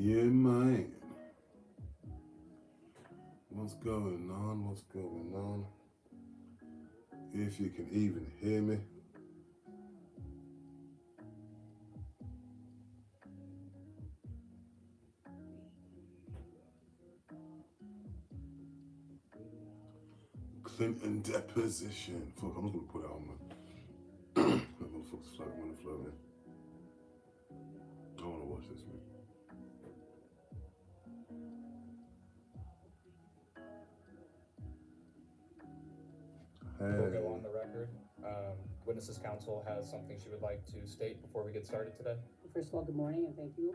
Yeah, man. What's going on? What's going on? If you can even hear me. Clinton Deposition. Fuck, I'm just gonna put it on, man. That motherfucker's floating when I'm floating. I wanna watch this, man. We'll go on the record. Witnesses Counsel has something she would like to state before we get started today. First of all, good morning and thank you.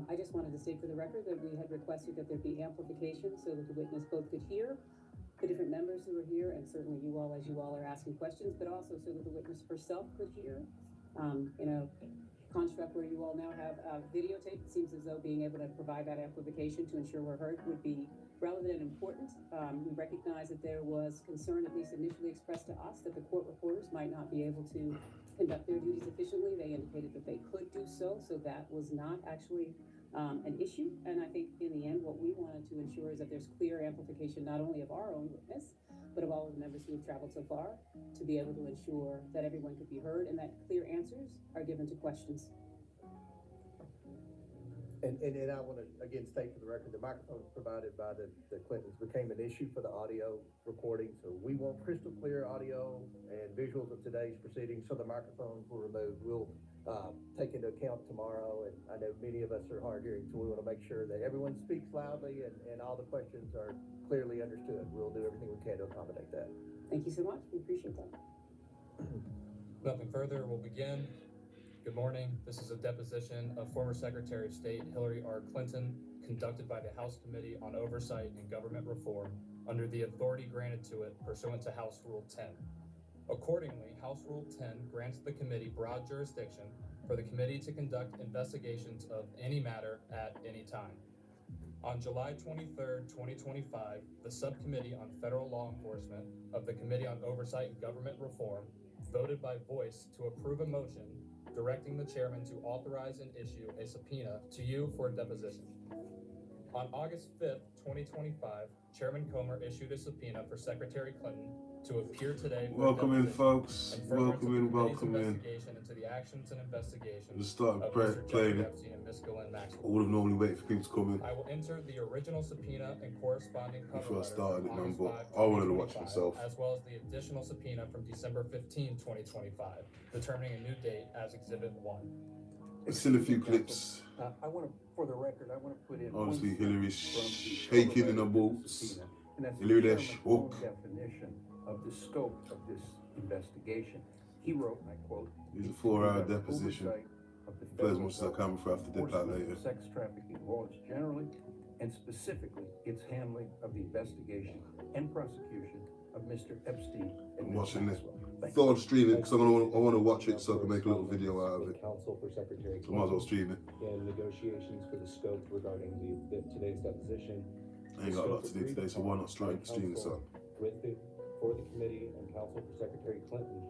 I just wanted to state for the record that we had requested that there be amplification so that the witness both could hear the different members who are here, and certainly you all as you all are asking questions, but also so that the witness herself could hear. In a construct where you all now have videotape, it seems as though being able to provide that amplification to ensure we're heard would be relevant and important. We recognize that there was concern, at least initially expressed to us, that the court reporters might not be able to conduct their duties efficiently. They indicated that they could do so that was not actually an issue. And I think in the end, what we wanted to ensure is that there's clear amplification, not only of our own witness, but of all of the members who have traveled so far, to be able to ensure that everyone could be heard and that clear answers are given to questions. And I want to again state for the record, the microphones provided by the Clintons became an issue for the audio recording. So we want crystal clear audio and visuals of today's proceedings. So the microphones were removed. We'll take into account tomorrow. And I know many of us are hard hearing, so we want to make sure that everyone speaks loudly and all the questions are clearly understood. We'll do everything we can to accommodate that. Thank you so much. We appreciate that. Nothing further, we'll begin. Good morning. This is a deposition of former Secretary of State Hilary R. Clinton conducted by the House Committee on Oversight and Government Reform under the authority granted to it pursuant to House Rule 10. Accordingly, House Rule 10 grants the committee broad jurisdiction for the committee to conduct investigations of any matter at any time. On July 23rd, 2025, the Subcommittee on Federal Law Enforcement of the Committee on Oversight and Government Reform voted by voice to approve a motion directing the chairman to authorize and issue a subpoena to you for a deposition. On August 5th, 2025, Chairman Comer issued a subpoena for Secretary Clinton to appear today. Welcome in, folks. Welcome in, welcome in. Investigation into the actions and investigations Just start of Mr. playing Jeffrey it. Epstein and Ms. Ghislaine Maxwell. I would have normally waited for people to come in I will enter the original subpoena and corresponding cover before I letter started from it, man, August but 5, I wanted to watch 2025, myself. as well as the additional subpoena from December 15, 2025, determining a new date as Exhibit 1. I've seen a few clips. I want to, for the record, I want to put in. Obviously, one Hillary's sentence from the shaking in cover her letter of the boots. subpoena, and that's the Hillary there chairman's own shook. definition of the scope of this investigation. He wrote, and I quote, It's a 4-hour "The deposition. oversight of the Play as federal much as I can before I have to dip out enforcement later. of sex trafficking laws generally, and specifically its handling of the investigation and prosecution of Mr. Epstein and I'm Ms. watching it. Maxwell." Thank Thought you. I'd stream it because I want to watch it so I can make a little video out of it. Counsel for Secretary So I might as well stream it. in negotiations for the scope regarding today's deposition. I ain't got a lot to do today, so why not stream this up? For the committee and counsel for Secretary Clinton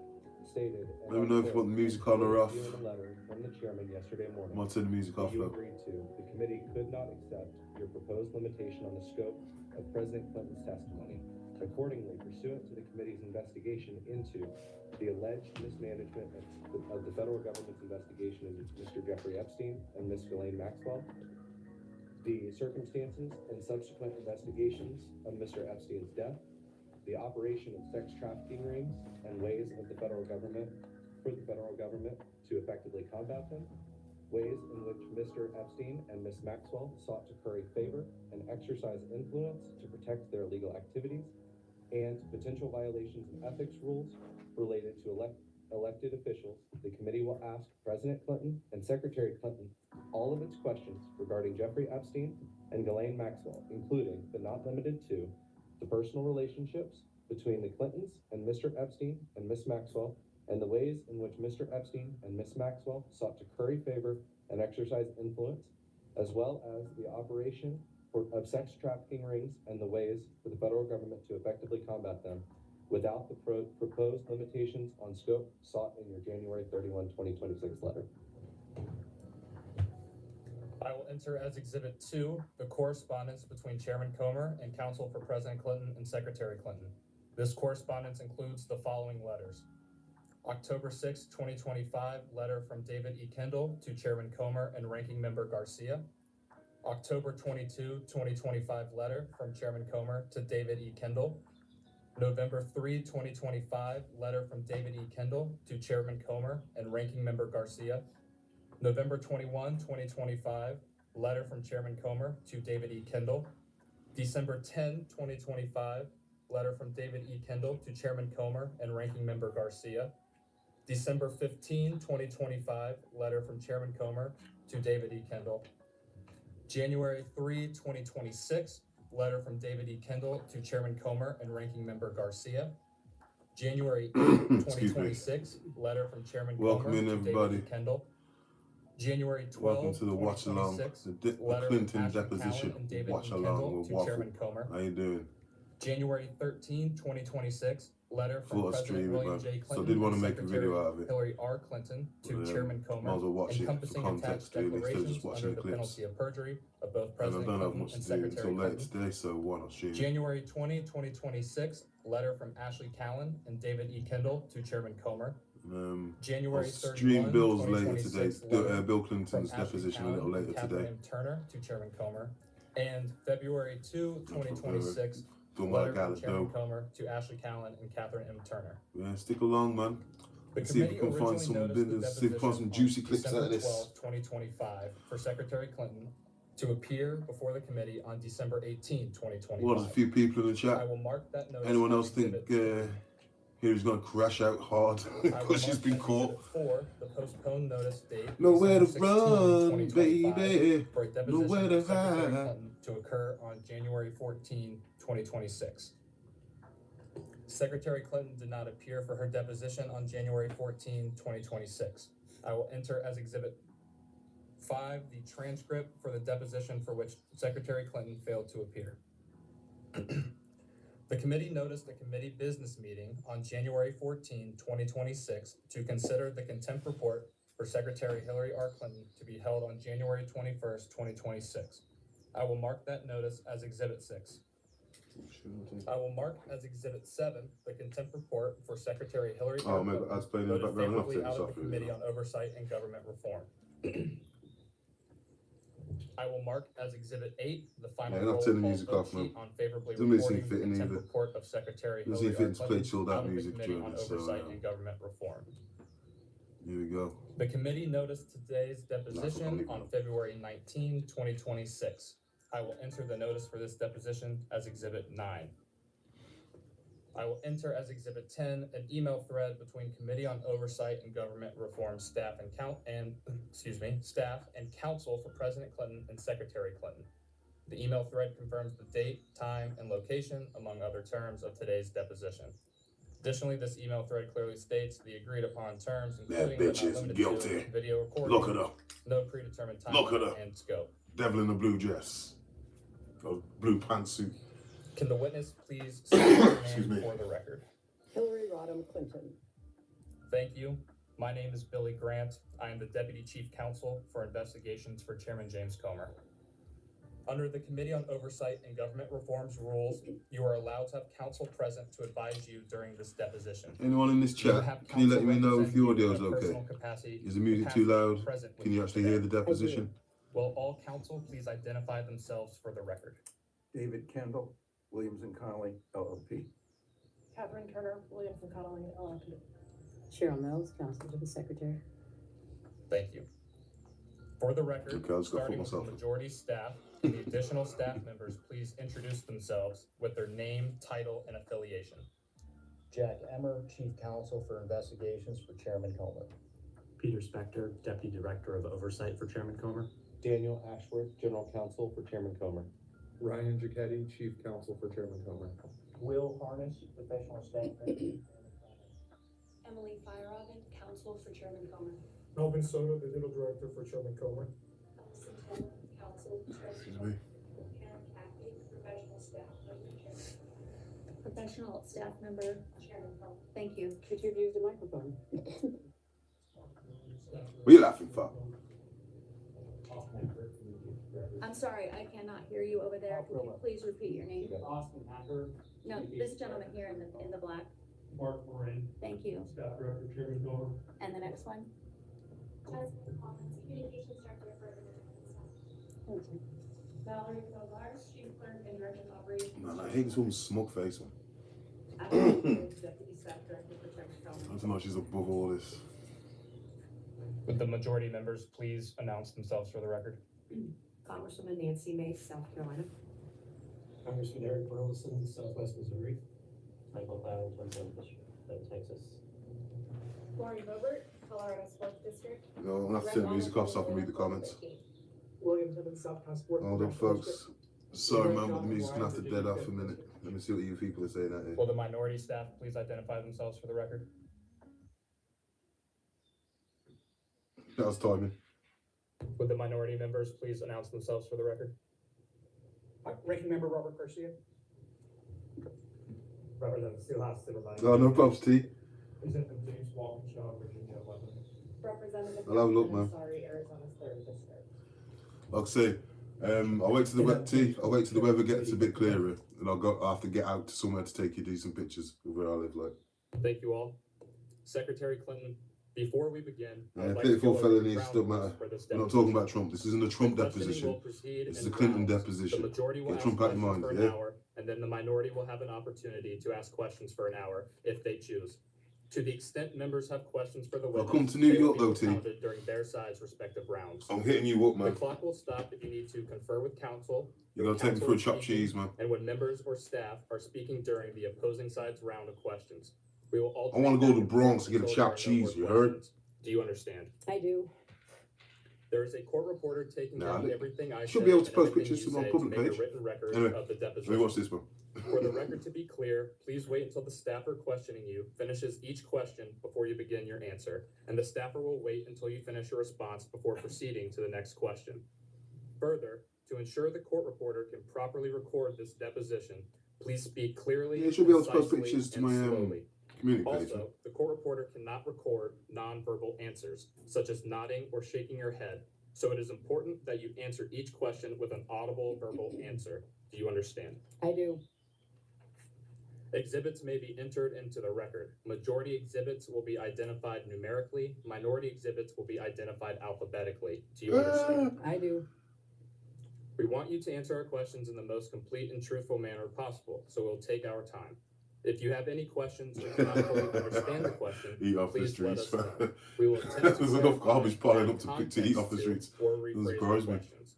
stated. Let me know if you want the music on or off. In a letter from the chairman yesterday morning. I might turn the music off You though. agreed to. The committee could not accept your proposed limitation on the scope of President Clinton's testimony. Accordingly, pursuant to the committee's investigation into the alleged mismanagement of the federal government's investigation into Mr. Jeffrey Epstein and Ms. Ghislaine Maxwell, the circumstances and subsequent investigations of Mr. Epstein's death, the operation of sex trafficking rings and ways of the federal government to effectively combat them, ways in which Mr. Epstein and Ms. Maxwell sought to curry favor and exercise influence to protect their legal activities, and potential violations of ethics rules related to elected officials, the committee will ask President Clinton and Secretary Clinton all of its questions regarding Jeffrey Epstein and Ghislaine Maxwell, including but not limited to the personal relationships between the Clintons and Mr. Epstein and Ms. Maxwell, and the ways in which Mr. Epstein and Ms. Maxwell sought to curry favor and exercise influence, as well as the operation of sex trafficking rings and the ways for the federal government to effectively combat them without the proposed limitations on scope sought in your January 31, 2026 letter. I will enter as Exhibit 2 the correspondence between Chairman Comer and Counsel for President Clinton and Secretary Clinton. This correspondence includes the following letters. October 6, 2025, letter from David E. Kendall to Chairman Comer and Ranking Member Garcia. October 22, 2025, letter from Chairman Comer to David E. Kendall. November 3, 2025, letter from David E. Kendall to Chairman Comer and Ranking Member Garcia. November 21, 2025, letter from Chairman Comer to David E. Kendall. December 10, 2025, letter from David E. Kendall to Chairman Comer and Ranking Member Garcia. December 15, 2025, letter from Chairman Comer to David E. Kendall. January 3, 2026, letter from David E. Kendall to Chairman Comer and Ranking Member Garcia. January 8, 2026, letter from Chairman Welcome Comer in, to everybody. David E. Kendall. January 12, Welcome to the watch along, 2026, the letter Clinton from Ashley Deposition Callan and David watch E. along Kendall with to Waffle. Chairman Comer. How you doing? January 13, 2026, letter from Thought I President streamed it, William man. J. So I Clinton did want to and make a Secretary video out of it. Hilary R. Clinton to But, Chairman might Comer, as well watch it for encompassing context, attached really, instead of declarations just watching under the the clips. penalty of perjury of both And I President don't have Clinton much and to do Secretary until later Clinton. today, so why not stream? January 20, 2026, letter from Ashley Callan and David E. Kendall to Chairman Comer. I'll January stream 31, Bill's later today. 2026, letter Bill from Clinton's Ashley deposition a Callan little and later Catherine today. M. Turner to Chairman Comer. And February 2, 2026, Don't letter worry, got from it Chairman though. Comer to Ashley Callan and Catherine M. Turner. Yeah, stick along, man. The See if we committee can find originally some noticed the business, see if we can find some deposition juicy on clips out December of this. 12, 2025 for Secretary Clinton to appear before the committee on December 18, 2025. Well, there's a few people in the I chat. will mark that notice. Anyone as else think exhibit Hillary's gonna crash out hard I will because she's mark been as caught? exhibit 4, the postponed notice date. Nowhere to December 16, run, 2025, baby. For a deposition Nowhere to of Secretary hide. Clinton to occur on January 14, 2026. Secretary Clinton did not appear for her deposition on January 14, 2026. I will enter as Exhibit 5 the transcript for the deposition for which Secretary Clinton failed to appear. The committee noticed a committee business meeting on January 14, 2026 to consider the contempt report for Secretary Hilary R. Clinton to be held on January 21st, 2026. I will mark that notice as Exhibit 6. I will mark as Exhibit 7 the contempt report for Secretary Hilary R. Oh, maybe Clinton, I was playing in the voted background enough favorably to out of this the off. Committee on Oversight and Government Reform. I will mark as Exhibit 8 the final Yeah, roll enough turn the call music vote off, man. sheet on favorably Doesn't really seem reporting the fitting contempt either. report of Secretary Doesn't Hilary seem R. fit to play Clinton chilled out out of the music Committee during on it, so, Oversight yeah. and Government Reform. Here we go. The committee noticed today's deposition leave on it. February 19, 2026. I will enter the notice for this deposition as Exhibit 9. I will enter as Exhibit 10 an email thread between Committee on Oversight and Government Reform staff and staff and counsel for President Clinton and Secretary Clinton. The email thread confirms the date, time, and location, among other terms, of today's deposition. Additionally, this email thread clearly states the agreed upon terms, including but bitch not is limited guilty. to video recording, Look at her. no predetermined time Look at her. and scope. Devil in a blue dress. Or blue pantsuit. Can the witness please state your Excuse name me. for the record? Hilary Rodham Clinton. Thank you. My name is Billy Grant. I am the Deputy Chief Counsel for Investigations for Chairman James Comer. Under the Committee on Oversight and Government Reform's rules, you are allowed to have counsel present to advise you during this deposition. Anyone in this You will chat, have can you let counsel me know if represent the you audio is in a okay? personal capacity- Is the music too capacity loud? present with Can you actually hear the today. deposition? Will all counsel please identify themselves for the record? David Kendall, Williams and Connolly, LLP. Catherine Turner, Williams and Connolly, LLP. Cheryl Mills, counsel to the secretary. Thank you. For the record, Okay, I'll just go starting for with the myself. majority staff and the additional staff members, please introduce themselves with their name, title, and affiliation. Jack Emmer, Chief Counsel for Investigations for Chairman Comer. Peter Spector, Deputy Director of Oversight for Chairman Comer. Daniel Ashworth, General Counsel for Chairman Comer. Ryan Giacchetti, Chief Counsel for Chairman Comer. Will Harness, Professional Staff Member. Emily Feierabend, Counsel for Chairman Comer. Melvin Soto, the Digital Director for Chairman Comer. Allison Taylor, Counsel, Excuse Chairman me. Comer. Karen Cackney, Professional Staff Member, Chairman. Professional staff member. Chairman Comer. Thank you. Could you use the microphone? What are you laughing for? hear you over there. Could you please repeat your name? Austin Hacker. No, this gentleman here in the black. Mark Moran, Thank you. Staff Director, Chairman Comer. And the next one? Jasmine Collins, Communications Director for the staff. Valerie Kovar, Chief Clerk and Director of Operations. Man, I hate this woman's smug face, man. Deputy Staff Director for Chairman I Comer. don't know, she's above all this. Would the majority members please announce themselves for the record? Congresswoman Nancy Mace, South Carolina. Congressman Eric Burleson, Southwest Missouri. Michael Cloud, Texas. Lori Bobert, Colorado Sports District. No, I'm gonna have to turn the music off so I can read the comments. William Timmons, South Carolina Sports. Hold up, folks. Sorry, man, but the music's gonna have to dead off a minute. Let me see what you people are saying out here. Will the minority staff please identify themselves for the record? That was timing. Would the minority members please announce themselves for the record? Ranking Member Robert Garcia. Representative Steelhouse Silverman. No, no props, T. Representative James Walkinshaw, Virginia 11. Representative. I'll have a look, man. Sorry, Arizona's 3rd District. Like I say, I'll wait till the weather gets a bit clearer, and I'll have to get out to somewhere to take you decent pictures of where I live. Like, Thank you all. Secretary Clinton, before we begin, I'd like to pitiful go over the felonies ground don't rules matter. for this We're not deposition. talking about Trump. This isn't a Trump Questioning deposition. will proceed This is in a Clinton rounds. deposition. The majority will Get ask Trump out of questions mind, for an yeah? hour, and then the minority will have an opportunity to ask questions for an hour if they choose. To the extent members have questions for the I'll witness, come to New they will York, be though, T. recounted during their side's respective rounds. I'm hitting you up, The man. clock will stop if you need to confer with counsel. You gotta take me for a chopped cheese, man. And when members or staff are speaking during the opposing side's round of questions. We will I wanna go to the Bronx to get a until chopped there are no cheese, more you heard? questions. Do you understand? I do. There is a court reporter taking Nah, down they everything I should say be able to and post everything pictures you to my say public make a page. written record Anyway, of the Let me deposition. watch this one. For the record to be clear, please wait until the staffer questioning you finishes each question before you begin your answer, and the staffer will wait until you finish your response before proceeding to the next question. Further, to ensure the court reporter can properly record this deposition, please speak clearly, Yeah, you should be able to post concisely, pictures to and my slowly. community page. man. Also, the court reporter cannot record nonverbal answers, such as nodding or shaking your head, so it is important that you answer each question with an audible verbal answer. Do you understand? I do. Exhibits may be entered into the record. Majority exhibits will be identified numerically. Minority exhibits will be identified alphabetically. Do you understand? I do. We want you to answer our questions in the most complete and truthful manner possible, so we'll take our time. If you have any questions or cannot fully understand the question, Eat off the please let streets. us know. We will attempt to There's enough clarify garbage piling up context to eat off the streets. or Doesn't rephrase surprise our me. questions.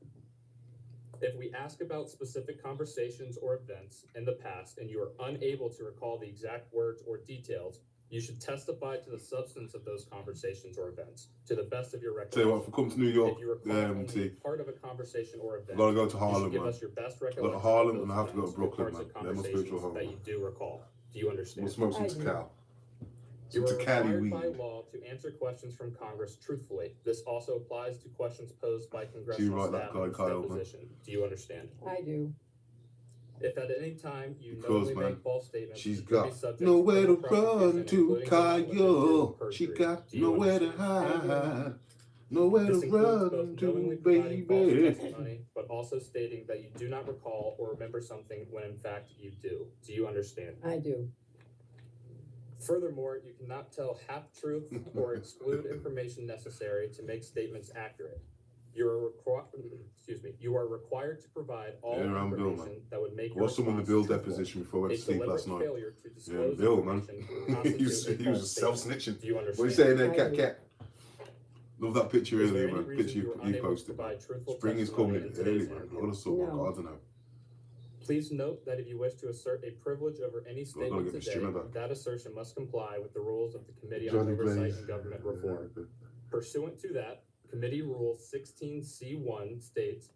If we ask about specific conversations or events in the past and you are unable to recall the exact words or details, you should testify to the substance of those conversations or events to the best of your Tell you recollection. what, if I come to New York, If you recall only T, part of a conversation or event, I gotta go to you Harlem, should give man. us your best Go recollection to of Harlem those and I have to go to events or Brooklyn, parts man. of They're my spiritual conversations home. that you do recall. Do you We'll understand? smoke some I do. Tecal. You Some are Tecali required by weed. law to answer questions from Congress truthfully. This also applies to questions posed by right, congressional that staff guy, in this Kyle, man. deposition. Do you understand? I do. If at any time you Because, knowingly man, make false statements, she's you could be got subject nowhere to criminal prosecution, run to, including violence and Kyle. She perjury. got Do you nowhere to understand? hide. Nowhere This to includes run both to, knowingly providing false baby. testimony, but also stating that you do not recall or remember something when in fact you do. Do you understand? I do. Furthermore, you cannot tell half-truths or exclude information necessary to make statements accurate. You are required to provide all Yeah, I'm Bill, information that would make I your watched someone in the response Bill truthful. deposition before I A went to sleep deliberate last night. failure to Yeah, disclose Bill, man. information would he was constitute a he was false self-snitching. statement. Do you What are you understand? saying there, I cat, do. cat? Love that picture Is there earlier, any man. reason Picture you were you unable to posted. provide truthful Spring is testimony coming in early, today's man. interview? I would have thought, No. I don't know. Please note that if you wish to assert a privilege over any statement get my today, streamer back. that assertion must comply with the rules of the Committee on Johnny Oversight Blaze. and Government Reform. Pursuant to that, Committee Rule 16C1 states,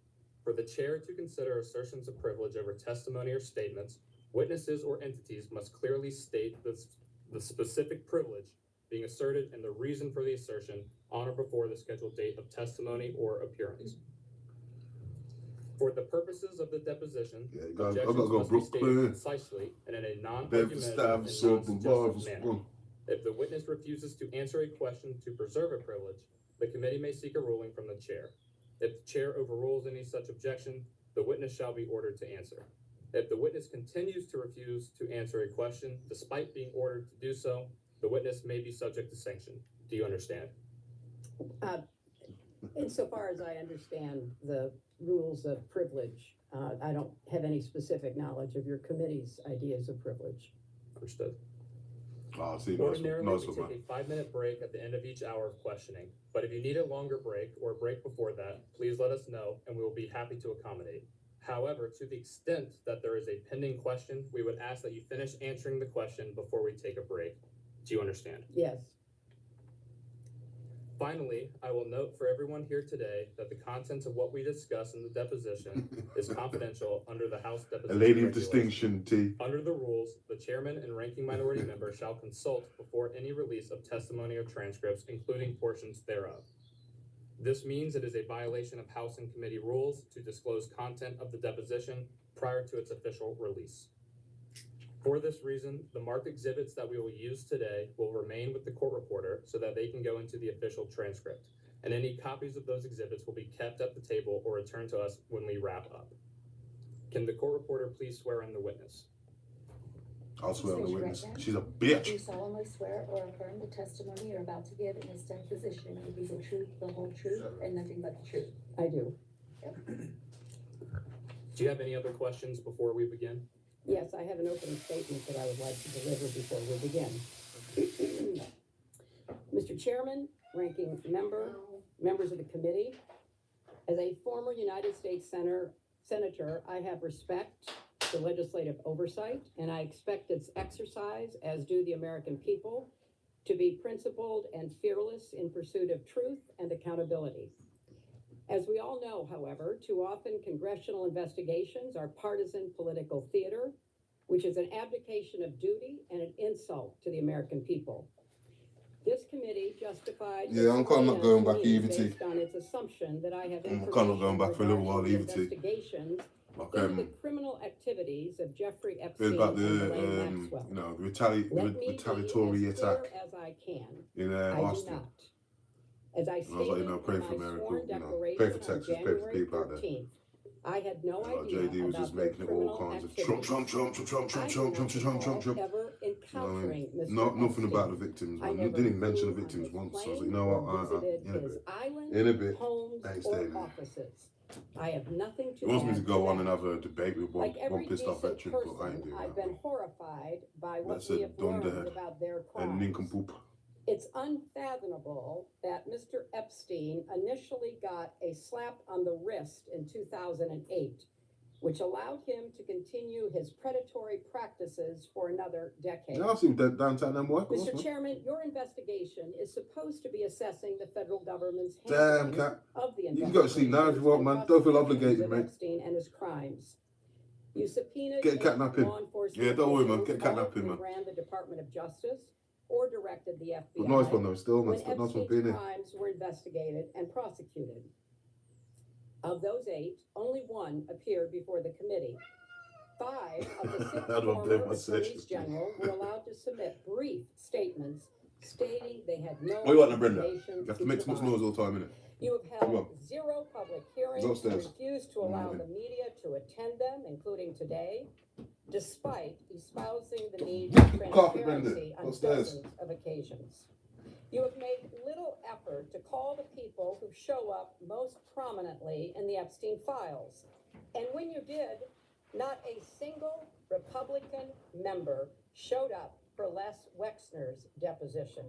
for the chair to consider assertions of privilege over testimony or statements, witnesses or entities must clearly state the specific privilege being asserted and the reason for the assertion on or before the scheduled date of testimony or appearance. For the purposes of the deposition, Yeah, you gotta- I objections gotta go must be stated Brooklyn. concisely and in a They've non-argumentative stabbed and soap and non-suggestive bars. manner. If the witness refuses to answer a question to preserve a privilege, the committee may seek a ruling from the chair. If the chair overrules any such objection, the the witness shall be ordered to answer. If the witness continues to refuse to answer a question despite being ordered to do so, the witness may be subject to sanction. Do you understand? Insofar as I understand the rules of privilege, I don't have any specific knowledge of your committee's ideas of privilege. Understood. Ah, see, nice Ordinarily, one, we take a 5-minute break at the end of each hour of questioning, but if you need a longer break or a break before that, please let us know and we will be happy to accommodate. However, to the extent that there is a pending question, we would ask that you finish answering the question before we take a break. Do you understand? Yes. Finally, I will note for everyone here today that the contents of what we discuss in the deposition is confidential under the House A Deposition lady of Regulations. distinction, T. Under the rules, the chairman and ranking minority member shall consult before any release of testimony or transcripts, including portions thereof. This means it is a violation of House and committee rules to disclose content of the deposition prior to its official release. For this reason, the marked exhibits that we will use today will remain with the court reporter so that they can go into the official transcript, and any copies of those exhibits will be kept at the table or returned to us when we wrap up. Can the court reporter please swear in the witness? I'll swear on the Raise your witness. right hand. She's a Do you bitch. solemnly swear or affirm the testimony you're about to give in this deposition will be the truth, the whole truth, and nothing but the truth? I do. Do you have any other questions before we begin? Yes, I have an opening statement that I would like to deliver before we begin. Mr. Chairman, ranking member, members of the committee, as a former United States Senator, I have respect for legislative oversight, and I expect its exercise, as do the American people, to be principled and fearless in pursuit of truth and accountability. As we all know, however, too often congressional investigations are partisan political theater, which is an abdication of duty and an insult to the American people. This committee justified Yeah, I'm kind of not going back either, T. based on its assumption that I have I'm information kind of going back for a little while regarding either, the T. investigations Like, into the criminal activities of Jeffrey it was Epstein about and the, Ghislaine Maxwell. you know, the Let me retaliatory be as attack clear as I can. in I do Austin. not. As I And I was stated like, you know, pray in for my America, sworn you know, declaration pray for on Texas, pray for January people out there. 13th, I had no Like idea JD was about just their making it all criminal kinds of activities. Trump. Ever encountering Mr. Nothing Epstein. about the victims, I man. You never didn't even mention flew the victims on his once. So I was plane like, you know or what, visited in a his bit. island, In a bit. homes, I ain't or staying there. offices. I have nothing to He wants me add to go on that. and have a debate with one Like every pissed off decent veteran, but I ain't person, doing I've that. been horrified by what That's we a have done learned dead. about their And crimes. nincompoop. It's unfathomable that Mr. Epstein initially got a slap on the wrist in 2008, which allowed him to continue his predatory practices for another decade. Yeah, I see that downtown them workers. Mr. Chairman, your investigation is supposed to be assessing the federal government's Damn, handling cat. of the You can go to sleep now if you want, man. Don't feel obligated, of mate. Epstein and his crimes. You subpoenaed Get catnapping. law enforcement Yeah, don't worry, man. officials, Get catnapping, all who man. ran the Department of Justice or directed the FBI. But nice one though, still, man. When Nice one Epstein's being here. crimes were investigated and prosecuted. Of those 8, only 1 appeared before the committee. 5 of the 6 How do I blame former my attorneys sections? general were allowed to submit brief statements stating they had no What you want, Brenda? information You have to make too much provide. noise all the time, innit? You have Come held on. 0 public hearings Go and upstairs. refused to allow Mhm. the media to attend them, including today, despite espousing the need for Carpet, Brenda. transparency on Upstairs. dozens of occasions. You have made little effort to call the people who show up most prominently in the Epstein files. And when you did, not a single Republican member showed up for Les Wexner's deposition.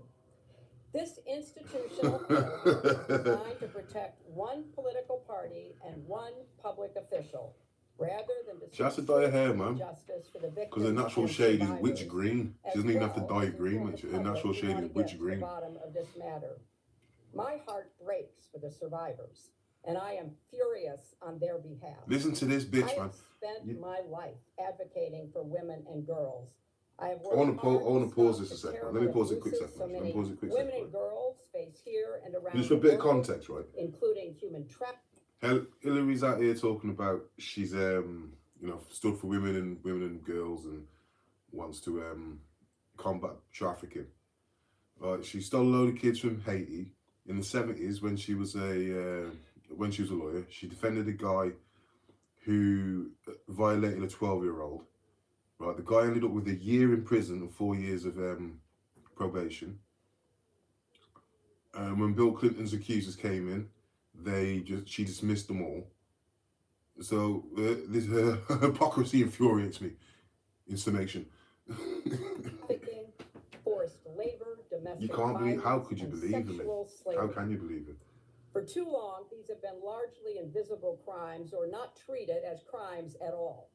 This institutional hold is designed to protect one political party and one public official, rather than She has to dye her hair, man. justice for the victims Because her natural and shade is survivors. witch green. She doesn't even have to dye it green, man. Her natural shade is witch green. The bottom of this matter. My heart breaks for the survivors, and I am furious on their behalf. Listen to this bitch, I man. have spent my life advocating for women and girls. I have I wanna worked pause- hard I wanna to pause stop this a the second. terrible Let me pause it a quick abuses second, so actually. Let me many pause it a quick women second, and girls face here and around Just for a the bit of world, context, right? including human trafficking. Hillary's out here talking about she's you know, stood for women and girls and wants to combat trafficking. She stole a load of kids from Haiti in the 70s when she was a lawyer. She defended a guy who violated a 12-year-old. Right, the guy ended up with a year in prison and 4 years of probation. When Bill Clinton's accusers came in, she dismissed them all. So this hypocrisy infuriates me. In summation. Forced labor, domestic You can't believe. How violence, could you and believe in it? sexual How slavery. can you believe it? For too long, these have been largely invisible crimes or not treated as crimes at all.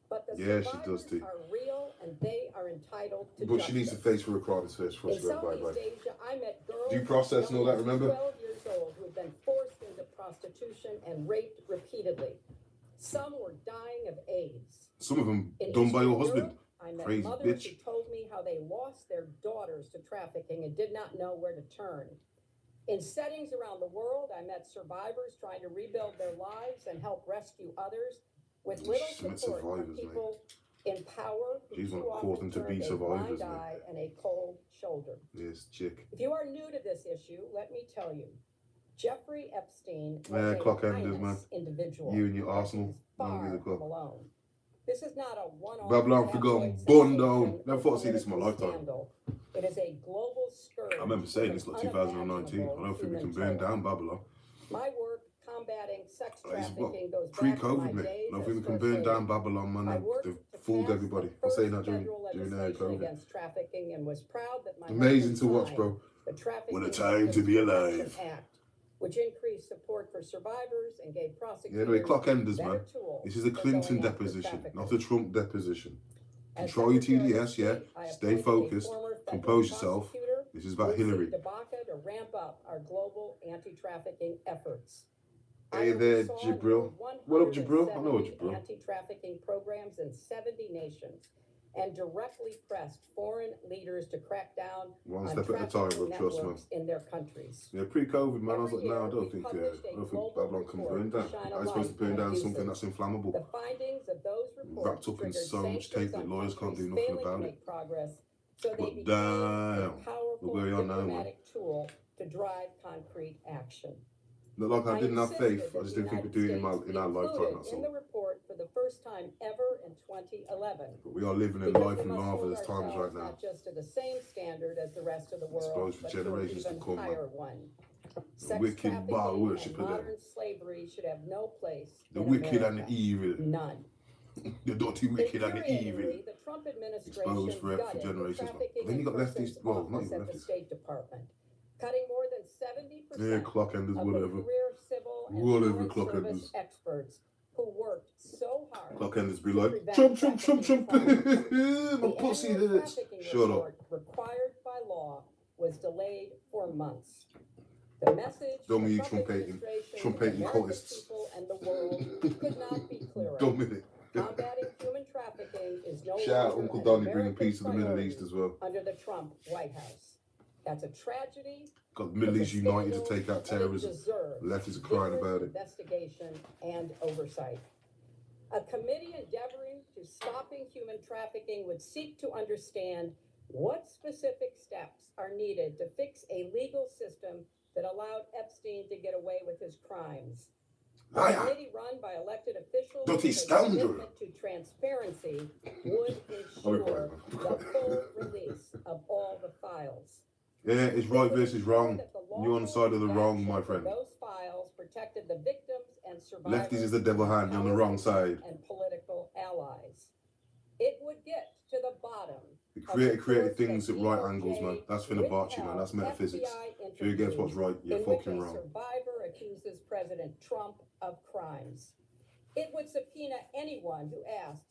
But the Yeah, she survivors does too. are real and they are entitled to But justice. she needs to face her crimes first for us In to go Southeast bye-bye. Asia, I met girls Due process and all that, remember? 12 years old who had been forced into prostitution and raped repeatedly. Some were dying of AIDS. Some of them In done by Eastern your husband. Europe, I met Crazy mothers bitch. who told me how they lost their daughters to trafficking and did not know where to turn. In settings around the world, I met survivors trying to rebuild their lives and help rescue others with little She's met support from survivors, mate. people in power who She's too gonna cause often them to be turned a survivors, blind mate. eye and a cold shoulder. Yes, chick. If you are new to this issue, let me tell you, Jeffrey Epstein was Yeah, a clock enders, heinous man. individual. You and your but Arsenal. he's Man, far give it a from go. alone. This is not a one-off Babylon forgotten, bun down. Never thought I'd see this in my lifetime. scandal. It is a global scourge. I remember saying this with like 2019. I don't think we can burn down Babylon. My work combating sex It's trafficking goes back to pre-COVID, my mate. days I don't as think we can First burn Lady. down Babylon, man. I worked They've to fooled pass everybody. the I'm saying that first during federal COVID. legislation against trafficking and was proud that my Amazing husband to watch, signed bro. the Trafficking What a time to be Victims alive. Protection Act, which increased support for survivors and gave Yeah, prosecutors anyway, clock enders, better man. tools This is a for Clinton going after deposition, traffickers. not a Trump deposition. As Control your Secretary of TDS, yeah. State, I Stay appointed a focused. former federal Compose yourself. prosecutor, This is about Lucy Hillary. DeBaca, to ramp up our global anti-trafficking efforts. Hey I there, oversaw Jibril. over What up, Jibril? I know 170 Jibril. anti-trafficking programs in 70 nations and directly pressed foreign leaders to crack down One on step at a time, trafficking bro. Trust me. networks in their countries. Yeah, pre-COVID, man. I was Every like, no, I year, don't we think published a global Babylon can report burn to down. shine a I was supposed to light burn on down abuses. something that's inflammable. The findings of those reports Wrapped up in triggered so much sanctions tape that on lawyers can't do countries nothing failing to about it. make progress, so they But became damn, a powerful look where we are now, man. diplomatic tool to drive concrete action. Not like I didn't have insisted faith. I that just the didn't think we'd United do it in States our be lifetime, included that's in the all. report for the first time ever in 2011. But we are living in Because life we in must hold marvelous times right ourselves now. not just to the same standard as the rest of the world, Suppose for but to an generations to even come, man. higher one. Sex Wicked trafficking bar and worshipper there. modern slavery should have no place The in wicked America. and the evil. None. The dirty wicked and the evil. Infuriatingly, the Trump administration Exposed for gutted the generations, man. trafficking Then you got and lefties, persons well, not office even at the lefties. State Department, cutting more than 70% Yeah, clock enders, of whatever. the career civil and Whatever, foreign clock service enders. experts who worked so hard Clock enders be to like, prevent Trump. trafficking crimes. My The pussy annual hurts. trafficking Shut up. report required by law was delayed for months. The message Don't the mean Trump trumpeting- administration, trumpeting the American cultists. people and the world could not be clearer. Don't minute. Combating human trafficking is no Shout out longer Uncle an Donny bringing American peace to the Middle priority East as well. under the Trump White House. That's a tragedy. Got the Middle it's a East united to scandal, take out and it terrorism. deserves Lefties are crying vigorous about it. investigation and oversight. A committee endeavoring to stopping human trafficking would seek to understand what specific steps are needed to fix a legal system that allowed Epstein to get away with his crimes. A Liar. committee run by elected officials Dirty with a scoundrel. commitment to transparency would I'll be ensure quiet, the man. full release of all the files. Yeah, it's right versus wrong. You're on the side of the wrong, my friend. Those files protected the victims and survivors. Lefties is the devil hand. You're on the wrong side. And political allies. It would get to the bottom. The created things at right angles, man. That's Fenerbahce, man. That's metaphysics. If you're against what's right, you're fucking wrong. A survivor accuses President Trump of crimes. It would subpoena anyone who asked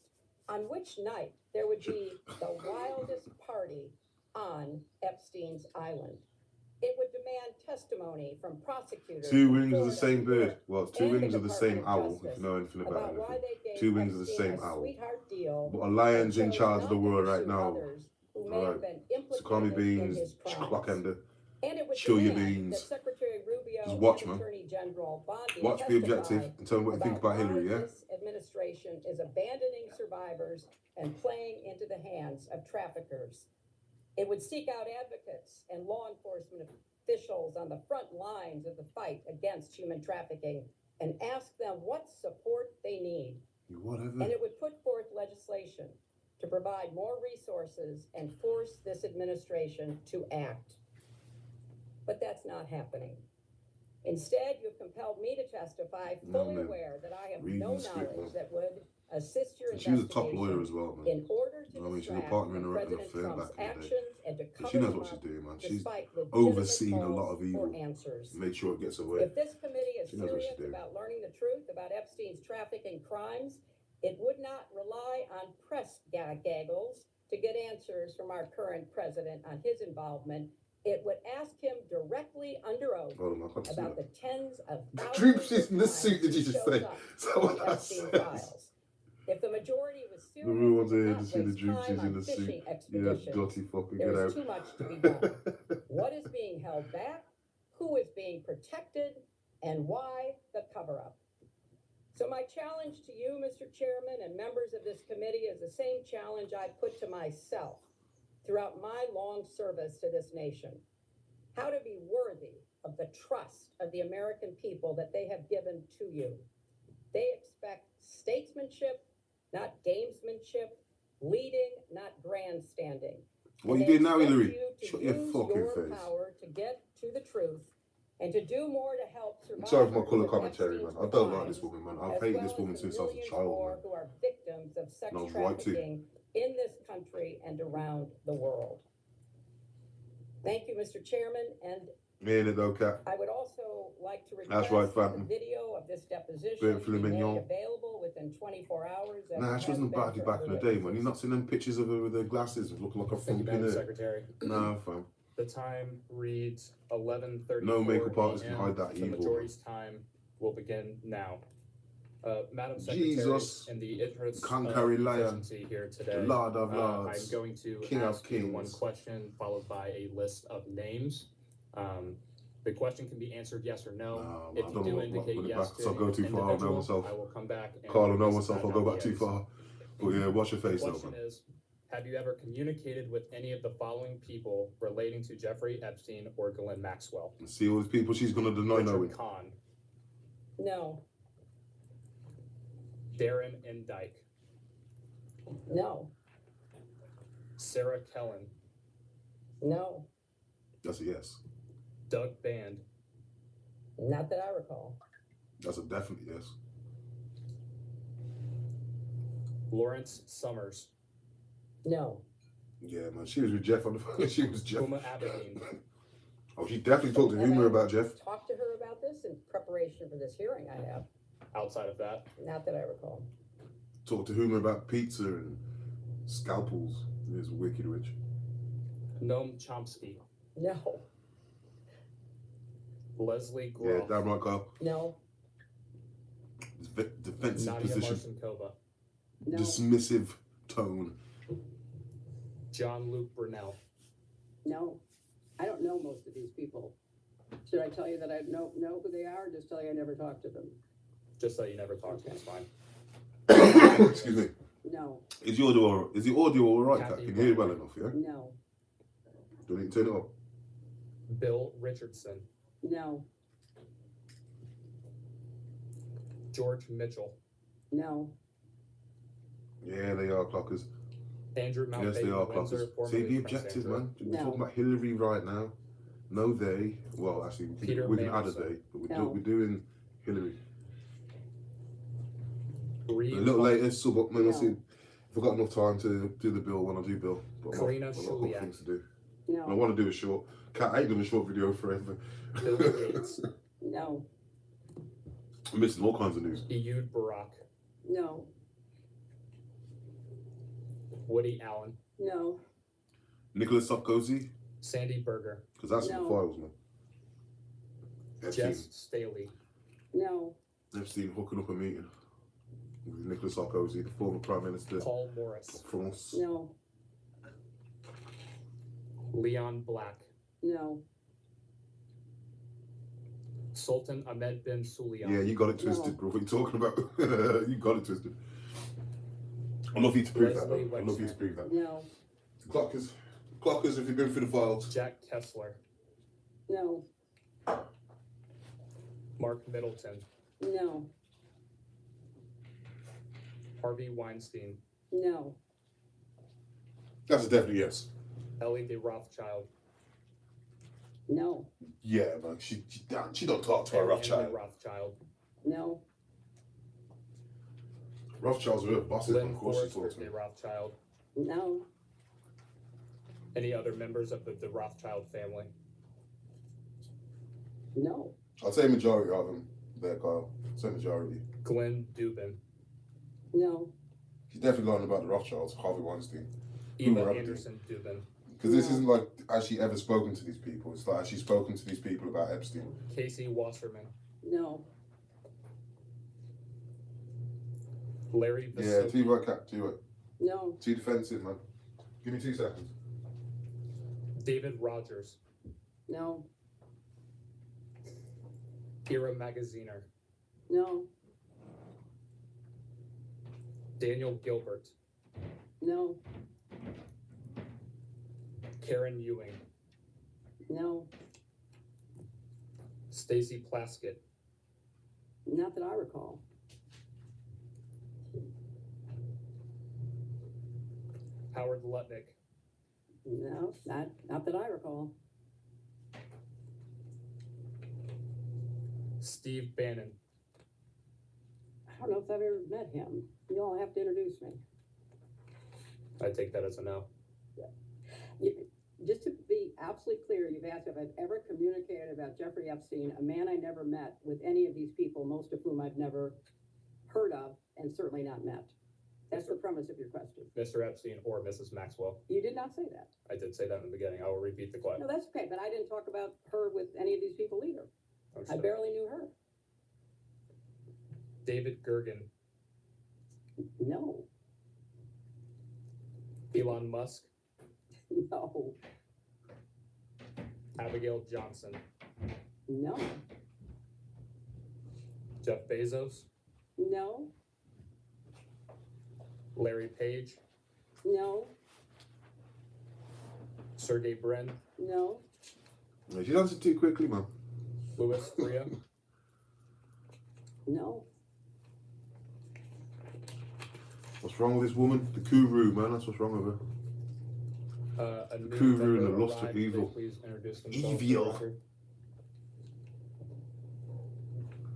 on which night there would be the wildest party on Epstein's island. It would demand testimony from prosecutors. Two from wings of the Florida, same bird. Well, two and the wings of the same Department of owl, if Justice you know anything about about why anything. they gave Two wings of the Epstein same a owl. sweetheart deal But a lion's in and chose charge of the not to world right pursue now. others who may Right. have been So call me implicated in beans, his crimes. clock ender. And it would Chill your demand beans. that Secretary Rubio Just watch, and man. Attorney General Bondi Watch, be objective, testify and tell me what you think about why Hillary, yeah? this administration is abandoning survivors and playing into the hands of traffickers. It would seek out advocates and law enforcement officials on the front lines of the fight against human trafficking and ask them what support they need. Whatever. And it would put forth legislation to provide more resources and force this administration to act. But that's not happening. Instead, you've compelled me to testify, fully man. aware that I have Reading no the script, knowledge man. that would assist your And she was a top investigation lawyer as well, man. in order to I mean, she was a distract partner in from a President firm Trump's back in the day. actions and to And cover she knows them what she's up doing, man. She's despite legitimate overseen a calls lot of evil. for answers. Made sure it gets away. If this committee is She knows what she's serious doing. about learning the truth about Epstein's trafficking crimes, it would not rely on press gaggles to get answers from our current president on his involvement. It would ask him directly under oath Hold on, I can't see about that. the tens of Droop, thousands she's of in the times suit, did you he just shows say? up So in what the that Epstein says. files. If the majority was The serious, real it ones would here not to see the waste Droop, time she's in on the suit. fishing Yeah, expeditions. dirty fucker, get There's out. too much to be done. What is being held back? Who is being protected? And why the cover-up? So my challenge to you, Mr. Chairman, and members of this committee is the same challenge I put to myself throughout my long service to this nation. How to be worthy of the trust of the American people that they have given to you. They expect statesmanship, not gamesmanship, leading, not grandstanding. What And you they doing now, expect Hilary? you to Shut your use fucking your face. power to get to the truth and to do more to help I'm survivors sorry for my colour of commentary, man. Epstein's I don't like crimes, this woman, man. as I've hated well this woman as the since I was a millions child, more man. who are victims of sex And I was right too. trafficking in this country and around the world. Thank you, Mr. Chairman, and Ain't it though, Cat? I would also like to That's request right, that the Phantom. video of this deposition Bit be filet made mignon. available within 24 hours. as Nah, it she has wasn't been baddie for back in other the day, man. witnesses. You not seen them pictures of her with her glasses looking like a Thank you, fucking Madam it? Secretary. Nah, fam. The time reads 11:34 No makeup artist can a.m. hide that The evil. majority's time will begin now. Madam Secretary, Jesus, in the interest conquering of lion, efficiency here the today, Lord of I'm Lords, going to King of ask you one Kings. question followed by a list of names. The question can be answered yes or no. Nah, If I you don't do know what indicate it yes back. to So I'll go an too far, I'll know individual, myself. I will come back and Carl, I know revisit myself, that I'll go down back the too A's. far. But yeah, watch your The face though, question man. is, have you ever communicated with any of the following people relating to Jeffrey Epstein or Ghislaine Maxwell? See all these people she's gonna deny Richard knowing. Kahn, No, Darren N. Dyke, no, Sarah Kellen, no, That's a yes. Doug Band, not that I recall. That's a definite yes. Lawrence Summers, No, Yeah, man. She was with Jeff on the phone. She was Jeff. Uma Abedin, Oh, she definitely talked to Have Hoomer I about Jeff. talked to her about this in preparation for this hearing. I have, outside of that, not that I recall. Talked to Hoomer about pizza and scalpels. He was wicked rich. Noam Chomsky, No, Leslie Yeah, Groff, damn right, Carl. no, Defensive Nadia position. Marcinkova, no, Dismissive tone. John Luke Brunel, No, I don't know most of these people. Should I tell you that I know who they are, or just tell you I never talked to them? just so you never talk to me, it's fine. Excuse me. No, Is the audio all right, Kat? Kathy Can you hear it well Ryan. enough, yeah? no, Do I need to turn it up? Bill Richardson, no, George Mitchell, no, Yeah, they are clockers. Andrew Yes, Mountbatten they are Windsor, clockers. See, formerly be Prince objective, Andrew. man. We're No. talking about Hillary right now. No, they. Well, actually, Peter we can add a Mandelson. day, but No. we're doing Hillary. Reed A little later, sub up, man. No. I'll see. If I've got enough time to do the bill when I do bill. But Karina I've got Shuliak. things to do. And I no, want to do a short. Cat, I ain't doing a short video forever. Bill Gates, no, I'm missing all kinds of news. Ehud Barak, no, Woody Allen, no, Nicholas Sarkozy, Sandy Berger, because that's in the No. files, man. Epstein. Jess Staley, no, Epstein hooking up a meeting with Nicholas Sarkozy, the former Prime Minister Paul Morris, of France. no, Leon Black, no, Sultan Ahmed bin Sulayman, Yeah, you got it twisted, No. bro. What are you talking about? You got it twisted. I'm not for you to prove that, Leslie though. I'm not for you to prove that. no, Clockers, if you've been through the files. Jack Kessler, no, Mark Middleton, No. Harvey Weinstein, No. That's a definitely yes. Ellie de Rothschild, No. Yeah, man. She don't talk to her Anne Rothschild. de Rothschild, No. Rothschilds are her bosses, Lynn of course she Forrester talks to de them. Rothschild. No. Any other members of the Rothschild family? No. I'll say majority of them there, Kyle. Say majority. Glenn Dubin, No. She's definitely learned about the Rothschilds, Harvey Weinstein. Eva Anderson Dubin, Because this isn't like, has she ever spoken to these people? It's like, has she spoken to these people about Epstein? Casey Wasserman, No. Larry Yeah, Vasily, too right, Cap, too right. No. Too defensive, man. Give me 2 seconds. David Rogers, No. Ira Magaziner, No. Daniel Gilbert, No. Karen Ewing, No. Stacy Plaskett, Not that I recall. Howard Lutnick, No. Not that I recall. Steve Bannon, I don't know if I've ever met him. You all have to introduce me. I take that as a no. Just to be absolutely clear, you've asked if I've ever communicated about Jeffrey Epstein, a man I never met, with any of these people, most of whom I've never heard of and certainly not met. That's the premise of your question. Mr. Epstein or Mrs. Maxwell. You did not say that. I did say that in the beginning. I will repeat the question. No, that's okay, but I didn't talk about her with any of these people either. I Understood. barely knew her. David Gergen, No. Elon Musk, No. Abigail Johnson, No. Jeff Bezos, No. Larry Page, No. Sergey Brin, No. Yeah, she answered too quickly, man. Louis Freya, No. What's wrong with this woman? The Kuru, man. That's what's wrong with her. a new Kuru and member the lust arrived. of evil. Please introduce themselves. for the Evil. record.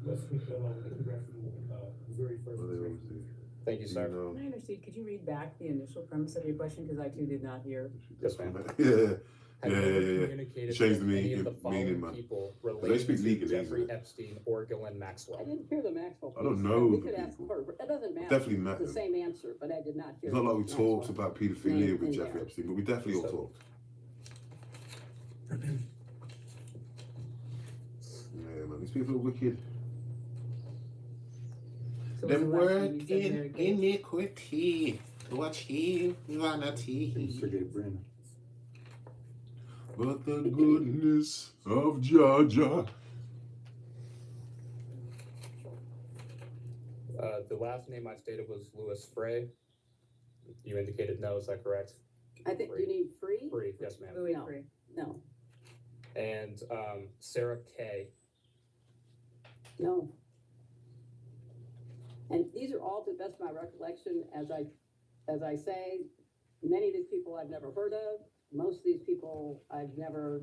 Let's speak about the congressional, Missouri first. What do they always do? Thank you, sir. You know. Can I intercede? Could you read back the initial premise of your question? Because I too did not hear. Yes, ma'am. Yeah. Have Yeah, you ever yeah, yeah. communicated Change with the any meaning- of the following meaning, man. people They related speak to legally, Jeffrey isn't it? Epstein or Ghislaine I Maxwell? didn't hear the Maxwell piece. I don't know We the could ask people. her. It doesn't matter. Definitely met The them. same answer, but I did not hear. It's not like we Maxwell. talked about paedophilia Name with in Jeffrey there. Epstein, but we definitely all So- talked. Yeah, man. These people are wicked. So was the Them last work time you said in Mary Kate? iniquity. Watch him, vanity. Sergey Brin. But the goodness of Georgia. The last name I stated was Louis Frey. You indicated no, is that correct? I think you need free? Free, yes, ma'am. Louis No. Free. No. And Sarah Kay. No. And these are all, to the best of my recollection, as I say, many of these people I've never heard of. Most of these people I've never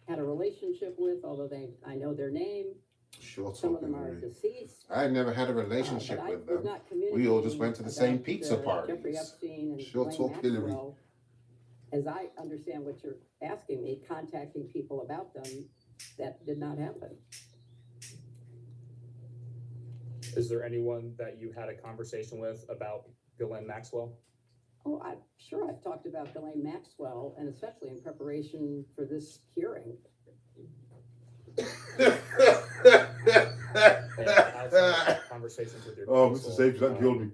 had a relationship with, although I know their name. Shut Some up, of them are Henry. deceased. I never had a relationship But I with was them. not We all just communicating went to the same about, pizza Jeffrey parties. Epstein and Shut Ghislaine up, Hillary. Maxwell, as I understand what you're asking me, contacting people about them, that did not happen. Is there anyone that you had a conversation with about Ghislaine Maxwell? Oh, I'm sure I've talked about Ghislaine Maxwell, and especially in preparation for this hearing. And outside conversations with your Oh, counsel, Mr. Safety, that killed me.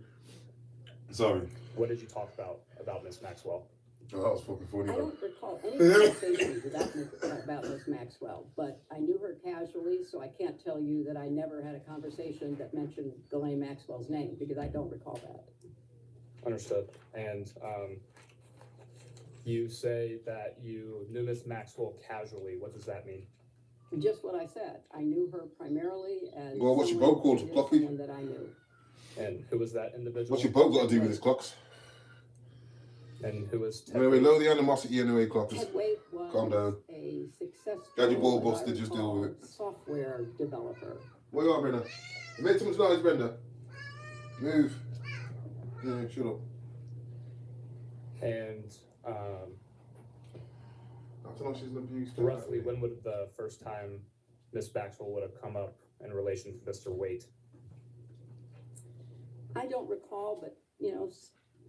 Sorry. What did you talk about Miss Maxwell? Oh, that was fucking funny. I though. don't recall any conversations about Miss Maxwell, but I knew her casually, so I can't tell you that I never had a conversation that mentioned Ghislaine Maxwell's name, because I don't recall that. Understood. And you say that you knew Miss Maxwell casually. What does that mean? Just what I said. I knew her primarily as. Well, what's your someone boat called? who is Clocky? someone that I knew. And who was that individual? What's your boat got to do with his clocks? And who was Ted Anyway, Waite? lower the animosity anyway, clockers. Ted Waite was Calm down. a successful. Got your ball what I busted, just would deal with call it. Software developer. Where you are, Brenda? You made too much noise, Brenda. Move. Yeah, shut up. And I don't know, she's an abuse. roughly when would the first time Miss Maxwell would have come up in relation to Mr. Waite? I don't recall, but, you know,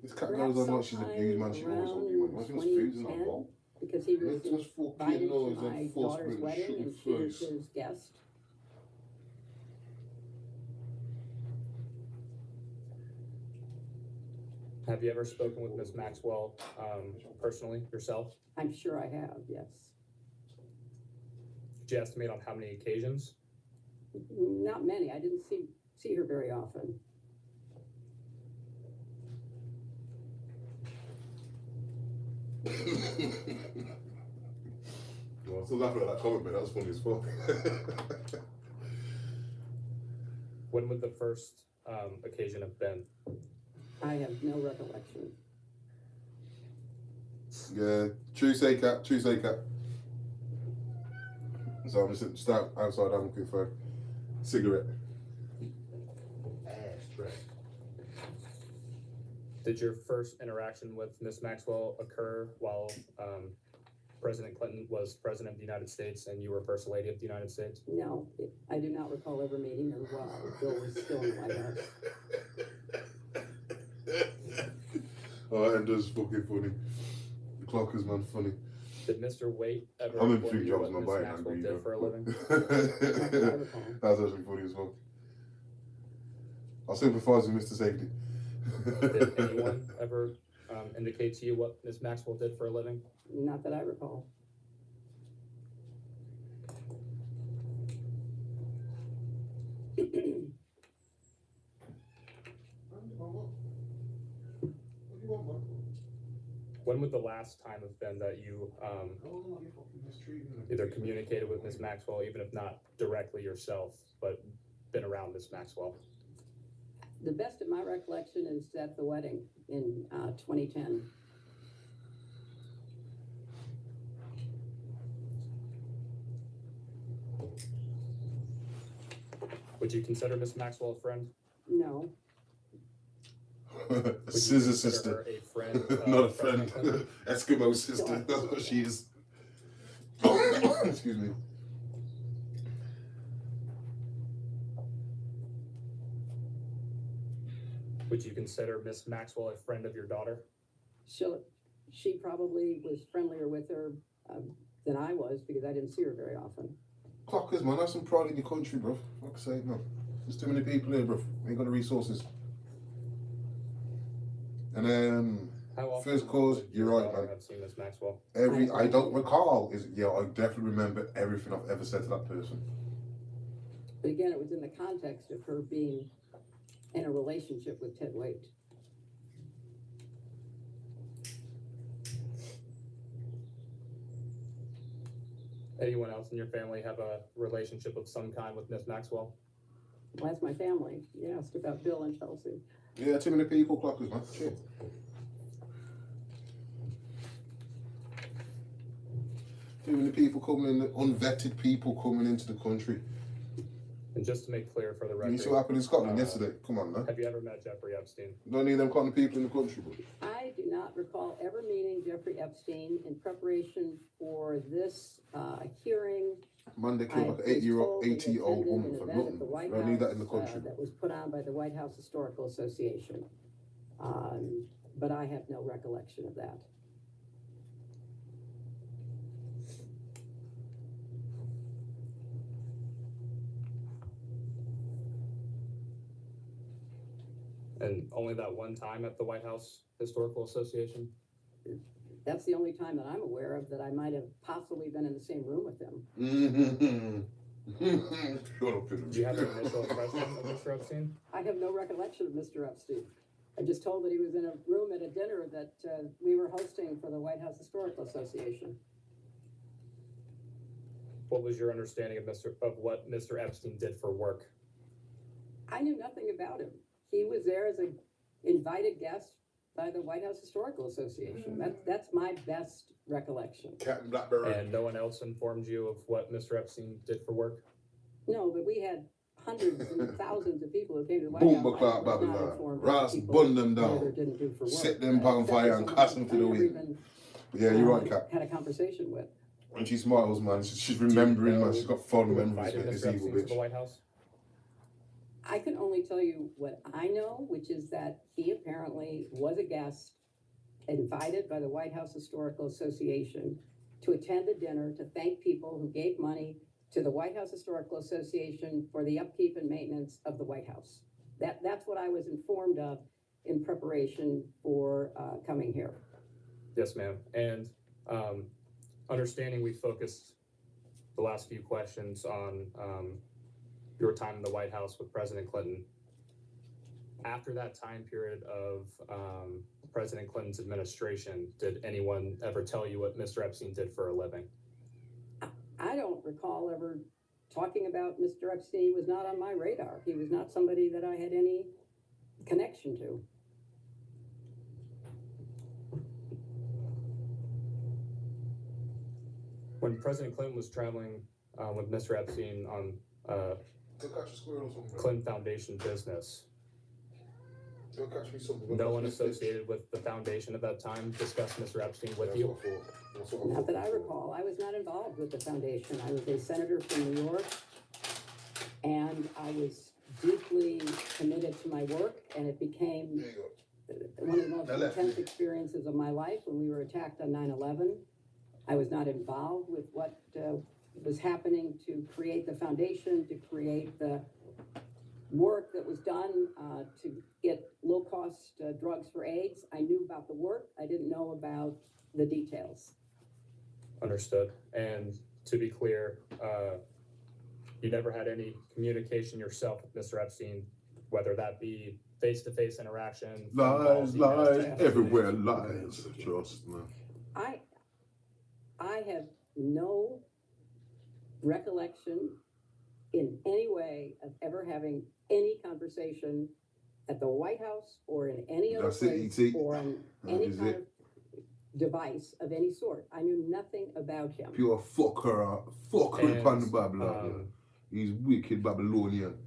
This cat perhaps goes on like she's sometime abused, man. She knows something, man. Why too much food in that 2010, bowl? because he was Make too much fucking invited to noise my and force daughter's me to wedding, shoot and your she was face. his guest. Have you ever spoken with Miss Maxwell personally yourself? I'm sure I have, yes. Could you estimate on how many occasions? Not many. I didn't see her very often. Well, I'm still laughing at that comment, man. That was funny as fuck. When would the first occasion have been? I have no recollection. Yeah, true say cat, true say cat. So I'm just start outside having a quick fire. Cigarette. Did your first interaction with Miss Maxwell occur while President Clinton was President of the United States and you were First Lady of the United States? No, I do not recall ever meeting her while Bill was still in the White House. Oh, and that's fucking funny. The clockers, man, funny. Did Mr. Waite ever I'm in inform 3 you jobs, what I'm Miss buying Maxwell angry. did for a living? That's actually funny as well. I'll sympathise with Mr. Safety. Did anyone ever indicate to you what Miss Maxwell did for a living? Not that I recall. When would the last time have been that you either communicated with Miss Maxwell, even if not directly yourself, but been around Miss Maxwell? The best of my recollection is at the wedding in 2010. Would you consider Miss Maxwell a friend? No. A scissor sister. Her a friend? Not a friend. Eskimo sister. That's what she is. Excuse me. Would you consider Miss Maxwell a friend of your daughter? She probably was friendlier with her than I was because I didn't see her very often. Clockers, man. Have some pride in your country, bro. Fuck's sake, man. There's too many people here, bro. We ain't got the resources. And then first cause, would you're your right, daughter man. have seen Miss Maxwell? I don't recall. I definitely remember everything I've ever said to that person. But again, it was in the context of her being in a relationship with Ted Waite. Anyone else in your family have a relationship of some kind with Miss Maxwell? Well, that's my family. You asked about Bill and Chelsea. Yeah, too many people, clockers, man. Shit. Too many people coming in, unvetted people coming into the country. And just to make clear for the record, You see what happened in Scotland yesterday? Come on, man. have you ever met Jeffrey Epstein? Don't need them kind of people in the country, bro. I do not recall ever meeting Jeffrey Epstein in preparation for this hearing. Monday I killed like an was 80-year-old, told he 80-year-old attended woman an for event at nothing. the White Don't need that in the House, country. that was put on by the White House Historical Association. But I have no recollection of that. And only that one time at the White House Historical Association? That's the only time that I'm aware of that I might have possibly been in the same room with him. Shut up, Do you have an initial impression of Mr. Epstein? I have no recollection of Mr. Epstein. I just told that he was in a room at a dinner that we were hosting for the White House Historical Association. what was your understanding of what Mr. Epstein did for work? I knew nothing about him. He was there as an invited guest by the White House Historical Association. That's my best recollection. Captain Blackberry. And no one else informed you of what Mr. Epstein did for work? No, but we had hundreds and thousands of people who came to the White Boom, House. o'clock, Babylon. Ras, burn them down. Set them on fire and cast them to the wind. Yeah, you're right, Cap. Had a conversation with. When she smiles, man, she's remembering, man. She's got fond memories of Invited this Mr. evil Epstein to bitch. the White House? I can only tell you what I know, which is that he apparently was a guest invited by the White House Historical Association to attend a dinner to thank people who gave money to the White House Historical Association for the upkeep and maintenance of the White House. That's what I was informed of in preparation for coming here. Yes, ma'am. And understanding we focused the last few questions on your time in the White House with President Clinton. After that time period of President Clinton's administration, did anyone ever tell you what Mr. Epstein did for a living? I don't recall ever talking about Mr. Epstein. He was not on my radar. He was not somebody that I had any connection to. When President Clinton was traveling with Mr. Epstein on Clinton Foundation business, no one associated with the foundation at that time discussed Mr. Epstein with you? Not that I recall. I was not involved with the foundation. I was a senator from New York, and I was deeply committed to my work, and it became one of the most intense experiences of my life when we were attacked on 9/11. I was not involved with what was happening to create the foundation, to create the work that was done to get low-cost drugs for AIDS. I knew about the work. I didn't know about the details. Understood. And to be clear, you never had any communication yourself with Mr. Epstein, whether that be face-to-face interaction? Lies, everywhere lies. Trust me. I have no recollection in any way of ever having any conversation at the White House or in any other place or on any kind of device of any sort. I knew nothing about him. Pure fucker upon the Babylon. He's wicked Babylonian.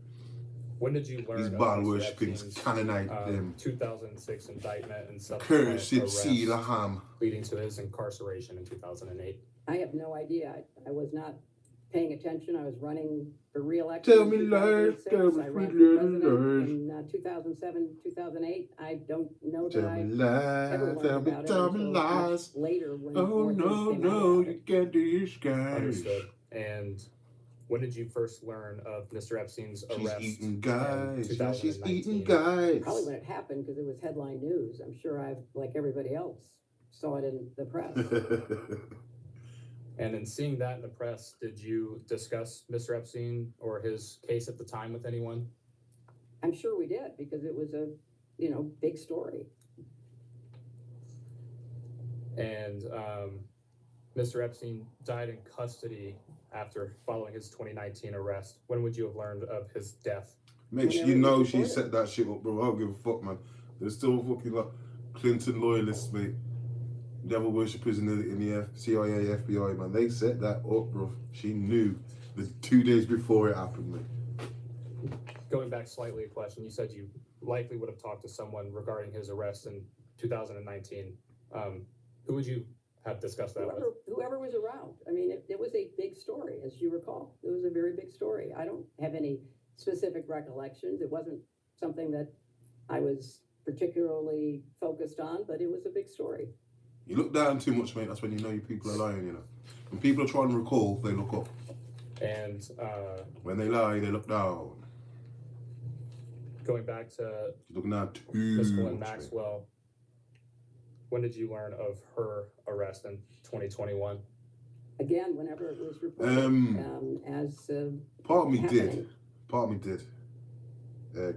When did you learn He's of Baal Mr. worshipping, Epstein's, Canaanite them. 2006 indictment and subsequent Cursed seal of arrest ham. leading to his incarceration in 2008? I have no idea. I was not paying attention. I was running for re-election. Tell me lies, tell me I ran sweet for little president lies. in 2007, 2008. I don't know that Tell I me ever lies, learned about it tell me until much lies. later when Oh more things no, came out no, about you it. can't do this, guys. Understood. And when did you first learn of Mr. Epstein's She's arrest? eating guys. in Yeah, she's 2019? eating guys. Probably when it happened because it was headline news. I'm sure I, like everybody else, saw it in the press. And in seeing that in the press, did you discuss Mr. Epstein or his case at the time with anyone? I'm sure we did because it was a, big story. And Mr. Epstein died in custody after following his 2019 arrest. When would you have learned of his death? Mate, you know she set that shit up, bro. I don't give a fuck, man. There's still fucking like Clinton loyalists, mate. Devil worshippers in the CIA, FBI, man. They set that up, bro. She knew the 2 days before it happened, mate. Going back slightly a question, you said you likely would have talked to someone regarding his arrest in 2019. Who would you have discussed that with? Whoever was around. I mean, it was a big story, as you recall. It was a very big story. I don't have any specific recollections. It wasn't something that I was particularly focused on, but it was a big story. You look down too much, mate. That's when you know your people are lying, you know. When people are trying to recall, they look up. And when they lie, they look down. Going back to You're looking down too Ms. Glenn much, Maxwell, when did you learn of her arrest in 2021? Again, whenever it was reported as part of me happening. did. Part of me did.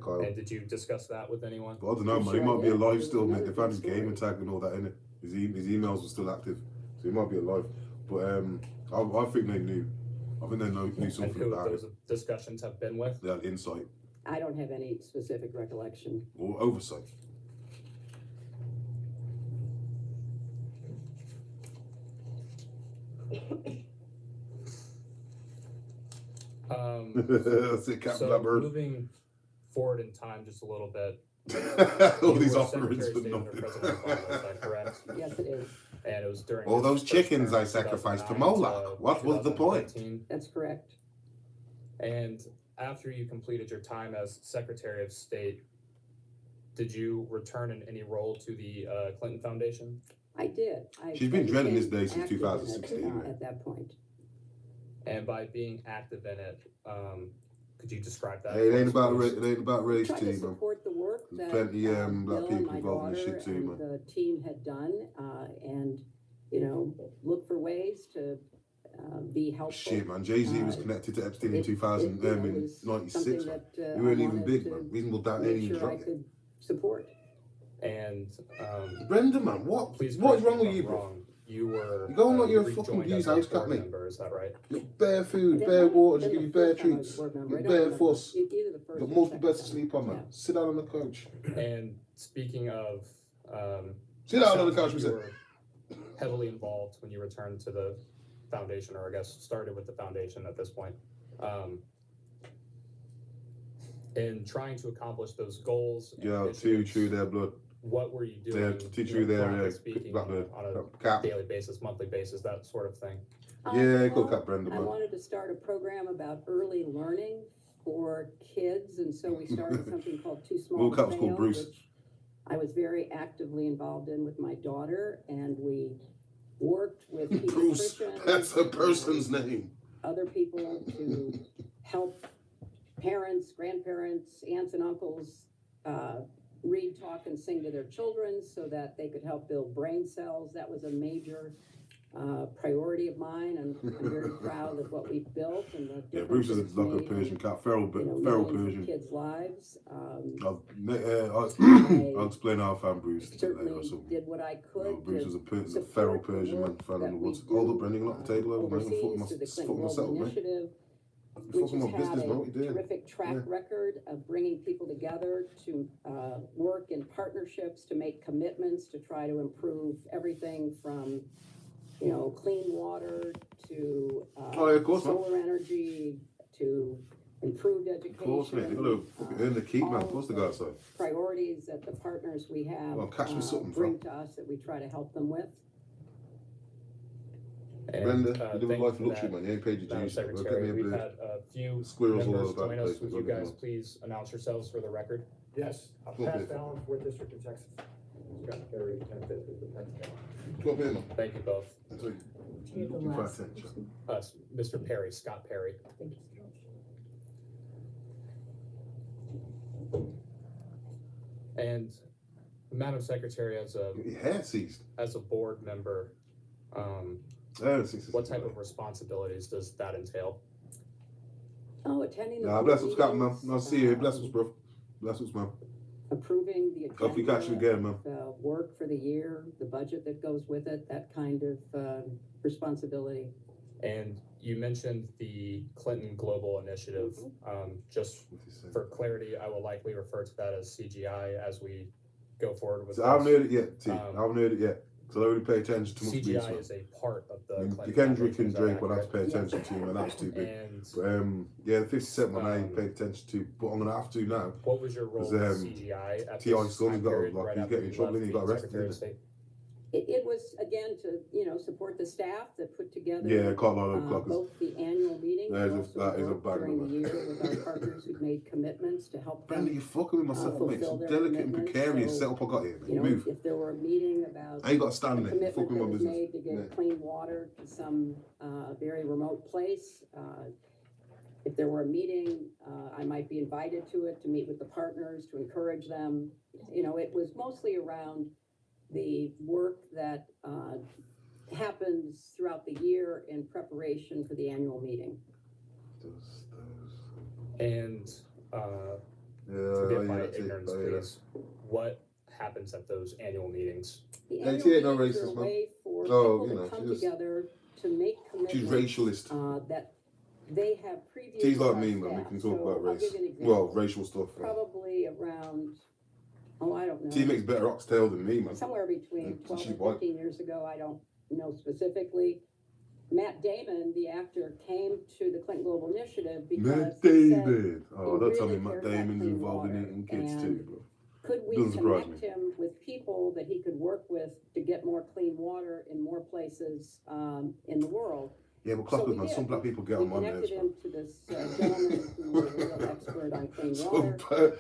Kyle. And did you discuss that with anyone? But I don't know, I'm man. sure He I might be did. alive It was still, mate. another They found his big game story. tag and all that in it. His emails were still active, so he might be alive. But I think they knew. I think they knew And something who about those it. discussions have been with? They had insight I don't have any specific recollection. or oversight. That's it, Captain So Blackbird. moving forward in time just a little bit. All you these were offerings Secretary for of State under nothing. President Obama, is that correct? Yes, it is. And it was during All his those first chickens term, I sacrificed to 2009 Moloch. What was the point? 2015. That's correct. And after you completed your time as Secretary of State, did you return in any role to the Clinton Foundation? I did. She's been dreading this day became since active in it, 2016. At that point. And by being active in it, could you describe that? Hey, it for ain't us, about please? race, Tried to team, man. support the work There's that plenty black Bill and people my involved in this daughter shit too, and man. the team had done, and, you know, look for ways to be helpful. Shit, man. Jay-Z was Uh, connected to Epstein in it, 2000, you know, in was 96. something Man. that You weren't I even wanted big, to man. Reasonable doubt make ain't even sure I dropped yet. could support. And Brenda, man, what? please What's correct wrong me with if you, I'm bro? wrong. You were You going like you're a fucking rejoined abused as a house cat, board mate. member, is that right? You got bare food, That bare might have water, been give you the bare first time I was treats, board member. I you don't bare remember. fuss. Either the You first got or multiple second beds to time. sleep on, man. Yeah. Sit down on the couch. And speaking of, Sit down on sounds the couch, like we you said. were heavily involved when you returned to the foundation, or I guess started with the foundation at this point. In trying to accomplish those goals. and Yeah, initiatives, true their blood. What were you They're doing? to you true know, their broadly speaking, black on blood. a Cap. daily basis, monthly basis, that sort of thing. Yeah, cool Well, cat, Brenda, I man. wanted to start a program about early learning for kids, and so we started something called Too Small Little to cat was called Fail, Bruce. which I was very actively involved in with my daughter, and we worked with Bruce. pediatricians. That's a person's name. Other people to help parents, grandparents, aunts and uncles read, talk, and sing to their children so that they could help build brain cells. That was a major priority of mine, and I'm very proud of what we've built and the Yeah, difference Bruce is that it's like a made in, Persian cat, feral you know, feral millions Persian. of kids' lives. I'll explain how I found Bruce later or Certainly something. did what I could No, Bruce was a to feral support the Persian man work found in that the we woods. Hold up, do, Brendan, you knock the table over, man. I'm overseas fucking through the Clinton myself, Global man. Initiative, which Fucking has my had business, man. What you a doing? terrific track Yeah. record of bringing people together to work in partnerships, to make commitments, to try to improve everything from, you know, clean water to Oh, yeah, of course, man. solar energy to improved Of course, mate. They education. gotta fucking earn the keep, man. Of course they go outside. Priorities that the partners we have Well, catch me something, bring fam. to us that we try to help them with. And, Brenda, you thank live a you life for of luxury, that, man. You ain't paid your Madam dues. Go get Secretary. me a We've beer. had a few Squirrels all members over join the us. place. Would Go you get guys one. please announce yourselves for the record? Yes, Go Pat ahead. Fallon, 4th District of Texas. Scott Perry, 10th District of Texas. Come here, man. Thank you both. That's what you do for attention. Mr. Perry, Scott Perry. Thank you. And Madam Secretary, as Your hair seized. a board member, what type of responsibilities does that entail? Oh, attending the Nah, board bless us, Captain, man. meetings, I'll see you. Bless us, bro. Bless us, man. approving the Hope you catch you agenda, again, man. the work for the year, the budget that goes with it, that kind of responsibility. And you mentioned the Clinton Global Initiative. Just for clarity, I will likely refer to that as CGI as we go forward with So I haven't this. heard it yet, T. I haven't heard it yet. So I don't really pay attention to much CGI research. is a part of the I mean, Clinton Kendrick Foundation, and is that Drake, but I have to accurate? pay attention to, man. That's too big. And But yeah, the 50 Cent one I ain't paid attention to, but I'm gonna have to now. what was your role Because, with CGI at T.I. this son, time he got, period, like, right he's after getting in you trouble left and he the got arrested, Secretary of didn't he? State? It was, again, to, you know, support the staff that put together Yeah, quite a lot of clockers. both the annual meeting, That but is a also bad work during the one. year with our partners who've made commitments to help Brenda, them. you fucking with myself, mate. It's fulfill a their delicate and commitments, precarious so, setup I got here, man. You know, Move. if there were a meeting about I ain't got to a stand there. You commitment fucking that my was business. made to get Yeah. clean water to some very remote place, if there were a meeting, I might be invited to it, to meet with the partners, to encourage them. You know, it was mostly around the work that happens throughout the year in preparation for the annual meeting. And forgive my ignorance, please. What happens at those annual meetings? The Hey, annual she ain't no meetings are racist, a man. way for Oh, people you know, to come she just- together to make She's commitments racialist. that they have previous. T's like our me, man. We staff. can talk So about I'll race. give you an example. Well, racial stuff. Man. Probably around, I don't know. T makes better oxtail than me, man. Somewhere between Mm, 12 she and white. 15 years ago, I don't know specifically. Matt Damon, the actor, came to the Clinton Global Initiative because Matt he said, David. Oh, don't tell me really Matt cared about Damon's clean involved in water, eating kids and too, bro. could we Doesn't surprise connect me. him with people that he could work with to get more clean water in more places in the world? Yeah, but So clappers, we man. did. Some black people get We on my nerves, connected bro. him to this gentleman who was a real expert on clean water.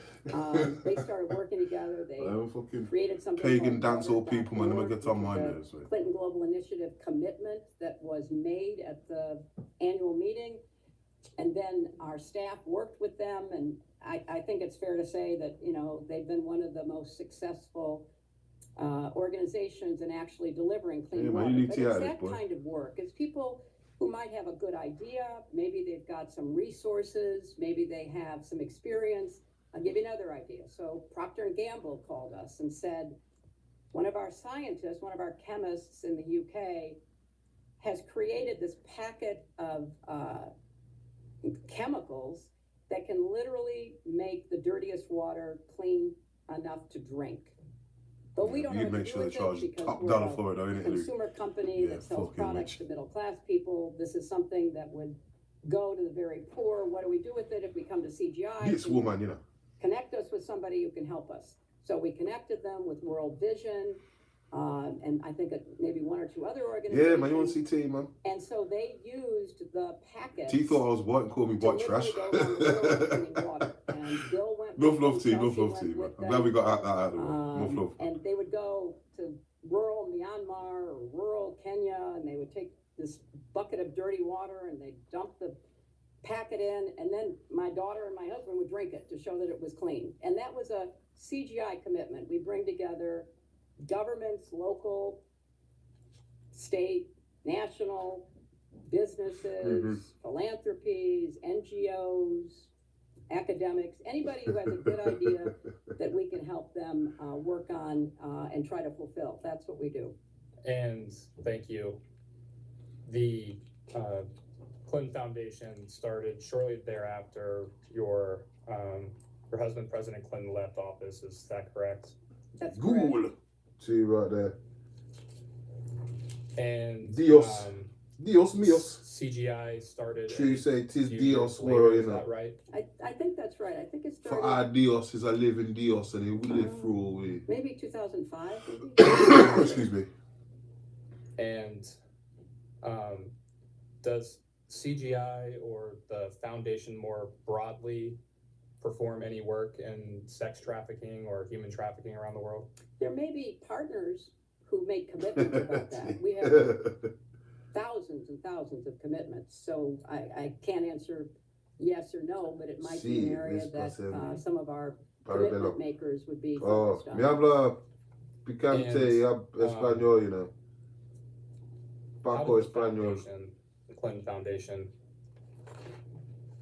They started working together. They fucking created something pagan called dancehall people, man. They water.org, get on which my is a nerves, man. Clinton Global Initiative commitment that was made at the annual meeting. And then our staff worked with them, and I think it's fair to say that, you know, they've been one of the most successful organizations in actually delivering clean Yeah, man, water. you need But tea it's out of that this, boy. kind of work. It's people who might have a good idea, maybe they've got some resources, maybe they have some experience. I'll give you another idea. So Procter & Gamble called us and said, one of our scientists, one of our chemists in the UK has created this packet of chemicals that can literally make the dirtiest water clean enough to drink. But we don't know You'd what make to sure do they with charge it because top we're dollar a for it, though, ain't it, Luke? consumer company Yeah, that sells fucking products rich. to middle class people. This is something that would go to the very poor. What do we do with it if we come to CGI? Yes, Can you woman, you know. connect us with somebody who can help us. So we connected them with World Vision, and I think maybe one or two other organizations. Yeah, man, you want to see T, man? And so they used the packets. T thought I was white and called me to white trash. literally go around the world cleaning water. And Bill went with Love them, T, Chelsea love went T, man. with I'm glad we them. got that out of the way. Love. And they would go to rural Myanmar or rural Kenya, and they would take this bucket of dirty water and they'd dump the packet in, and then my daughter and my husband would drink it to show that it was clean. And that was a CGI commitment. We bring together governments, local, state, national, businesses, philanthropies, NGOs, academics, anybody who has a good idea that we can help them work on and try to fulfill. That's what we do. And thank you. The Clinton Foundation started shortly thereafter your husband, President Clinton, left office. Is that correct? That's correct. Cool. See right there. And Dios. Dios míos. CGI started. True, say tis few Dios years later, were, you is know. that right? I think that's right. I think it For started our Dios is a living Dios, and he will live through all we. maybe 2005, maybe. Excuse me. And does CGI or the foundation more broadly perform any work in sex trafficking or human trafficking around the world? There may be partners who make commitments about that. We have thousands and thousands of commitments, so I can't answer yes or no, but it might be an area that some of our commitment makers would be Oh, focused on. me habla picante, español, you know. How Paco did the español. foundation, the Clinton Foundation,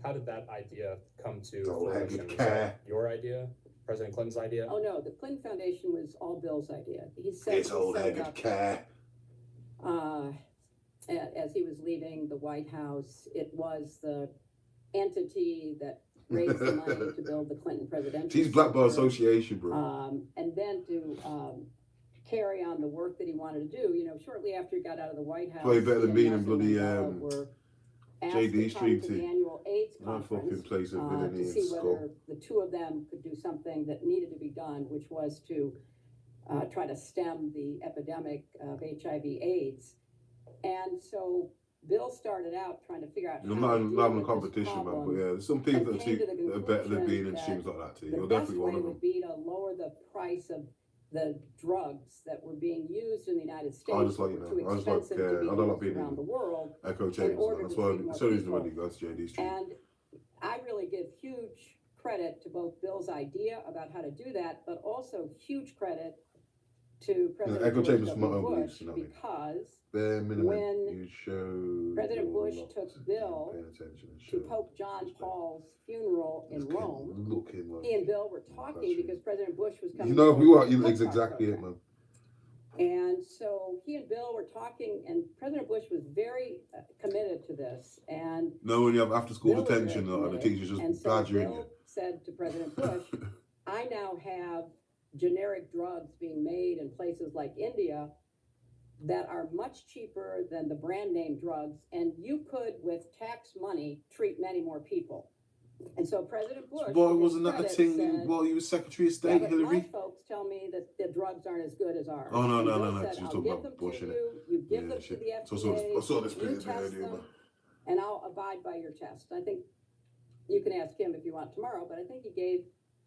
how did that idea come to Don't have fruition? it, Was that your idea? President Clinton's idea? Oh no, the Clinton Foundation was all Bill's idea. He set It's old set headed up, cat. as he was leaving the White House. It was the entity that raised the money to build the Clinton presidential. She's Black Ball Center. Association, bro. And then to carry on the work that he wanted to do. You know, shortly after he got out of the White House, Probably better than he being and in bloody Nelson Mandela were asked JD to come Street to the team. annual AIDS My conference fucking place of to villainy and see skull. whether the two of them could do something that needed to be done, which was to try to stem the epidemic of HIV/AIDS. And so Bill started out trying to figure out I'm how not to in deal having a with this competition, man, problem. but yeah, there's some people and that came think to the are better than being in conclusion streams like that too. The You're best definitely way one of them. would be to lower the price of the drugs that were being used in the United States. I just like, you that know, were too I just like, expensive to be I don't like used being around the world. Echo chambers, order man. That's to why treat more it's the reason people. why you go to JD Street. And I really give huge credit to both Bill's idea about how to do that, but also huge credit to President echo George chambers W. for my own Bush, beliefs, you know what I mean? because Bare minimum, when you show President your Bush lots took of Bill paying attention and to show Pope John respect. Paul's funeral in Rome, Looking like he and Bill were talking because President Bush was coming. you know to who the are you? Blood Exactly Clot it, man. And so he and Bill were talking, and President Bush was very committed to this. And No, when you have after school Bill was detention very and the committed. teachers And just so badgering Bill you. said to President Bush, I now have generic drugs being made in places like India that are much cheaper than the brand name drugs, and you could, with tax money, treat many more people. And so President Bush, Boy, in his wasn't that a credit, thing said, while you were Secretary of yeah, State, but Hillary? my folks tell me that the drugs aren't as good as ours. Oh, no, And no, Bill no, said, she's I'll talking give about them Bush, to innit? you give Yeah, them to shit. the So FDA, I saw this you bit in the test radio, them, man. and I'll abide by your test. I think you can ask him if you want tomorrow, but I think he gave,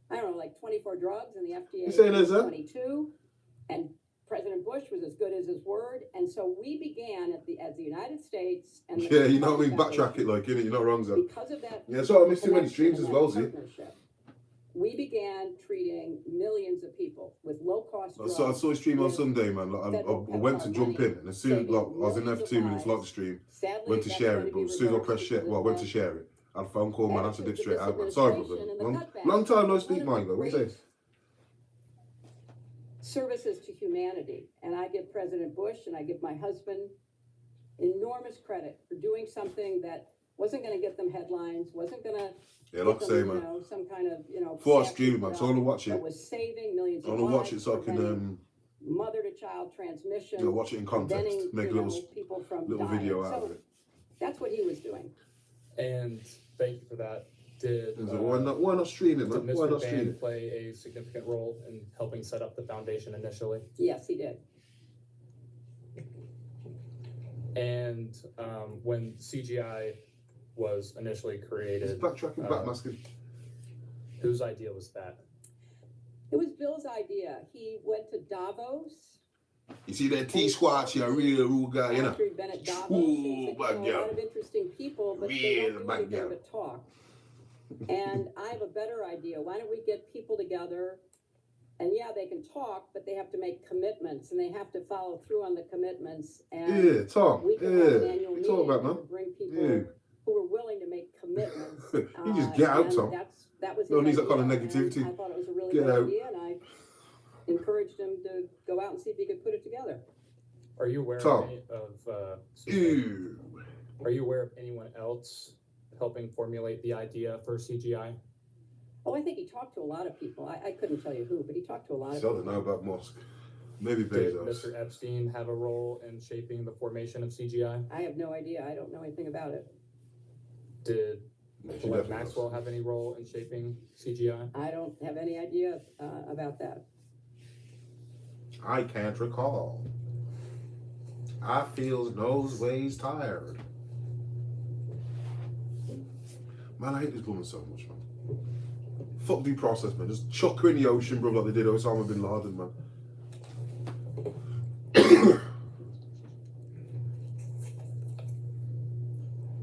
I don't know, like 24 drugs, and the FDA You saying gave there's that? 22, and President Bush was as good as his word, and so we began as the United States and the Yeah, you know what I mean? Clinton Backtrack it, like, innit? You're not wrong, Zach. because of that. Yeah, so I missed too many connection streams and as that well, see? partnership, we began treating millions of people with low-cost drugs. I saw a stream on with Sunday, man. Like, I federal went to pepfar jump money, in, and as soon as saving like, I was in there for millions 2 of minutes, lives. like the stream, Sadly, went to that's share going it, to but be as soon as I reversed pressed share, because well, I of went to the share it. I had a phone call, man. I answered it attitudes of straight this out, man. Sorry, brother. administration and the Long, cutbacks. long time no One speak, of Mike. the What you say? great services to humanity, and I give President Bush and I give my husband enormous credit for doing something that wasn't going to get them headlines, wasn't going to Yeah, like I say, you man. know, some kind of, Before I statue stream it, put man, so I up want to watch that it. was saving millions I of want to watch lives, it so I can preventing mother-to-child transmission, watch it in context. preventing, Make a little people from little dying. video out So of it. that's what he was doing. And thank you for that. Did So why not stream it, did man? Why Mr. not stream Van it? play a significant role in helping set up the foundation initially? Yes, he did. And when CGI was initially He's created, backtracking, backmasking. whose idea was that? It was Bill's idea. He went to Davos. You see that T-Squad, she a real rude guy, you know? After he'd been at Davos, Ooh, and bad a girl. lot of interesting people, but they Real don't do bad anything girl. but talk. And I have a better idea. Why don't we get people together? And yeah, they can talk, but they have to make commitments, and they have to follow through on the commitments. And Yeah, talk. we can Yeah. have an annual We meeting talk about, to man. bring people Yeah. who are willing to make commitments. You just get out, and Tom. that was No his needs that kind of idea, and negativity. I thought it was a really Get good out. idea, and I encouraged him to go out and see if he could put it together. Are you aware Tom. of any of Ew. are you aware of anyone else helping formulate the idea for CGI? Oh, I think he talked to a lot of people. I couldn't tell you who, but he talked to a lot of Still don't people. know about Musk. Maybe Did Bezos. Mr. Epstein have a role in shaping the formation of CGI? I have no idea. I don't know anything about it. Did She Glenn definitely Maxwell does. have any role in shaping CGI? I don't have any idea about that. I can't recall. I feel nose ways tired. Man, I hate this woman so much, man. Fuck due process, man. Just chuck her in the ocean, bro, like they did Osama bin Laden, man.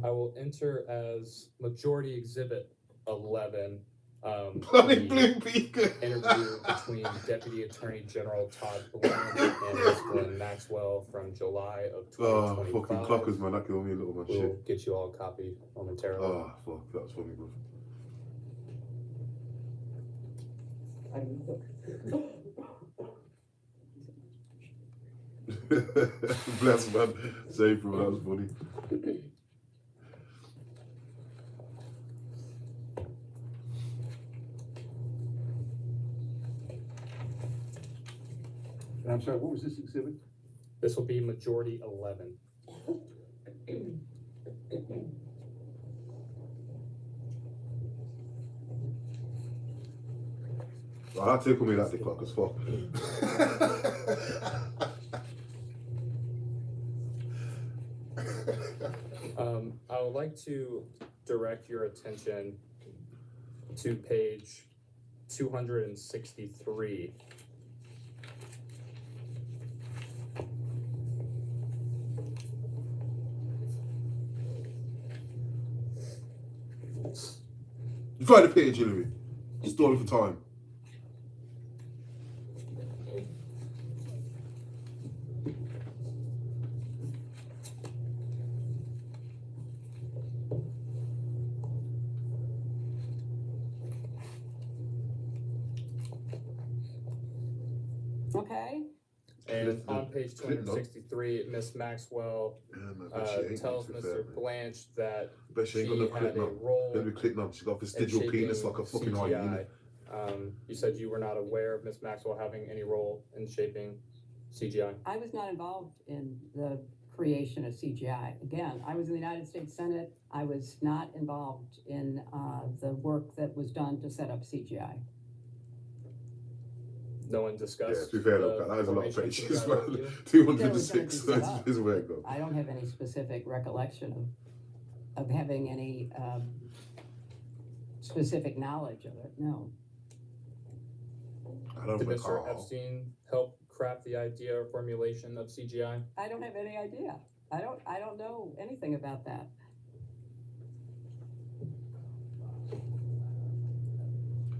I will enter as Majority Exhibit 11. Bloody the blue beaker. interview between Deputy Attorney General Todd Blunt and Ms. Glenn Maxwell from July of Oh, 2025. fucking clockers, man. That killed me a little, man. We'll Shit. get you all a copy momentarily. Oh, fuck. That was funny, bro. Bless, man. Safe, bro. That was funny. And I'm sorry, what was this exhibit? This will be Majority 11. Oh, that tickled me, that the clock as fuck. I would like to direct your attention to page 263. You find the page, Hilary. Story for time. Okay? And on page 263, Miss Maxwell tells Mr. Blanche that But she ain't got no she had Clinton a on. role Hilary Clinton on. She got in vestigial shaping penis like a fucking hyena. CGI. You said you were not aware of Miss Maxwell having any role in shaping CGI. I was not involved in the creation of CGI. Again, I was in the United States Senate. I was not involved in the work that was done to set up CGI. No one discussed. Yeah, to be fair, look, that is a lot of formation pages. together with you? 206 That was gonna be is where it goes. I don't have any specific recollection of having any specific knowledge of it, no. I don't Did recall. Mr. Epstein help craft the idea or formulation of CGI? I don't have any idea. I don't know anything about that.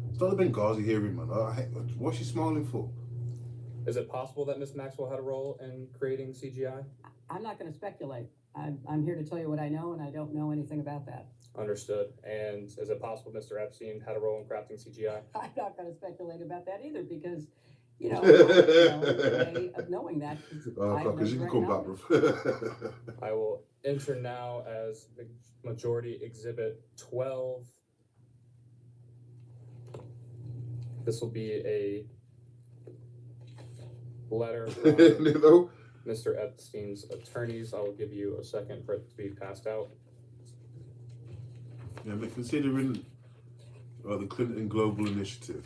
It's not the Benghazi hearing, man. What's she smiling for? Is it possible that Miss Maxwell had a role in creating CGI? I'm not gonna speculate. I'm here to tell you what I know, and I don't know anything about that. Understood. And is it possible Mr. Epstein had a role in crafting CGI? I'm not gonna speculate about that either, because, you know, I don't know the way of knowing that. I have no Because you can direct come back, knowledge. bro. I will enter now as the Majority Exhibit 12. This will be a letter from No? Mr. Epstein's attorneys. I will give you a second for it to be passed out. Yeah, but considering the Clinton Global Initiative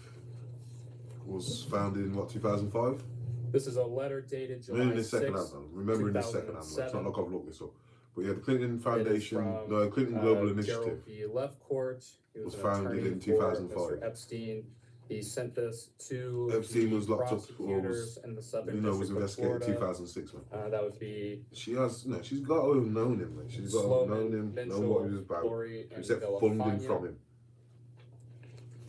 was founded in what, 2005? This is a letter dated July Remember in the second 6th, hand, remember in the second hand. It's not 2007. like I've looked this up. But yeah, the Clinton Foundation, from, no, Clinton Global Gerald Initiative B. Lefcourt. He was an founded attorney in for 2005. Mr. Epstein. He sent this to Epstein the was locked up or prosecutors in the Southern was District of investigated in Florida. 2006, man. That would be She's got to have known him, man. She's got to have known him, know what he was about, Lori, and except funding Villafania. from him.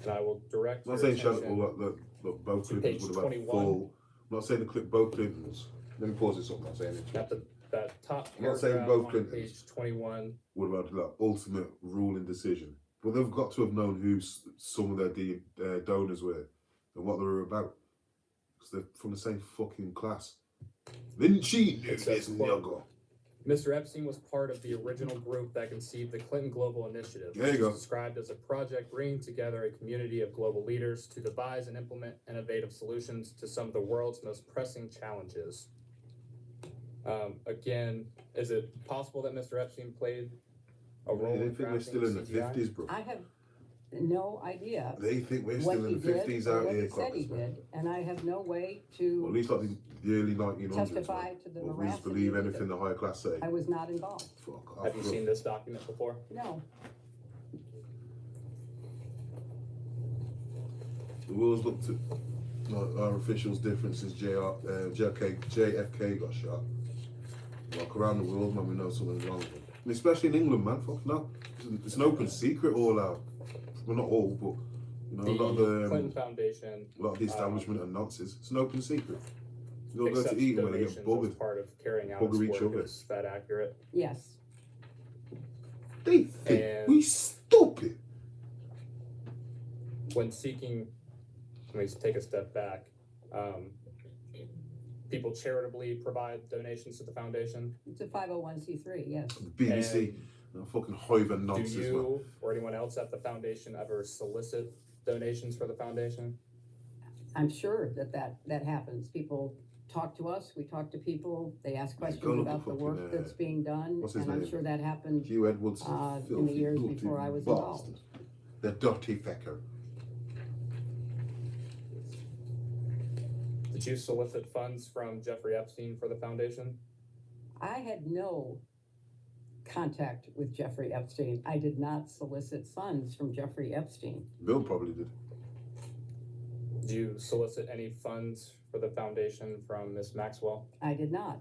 And I will direct I'm not your saying Charlotte attention will both to Clintons page would have had 21. full. I'm not saying the both Clintons. Let me pause this up. I'm not saying it. at that top I'm not saying paragraph both on Clintons page 21. would have had like ultimate ruling decision, but they've got to have known who some of their donors were and what they were about, because they're from the same fucking class. Didn't she do this, nigga? Mr. Epstein was part of the original group that conceived the Clinton Global Initiative, There you which go. is described as a project bringing together a community of global leaders to devise and implement innovative solutions to some of the world's most pressing challenges. Again, is it possible that Mr. Epstein played a role They in think we're crafting still in the CGI? 50s, bro. I have no idea They think we're what still he in the did 50s or out what here, he said he crackers, man. did, and I have no way Or at to least like the early 1900s. testify man. to the Or we just veracity believe of anything it. the high class say. I was not involved. Fuck off, Have you bro. seen this document before? No. The world's looked at our officials different since JFK got shot. Like around the world, man, we know something's wrong with it. And especially in England, man. Fuck no. It's an open secret all out. Well, not all, but you know, a lot of The the Clinton Foundation a lot of the establishment are nonsense. It's an open secret. You don't go accepts to eat when they donations get as buggered. part of carrying out Bugger its each work. other. Is that accurate? Yes. They think And- we stupid. When seeking, let me take a step back. People charitably provide donations to the foundation. It's a 501c3, yes. BBC, no fucking hive and Do nonsense, man. you or anyone else at the foundation ever solicit donations for the foundation? I'm sure that happens. People talk to us, we talk to people, they ask go questions look about at the fucking, work that's being done, what's his and I'm name? sure that happened Hugh Edwards, in the filthy, years dirty before I was involved. bastard. The dirty fecker. Did you solicit funds from Jeffrey Epstein for the foundation? I had no contact with Jeffrey Epstein. I did not solicit funds from Jeffrey Epstein. Bill probably did. Did you solicit any funds for the foundation from Miss Maxwell? I did not.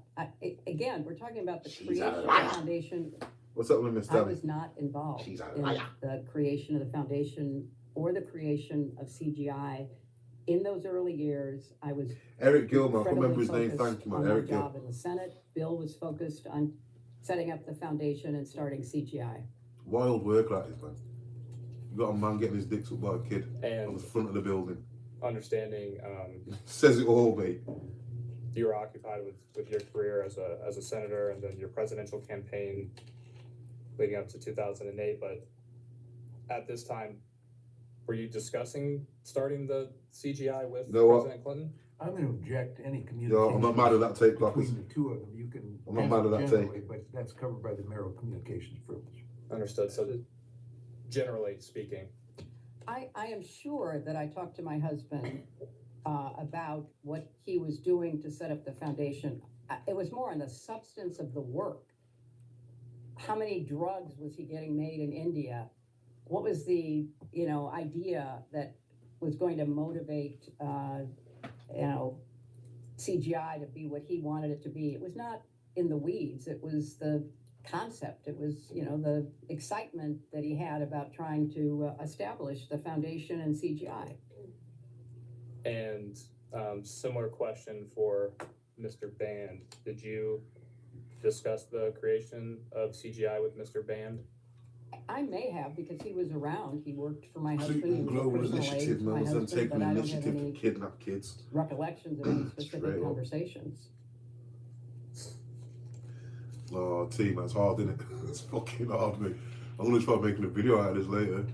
Again, we're talking about the She's creation a of the liar. foundation. What's up with Miss I Danny? was not involved She's a in liar. the creation of the foundation or the creation of CGI. In those early years, I was Eric Gilman, I can't remember incredibly his name, focused thank you, on man. my Eric job Gilman. in the Senate. Bill was focused on setting up the foundation and starting CGI. Wild work like this, man. You got a man getting his dick sucked by a kid on And the front of the building. understanding, Says it all, mate. you were occupied with your career as a senator and then your presidential campaign leading up to 2008. But at this time, were you discussing starting the CGI with You know what? President Clinton? I'm gonna object to any Yeah, communication. I'm not mad at that tape, between Clappers. the two of them. You can. I'm not mad at that generally, but that's covered by the Mayoral Communications privilege. Understood. So generally speaking, I am sure that I talked to my husband about what he was doing to set up the foundation. It was more on the substance of the work. How many drugs was he getting made in India? What was the, idea that was going to motivate, CGI to be what he wanted it to be? It was not in the weeds. It was the concept. It was, the excitement that he had about trying to establish the foundation and CGI. and similar question for Mr. Band. Did you discuss the creation of CGI with Mr. Band? I may have, because he was around. He worked for my husband. He Completely was a global personal aide initiative, to man. my It's them husband, taking but I an don't have initiative to any kidnap kids. recollections of any Straight specific up. conversations. Oh, team, that's hard, isn't it? It's fucking hard, mate. I'm gonna try making a video out of this later.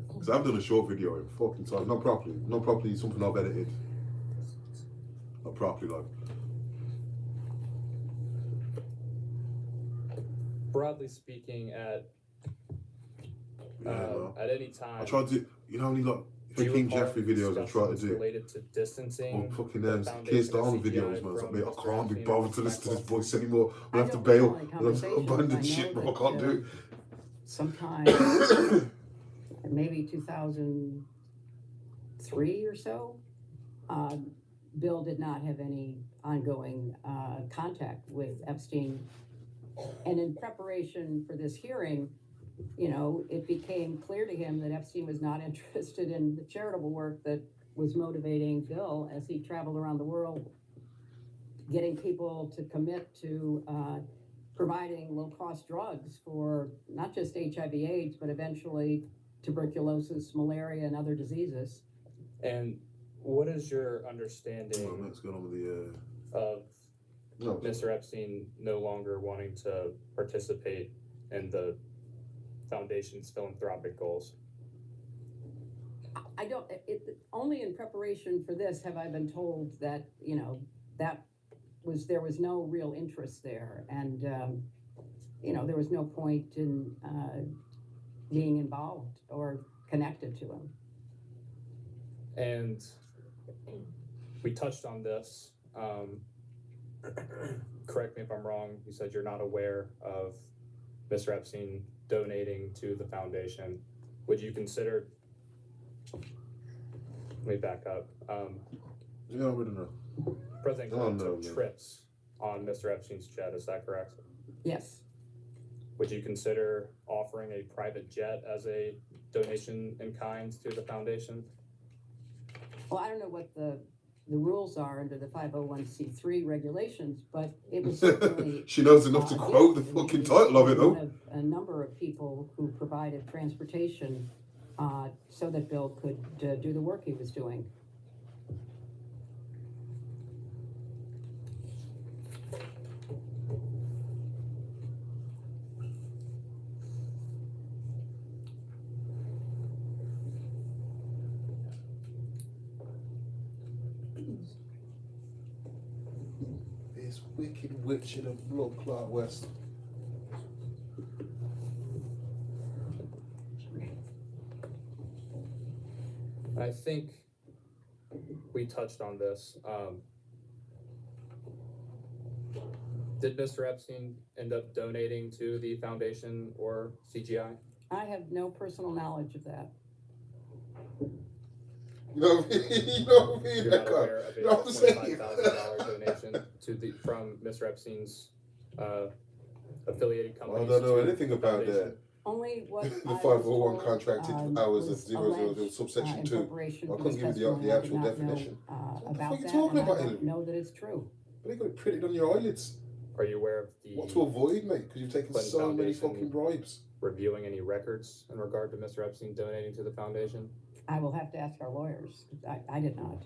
Because I've done a short video in fucking time. Not properly, something I've edited. Not properly, like. Broadly speaking, at any time, I tried to, only like do you King recall Jeffrey videos I tried to discussions do. related to distancing Or fucking the Keir foundation of Starmer CGI videos, man. It's like, from mate, I Mr. can't be Epstein bothered to and listen to this Maxwell? voice anymore. I I have to don't bail. recall any And I've conversations. abandoned I shit, know bro. I can't that, do it. Sometime, maybe 2003 or so, Bill did not have any ongoing contact with Epstein. And in preparation for this hearing, it became clear to him that Epstein was not interested in the charitable work that was motivating Bill as he traveled around the world, getting people to commit to providing low-cost drugs for not just HIV/AIDS, but eventually tuberculosis, malaria, and other diseases. And what is your understanding What's going on with the of no. Mr. Epstein no longer wanting to participate in the foundation's philanthropic goals? I don't, only in preparation for this have I been told that, there was no real interest there. And, there was no point in being involved or connected to him. And we touched on this. Correct me if I'm wrong. You said you're not aware of Mr. Epstein donating to the foundation. Would you consider? Let me back up. Yeah, I don't know. President Clinton no, took no. trips on Mr. Epstein's jet. Is that correct? Yes. Would you consider offering a private jet as a donation in kind to the foundation? Well, I don't know what the rules are under the 501c3 regulations, but it was certainly. She knows enough to quote the yes, fucking title of it, though. one of a number of people who provided transportation so that Bill could do the work he was doing. This wicked witch in a blood clot west. I think we touched on this. Did Mr. Epstein end up donating to the foundation or CGI? I have no personal knowledge of that. You know what I mean? You know what I mean? You're not aware of a You know what I'm saying? $25,000 donation from Mr. Epstein's affiliated I companies? don't know to anything the about foundation? that. Only what The I was 501 told, contracted hours of was 000 alleged, subsection in 2. preparation I for couldn't this give you testimony. the I actual did not know, definition. What the about fuck are you that, talking and about, I Hilary? don't know that it's true. But you got it printed on your eyelids. Are you aware of the What to avoid, mate? Because you've taken Clinton so many Foundation fucking bribes. reviewing any records in regard to Mr. Epstein donating to the foundation? I will have to ask our lawyers. I did not.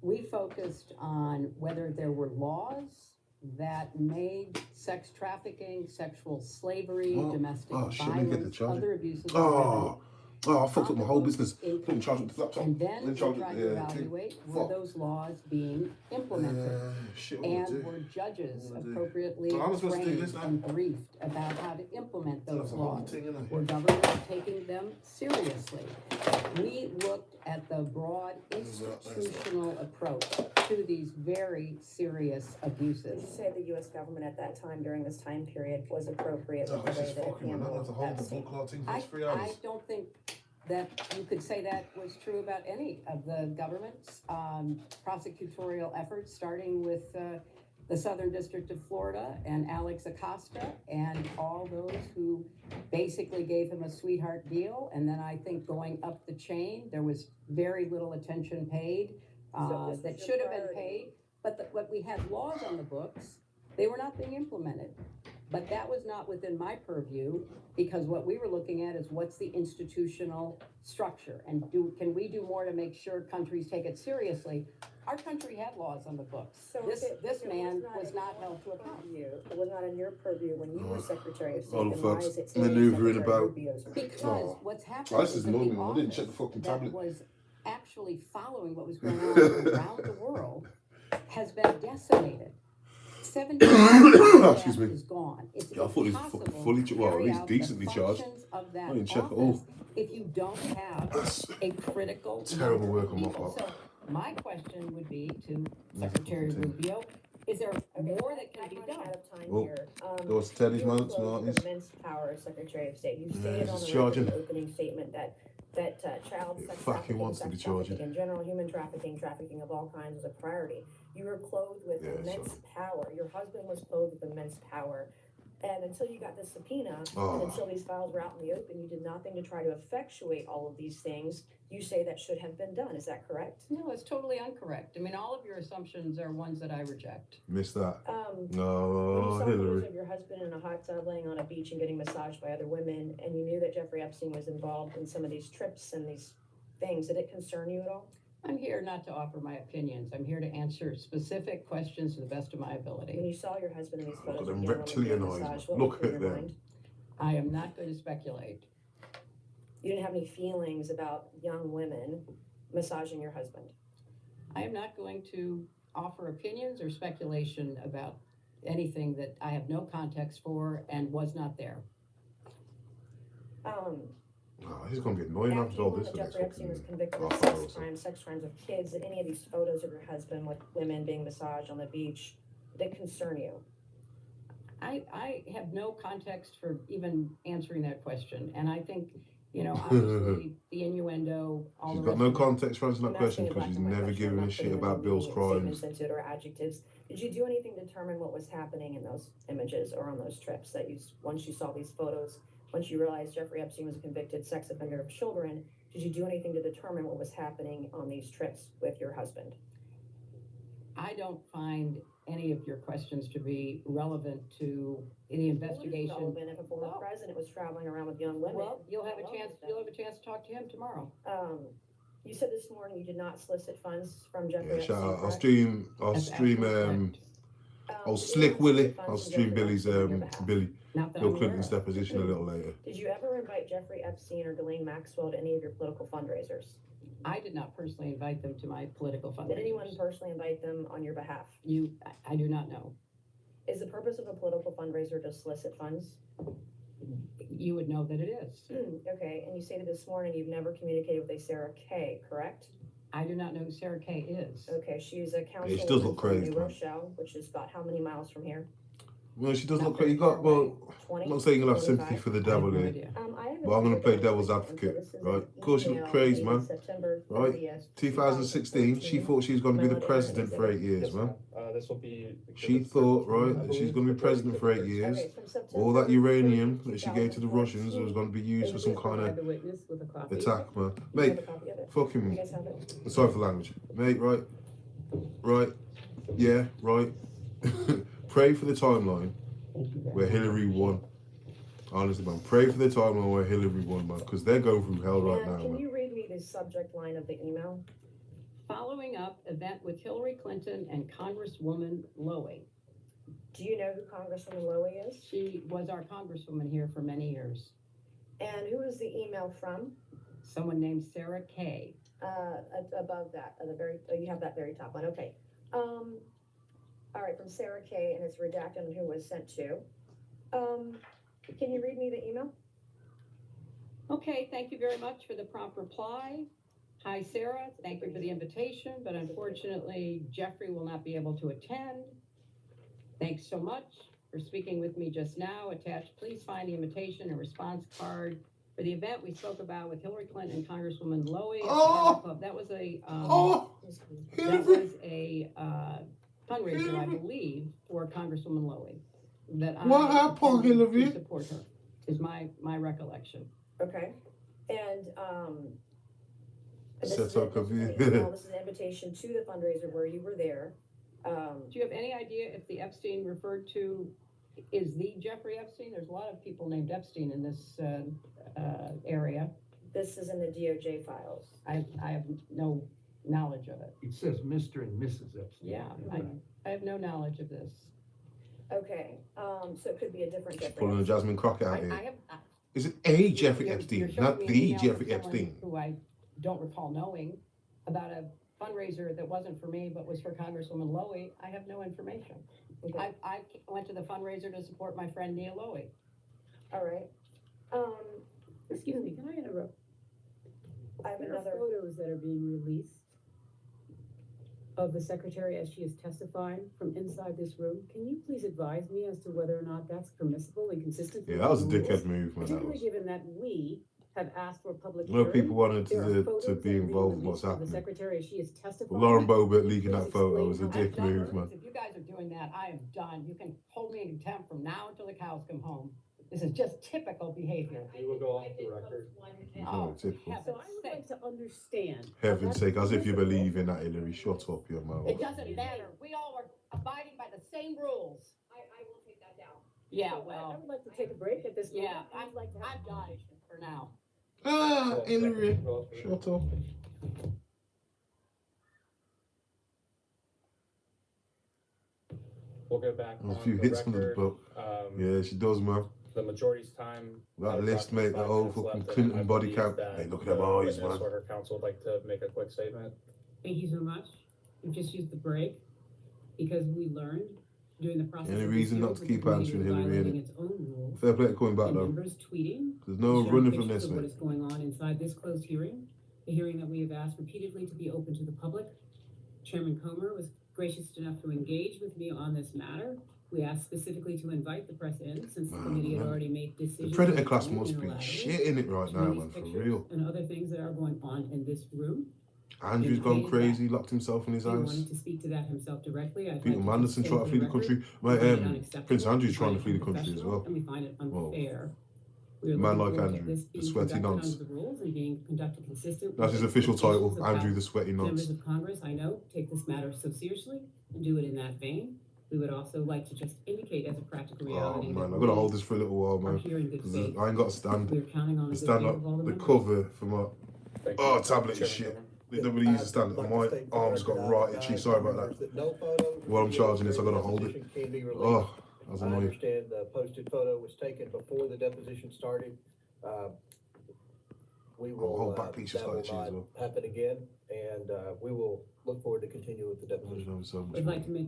we focused on whether there were laws that made sex trafficking, sexual slavery, domestic violence, other abuses of women. I fucked up my whole business. Put in charge of the laptop. And then we tried to evaluate, were those laws being implemented? And were judges appropriately trained and briefed about how to implement those laws? Were governments taking them seriously? We looked at the broad institutional approach to these very serious abuses. Did you say the U.S. government at that time, during this time period, was appropriate with the way that it handled Epstein? I don't think that you could say that was true about any of the government's prosecutorial efforts, starting with the Southern District of Florida and Alex Acosta and all those who basically gave him a sweetheart deal. And then I think going up the chain, there was very little attention paid that should have been paid. But we had laws on the books, they were not being implemented. But that was not within my purview, because what we were looking at is what's the institutional structure, and can we do more to make sure countries take it seriously? Our country had laws on the books. So this man was not held to account. It was not in your purview when you were Secretary of State. All the then why folks is it maneuvering Secretary about. Rubio's purview? Because what's happened This is is that the normal. I didn't check the office fucking that tablet. was actually following what was going on around the world has been decimated. 70% Excuse me. is gone. It's Yeah, I thought he was impossible fully, to well, at carry least out the decently charged. functions of that I didn't check at office all. if you don't have a critical Terrible number of work on my people. part. So my question would be to Secretary Rubio, is there more that can be done? Out of time Oh, here. there was Teddy's You were moments, clothed with Marty's. immense power as Secretary of State. You Yeah, stated on he's the charging. record, opening statement that child sex fucking trafficking, wants to sex be charging. trafficking in general, human trafficking, trafficking of all kinds was a priority. You were clothed with immense power. Your husband was clothed with immense power. And until you got the subpoena, and until these files were out in the open, you did nothing to try to effectuate all of these things. You say that should have been done. Is that correct? No, it's totally incorrect. I mean, all of your assumptions are ones that I reject. Missed that. When you No, saw Hillary. photos of your husband in a hot tub laying on a beach and getting massaged by other women, and you knew that Jeffrey Epstein was involved in some of these trips and these things, did it concern you at all? I'm here not to offer my opinions. I'm here to answer specific questions to the best of my When ability. you saw your husband in these photos them with young women being reptilian eyes, massaged, what look went through at your them. mind? I am not going to speculate. You didn't have any feelings about young women massaging your husband? I am not going to offer opinions or speculation about anything that I have no context for and was not there. He's gonna be annoying After after you all learned this. that for the Jeffrey next Epstein was fucking convicted of half hour. sex crimes with kids, did any of these photos of your husband with women being massaged on the beach, did it concern you? I have no context for even answering that question. And I think, you know, obviously the innuendo, all She's the got rest no of it. context for answering that I'm question asking a because black she's and white never question, given I'm a not shit putting about any Bill's statements crimes. into it or adjectives. Did you do anything to determine what was happening in those images or on those trips that once you saw these photos, once you realized Jeffrey Epstein was a convicted sex offender of children, did you do anything to determine what was happening on these trips with your husband? I don't find any of your questions to be relevant to any What is investigation. relevant if a former president was traveling around with young women? Well, you'll have a chance to talk to him tomorrow. You said this morning you did not solicit funds from Jeffrey Epstein. Shout out. I'll correct? stream. That's absolutely correct. I'll You slick did not Willie. solicit funds I'll from stream Jeffrey Billy's Epstein on your behalf. Billy. Not that Bill I'm aware Clinton's of. deposition a little later. Did you ever invite Jeffrey Epstein or Ghislaine Maxwell to any of your political fundraisers? I did not personally invite them to my political fundraisers. Did anyone personally invite them on your behalf? I do not know. Is the purpose of a political fundraiser to solicit funds? You would know that it is. Okay, and you stated this morning you've never communicated with a Sarah Kay, correct? I do not know who Sarah Kay is. Okay, she's a she does councilwoman look from crazy, New man. Rochelle, which is about how many miles from here? Well, she does Not look crazy. You very got far well. 20? I'm not saying you'll have 25? sympathy for the I have devil no here, idea. I have but I'm gonna play another devil's question. advocate, So this is right? an Of course, she email looked crazy, dated man. September Right? 30th, 2016, she thought she was going to be the president for 8 years, man. This will be. She thought, right, that she's going to be president for 8 years. Okay, from September All that uranium 30th, that she gave to the Russians was going to be used for some kind of attack, man. Mate, fuck You him. guys have it? Sorry for language. Mate, right? Right? Yeah, right. Pray for the timeline where Hillary won. Honestly, man. Pray for the timeline where Hillary won, man. Because they're going through hell right now, Can man. you read me the subject line of the email? Following up event with Hillary Clinton and Congresswoman Lowy. Do you know who Congresswoman Lowy is? She was our congresswoman here for many years. And who is the email from? Someone named Sarah Kay. Above that, at the very, you have that very top one, okay. All right, from Sarah Kay, and it's redacted on who was sent to. Can you read me the email? Okay, thank you very much for the prompt reply. Hi, Sarah, thank you for the invitation, but unfortunately, Jeffrey will not be able to attend. Thanks so much for speaking with me just now. Attached, please find the invitation and response card for the event we spoke about with Hillary Clinton and Congresswoman Lowy at the Sierra Club. That was a fundraiser, I believe, for Congresswoman Lowy. That What happened, Hillary? To support her is my recollection. Okay, and, this Set is up a- a view. this is an invitation to the fundraiser where you were there. Do you have any idea if the Epstein referred to is the Jeffrey Epstein? There's a lot of people named Epstein in this area. This is in the DOJ files. I have no knowledge of it. It says Mr. and Mrs. Epstein. Yeah, I have no knowledge of this. Okay, so it could be a different Jeffrey. Pulling a Jasmine Crockett out I here. have. Is it a Jeffrey You're Epstein, showing not me an the email from Jeffrey someone Epstein? Who I don't recall knowing about a fundraiser that wasn't for me, but was for Congresswoman Lowy. I have no information. Okay. I went to the fundraiser to support my friend Nia Lowy. All right. Excuse me, can I interrupt? I have There are another, photos that are being released of the secretary as she is testifying from inside this room. Can you please advise me as to whether or not that's permissible and consistent? Yeah, with that was a the rules? dickhead move, man. That Particularly was. given that we have asked for a public No hearing. people wanted There are to photos be that are being involved in what's released of happening. The secretary as she is testifying. Lauren Boebert leaking Please that photo explain was a how dick that move, works. man. If you guys are doing that, I am done. You can hold me in contempt from now until the cows come home. This is just typical behavior. We will go off the record. Oh, typical. heaven's So I would sake. like to understand. Heaven's how sake, as if you that's believe in that, Hillary. Shut up, your mouth. It doesn't matter. We all are abiding by the same rules. I will take that down. Yeah, So I well, would like to take a break at this moment. yeah, I would like to have I'm a done conversation. for now. Ah, Hillary. Shut up. We'll go back A on few the hits under the record. book. Yeah, she does, man. The majority's time. That list, mate, the whole fucking Clinton body count. Hey, look at them eyes, man. Order council would like to make a quick statement. Thank you so much. We just used the break because we learned during the process. Any of this reason hearing not to that keep the committee answering was Hillary, violating innit? its own rules. Fair play to coming back, And though. members tweeting. There's no and sharing running from pictures this, of what mate. is going on inside this closed hearing, the hearing that we have asked repeatedly to be open to the public. Chairman Comer was gracious enough to engage with me on this matter. We asked specifically to invite the press in since the committee had already made The decisions. predator class on must be unilaterally shit in it right to now, release man, for pictures real. And other things that are going on in this room. Andrew's gone crazy, locked himself in his He house. wanted to speak to that himself directly. I'd Peter like to Mandelson just trying to state flee the for country. record, we find it Mate, unacceptable, Prince Andrew's we trying to find flee it the country as unprofessional, well. And we find it Well, unfair. We are man looking like forward to Andrew, this the being sweaty conducted nonce. under the rules and being conducted consistent. That's with his official title, expectations of Andrew how the Sweaty Nonce. Members of Congress, I know, take this matter so seriously and do it in that vein. We would also like to just indicate as a practical Oh reality. man, that I've got to we hold this for a little while, are man. here in good 'Cause faith. I ain't got to stand. We're counting on The the good stand faith up, of all the the members. cover for my Thank oh you, tablet is Chairman shit. Comer. Nobody uses stand up. My arms got right itchy. Sorry about that. No photos. While I'm charging this, I gotta hold it. Can be released. Oh, that's I annoying. understand the posted photo was taken before the deposition started. We will, whole back piece is that will like cheese as not well. happen again, and, we will look forward to continue with the deposition. I'd like to make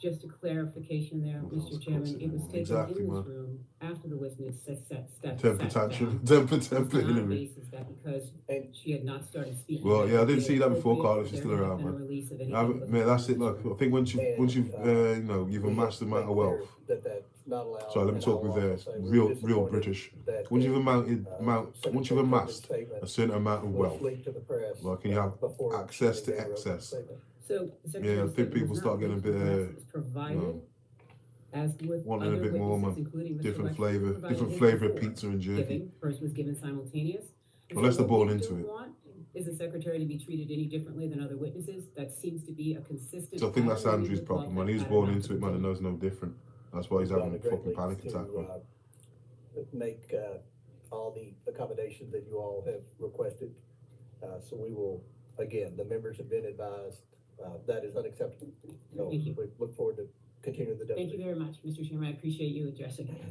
just a clarification there, Mr. Chairman. It was taken Exactly, in man. this room after the witness Temper tantrum, temper, It's temper, not on the Hillary. basis that because she had not started speaking. Well, yeah, I didn't it see that would before, be Carlos. She's appropriate still to around, have a man. release of Yeah, anything mate, that's it. Look, I think once you've, you've amassed the amount of wealth. That's not allowed. Sorry, let me talk with real British. Once you've once you've amassed a certain amount of wealth, like, can you have access to excess? So, Yeah, I think people start getting a bit, provided as with wanting a other bit more, witnesses, man. including Mr. Different Wexler, flavour, provided different his flavour of before pizza and jerky. giving. First was given simultaneous. And Unless so they're what born we into don't it. want Is the secretary to be treated any differently than other witnesses? That seems to be a consistent. So I think that's pattern. We Andrew's would want problem, man. that He was pattern born not into to it, man, and continue. knows no different. That's why he's having a fucking panic attack, man. Make all the accommodations that you all have requested. So we will again, the members have been advised, that is unacceptable. So Thank you. we look forward to continuing the Thank you deposition. very much, Mr. Chairman. I appreciate you addressing it.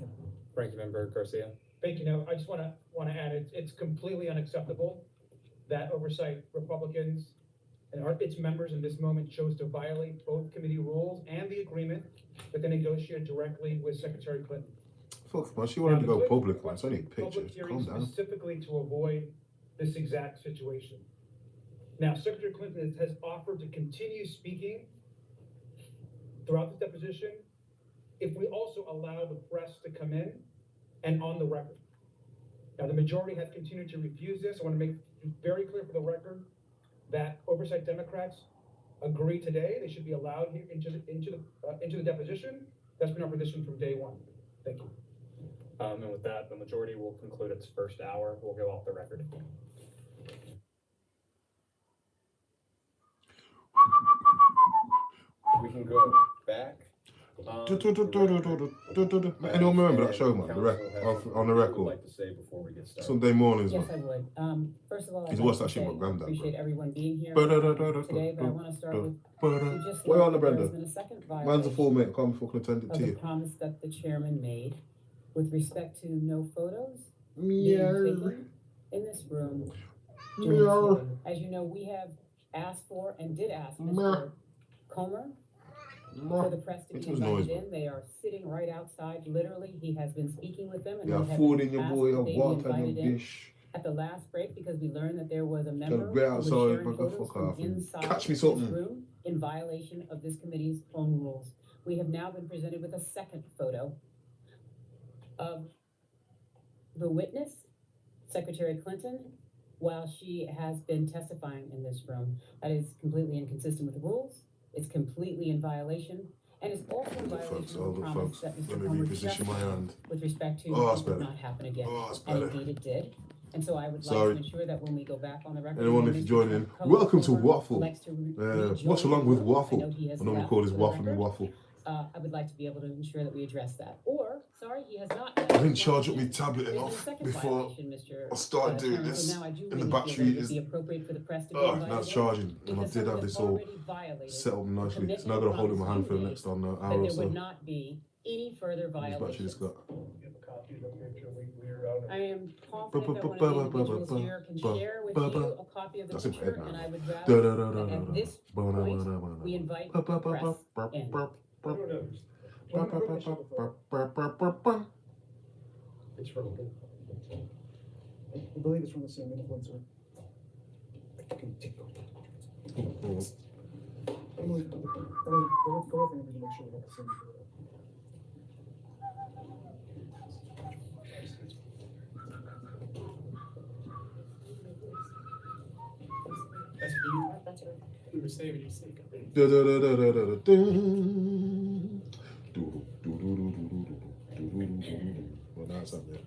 Ranking Member Garcia. Thank you. Now, I just wanna add, it's completely unacceptable that Oversight Republicans and its members in this moment chose to violate both committee rules and the agreement that they negotiated directly with Secretary Clinton. Fuck, man, she wanted to Now, go the public, man. Clinton It's only public pictures. hearing Calm down. specifically to avoid this exact situation. Now, Secretary Clinton has offered to continue speaking throughout the deposition if we also allow the press to come in and on the record. Now, the majority has continued to refuse this. I want to make it very clear for the record that Oversight Democrats agree today they should be allowed here into the deposition. That's been our position from day one. Thank you. And with that, the majority will conclude its first hour. We'll go off the record. We can go back. Anyone remember that show, man? On the record. Like to say before we get started. Sunday mornings, Yes, man. I would. First of all, He's I'd watched like that to shit say, with Granddad, appreciate bro. everyone being here today, but I want to start with, we just Where on the learned that there Brenda? has been a second Man's a violation full mate. Can't be fucking attended of to the you. promise that the chairman made with respect to no photos being Meow. taken in this room during this Meow. meeting. As you know, we have asked for and did ask Mr. Comer for the press to It be was invited noise, in. They are sitting right outside. Literally, he has been speaking with them, and You they have have food been in your asked boy, you that have they be water in invited your in dish. at the last break because we learned that there was a member Gotta who be was outside, sharing bro, go photos fuck from off and inside catch me this something. room in violation of this committee's own rules. We have now been presented with a second photo of the witness, Secretary Clinton, while she has been testifying in this room. That is completely inconsistent with the rules. It's completely in violation. And it's also in violation of the promise that Mr. Let me Comer just reposition my hand. with respect to Oh, that's it would better. not happen again. Oh, that's And better. indeed it did. And so I would like Sorry. to ensure that when we go back on the record. Anyone, and if you're Mr. joining, Comer welcome to Waffle. likes to Watch rejoin along with the room. I Waffle. know he has I normally left call this for the Waffle Me record. Waffle. I would like to be able to ensure that we address that. Or, sorry, he has not. I didn't charge up my tablet There's been a enough second before violation, Mr. I started doing Chairman. this. So now I do And the really battery feel that it would is. be appropriate for the press to be Oh, invited now it's in, charging. And I because did someone have has this all already violated set up the nicely. So commitment now I gotta hold it in my promise hand for you the made, next hour that or there so. would not be any further This battery violations. just got. You have a copy of the picture we're out of. I am confident that one of the individuals here can share with you a copy of the That's in my picture, head and now. I would rather that at this point, we We invite the press in. It's from. I believe it's from the same influencer. Emily, go with Andrew to make sure we have the same. That's for you. We were saving your sake. Well, now it's up there.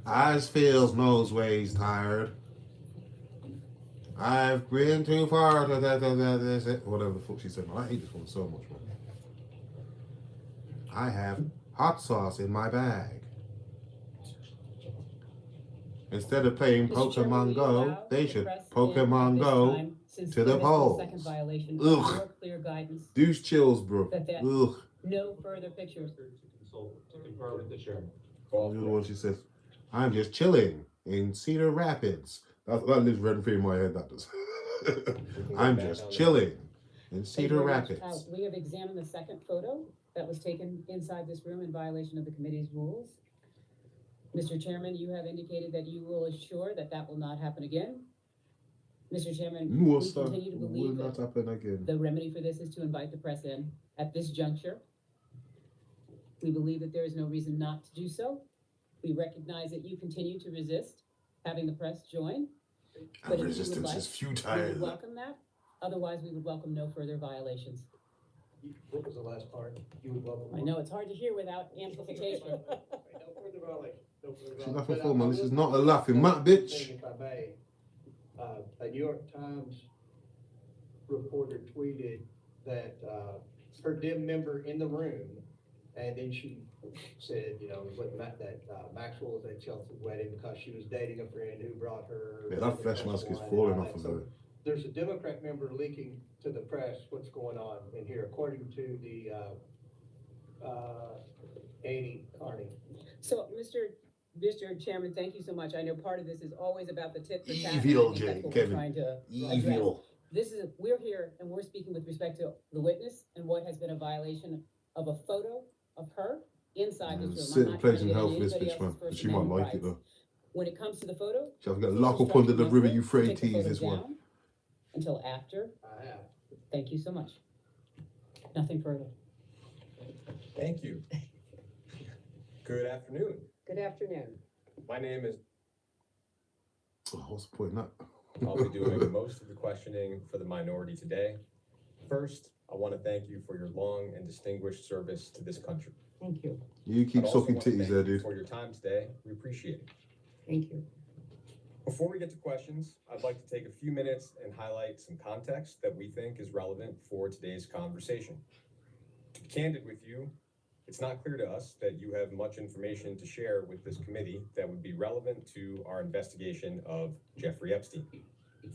Eyes feels, nose ways tired. I've been too far to whatever the fuck she said. Man, I hate this one so much, man. I have hot sauce in my bag. Instead of playing Mr. Chairman, Pokemon will you Go, allow they the should press in Pokemon at this Go time, since to there the has been a polls. second violation of Ugh. your clear guidance Douche chills, bro. that Ugh. no further pictures. To confer with the chairman. You're the one she says, I'm just chilling in Cedar Rapids. That lives red in my head, that does. I'm just chilling in Thank you Cedar very much. Rapids. We have examined the second photo that was taken inside this room in violation of the committee's rules. Mr. Chairman, you have indicated that you will assure that that will not happen again. Mr. Chairman, we continue to will believe not that happen again. the remedy for this is to invite the press in at this juncture. We believe that there is no reason not to do so. We recognize that you continue to resist having the press join. But if you would Resistance like, is we would futile. welcome that. Otherwise, we would welcome no further violations. What was the last part? You would welcome. I know it's hard to hear without amplification. No further violation. No further She's violation. laughing But for, man. This will is not a say laughing one matter, bitch. thing, If I may, a New York Times reporter tweeted that her dim member in the room, and then she said, you know, Maxwell was at Chelsea's wedding because she was dating a friend who brought her. Yeah, that flesh mask is falling off of her. There's a Democrat member leaking to the press what's going on in here, according to the, Annie Carney. So, Mr. Chairman, thank you so much. I know part of this is always about the tit for tat. Evil, and I think that's what Kevin. we're trying to Evil. address. We're here and we're speaking with respect to the witness and what has been a violation of a photo of her inside this room. Sit I'm not place trying in to hell get for this anybody bitch, man. else's First She might Amendment like it rights. though. When it comes to the photo, She have got please lock up instruct under the Ms. river Wood to Euphrates, take the photos this one. down until after. I have. Thank you so much. Nothing further. Thank you. Good afternoon. Good afternoon. My name is, Oh, what's the point in that? I'll be doing most of the questioning for the minority today. First, I want to thank you for your long and distinguished service to this country. Thank you. You keep I'd also sucking want to titties thank there, you dude. for your time today. We appreciate it. Thank you. Before we get to questions, I'd like to take a few minutes and highlight some context that we think is relevant for today's conversation. To be candid with you, it's not clear to us that you have much information to share with this committee that would be relevant to our investigation of Jeffrey Epstein.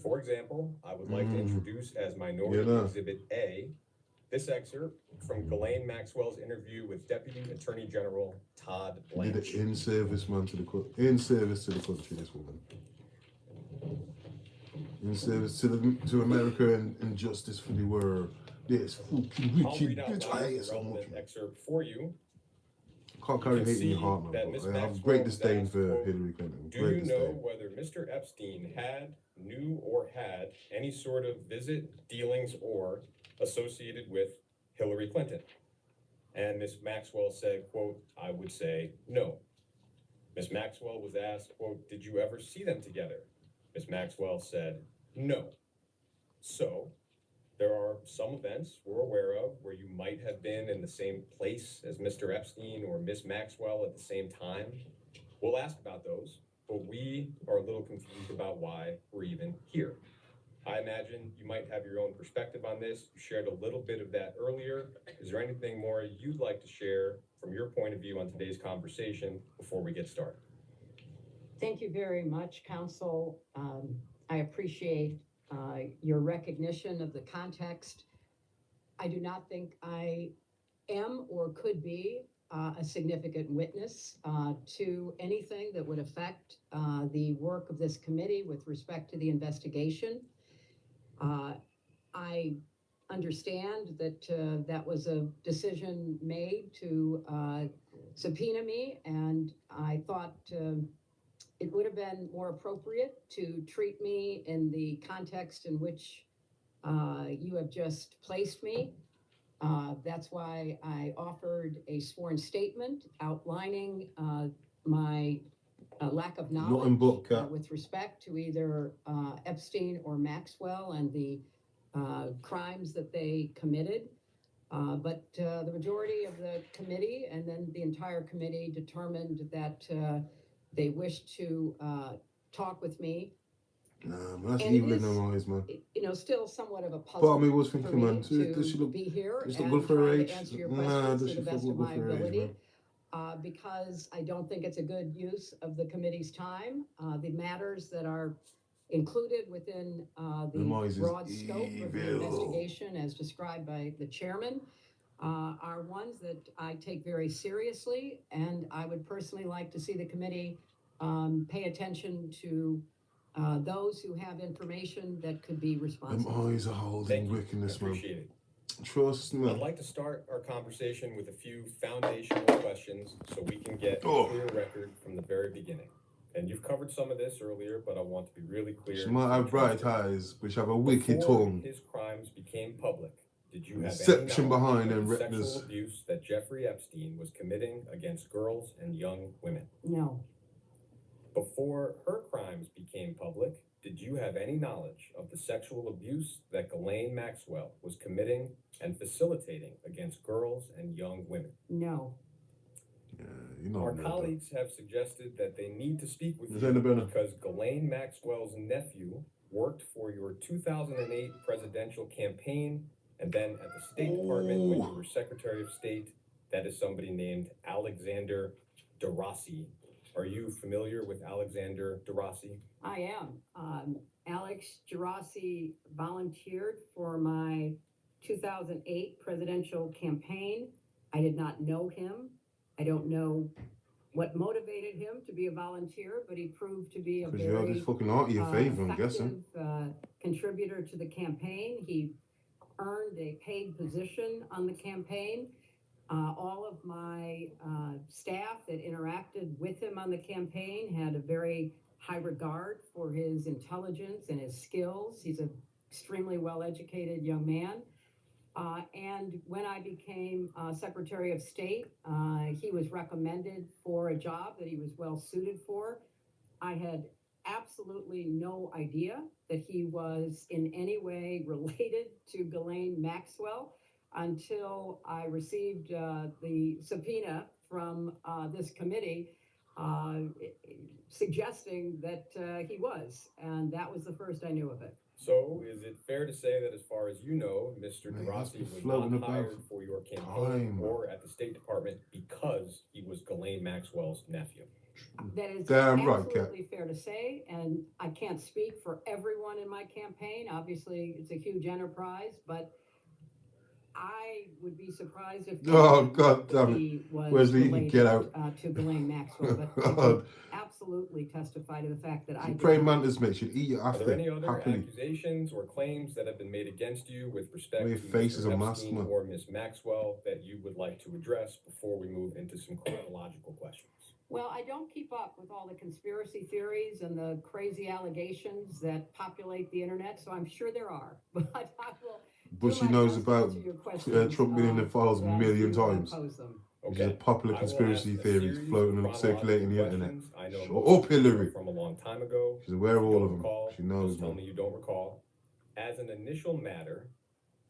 For example, I would like to introduce as Minority Exhibit A this excerpt from Ghislaine Maxwell's interview with Deputy Attorney General Todd Did Blanche. it in service, man, to the in service to the country. This woman, in service to America and justice for the world. This fucking I'll wicked read out bitch. I loud hate the so much. relevant excerpt for you. Can't carry You can hate in your see heart, man. that But Ms. I have Maxwell great was disdain asked, for quote, Hilary Clinton. Do Great you know disdain. whether Mr. Epstein knew or had any sort of visit, dealings, or associated with Hillary Clinton? And Ms. Maxwell said, quote, I would say no. Ms. Maxwell was asked, quote, did you ever see them together? Ms. Maxwell said, no. So, there are some events we're aware of where you might have been in the same place as Mr. Epstein or Ms. Maxwell at the same time. We'll ask about those, but we are a little confused about why we're even here. I imagine you might have your own perspective on this. You shared a little bit of that earlier. Is there anything more you'd like to share from your point of view on today's conversation before we get started? Thank you very much, Council. I appreciate your recognition of the context. I do not think I am or could be a significant witness to anything that would affect the work of this committee with respect to the investigation. I understand that that was a decision made to subpoena me, and I thought it would have been more appropriate to treat me in the context in which you have just placed me. That's why I offered a sworn statement outlining my lack of knowledge with respect to either Epstein or Maxwell and the crimes that they committed. But the majority of the committee and then the entire committee determined that they wished to talk with me. Nah, man, that's And evil it in their eyes, man. You know, still somewhat of a puzzle Part of me was for thinking, me man, does she to look, be here does and she look good for her try to age? answer your Nah, questions does to she the look best of good my for her age, ability. man? Because I don't think it's a good use of the committee's time. The matters that are included within the broad scope of the investigation as described by the chairman are ones that I take very seriously, and I would personally like to see the committee pay attention to those who have information that could be responsible. Them eyes are holding wickedness, man. Appreciate it. Trust me. I'd like to start our conversation with a few foundational questions so we can get a clear record from the very beginning. And you've covered some of this earlier, but I want to be really clear. She might have bright eyes, but she have a wicked Before tongue. his crimes became public, did you have Deception any knowledge behind of them the retinas. sexual abuse that Jeffrey Epstein was committing against girls and young women? No. Before her crimes became public, did you have any knowledge of the sexual abuse that Ghislaine Maxwell was committing and facilitating against girls and young women? No. You know Our colleagues have suggested that they need to speak with Is you that better? because Ghislaine Maxwell's nephew worked for your 2008 presidential campaign And then at the State Department, when you were Secretary of State, that is somebody named Alexander DeRossi. Are you familiar with Alexander DeRossi? I am. Alex Gerasi volunteered for my 2008 presidential campaign. I did not know him. I don't know what motivated him to be a volunteer, but he proved to be a Because you had very this fucking art in your favor, I'm guessing. effective contributor to the campaign. He earned a paid position on the campaign. All of my staff that interacted with him on the campaign had a very high regard for his intelligence and his skills. He's an extremely well-educated young man. And when I became Secretary of State, he was recommended for a job that he was well suited for. I had absolutely no idea that he was in any way related to Ghislaine Maxwell until I received the subpoena from this committee suggesting that he was, and that was the first I knew of it. So is it fair to say that as far as you know, Mr. DeRossi was not hired for your campaign or at the State Department because he was Ghislaine Maxwell's nephew? That is Damn right, absolutely fair to say, and I can't speak for everyone in my campaign. Obviously, it's a huge enterprise, but I would be surprised if God damn it. he was Wesley, you can related get out. To Ghislaine Maxwell, but I can absolutely testify to the fact that I did Pray not. mantis, mate. She'd eat you Are after. there any other Happily. accusations or claims that have been made against you with respect Your to face is Mr. a mask, Epstein man. or Ms. Maxwell that you would like to address before we move into some chronological questions? Well, I don't keep up with all the conspiracy theories and the crazy allegations that populate the internet, so I'm sure there are. But I will. But she knows about Trump being in the files a as million you times. pose them. Which is a popular I will conspiracy ask a theory series floating of and circulating the internet. questions. I know Shut most up, of these are Hillary. from a long time ago. She's aware of If you all don't of them. recall, She knows, just tell man. me you don't recall. As an initial matter,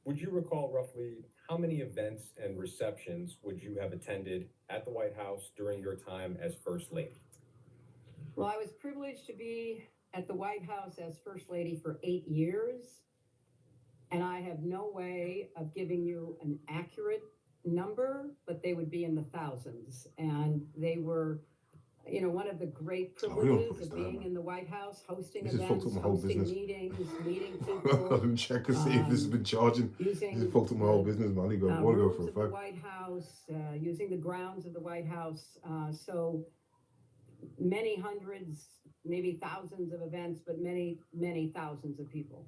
would you recall roughly how many events and receptions would you have attended at the White House during your time as First Lady? Well, I was privileged to be at the White House as First Lady for 8 years, and I have no way of giving you an accurate number, but they would be in the thousands. And they were, you know, one of the great privileges of being in the White House, hosting This has events, fucked up my whole hosting business. meetings, meeting I people. didn't check to see if this has been charging. This has fucked up my whole business, man. I want to go rooms for a of the fact. White House, using the grounds of the White House. So many hundreds, maybe thousands of events, but many, many thousands of people.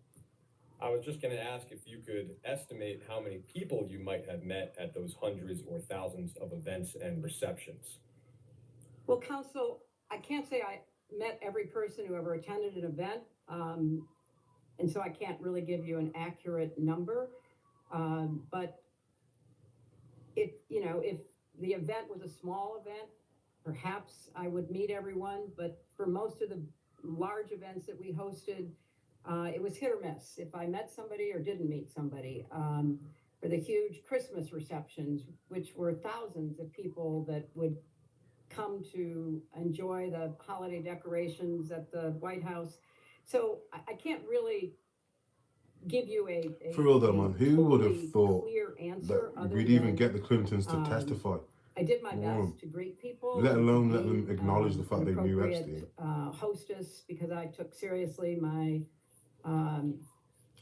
I was just going to ask if you could estimate how many people you might have met at those hundreds or thousands of events and receptions. Well, Council, I can't say I met every person who ever attended an event, and so I can't really give you an accurate number. But if the event was a small event, perhaps I would meet everyone. But for most of the large events that we hosted, it was hit or miss if I met somebody or didn't meet somebody. For the huge Christmas receptions, which were thousands of people that would come to enjoy the holiday decorations at the White House. So I can't really give you a For real though, man, who would have thought clear answer that other we'd even than, get the Clintons to testify? I did my Wow. best to greet people. Let and to alone let be, them acknowledge the fact an they knew appropriate, Epstein. Hostess, because I took seriously my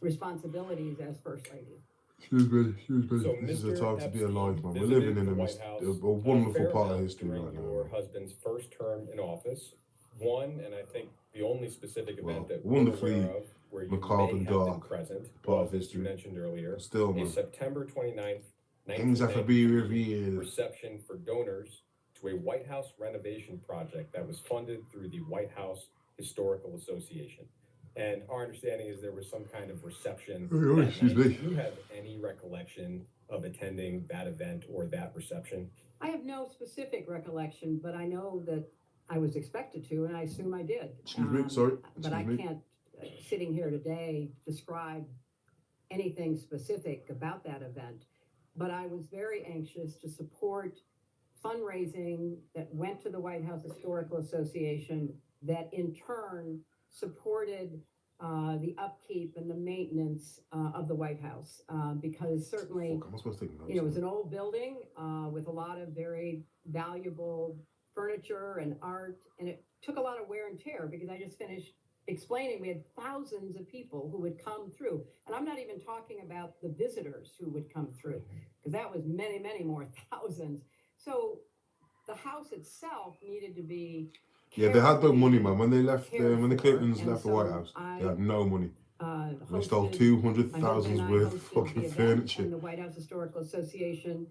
responsibilities as First Lady. Excuse me. So This is a Mr. time to be alive, man. We're visited living in the a White House wonderful fair part of amount history during right now. your husband's first term in office. One, and I think the only specific event that we're wonderfully aware of where you macabre may and have been dark present part was, of as you history. mentioned earlier, Still, a man. September 29th, Things have to be 1993 revealed. reception for donors to a White House renovation project that was funded through the White House Historical Association. And our understanding is there was some kind of reception. Oh, that excuse night. me. Do you have any recollection of attending that event or that reception? I have no specific recollection, but I know that I was expected to, and I assume I did. Excuse me, sorry. But I Excuse me. can't, sitting here today, describe anything specific about that event. But I was very anxious to support fundraising that went to the White House Historical Association that in turn supported the upkeep and the maintenance of the White House, because certainly, Fuck, am I supposed to take notes? you know, it was an old building with a lot of very valuable furniture and art, and it took a lot of wear and tear because I just finished explaining we had thousands of people who would come through, and I'm not even talking about the visitors who would come through, because that was many, many more thousands. So the house itself needed to be Yeah, they had no money, man. When they left, cared when the for, Clintons and left the White so House, I, they had no money. They stole hosted- 200,000 my husband and I worth of hosted the fucking event, furniture. And the White House Historical Association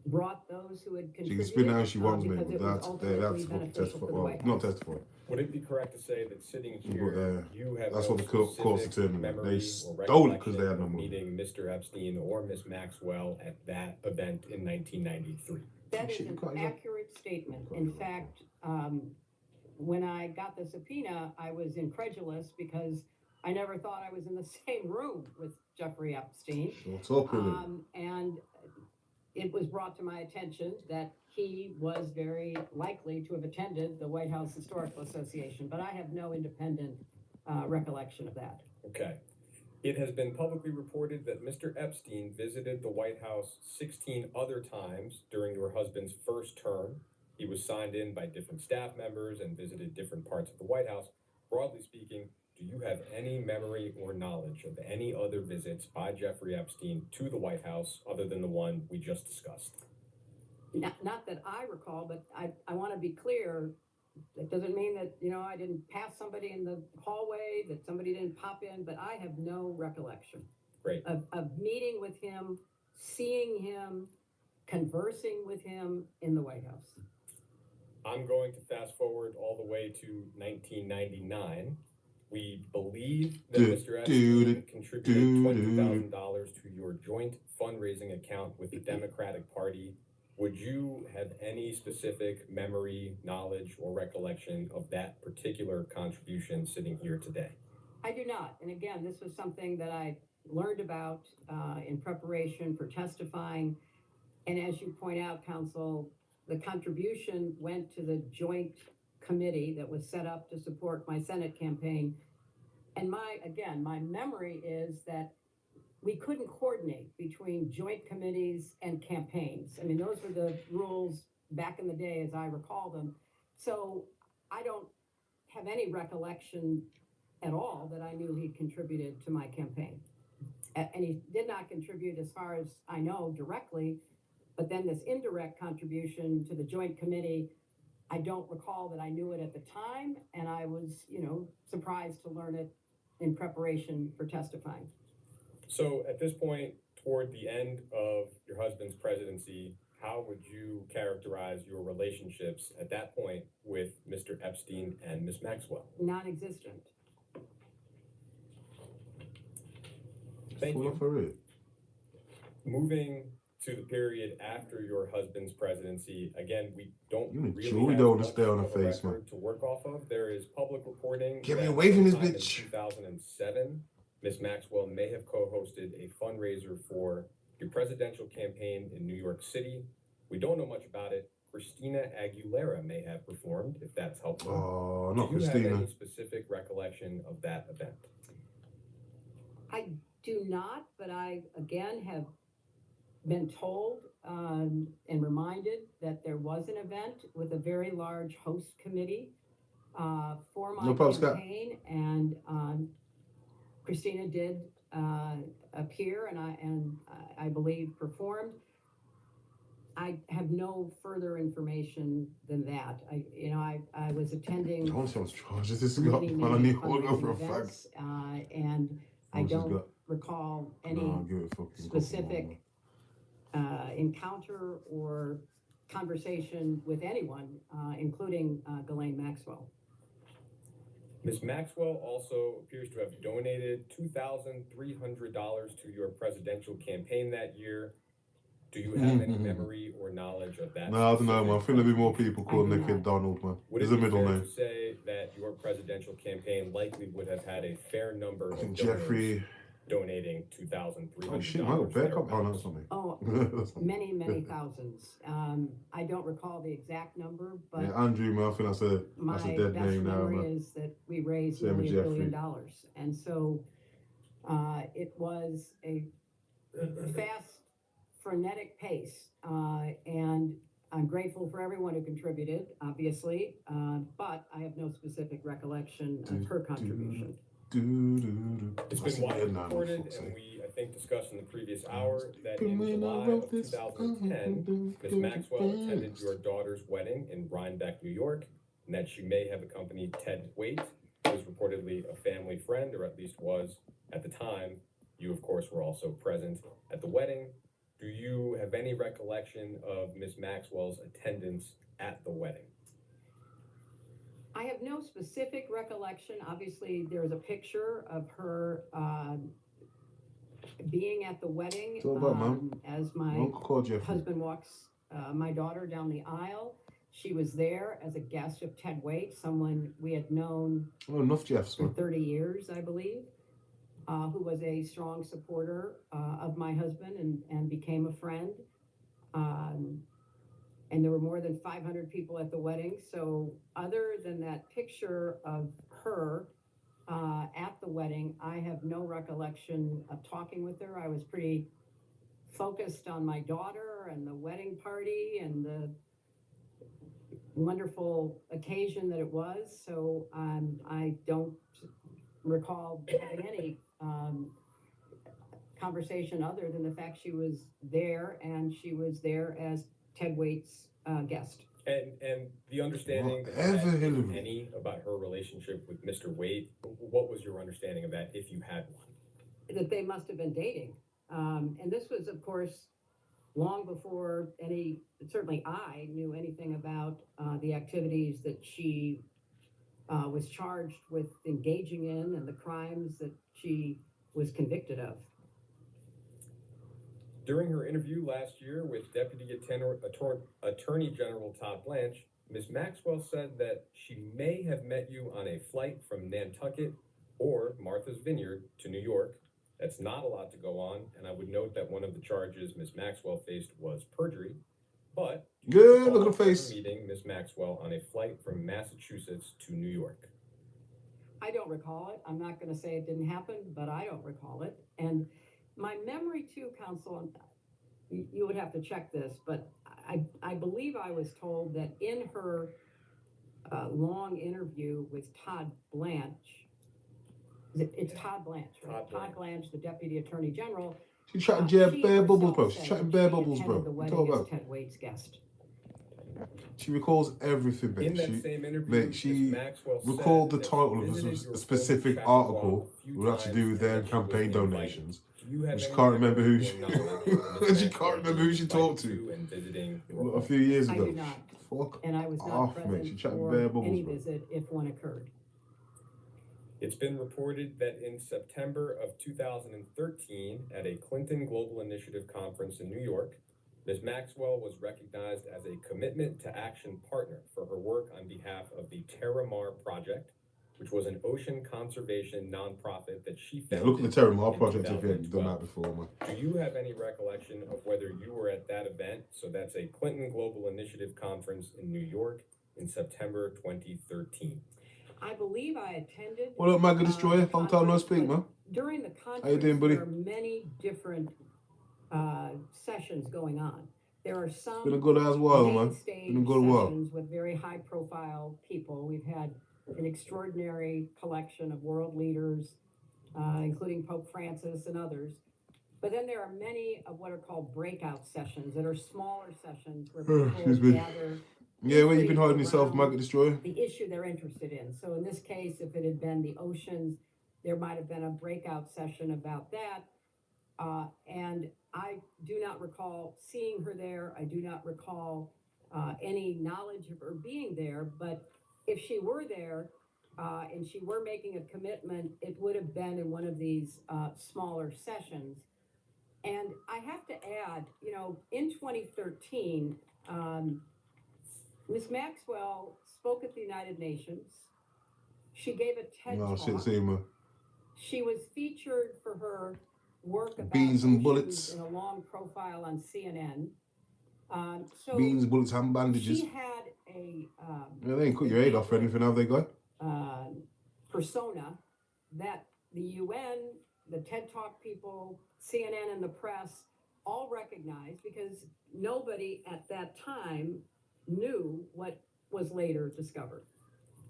brought those who had She contributed. can spin how she wants, me, because but it was that's ultimately fucking beneficial testify. for the Well, White not House. testify. Would it be correct to say that sitting But, here, you have that's no what the court's specific determined. memory They or stole it because they had no recollection of money. meeting Mr. Epstein or Miss Maxwell at that event in 1993? That is an accurate statement. In fact, when I got the subpoena, I was incredulous because I never thought I was in the same room with Jeffrey Epstein. Shut up, Hilary. And it was brought to my attention that he was very likely to have attended the White House Historical Association, but I have no independent recollection of that. Okay. It has been publicly reported that Mr. Epstein visited the White House 16 other times during your husband's first term. He was signed in by different staff members and visited different parts of the White House. Broadly speaking, do you have any memory or knowledge of any other visits by Jeffrey Epstein to the White House other than the one we just discussed? Not that I recall, but I want to be clear. That doesn't mean that, you know, I didn't pass somebody in the hallway, that somebody didn't pop in, but I have no recollection. Great. Of meeting with him, seeing him, conversing with him in the White House. I'm going to fast forward all the way to 1999. We believe that Mr. Epstein contributed $20,000 to your joint fundraising account with the Democratic Party. Would you have any specific memory, knowledge, or recollection of that particular contribution sitting here today? I do not. And again, this was something that I learned about in preparation for testifying. And as you point out, counsel, the contribution went to the joint committee that was set up to support my Senate campaign. And my memory is that we couldn't coordinate between joint committees and campaigns. I mean, those were the rules back in the day as I recall them. So I don't have any recollection at all that I knew he contributed to my campaign. And he did not contribute, as far as I know, directly, but then this indirect contribution to the joint committee, I don't recall that I knew it at the time, and I was, you know, surprised to learn it in preparation for testifying. So at this point, toward the end of your husband's presidency, how would you characterize your relationships at that point with Mr. Epstein and Ms. Maxwell? Non-existent. Thank you. Moving to the period after your husband's presidency, again, we don't really Julie have don't much stay on her of a face, record to work off of. There is public reporting. Get me that away from this sometime bitch. In 2007, Ms. Maxwell may have co-hosted a fundraiser for your presidential campaign in New York City. We don't know much about it. Christina Aguilera may have performed, if that's helpful. Oh, not Do you Christina. have any specific recollection of that event? I do not, but I, again, have been told and reminded that there was an event with a very large host committee for my campaign, and Christina did appear, and I believe performed. I have no further information than that. I was attending. I want to see how much charges this has got. Man, I need to go for a fact. And I don't recall any specific encounter or conversation with anyone, including Ghislaine Maxwell. Ms. Maxwell also appears to have donated $2,300 to your presidential campaign that year. Do you have any memory or knowledge of that? No, I don't know, man. I think there'll be more people calling their kid Donald, man. Would There's it a be middle fair name. to say that your presidential campaign likely would have had a fair number of donors Jeffrey donating $2,300. Oh shit, my bad. Come on, thereabouts. something. Oh, many thousands. I don't recall the exact number, but Yeah, Andrew, man, I think that's a my dead best name now, memory man. is that we raised Same nearly with $1 billion. Jeffrey. And so, it was a fast, frenetic pace. And I'm grateful for everyone who contributed, obviously, but I have no specific recollection of her contribution. It's been widely reported, and we, I think, discussed in the previous hour, that in July of 2010, Ms. Maxwell attended your daughter's wedding in Rhinebeck, New York, and that she may have accompanied Ted Waite, who was reportedly a family friend, or at least was at the time. You, of course, were also present at the wedding. Do you have any recollection of Ms. Maxwell's attendance at the wedding? I have no specific recollection. Obviously, there's a picture of her being at the wedding It's all about, man. as my Uncle called Jeffrey. husband walks my daughter down the aisle. She was there as a guest of Ted Waite, someone we had known Oh, enough Jeffs, for man. 30 years, I believe, who was a strong supporter of my husband and became a friend. And there were more than 500 people at the wedding. So other than that picture of her at the wedding, I have no recollection of talking with her. I was pretty focused on my daughter and the wedding party and the wonderful occasion that it was. So I don't recall having any conversation other than the fact she was there, and she was there as Ted Waite's guest. And the understanding that Whatever, you had, Hilary. any about her relationship with Mr. Waite, what was your understanding of that, if you had one? That they must have been dating. And this was, of course, long before certainly I knew anything about the activities that she was charged with engaging in and the crimes that she was convicted of. During her interview last year with Deputy Attorney General Todd Blanche, Ms. Maxwell said that she may have met you on a flight from Nantucket or Martha's Vineyard to New York. That's not allowed to go on, and I would note that one of the charges Ms. Maxwell faced was perjury. But Good, look at the face. Meeting Ms. Maxwell on a flight from Massachusetts to New York. I don't recall it. I'm not going to say it didn't happen, but I don't recall it. And my memory too, counsel, you would have to check this, but I believe I was told that in her long interview with Todd Blanche, it's Todd Blanche, right? Todd Blanche, the Deputy Attorney General. She's chatting she bare bubbles, bro. herself She's said chatting that bare she bubbles, bro. attended the What you wedding talking as about? Ted Waite's guest. She recalls everything, In mate. that same interview, Mate, Ms. she Maxwell said recalled the that she title of visited a your specific former article chatbot a few with that to do with times their and that she was campaign invited. donations. Do you have She any can't remember who memory she, or knowledge of Ms. she Maxwell can't remember who being she talked invited to and visiting your a home? few years I ago. do not. Fuck And I was not off, mate. present She chatting for bare bubbles, any bro. visit if one occurred. It's been reported that in September of 2013, at a Clinton Global Initiative conference in New York, Ms. Maxwell was recognized as a Commitment to Action partner for her work on behalf of the Terramar Project, which was an ocean conservation nonprofit that she Yeah, founded. look at the Terramar in project if you haven't done 2012. that before, man. Do you have any recollection of whether you were at that event? So that's a Clinton Global Initiative conference in New York in September 2013. I believe I attended. What up, Magga Destroyer? Long time no speak, man. During the conference, How you doing, buddy? there are many different sessions going on. There are some Been a good ass while, main man. stage Been a good while. sessions with very high-profile people. We've had an extraordinary collection of world leaders, including Pope Francis and others. But then there are many of what are called breakout sessions that are smaller sessions where Excuse people me. gather. Yeah, where you been hiding around yourself, Magga Destroyer? The issue they're interested in. So in this case, if it had been the oceans, there might have been a breakout session about that. And I do not recall seeing her there. I do not recall any knowledge of her being there. But if she were there and she were making a commitment, it would have been in one of these smaller sessions. And I have to add, you know, in 2013, Ms. Maxwell spoke at the United Nations. She gave a TED No, talk. see, man. She was featured for her work about Beans and oceans bullets. in a long profile on CNN. So Beans, bullets, and bandages. she had a Yeah, they ain't cut your head off or anything, have they, guy? persona that the UN, the TED Talk people, CNN, and the press all recognized, because nobody at that time knew what was later discovered.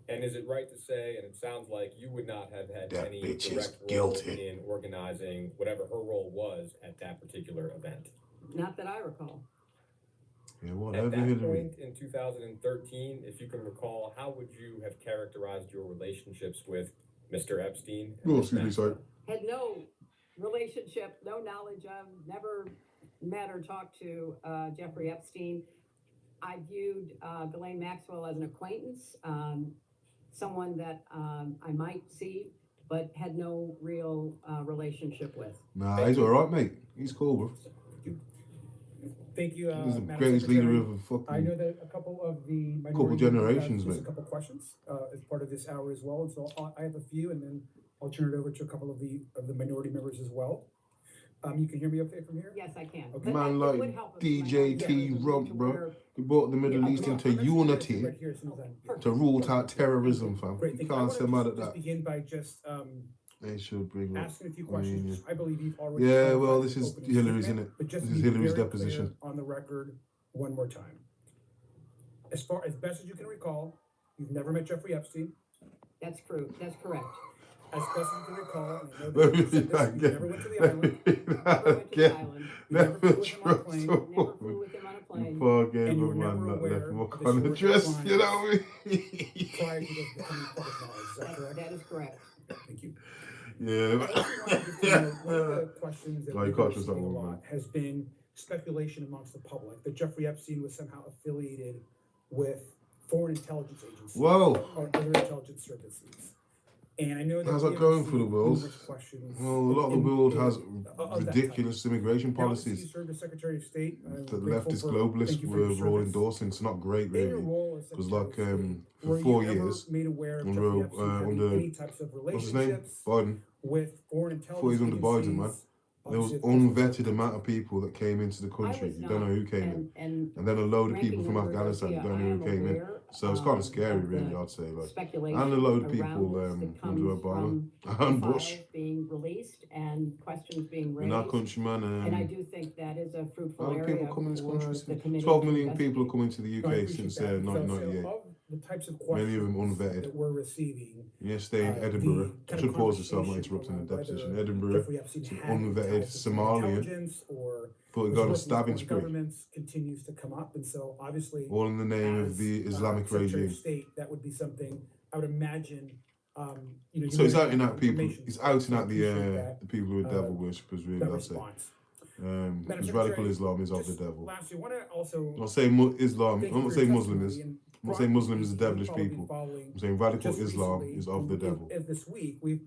And is it right to say, and it sounds like you would not have had That any bitch is direct role guilty. in organizing whatever her role was at that particular event? Not that I recall. Yeah, At whatever, that Hillary. point in 2013, if you can recall, how would you have characterized your relationships with Mr. Epstein? And Oh, Ms. excuse me, sorry. Maxwell? Had no relationship, no knowledge of, never met or talked to Jeffrey Epstein. I viewed Ghislaine Maxwell as an acquaintance, someone that I might see, but had no real relationship with. Nah, he's alright, mate. He's cool, bro. Thank you, He's the Madam greatest Secretary. leader of a fucking I know that a couple of the minority couple members have generations, just mate. a couple questions as part of this hour as well, and so I have a few, and then I'll turn it over to a couple of the minority members as well. You can hear me okay from here? Yes, I can. Okay. Man it like would help if DJ minority T members Rump, to bro. where- He brought the Middle Yeah, East I'm into actually gonna unity sit right here as soon as I'm- Perfect. to root out terrorism, fam. Great, You thank you. I can't wanna say mad at just that. begin by just They should bring up. asking a few questions. I believe you've already. Yeah, clarified well, the this is opening Hillary's, statement, innit? but just This to is be Hillary's very deposition. clear on the record one more time. As far as best as you can recall, you've never met Jeffrey Epstein. That's true. That's correct. As best as you can recall, and I know that you said this, you never went to the island. Never went to the island. You never flew with him on a plane. Never flew with him on a You plane. forgave And you a were man never that aware left him of on the historical dress, crimes you know what I mean? prior to those becoming public knowledge. Is that correct? That is correct. Thank you. Yeah. I also wanted to know, one of the questions that No, you we've can't been trust that receiving a woman, lot has been speculation amongst the public that Jeffrey Epstein was somehow affiliated with foreign intelligence agencies. Whoa. Or other intelligence services. And I know that How's we that have going for the received world? numerous questions Well, a lot of the world has of that ridiculous immigration Now, since you policies served as Secretary of State, I'm that grateful leftist for- globalists thank you for your were all service. endorsing. It's not great, In your really. role as Because, Secretary like, of State, for were 4 you ever years, made aware of under, Jeffrey Epstein having under any types of what's his name? relationships Biden. with foreign Before he was intelligence under Biden, man. agencies? There was Obviously, of course, unvetted amount of people that came into the country. was You don't know who came in. And And then a load of ranking people from member Afghanistan. You Garcia, don't I know am who came in. aware, So it's kind of scary, of the really, I'd say. Like, speculation and a load of around people this that under comes Obama from and the Bush. files being released and questions being In raised. our country, man. And I do think that is a fruitful How many area people come in this for country? the committee 12 to million investigate. people are coming to the No, I UK appreciate since that. So 1998. of the types of Many of them questions unvetted. that we're receiving, Yesterday in the Edinburgh, I kind should of pause this, so I'm not conversation interrupting the around deposition. whether Edinburgh, Jeffrey Epstein some had unvetted ties to foreign Somalian intelligence or thought he was got a working with stabbing foreign spree. governments continues to come up, and so obviously, All in the name of as, the Islamic Secretary of regime. State, that would be something I would imagine. You know, So he's you outing might out have people. information. He's outing So I out appreciate that, the people who are devil worshippers, really, that I'd say. response. Because Madam radical Secretary, Islam is of the just devil. Lastly, I want to also I'm not saying Islam, thank I'm you not for saying your Muslim is. testimony, and I'm not saying Muslims are broadly, devilish you've probably people. following I'm saying radical just Islam recently, is of the devil. This week, we've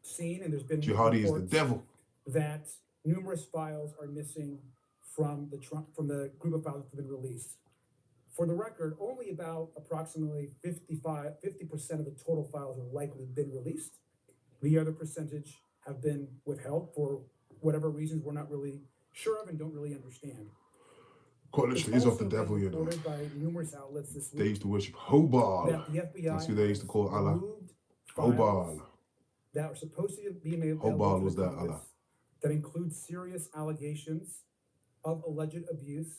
seen, and there's been Jihadi is the reports devil. that numerous files are missing from the group of files that have been released. For the record, only about approximately 50% of the total files have likely been released. The other percentage have been withheld for whatever reasons we're not really sure of and don't really understand. Quite It's literally is of the also been devil, you know. reported by numerous outlets this They week used to worship Hobal. that the FBI That's who they used to call has Allah. removed files Hobal. that are supposed to be made Hobal available was to that Congress Allah. that include serious allegations of alleged abuse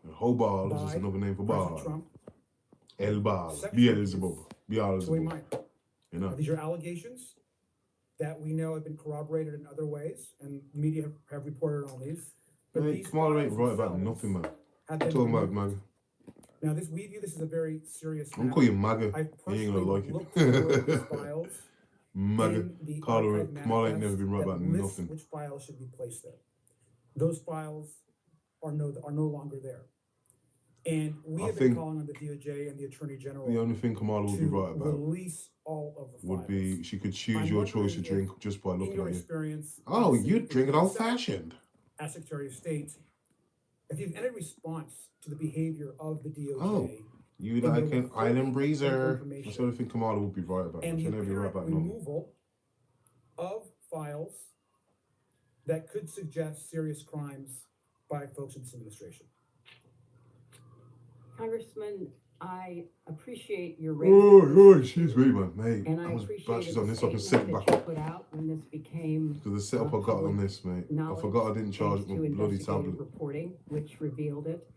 And Hobal is just by another name for President Baal. Trump. El Baal. Sexual Beelzebub. So we Beelzebub. might. You know. These are allegations that we know have been corroborated in other ways, and media have reported on these. But Hey, these Kamala ain't files right about themselves nothing, man. have What you been talking about, removed. MAGA? Now, we view this as a very serious I'm matter. gonna call you MAGA. I've You ain't gonna like looked for these it. files MAGA. in the Kamala archive ain't never been right manifest about that lists nothing. which files should be placed there. Those files are no longer there. And we I have been think calling on the DOJ and the Attorney General The only thing Kamala would be to right about release all of the would files. be she could choose I'm your choice of wondering drink just by in looking your at you. experience, Oh, obviously, you drink it yourself old fashioned. as Secretary of State, if you've any response to the behavior of the DOJ, Oh, you in the like an withholding island of breezer. information That's the only thing Kamala would be right about. and She'll the never be right apparent about nothing. removal of files that could suggest serious crimes by folks in this administration. Congressman, I appreciate your Oh, excuse me, man, mate. and I I was appreciated batches the on this. I can set it statement back that you up. put out when this became Because the setup I got on this, mate. I forgot I didn't charge thanks my to bloody investigative tablet. reporting, which revealed it.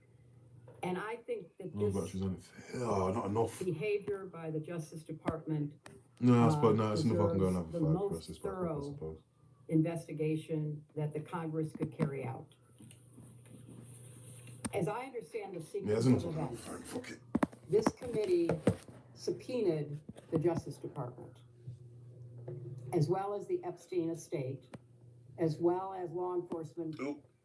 And I think that No this batteries on it. Oh, not enough. behavior by the Justice Department No, that's enough I can go and have deserves the a fight most press this back up, I thorough suppose. investigation that the Congress could carry out. As I understand the Yeah, there's sequence enough. of events, Fuck it. this committee subpoenaed the Justice Department, as well as the Epstein estate, as well as law enforcement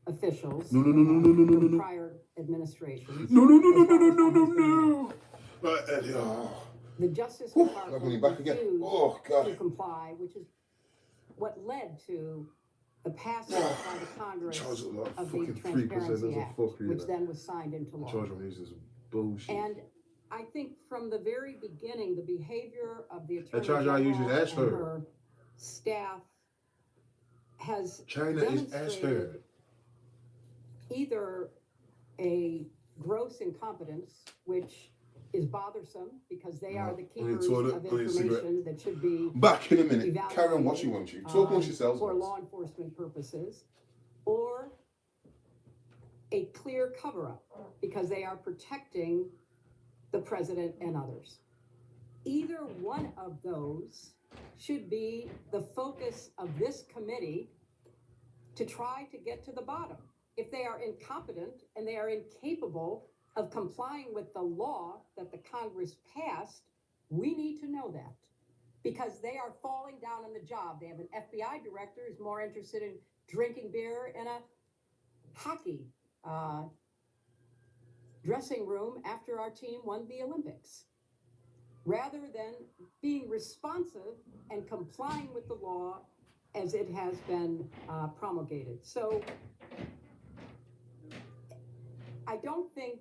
officials from prior administrations. No. Right, Eddie. Oh. The Justice I'm Department going back again. refused Oh, God. to comply, which is what led to the passage by the Congress Charge it like of the fucking 3% Transparency as a Act, fucker, you which know. then was signed into law. Charge on these is bullshit. And I think from the very beginning, the behavior of the Attorney charge I use is General ash and her. her staff has China is ash her. demonstrated either a gross incompetence, which is bothersome because they are the keepers of information that should be back in a minute. Carry on what you want to. Talk amongst yourselves. for law enforcement purposes, or a clear cover-up because they are protecting the president and others. Either one of those should be the focus of this committee to try to get to the bottom. If they are incompetent and they are incapable of complying with the law that the Congress passed, we need to know that because they are falling down on the job. They have an FBI director who's more interested in drinking beer in a hockey dressing room after our team won the Olympics, rather than being responsive and complying with the law as it has been promulgated. So I don't think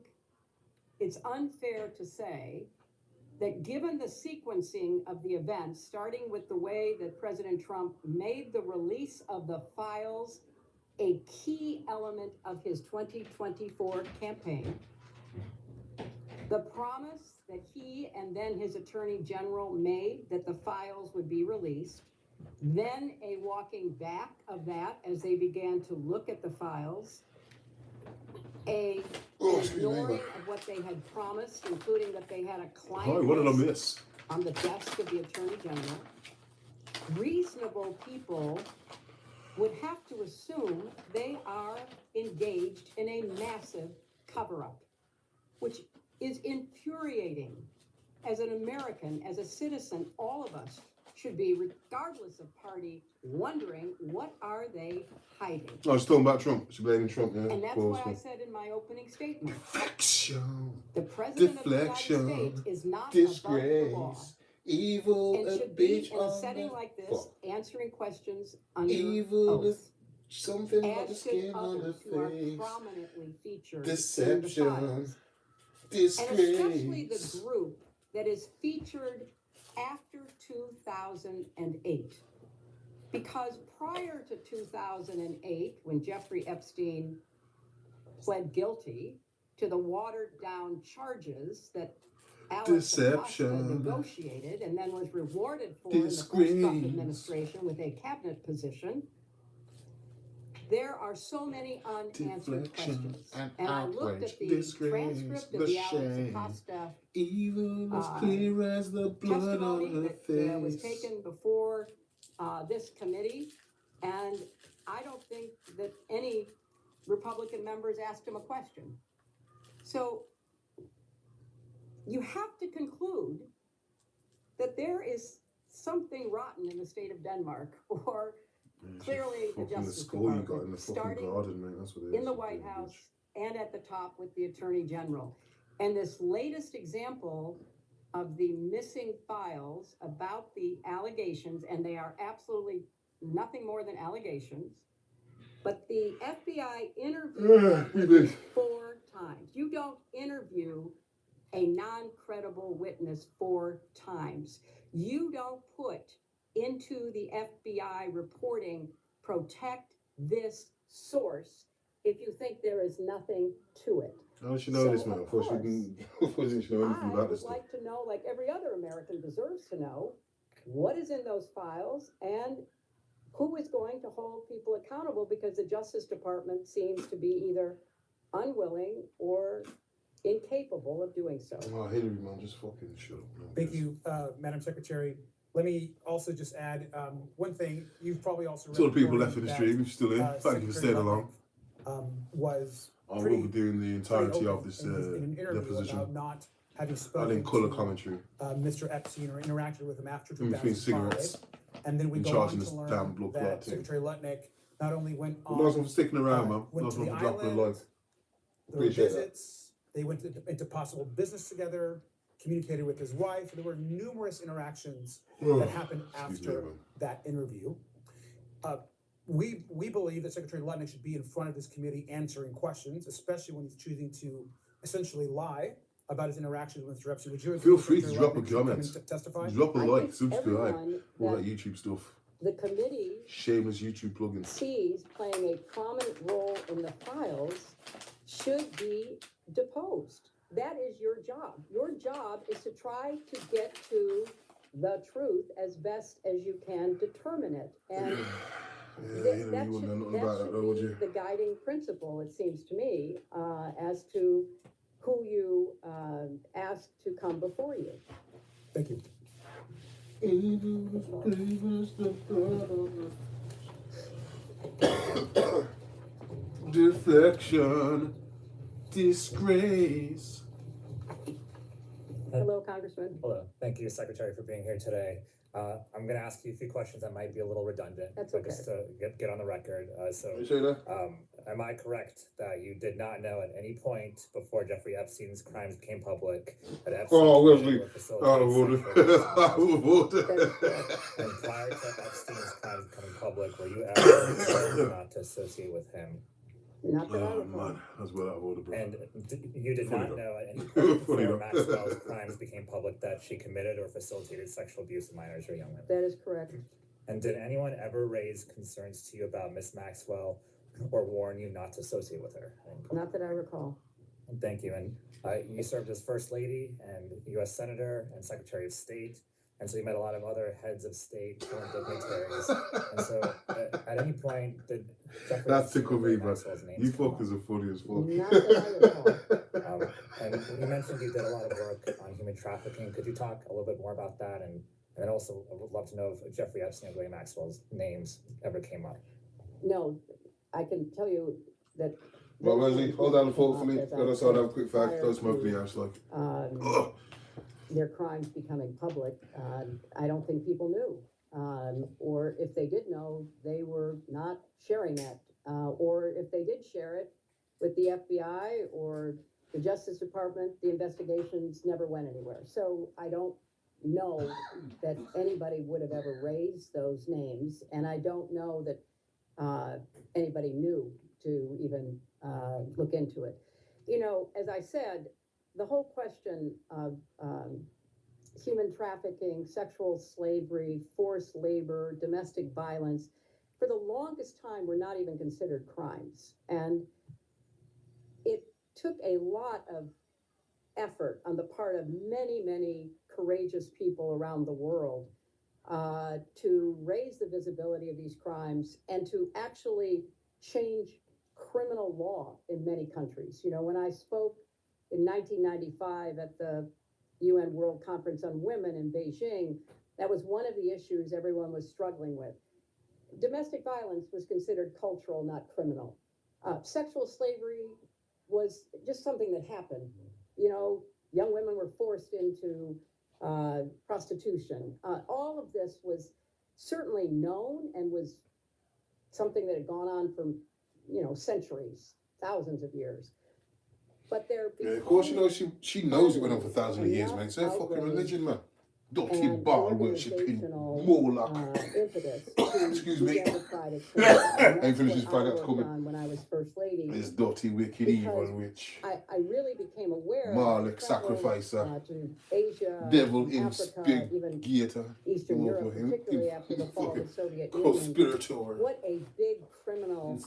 it's unfair to say that given the sequencing of the events, starting with the way that President Trump made the release of the files a key element of his 2024 campaign, the promise that he and then his attorney general made that the files would be released, then a walking back of that as they began to look at the files, a ignoring of what they had promised, including that they had a client What did I list miss? on the desk of the attorney general. Reasonable people would have to assume they are engaged in a massive cover-up, which is infuriating. As an American, as a citizen, all of us should be, regardless of party, wondering what are they hiding. I was talking about Trump. She's blaming Trump, yeah. And that's why I said in my opening statement, Deflection. the president of the United Deflection. States is not Disgrace. above the law. Evil And a should be bitch in a on setting the like this, fuck. answering questions under Evil oath. is something like the As should skin on the others who are face. prominently featured in the Deception. files. Disgrace. And especially the group that is featured after 2008. Because prior to 2008, when Jeffrey Epstein pled guilty to the watered-down charges that Alex Acosta negotiated and then was rewarded for in the first Trump administration with a cabinet position, there are so many unanswered questions. And I looked at the transcript of the Alex Acosta Evil as clear as the blood on testimony her that was face. taken before this committee, and I don't think that any Republican members asked him a question. So you have to conclude that there is something rotten in the state of Denmark, or clearly the Justice Department, starting garden, mate. That's what it is. in the White House and at the top with the Attorney General. And this latest example of the missing files about the allegations, and they are absolutely nothing more than allegations, but the FBI interviewed them 4 times. You don't interview a non-credible witness 4 times. You don't put into the FBI reporting protect this source if you think there is nothing to it? How does she know this, man? Before she didn't know anything I about this would stuff. like to know, like every other American deserves to know, what is in those files and who is going to hold people accountable, because the Justice Department seems to be either unwilling or incapable of doing so. Oh, Hilary, man, just fucking shut up, man. Thank you, Madam Secretary. Let me also just add one thing. You've probably also read To all the people reporting left in the that, stream, you're still in. Thank you for Secretary staying along. Was I pretty, will be doing the entirety pretty of open this in an interview deposition. about not having I'll spoken in colour to commentary. Mr. Epstein or interacted with him after In between 2005. cigarettes. And then we In go on charging to this learn damn blood clot that thing. Secretary Lutnick not only went Well, on, nice one for sticking around, man. went Nice to one the for dropping a island, like. there were Appreciate that. visits, they went into possible business together, communicated with his wife. There were numerous interactions that happened after that interview. We believe that Secretary Lutnick should be in front of this committee answering questions, especially when he's choosing to essentially lie about his interactions with Mr. Epstein. Would you agree? Feel free to Secretary drop a Lutnick should come comment. and testify? Drop a I like, think subscribe, everyone all that that YouTube stuff. the committee Shameless YouTube plugins. sees playing a prominent role in the files should be deposed. That is your job. Your job is to try to get to the truth as best as you can determine it. And that you wouldn't know nothing should, about that, though, would you? the guiding principle, it seems to me, as to who you ask to come before you. Thank you. Deflection, disgrace. Hello, Congressman. Hello. Thank you, Secretary, for being here today. I'm going to ask you a few questions that might be a little redundant. That's but okay. Just to get on the record. Am I correct that you did not know at any point before Jeffrey Epstein's crimes became public that Epstein Wesley, out of order. Out And prior to Epstein's crimes becoming public, were you ever not to associate with him? Not that I Oh, recall. man, that's well out of order, bro. And you did Funny not though. know at any point Funny before though. Maxwell's crimes became public that she committed or facilitated sexual abuse of minors or young women? That is correct. And did anyone ever raise concerns to you about Miss Maxwell or warn you not to associate with her? Not that I recall. And thank you. And you served as First Lady and U.S. Senator and Secretary of State. And so you met a lot of other heads of state, foreign dignitaries. And so at any point, did Jeffrey That's Epstein tickle or me, bro. Maxwell's names You come up? fuckers are funny as fuck. Not that I recall. And you mentioned you did a lot of work on human trafficking. Could you talk a little bit more about that? And then also, I would love to know if Jeffrey Epstein or Ghislaine Maxwell's names ever came up. No, I can tell you that. Well, Wesley, hold down the phone for me. As I Let us all have a said quick fact. prior Don't smoke to, in the house, like. Their crimes becoming public, I don't think people knew. Or if they did know, they were not sharing that. Or if they did share it with the FBI or the Justice Department, the investigations never went anywhere. So I don't know that anybody would have ever raised those names. And I don't know that anybody knew to even look into it. You know, as I said, the whole question of human trafficking, sexual slavery, forced labor, domestic violence, for the longest time were not even considered crimes. And it took a lot of effort on the part of many, many courageous people around the world to raise the visibility of these crimes and to actually change criminal law in many countries. You know, when I spoke in 1995 at the UN World Conference on Women in Beijing, that was one of the issues everyone was struggling with. Domestic violence was considered cultural, not criminal. Sexual slavery was just something that happened. You know, young women were forced into prostitution. All of this was certainly known and was something that had gone on for, you know, centuries, thousands of years. But there, Yeah, of course, you know, she knows it went on for thousands of years, man. It's her fucking religion, man. Dirty and bar worshipping organizational Moloch. impetus to Excuse me. democratic change. And Ain't that's finished his what I fight, that's worked coming. on when I was first lady. This dirty, wicked, Because evil witch. I really became aware Moloch, of traveling, sacrificer, to Asia, devil, Africa, even instigator, Eastern Europe, particularly after the fall of the Soviet Union. conspirator. What a big criminal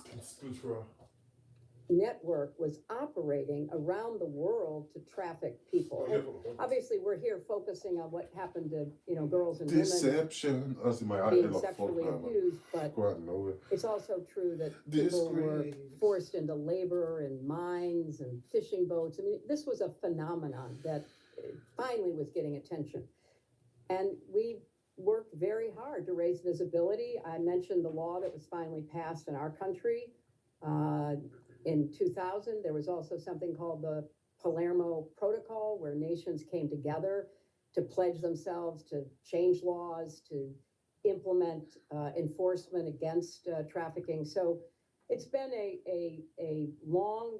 network was operating around the world to traffic people. And obviously, we're here focusing on what happened to, girls and women Deception. That's in my eye. being sexually abused, but it's also true that people were forced into labor in mines and fishing boats. I mean, this was a phenomenon that finally was getting attention. And we worked very hard to raise visibility. I mentioned the law that was finally passed in our country. In 2000, there was also something called the Palermo Protocol, where nations came together to pledge themselves to change laws, to implement enforcement against trafficking. So it's been a long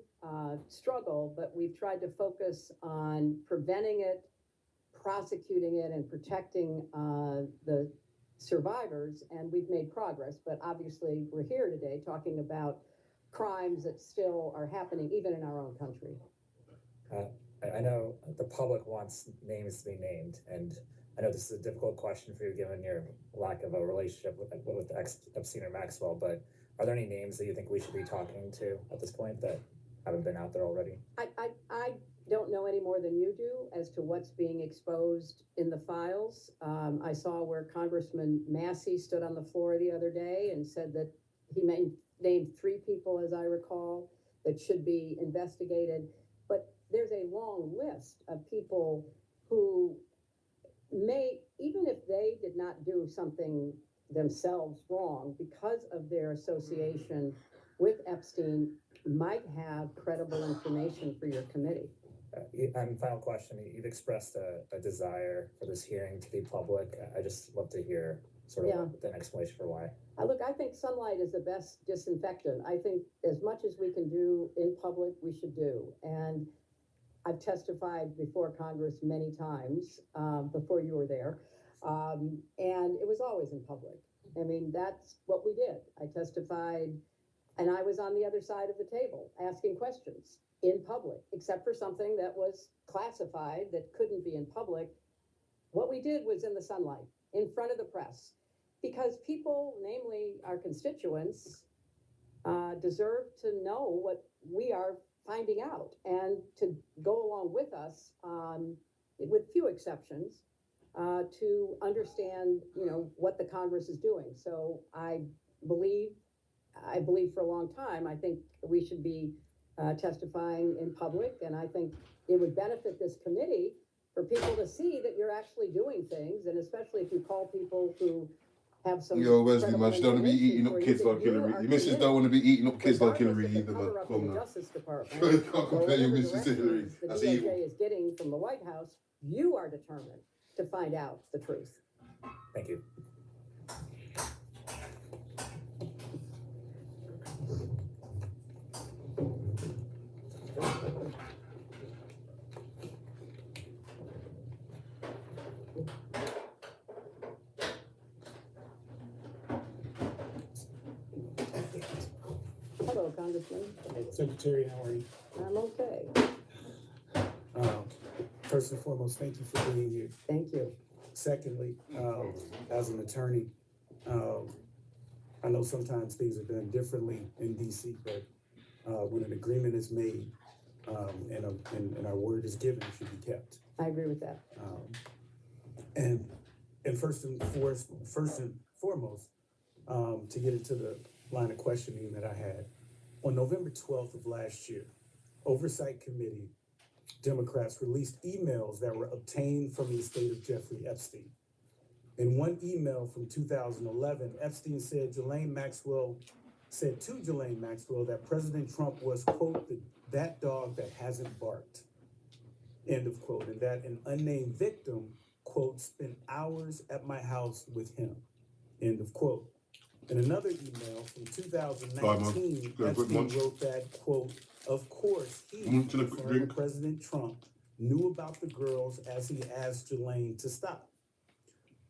struggle, but we've tried to focus on preventing it, prosecuting it, and protecting the survivors, and we've made progress. But obviously, we're here today talking about crimes that still are happening even in our own country. I know the public wants names to be named, and I know this is a difficult question for you given your lack of a relationship with Epstein or Maxwell, but are there any names that you think we should be talking to at this point that haven't been out there already? I don't know any more than you do as to what's being exposed in the files. I saw where Congressman Massey stood on the floor the other day and said that he named 3 people, as I recall, that should be investigated. But there's a long list of people who may, even if they did not do something themselves wrong, because of their association with Epstein, might have credible information for your committee. And final question, you've expressed a desire for this hearing to be public. I just love to hear sort of an explanation for why. Look, I think sunlight is the best disinfectant. I think as much as we can do in public, we should do. And I've testified before Congress many times, before you were there, and it was always in public. I mean, that's what we did. I testified, and I was on the other side of the table asking questions in public, except for something that was classified that couldn't be in public. What we did was in the sunlight, in front of the press, because people, namely our constituents, deserve to know what we are finding out and to go along with us, with few exceptions, to understand, what the Congress is doing. So I believe for a long time, I think we should be testifying in public, and I think it would benefit this committee for people to see that you're actually doing things, and especially if you call people who have some. Yo, Wesley, man, she don't want to be eating up kids like Hillary. Your missus don't want to be eating up kids like Hillary either, man. Come on. Justice Department. You can't compare your missus to Hillary. That's the evil. DOJ is getting from the White House. You are determined to find out the truth. Thank you. Hello, Congressman. Secretary, how are you? I'm okay. First and foremost, thank you for being here. Thank you. Secondly, as an attorney, I know sometimes things are done differently in DC, but when an agreement is made and our word is given, it should be kept. I agree with that. And first and foremost, to get into the line of questioning that I had, on November 12th of last year, Oversight Committee Democrats released emails that were obtained from the estate of Jeffrey Epstein. In one email from 2011, Epstein said to Ghislaine Maxwell that President Trump was, quote, that dog that hasn't barked, end of quote, and that an unnamed victim, quote, spent hours at my house with him, end of quote. In another email from 2019, Epstein wrote that, quote, of course, he, President Trump, knew about the girls as he asked Ghislaine to stop,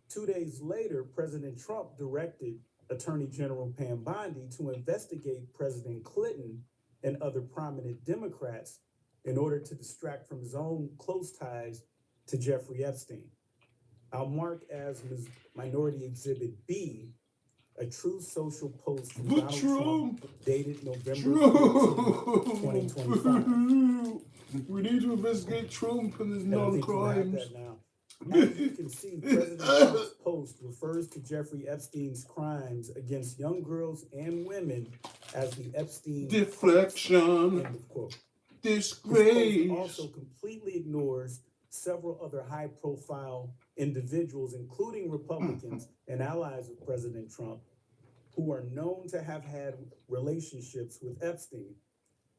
2 days later, President Trump directed Attorney General Pam Bondi to investigate President Clinton and other prominent Democrats in order to distract from his own close ties to Jeffrey Epstein. I'll mark as Minority Exhibit B a true social post from Donald Trump dated November 14, 2025. We need to investigate Trump and his non-crimes. As you can see, President Trump's post refers to Jeffrey Epstein's crimes against young girls and women as the Epstein deflection. End of quote. Disgrace. This post also completely ignores several other high-profile individuals, including Republicans and allies of President Trump, who are known to have had relationships with Epstein.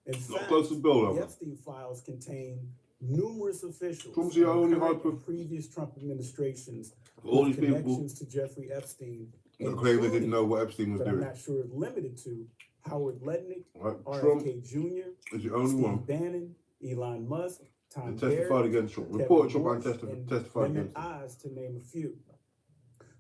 In fact, the Epstein files contain numerous officials from previous Trump administrations with connections to Jeffrey Epstein. Claim they didn't know what Epstein was doing. I'm not sure limited to Howard Lednick, Trump RFK Jr., is the only Steve one. Bannon, Elon Musk, Tom Testified against Trump. Report Trump and testified against him. Oz, to name a few.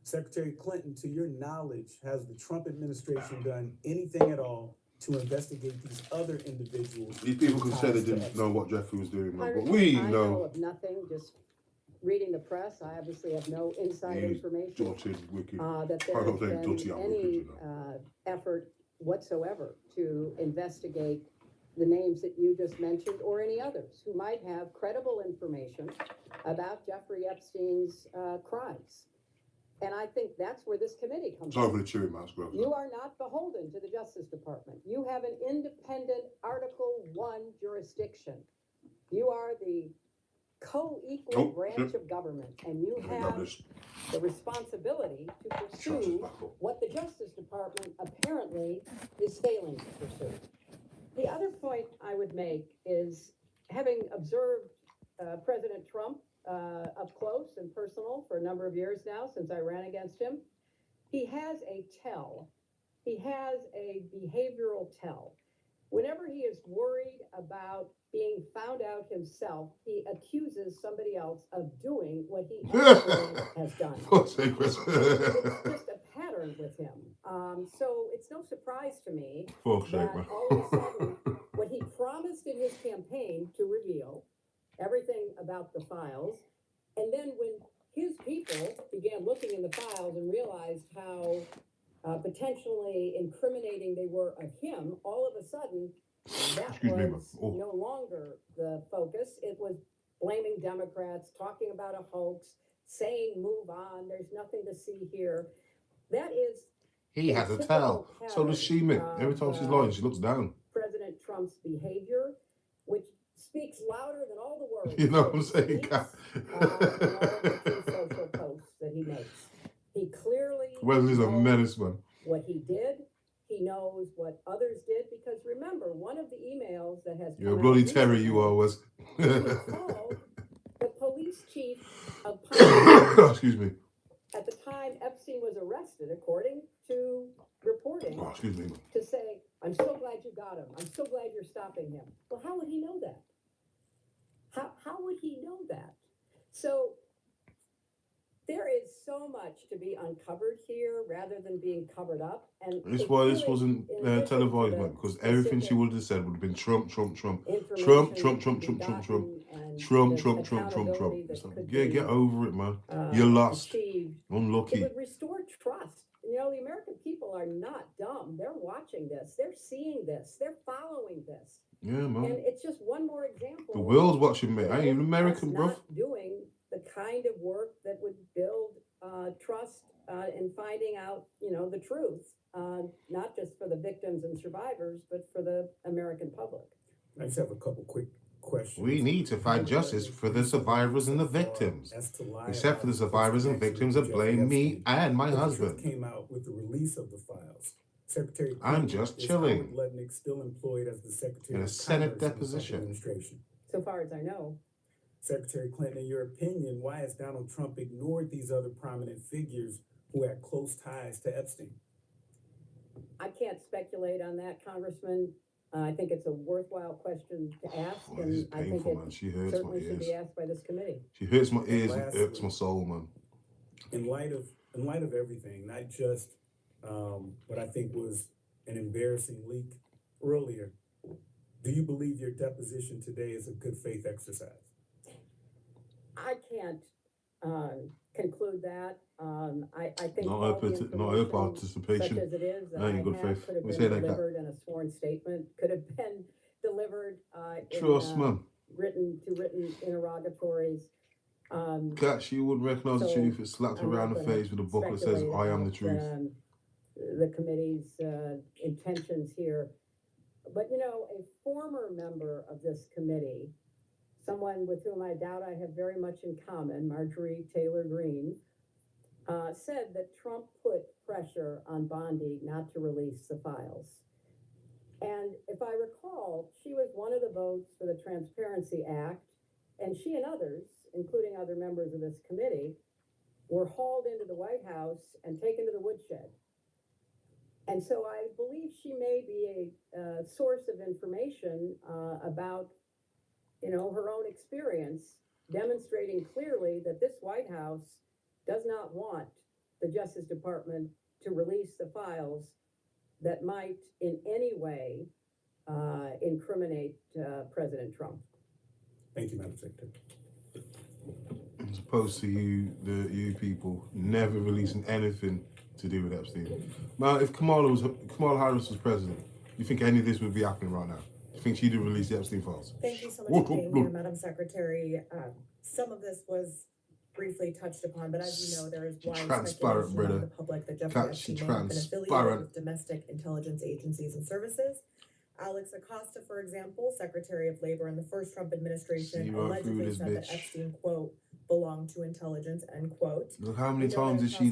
Secretary Clinton, to your knowledge, has the Trump administration done anything at all to investigate these other individuals? These people could say they didn't know what Jeffrey was doing, man, but we I know. of nothing, just reading the press. I obviously have no inside information that there has been any effort whatsoever to investigate the names that you just mentioned or any others who might have credible information about Jeffrey Epstein's crimes. And I think that's where this committee comes Sorry for the cheery mouse, bro. You are not beholden to the Justice Department. You have an independent Article I jurisdiction. You are the co-equal branch of government, and you have the responsibility to pursue what the Justice Department apparently is failing to pursue. The other point I would make is, having observed President Trump up close and personal for a number of years now, since I ran against him, he has a tell. He has a behavioral tell. Whenever he is worried about being found out himself, he accuses somebody else of doing what he actually has done. It's just a pattern with him. So it's no surprise to me that all of a sudden, what he promised in his campaign to reveal everything about the files, and then when his people began looking in the files and realized how potentially incriminating they were of him, all of a sudden, that was no longer the focus. It was blaming Democrats, talking about a hoax, saying move on, there's nothing to see here. That is... He has a tell. So does she, Mick. Every time she's lying, she looks down. President Trump's behavior, which speaks louder than all the words. You know what I'm saying? All the social posts that he makes. He clearly Wesley's a menace, man. What he did. He knows what others did, because remember, one of the emails that has You're a bloody terror, you are, Wes. He called the police chief of Palm Excuse me. at the time Epstein was arrested, according to reporting, Excuse me. to say, I'm so glad you got him. I'm so glad you're stopping him. Well, how would he know that? How would he know that? So there is so much to be uncovered here rather than being covered up. And That's why this wasn't televised, man, because everything she would have said would have been Trump, Trump, Trump. Trump, Trump, Trump, Trump, Trump, Trump. Trump, Trump, Trump, Trump, Trump. Yeah, get over it, man. You're lost. Unlucky. It would restore trust. You know, the American people are not dumb. They're watching this. They're seeing this. They're following this. Yeah, man. And it's just one more example. The world's watching me. I ain't even American, bro. Not doing the kind of work that would build trust in finding out, you know, the truth, not just for the victims and survivors, but for the American public. I just have a couple quick questions. We need to find justice for the survivors and the victims. Except for the survivors and victims that blame me and my husband. Came out with the release of the files. Secretary I'm just chilling. Lednick still employed as the Secretary in a of Senate Commerce deposition. Administration. So far as I know. Secretary Clinton, in your opinion, why has Donald Trump ignored these other prominent figures who had close ties to Epstein? I can't speculate on that, Congressman. I think it's a worthwhile question to ask, and I think it certainly should be asked by this committee. She hurts my ears and irks my soul, man. in light of everything, not just what I think was an embarrassing leak earlier, do you believe your deposition today is a good faith exercise? I can't conclude that. I think Not all the her information, participation. such as it is, that Ain't I in good have faith. could have We been say that, Kat. delivered in a sworn statement, could have been delivered Trust, in man. written interrogatories. Kat, she wouldn't recognise the So, truth if it's slapped I'm around not the gonna face with a book that says, speculate I am the about, truth. The committee's intentions here. But you know, a former member of this committee, someone with whom I doubt I have very much in common, Marjorie Taylor Greene, said that Trump put pressure on Bondi not to release the files. And if I recall, she was one of the votes for the Transparency Act, and she and others, including other members of this committee, were hauled into the White House and taken to the woodshed. And so I believe she may be a source of information about, you know, her own experience, demonstrating clearly that this White House does not want the Justice Department to release the files that might in any way incriminate President Trump. Thank you, Madam Secretary. As opposed to you people never releasing anything to do with Epstein. Now, if Kamala Harris was president, you think any of this would be happening right now? Do you think she'd have released the Epstein files? Thank you so much for being here, Madam Secretary. Some of this was briefly touched upon, but as you know, there is wide speculation among the public that Jeffrey Epstein may have been affiliated with domestic intelligence agencies and services. Alex Acosta, for example, Secretary of Labor in the first Trump administration, allegedly said that Epstein, quote, belonged to intelligence, end quote. Look, how many times did she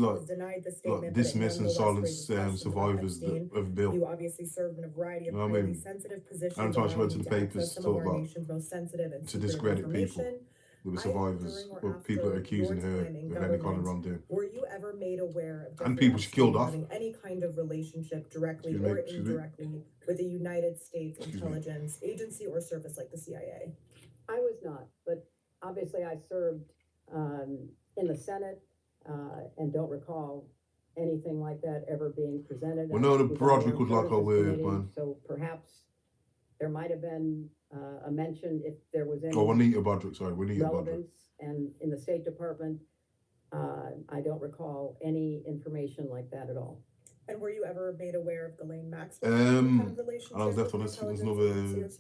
dismiss and silence survivors of Bill? You obviously served in a variety of highly sensitive positions. How many times she went to the papers to talk about to discredit people that were survivors, or people that are accusing her of any kind of wrongdoing? Were you ever made aware of and people she killed off having any kind of relationship directly or indirectly with a United States intelligence agency or service like the CIA? I was not, but obviously I served in the Senate and don't recall anything like that ever being presented. Well, no, the Broderick would like our word, man. So perhaps there might have been a mention if there was any Juanita Broderick, sorry, Juanita Broderick. relevance, and in the State Department, I don't recall any information like that at all. And were you ever made aware of Ghislaine Maxwell? And I was left on this. There's another.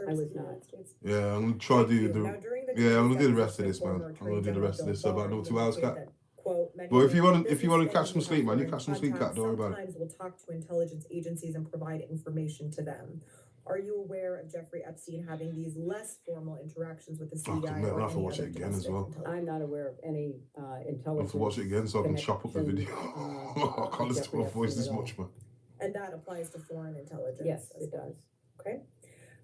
I was not. Yeah, I'm gonna try to do I'm gonna do the rest of this, man. I'm gonna do the rest of this. So about another 2 hours, Kat. But if you want to catch some sleep, man, you catch some sleep, Kat. Don't worry about it. Sometimes we'll talk to intelligence agencies and provide information to them. Are you aware of Jeffrey Epstein having these less formal interactions with the CIA? I'll have to watch it again as well. I'm not aware of any intelligence. I'll have to watch it again so I can chop up the video. I can't listen to my voice this much, man. And that applies to foreign intelligence? Yes, it does. Okay.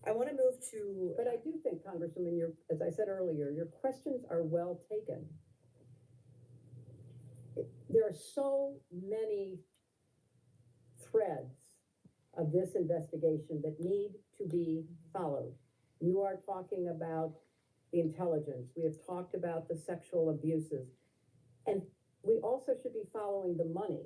I want to move to... But I do think, Congresswoman, as I said earlier, your questions are well taken. There are so many threads of this investigation that need to be followed. You are talking about the intelligence. We have talked about the sexual abuses. And we also should be following the money.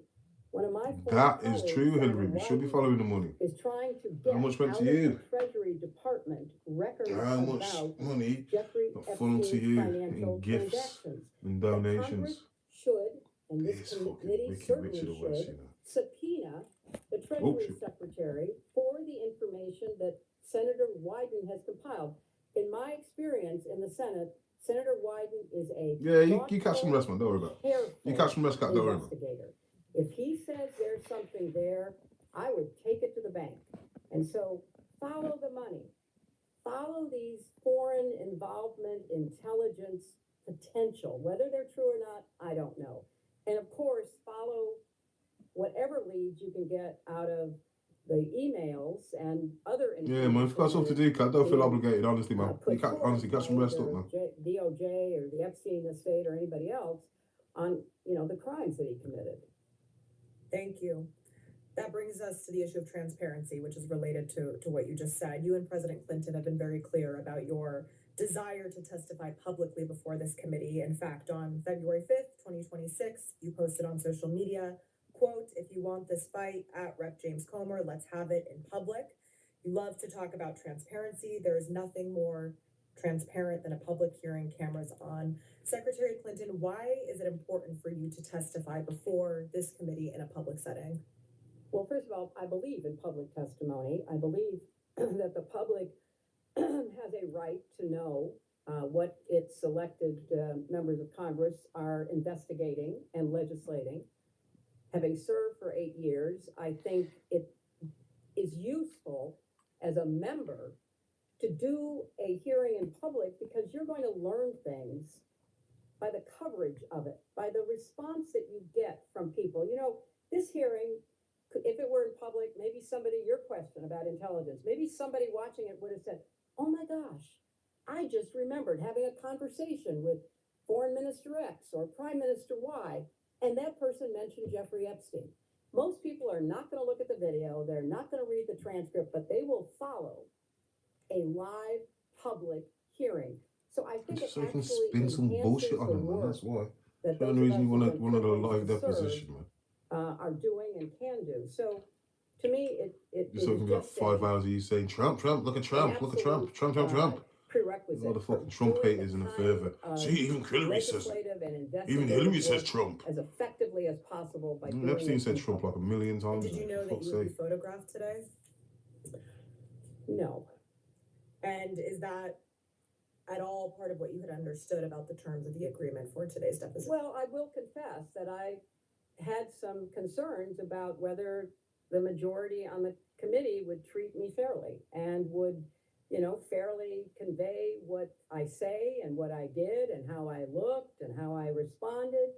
One of my That is true, Hillary. We should be following the money. Is trying to get how much went out to you? Of the Treasury Department records how much about money Jeffrey got funneled to you in gifts and donations? Should, and this committee certainly should, subpoena the Treasury Secretary for the information that Senator Wyden has compiled. In my experience in the Senate, Senator Wyden is a you catch some rest, man. Don't worry about it. You catch some rest, Kat. Don't worry about it. If he says there's something there, I would take it to the bank. And so follow the money. Follow these foreign involvement, intelligence potential. Whether they're true or not, I don't know. And of course, follow whatever leads you can get out of the emails and other information. Yeah, man. If you've got something to do, Kat, don't feel obligated, honestly, man. You can't, honestly, catch some rest up, man. DOJ or the Epstein estate or anybody else on, the crimes that he committed. Thank you. That brings us to the issue of transparency, which is related to what you just said. You and President Clinton have been very clear about your desire to testify publicly before this committee. In fact, on February 5th, 2026, you posted on social media, quote, "If you want this fight at Rep. James Comer, let's have it in public." You love to talk about transparency. There is nothing more transparent than a public hearing, cameras on. Secretary Clinton, why is it important for you to testify before this committee in a public setting? Well, first of all, I believe in public testimony. I believe that the public has a right to know what its elected members of Congress are investigating and legislating. Having served for 8 years, I think it is useful as a member to do a hearing in public because you're going to learn things by the coverage of it, by the response that you get from people. You know, this hearing, if it were in public, maybe somebody, your question about intelligence, maybe somebody watching it would have said, "Oh my gosh, I just remembered having a conversation with Foreign Minister X or Prime Minister Y, and that person mentioned Jeffrey Epstein." Most people are not going to look at the video, they're not going to read the transcript, but they will follow a live public hearing. So I think it So you can actually spin some bullshit enhances on the them, man. work That's why. that The those only of reason us you who've want been a live privileged to serve, deposition, man. are doing and can do. So to me, it Just so we is can get just 5 a hours of you saying Trump, Trump, look at Trump, look at Trump, Trump, Trump, Trump. prerequisite. All the for fucking Trump doing haters the in the kind further. of See, even Hillary says it. legislative and Even investigative Hillary says work Trump. as effectively as possible by doing Epstein it said in Trump like public. a million times. Did you know that you would be photographed today? No. And is that at all part of what you had understood about the terms of the agreement for today's deposition? Well, I will confess that I had some concerns about whether the majority on the committee would treat me fairly and would, you know, fairly convey what I say and what I did and how I looked and how I responded.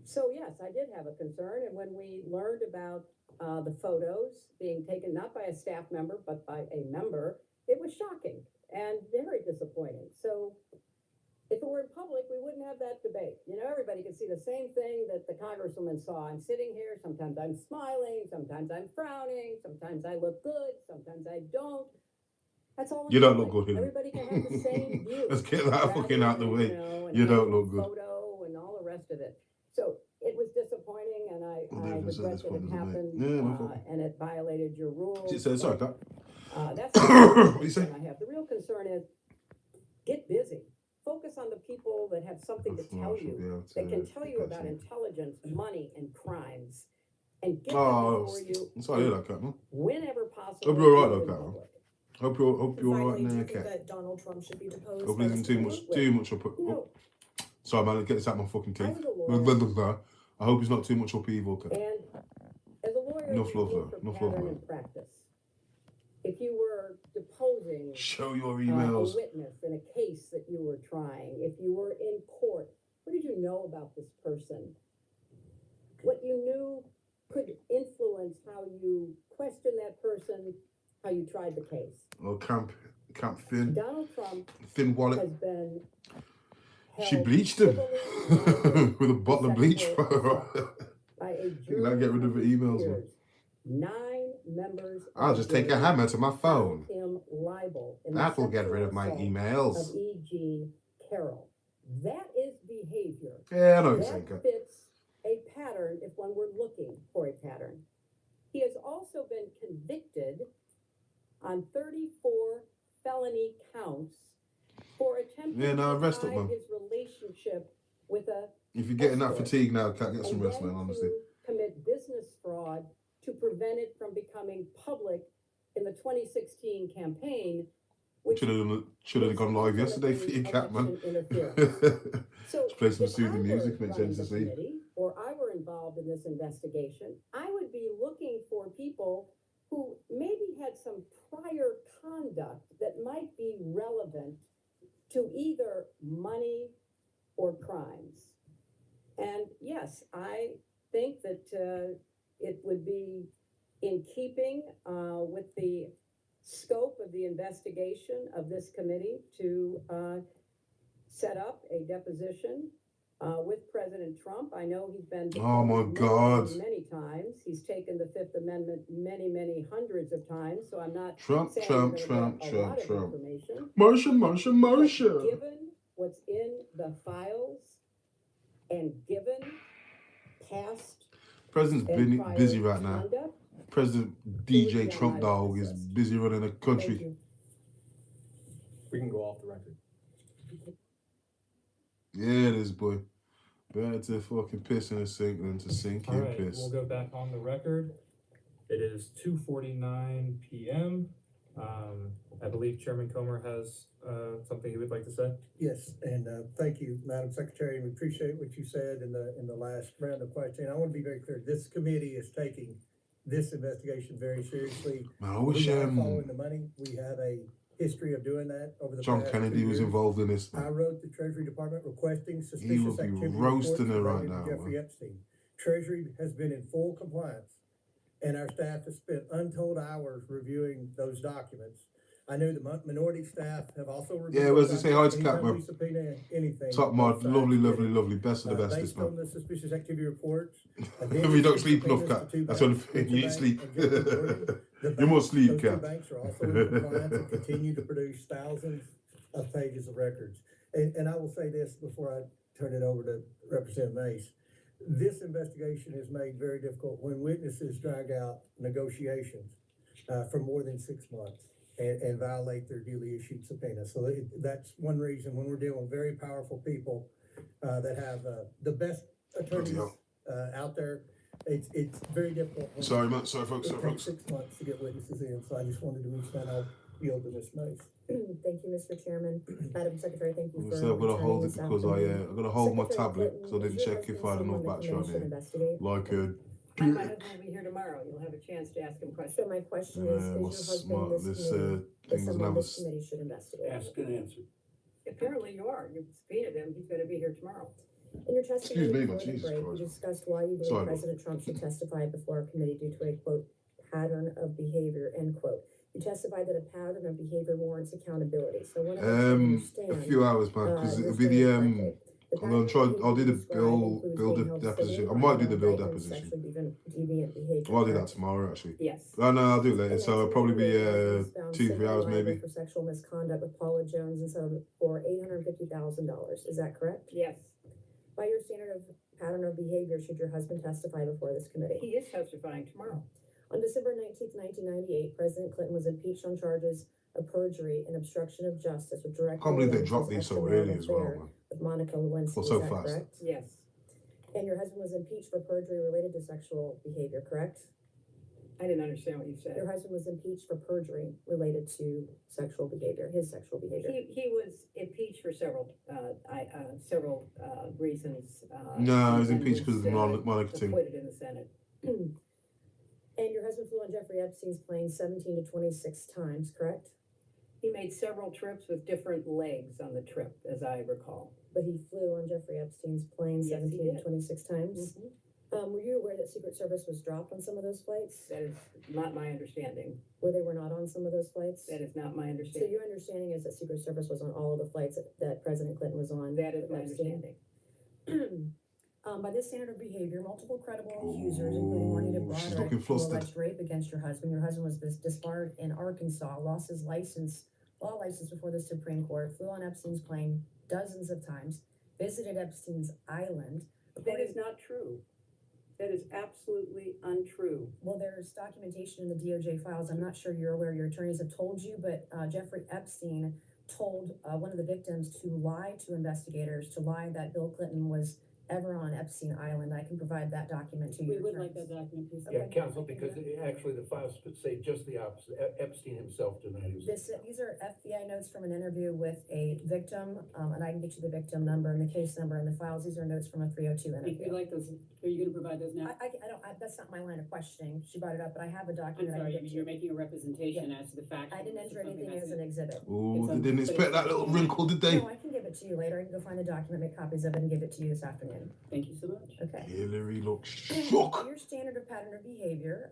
So yes, I did have a concern. And when we learned about the photos being taken, not by a staff member, but by a member, it was shocking and very disappointing. So if it were in public, we wouldn't have that debate. You know, everybody could see the same thing that the congresswoman saw. I'm sitting here, sometimes I'm smiling, sometimes I'm frowning, sometimes I look good, sometimes I don't. That's all. You don't look good, Hillary. Everybody can have the same view. Let's get that fucking out the way. And You don't look good. photo and all the rest of it. So it was disappointing, and I regret that it happened, and it violated your rules. She said, sorry, Doc. That's the What you say? concern I have. The real concern is get busy. Focus on the people that have something to tell you, that can tell you about intelligence, money, and crimes, and get them before you. I'm sorry to hear that, Captain. Whenever possible. Hope you're all right, though, Captain. Hope you're all Finally, right do there, you think Cat. that Donald Trump should be deposed? Hope it isn't too much up. Sorry, man, get this out of my fucking teeth. I hope it's not too much upheaval, Cat. And as a lawyer, Enough love, you though. Enough pattern love, man. and practice. If you were deposing Show your a emails. witness in a case that you were trying, if you were in court, what did you know about this person? What you knew could influence how you questioned that person, how you tried the case. Oh, Camp Finn. Donald Trump Thin wallet. has been She held bleached him civilly with a bottle of bleach. by a Can I get rid of the emails, man? 9 members. I'll just take a hammer to my phone. Him liable in That will the get rid of my sexual emails. assault of E. Jean Carroll. That is behavior. Yeah, I know what you're saying, That Kat. fits a pattern if one were looking for a pattern. He has also been convicted on 34 felony counts for attempting Yeah, no, to rest up, hide man. his relationship with a If you're getting that escort, fatigue now, Cat, get some and rest, then man, honestly. to commit business fraud to prevent it from becoming public in the 2016 campaign, which Should have gone live yesterday for you, Cat, man. So Just play some if I soothing were music, make running sense to the see. committee, or I were involved in this investigation, I would be looking for people who maybe had some prior conduct that might be relevant to either money or crimes. And yes, I think that it would be in keeping with the scope of the investigation of this committee to set up a deposition with President Trump. I know he's been Oh my many, God. many times. He's taken the Fifth Amendment many, many hundreds of times. So I'm not Trump, saying Trump, you're Trump, gonna get a Trump, lot of Trump. information. Marsha. But given what's in the files and given past President's and been busy prior right now. conduct, President who would DJ be on Trump my dog witness is list? busy running the Thank country. you. We can go off the record. Yeah, it is, boy. Better to fucking piss in a sink than to sink All in right, piss. we'll go back on the record. It is 2:49 p.m. I believe Chairman Comer has something he would like to say. Yes, and thank you, Madam Secretary. We appreciate what you said in the last round of questioning. I want to be very clear. This committee is taking this investigation very seriously. Man, I wish we are following the money. We have a history of doing that over the John past Kennedy 2 was years. involved in this, I man. wrote the Treasury Department requesting He suspicious would be activity roasting reports it right related to now, Jeffrey man. Epstein. Treasury has been in full compliance, and our staff has spent untold hours reviewing those documents. I know the minority staff have also reviewed. Yeah, those Wesley, say hi to documents. Cat, Anytime man. we subpoena anything, Top both mod, sides lovely, get lovely, it. lovely. Best of the bestest, Based man. on the suspicious activity reports. If you don't sleep enough, Cat. That's the only thing. You ain't sleep. You must sleep, Those two Cat. banks are also in compliance and continue to produce thousands of pages of records. And I will say this before I turn it over to Representative Mace. This investigation is made very difficult when witnesses drag out negotiations for more than 6 months and violate their duly issued subpoena. So that's one reason when we're dealing with very powerful people that have the best attorneys out there, it's very difficult. Sorry, man. Sorry, folks. It takes 6 months to get witnesses in, so I just wanted to mention that. I'll yield to Ms. Mace. Thank you, Mr. Chairman. Madam Secretary, thank you for. So I've got to hold it returning because this afternoon. I got to hold my Secretary tablet Clinton, because I didn't is your check if I husband had enough someone the battery on committee should here. investigate? Like a My husband will be here tomorrow. You'll have a chance to ask him questions. So my question is your husband this this committee, thing is doesn't someone have a this committee should investigate? Ask and answer. Apparently you are. You've subpoenaed him. He's gonna be here tomorrow. In your testimony me, before but the Jesus break, you Christ. discussed why you believe Sorry, President Trump should testify before a committee due to a quote, pattern of behavior, end quote. You testified that a pattern of behavior warrants accountability. So I want to understand. A few hours, man, because it'll be the I'm gonna try. I'll do the bill deposition. I might do the bill deposition. I might do that tomorrow, actually. Yes. Oh no, I'll do it later. So it'll probably be 2-3 hours, maybe. For sexual misconduct with Paula Jones and so for $850,000. Is that correct? Yes. By your standard of pattern of behavior, should your husband testify before this committee? He is testifying tomorrow. On December 19th, 1998, President Clinton was impeached on charges of perjury and obstruction of justice with direct. I can't believe they dropped these so early as well, man. With Monica Lewinsky, Well, so is that fast. correct? Yes. And your husband was impeached for perjury related to sexual behavior, correct? I didn't understand what you said. Your husband was impeached for perjury related to sexual behavior, his sexual behavior. He was impeached for several reasons. No, he was and impeached because of the Monica thing. acquitted in the Senate. And your husband flew on Jeffrey Epstein's plane 17 to 26 times, correct? He made several trips with different legs on the trip, as I recall. But he flew on Jeffrey Epstein's plane Yes, he 17 to did. 26 times? Were you aware that Secret Service was dropped on some of those flights? That is not my understanding. Where they were not on some of those flights? That is not my So understanding. your understanding is that Secret Service was on all of the flights that President Clinton was on? That is with my Epstein? understanding. By this standard of behavior, multiple credible accusers, including Juanita she's Broderick, looking who flustered. alleged rape against your husband. Your husband was disbarred in Arkansas, lost his law license before the Supreme Court, flew on Epstein's plane dozens of times, visited Epstein's island. That is not true. That is absolutely untrue. Well, there's documentation in the DOJ files. I'm not sure you're aware, your attorneys have told you, but Jeffrey Epstein told one of the victims to lie to investigators, to lie that Bill Clinton was ever on Epstein Island. I can provide that document to you. We would like that document, please. Yeah, counsel, because actually the files say just the opposite. Epstein himself denied he was. These are FBI notes from an interview with a victim, and I can get you the victim number and the case number and the files. These are notes from a 302 interview. We'd like those. Are you gonna provide those now? That's not my line of questioning. She brought it up, but I have a I'm document. sorry, I can get you're you. making a representation as to the fact. I didn't enter anything as an exhibit. Ooh, they didn't expect that little wrinkle, did they? No, I can give it to you later. I can go find the document, make copies of it, and give it to you this afternoon. Thank you so much. Okay. Hillary looks shook. Your standard of pattern of behavior,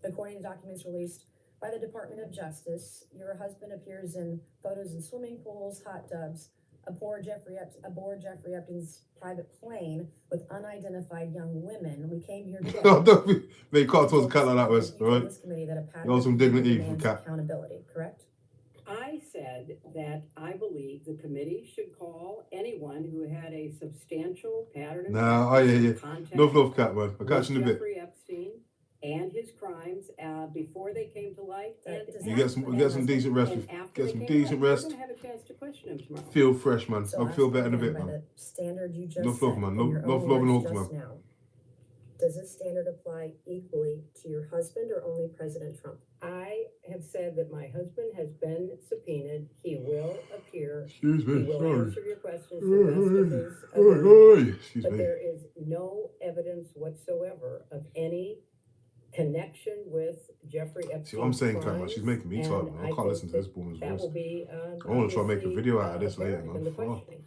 according to documents released by the Department of Justice, your husband appears in photos in swimming pools, hot tubs, aboard Jeffrey Epstein's private plane with unidentified young women. We came here today. No, don't be, mate, you can't talk to Cat like that, Wes, You told right? this committee that a pattern You want some of dignity from demands Cat. accountability, correct? I said that I believe the committee should call anyone who had a substantial pattern of Nah, I hear you. contact Enough love, Cat, man. I'll with catch you in a bit. Jeffrey Epstein and his crimes before they came to light. And You get some decent rest. and after Get they some came decent to light. rest. We're gonna have a chance to question him tomorrow. Feel fresh, man. So I'll feel better in a bit, by man. the standard you just Enough set love, man. in your Enough own love and words hugs, man. just now. Does this standard apply equally to your husband or only President Trump? I have said that my husband has been subpoenaed. He will appear. Excuse me, He will sorry. answer your questions to the best of his ability. Excuse But me. there is no evidence whatsoever of any connection with Jeffrey Epstein. See what I'm saying, Cat, man? She's making me tired, man. I can't listen to this woman's That voice. will be, I want to try and make a video out of this later, in the man. Oh. questioning.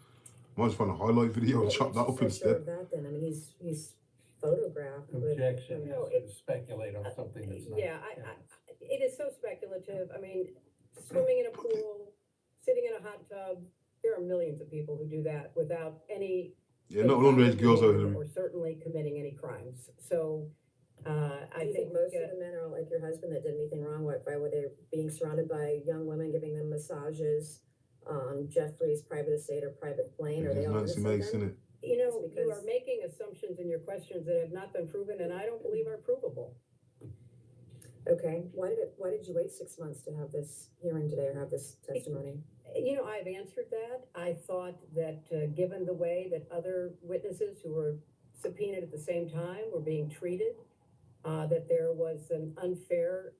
Might just find a highlight video and chop that up So sure instead. of that then, I mean, he's photographed with. Objection, No, is to speculate on something that's not. Yeah, it is so speculative. I mean, swimming in a pool, sitting in a hot tub, there are millions of people who do that without any. Yeah, not underage girls out involvement here. or certainly committing any crimes. So, I Do you think think most of the men are like your husband that did anything wrong? Why were they being surrounded by young women, giving them massages on Jeffrey's private estate or private plane? Are they all Nancy innocent Mace, then? innit? you know, It's you because- are making assumptions in your questions that have not been proven, and I don't believe are provable. Okay, why did you wait 6 months to have this hearing today or have this testimony? You know, I've answered that. I thought that, given the way that other witnesses who were subpoenaed at the same time were being treated, that there was an unfair,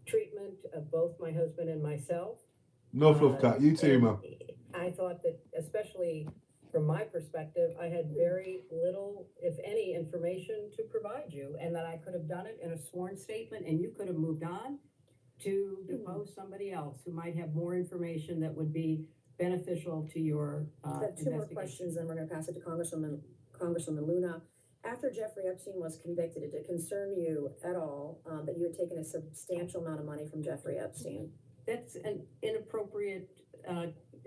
treatment of both my husband and myself. Enough love, Cat. You too, and man. I thought that, especially from my perspective, I had very little, if any, information to provide you, and that I could have done it in a sworn statement, and you could have moved on to depose somebody else who might have more information that would be beneficial to your I have two more investigation. questions, then we're gonna pass it to Congresswoman Luna. After Jeffrey Epstein was convicted, did it concern you at all that you had taken a substantial amount of money from Jeffrey Epstein? That's an inappropriate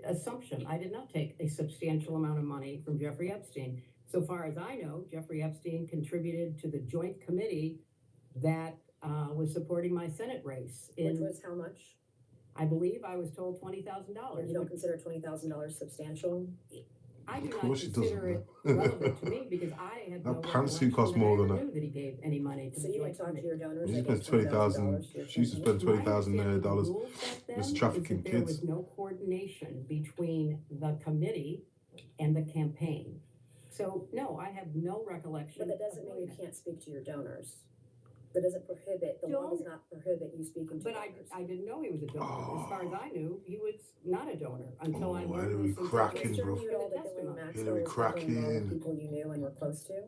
assumption. I did not take a substantial amount of money from Jeffrey Epstein. So far as I know, Jeffrey Epstein contributed to the joint committee that was supporting my Senate race. Which was how much? I believe I was told $20,000. You don't consider $20,000 substantial? I do Of not course she doesn't, consider it man. relevant to me because I had no That pantsuit recollection cost that I more ever than that. knew that he gave any money to So the you joint didn't talk to committee. your donors? She that spent gave $20,000. to your She used to spend My $20,000 understanding of the dollars. rules back then It's is trafficking that there kids. was no coordination between the committee and the campaign. So, no, I have no recollection. But that doesn't mean you can't speak to your donors. That doesn't prohibit, the law does not prohibit you speaking to But donors. I didn't know he was a donor. As far as I knew, he was not a donor until I Oh, learned Hillary this in cracking, preparation bro. You for at all the that Ghislaine testimony. Maxwell Hillary was talking about cracking. people you knew and were close to?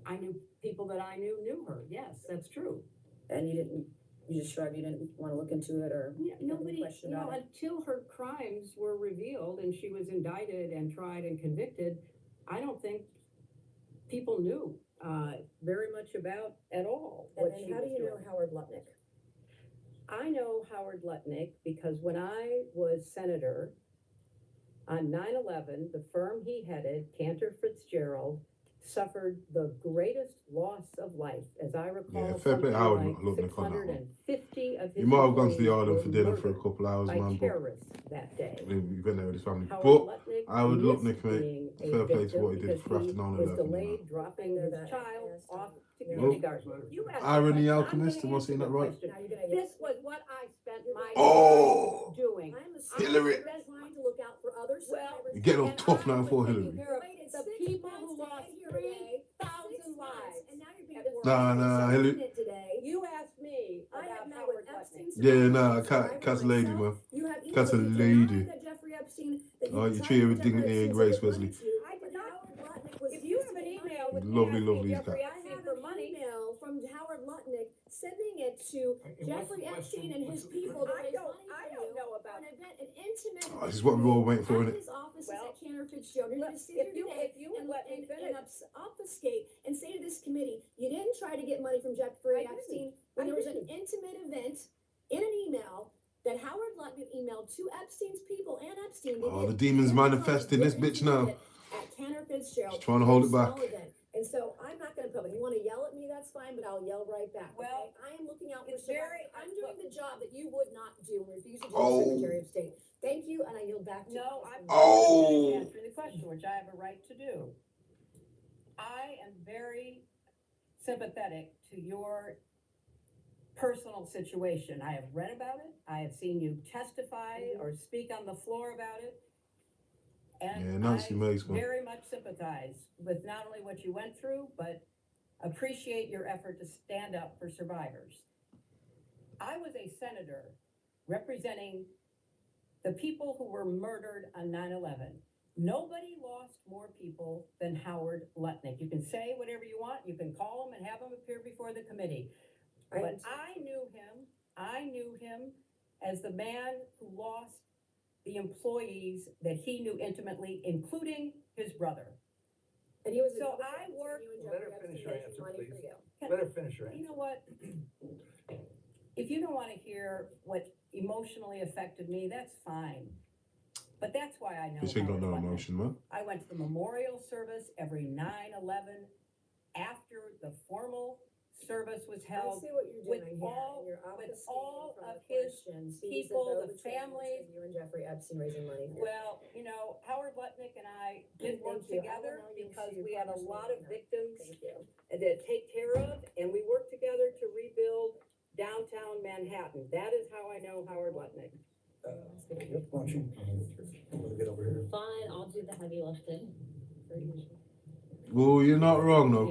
I knew people that I knew her. Yes, that's true. And you just shrugged, you didn't want to look into it or Yeah, have any nobody, question you know, about it? until her crimes were revealed and she was indicted and tried and convicted, I don't think people knew very much about at all And what then she how do was you know doing. Howard Lutnick? I know Howard Lutnick because when I was senator on 9/11, the firm he headed, Cantor Fitzgerald, suffered the greatest loss of life, as I recall. Yeah, fair play to Howard Lutnick on that one. 650 of his You might have gone to the employees island were for dinner for a murdered couple hours, by man. But terrorists that day. I mean, you've been there with his family. Howard But Lutnick Howard missed Lutnick, mate, being a fair play to victim what he did because for after he 9/11. was delayed man. dropping know his that. child Yes, off to Well, kindergarten. You asked me Irony a question. I'm Alchemist, gonna am I saying answer that the right? question. Now you're gonna This was what I spent my Oh! doing. I'm Hillary. assuming you're trying to look out for other survivors. You're getting all And tough I now for was Hillary. taking care of the people who who lost lost 3,000 lives. And now you're being at work. Nah, Hillary. today. You asked me I have about met Howard with Epstein. Lutnick. Yeah, nah, survivor Cat's a lady, man. myself. You have Cat's a emails. You lady. deny that Jeffrey Epstein, that Oh, you tried treat her to with Jeffrey dignity and Epstein grace, sent money Wesley. to, I did not. Howard Lutnick was If you have an email with me Lovely, asking lovely Jeffrey guy. I Epstein have for an money, email from Howard Lutnick sending it to Jeffrey Epstein and his people to I raise don't, money I for don't you know about. an event, an intimate Oh, this is what we all waiting for, at innit? his offices Well, at Cantor Fitzgerald. You're look, going to sit if here you- today if you would and, let me and, finish. and obfuscate and say to this committee, you didn't try to get money from Jeffrey I Epstein didn't. when I there was an didn't. intimate event in an email that Howard Lutnick emailed email to Epstein's people and Epstein. Oh, the demon's manifesting this bitch now. At Cantor Fitzgerald. She's trying to hold it back. And so I'm not gonna put, if you wanna yell at me, that's fine, but I'll yell right back, okay? I am looking out for survivors. I'm doing the job that you would not do and refuse to do as Secretary of State. Thank you, and I yield back to you. No, I'm answering the question, which I have a right to do. I am very sympathetic to your personal situation. I have read about it. I have seen you testify or speak on the floor about it. And Nancy Mace, man. very much sympathize with not only what you went through, but appreciate your effort to stand up for survivors. I was a senator representing the people who were murdered on 9/11. Nobody lost more people than Howard Lutnick. You can say whatever you want. You can call him and have him appear before the committee. But I knew him as the man who lost the employees that he knew intimately, including his brother. And he was. So I worked. Let her finish her answer, please. Let her finish her answer. You know what? If you don't want to hear what emotionally affected me, that's fine. But that's why I know. You ain't got no emotion, man. I went to the memorial service every 9/11 after the formal service was held. I see what you're doing with here. all of his people, the families. You and Jeffrey Epstein raising money. Well, you know, Howard Lutnick and I did work together because we had a lot of victims to take care of, and we worked together to rebuild downtown Manhattan. That is how I know Howard Lutnick. Why don't you get over here? Fine, I'll do the heavy lifting. Well, you're not wrong, though.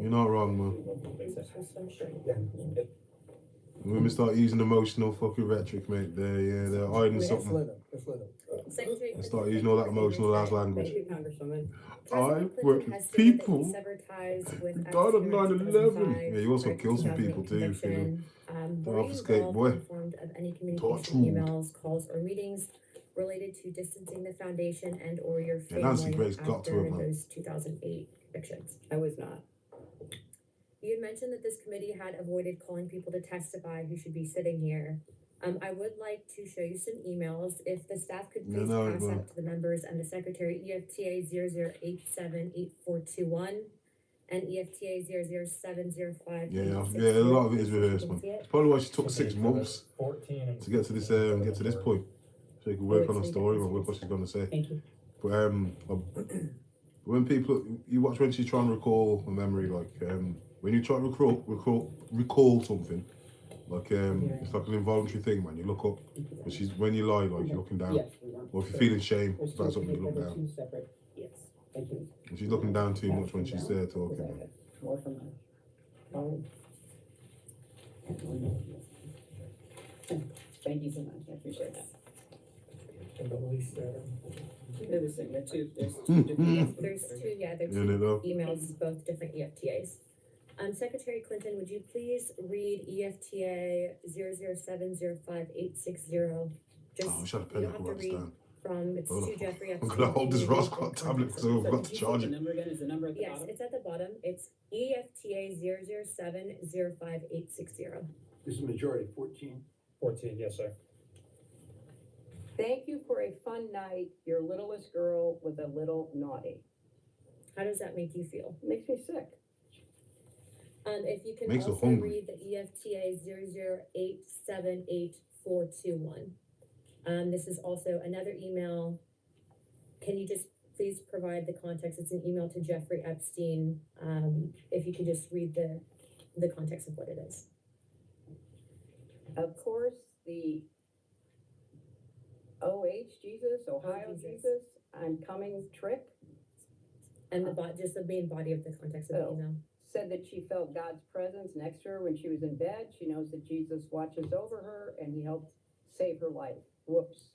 You're not wrong, man. When we start using emotional fucking rhetoric, mate, they're hiding something. They start using all that emotional ass language. Thank you, Congresswoman. I work with people who died on 9/11. Yeah, you also killed some people too. If you don't obfuscate, boy. Informed of any communication, Torture. emails, calls, or meetings related to distancing the foundation and or your family Nancy Grace got to after it, man. those 2008 convictions. I was not. You had mentioned that this committee had avoided calling people to testify who should be sitting here. I would like to show you some emails. If the staff could please pass out to the members and the secretary, EFTA 00878421 and EFTA 00705. Yeah, a lot of it is rehearsed, man. It's probably why she took 6 months to get to this point. So you can work on a story or work what she's going to say. Thank you. But when when she's trying to recall a memory, like when you try to recall something, like it's like an involuntary thing, man. You look up, but when you lie, like you're looking down, or if you're feeling shame about something, you look down. Yes. Thank you. And she's looking down too much when she's there talking. Man. More from her. Thank you so much. I appreciate that. There's two different. There's two, there's Yeah, two emails, both different EFTAs. Secretary Clinton, would you please read EFTA 0070586? Oh, I should have pen. I can write this down. From it's to Jeffrey I'm Epstein. gonna hold this Ross Scott tablet because I've got to charge it. Number again is the number at the Yes, bottom. it's at the bottom. It's EFTA 0070586. This is majority, 14. 14, yes, sir. Thank you for a fun night. Your littlest girl was a little naughty. How does that make you feel? Makes me sick. If you can Makes her also hungry. read the EFTA 008788421. This is also another email. Can you just please provide the context? It's an email to Jeffrey Epstein. If you could just read the context of what it is. Of course, the Ohio Jesus, I'm coming trick. And just the main body of the context of the email. Said that she felt God's presence next to her when she was in bed. She knows that Jesus watches over her and he helped save her life. Whoops.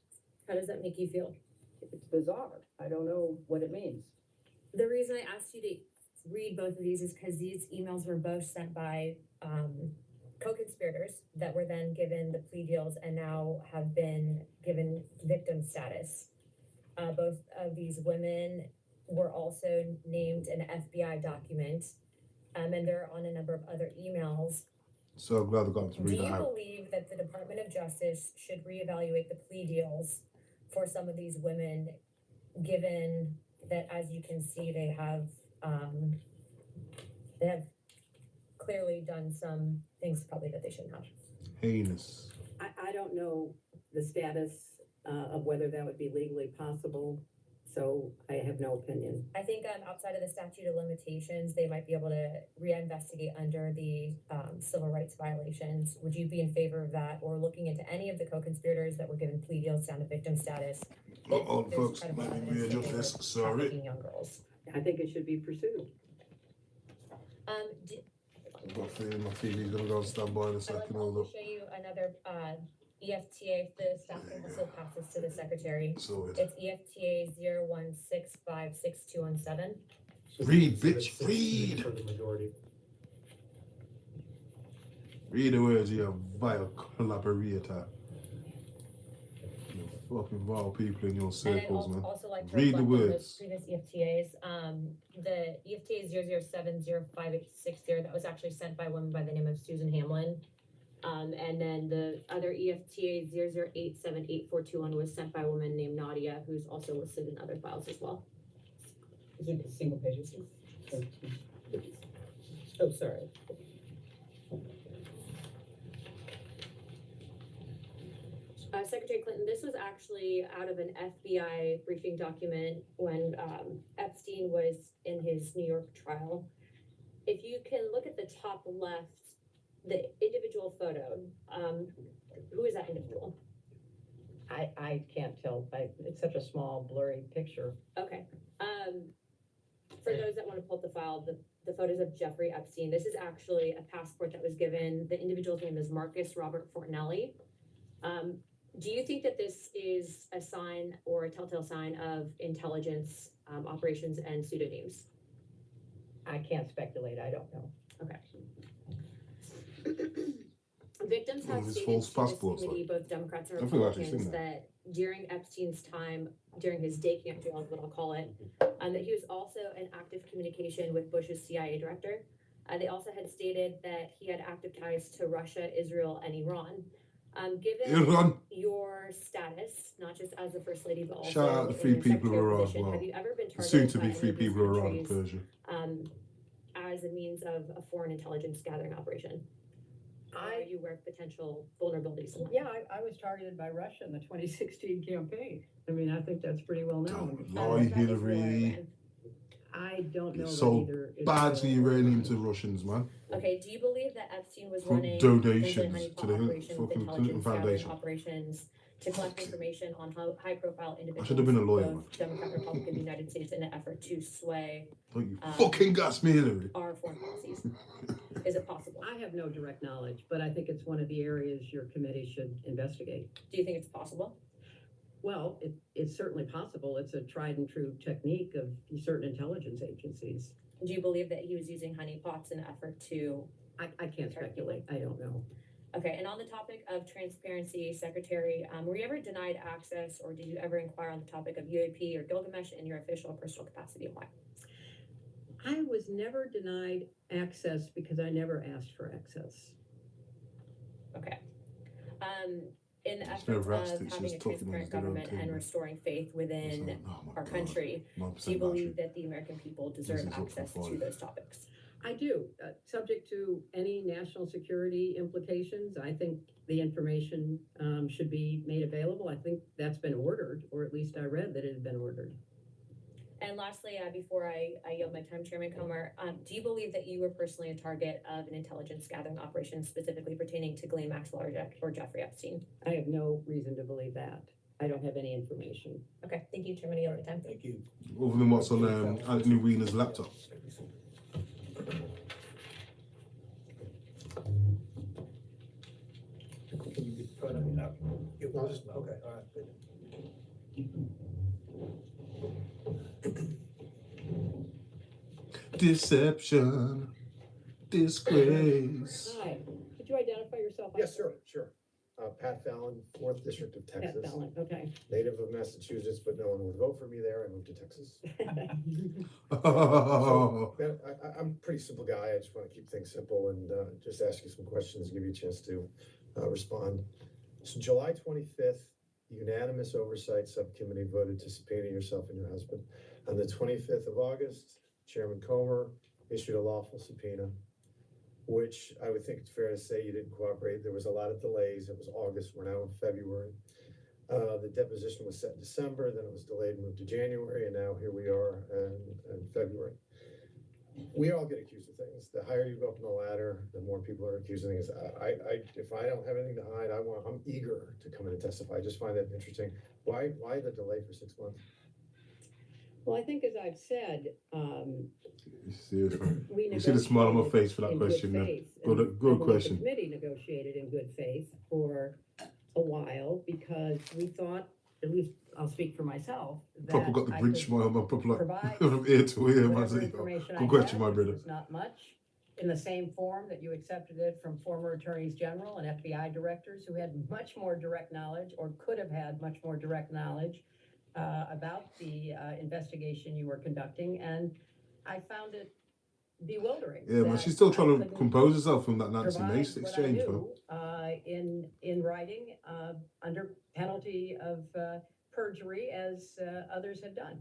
How does that make you feel? It's bizarre. I don't know what it means. The reason I asked you to read both of these is because these emails were both sent by co-conspirators that were then given the plea deals and now have been given victim status. Both of these women were also named in an FBI document, and they're on a number of other emails. So glad I got to Do read you that out. believe that the Department of Justice should reevaluate the plea deals for some of these women, given that, as you can see, they have clearly done some things probably that they shouldn't have? Heinous. I don't know the status, of whether that would be legally possible, so I have no opinion. I think outside of the statute of limitations, they might be able to reinvestigate under the civil rights violations. Would you be in favor of that, or looking into any of the co-conspirators that were given plea deals down to victim status? Oh, There's folks, credible let me evidence that readjust they this. were Sorry. trafficking young girls. I think it should be pursued. My TV's gonna go on standby in a second. Hold I'll up. show you another EFTA. The staff will also pass this to the secretary. Sorted. It's EFTA 016566217. Read, bitch, read. For the majority. Read the words of your vile collaborator. You fucking vile people in your circles, man. Also like to Read the reflect on words. those previous EFTAs. The EFTA 0070560, that was actually sent by a woman by the name of Susan Hamlin. And then the other EFTA 0087841 was sent by a woman named Nadia, who's also listed in other files as well. Is it single pages? Oh, sorry. Secretary Clinton, this was actually out of an FBI briefing document when Epstein was in his New York trial. If you can look at the top left, the individual photo, who is that individual? I can't tell, it's such a small blurry picture. Okay. For those that want to pull up the file, the photos of Jeffrey Epstein, this is actually a passport that was given. The individual's name is Marcus Robert Fortinelli. Do you think that this is a sign or a telltale sign of intelligence operations and pseudonyms? I can't speculate, I don't know. Okay. Victims have His stated false to this passports, committee, both Democrats and I feel like I've Republicans, seen that during Epstein's time, during his day camp jail is what I'll call it, that he was also in active communication with Bush's CIA director. They also had stated that he had active ties to Russia, Israel, and Iran. Given Iran. your status, not just as the First Lady, but also Shout out the in three your people secretary who are as position, well. have you ever been targeted Soon to by be any three of these people who are on countries, Persia. as a means of a foreign intelligence gathering operation? Are you aware of potential vulnerabilities? Yeah, I was targeted by Russia in the 2016 campaign. I mean, I think that's pretty well known. Lie, Hillary. I don't know You that sold either. is bad real. uranium to Russians, man. Okay, do you believe that Epstein was For running donations honeypot to the operations, fucking Clinton intelligence gathering Foundation. operations to collect information on high-profile individuals, should have been a lawyer, man. both Democrat and Republican, in the United States, in an effort to sway Don't you fucking gas me, Hillary. our foreign policies? Is it possible? I have no direct knowledge, but I think it's one of the areas your committee should investigate. Do you think it's possible? Well, it's certainly possible. It's a tried and true technique of certain intelligence agencies. Do you believe that he was using honeypots in an effort to? I can't speculate. I don't know. Okay, and on the topic of transparency, Secretary, were you ever denied access, or did you ever inquire on the topic of UAP or Gilgamesh in your official or personal capacity, and why? I was never denied access because I never asked for access. Okay. In the She's efforts never of asked it, she having was a talking transparent on their own government and team. restoring faith within our country, do 9% you battery. believe that the American people deserve This is up for access to 5. those topics? I do, subject to any national security implications. I think the information should be made available. I think that's been ordered, or at least I read that it had been ordered. And lastly, before I yield my time, Chairman Comer, do you believe that you were personally a target of an intelligence gathering operation specifically pertaining to Ghislaine Maxwell or Jeffrey Epstein? I have no reason to believe that. I don't have any information. Okay, thank you, Chairman. I yield my time. Thank you. Other than what's on Anthony Weiner's laptop. Okay, all right. Deception. Disgrace. Hi, could you identify yourself? Yes, sir, sure. Pat Fallon, 4th District of Texas. Bellin, okay. Native of Massachusetts, but no one would vote for me there. I moved to Texas. Man, I'm a pretty simple guy. I just want to keep things simple and just ask you some questions, give you a chance to respond. So July 25th, unanimous oversight subcommittee voted to subpoena yourself and your husband. On the 25th of August, Chairman Comer issued a lawful subpoena, which I would think it's fair to say you didn't cooperate. There was a lot of delays. It was August, we're now in February. The deposition was set in December, then it was delayed, moved to January, and now here we are in February. We all get accused of things. The higher you go up on the ladder, the more people are accusing things. If I don't have anything to hide, I'm eager to come in and testify. I just find that interesting. Why the delay for 6 months? Well, I think as I've said, we You see the smile on my face for that in question. good Now. faith, Good, and good the question. committee negotiated in good faith for a while because we thought, at least I'll speak for myself, that Proper got the I Grinch could smile, man. Proper like provide from ear to ear, man. whatever So, information I good question, had, my brother. which was not much, in the same form that you accepted it from former attorneys general and FBI directors who had much more direct knowledge or could have had much more direct knowledge about the investigation you were conducting, and I found it bewildering. Yeah, man. that She's still I trying to couldn't compose herself from that Nancy provide Mace what I exchange, man. knew, in writing, under penalty of perjury, as others had done.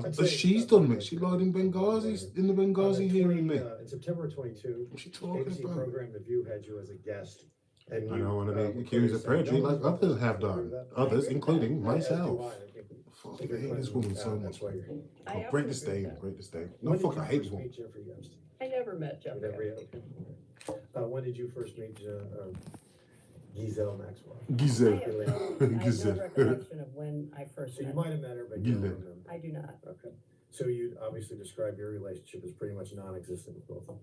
As she's done, mate. She lied in Benghazi, in the Benghazi hearing, mate. In September 22, What's she talking ABC about? program The View had you as a guest. And I you, don't want to were be accused of clearly saying, perjury "No, like no, others no, have I agree done. with that. Others, I agree with including that. As do myself. I. I think Fuck, I Secretary hate this Clinton, woman so much. that's why you're here. I Oh, break the absolutely stain, agree. break the stain. No, When did fuck, you I hate first this woman. meet Jeffrey Epstein? I never met You Jeffrey. never Epstein. when did you first meet Giselle Maxwell? Giselle. I have no Giselle. recollection of when I first So you met might him. have met her, but you don't Gillian. remember. I do not. Okay. So you obviously describe your relationship as pretty much non-existent with both of them.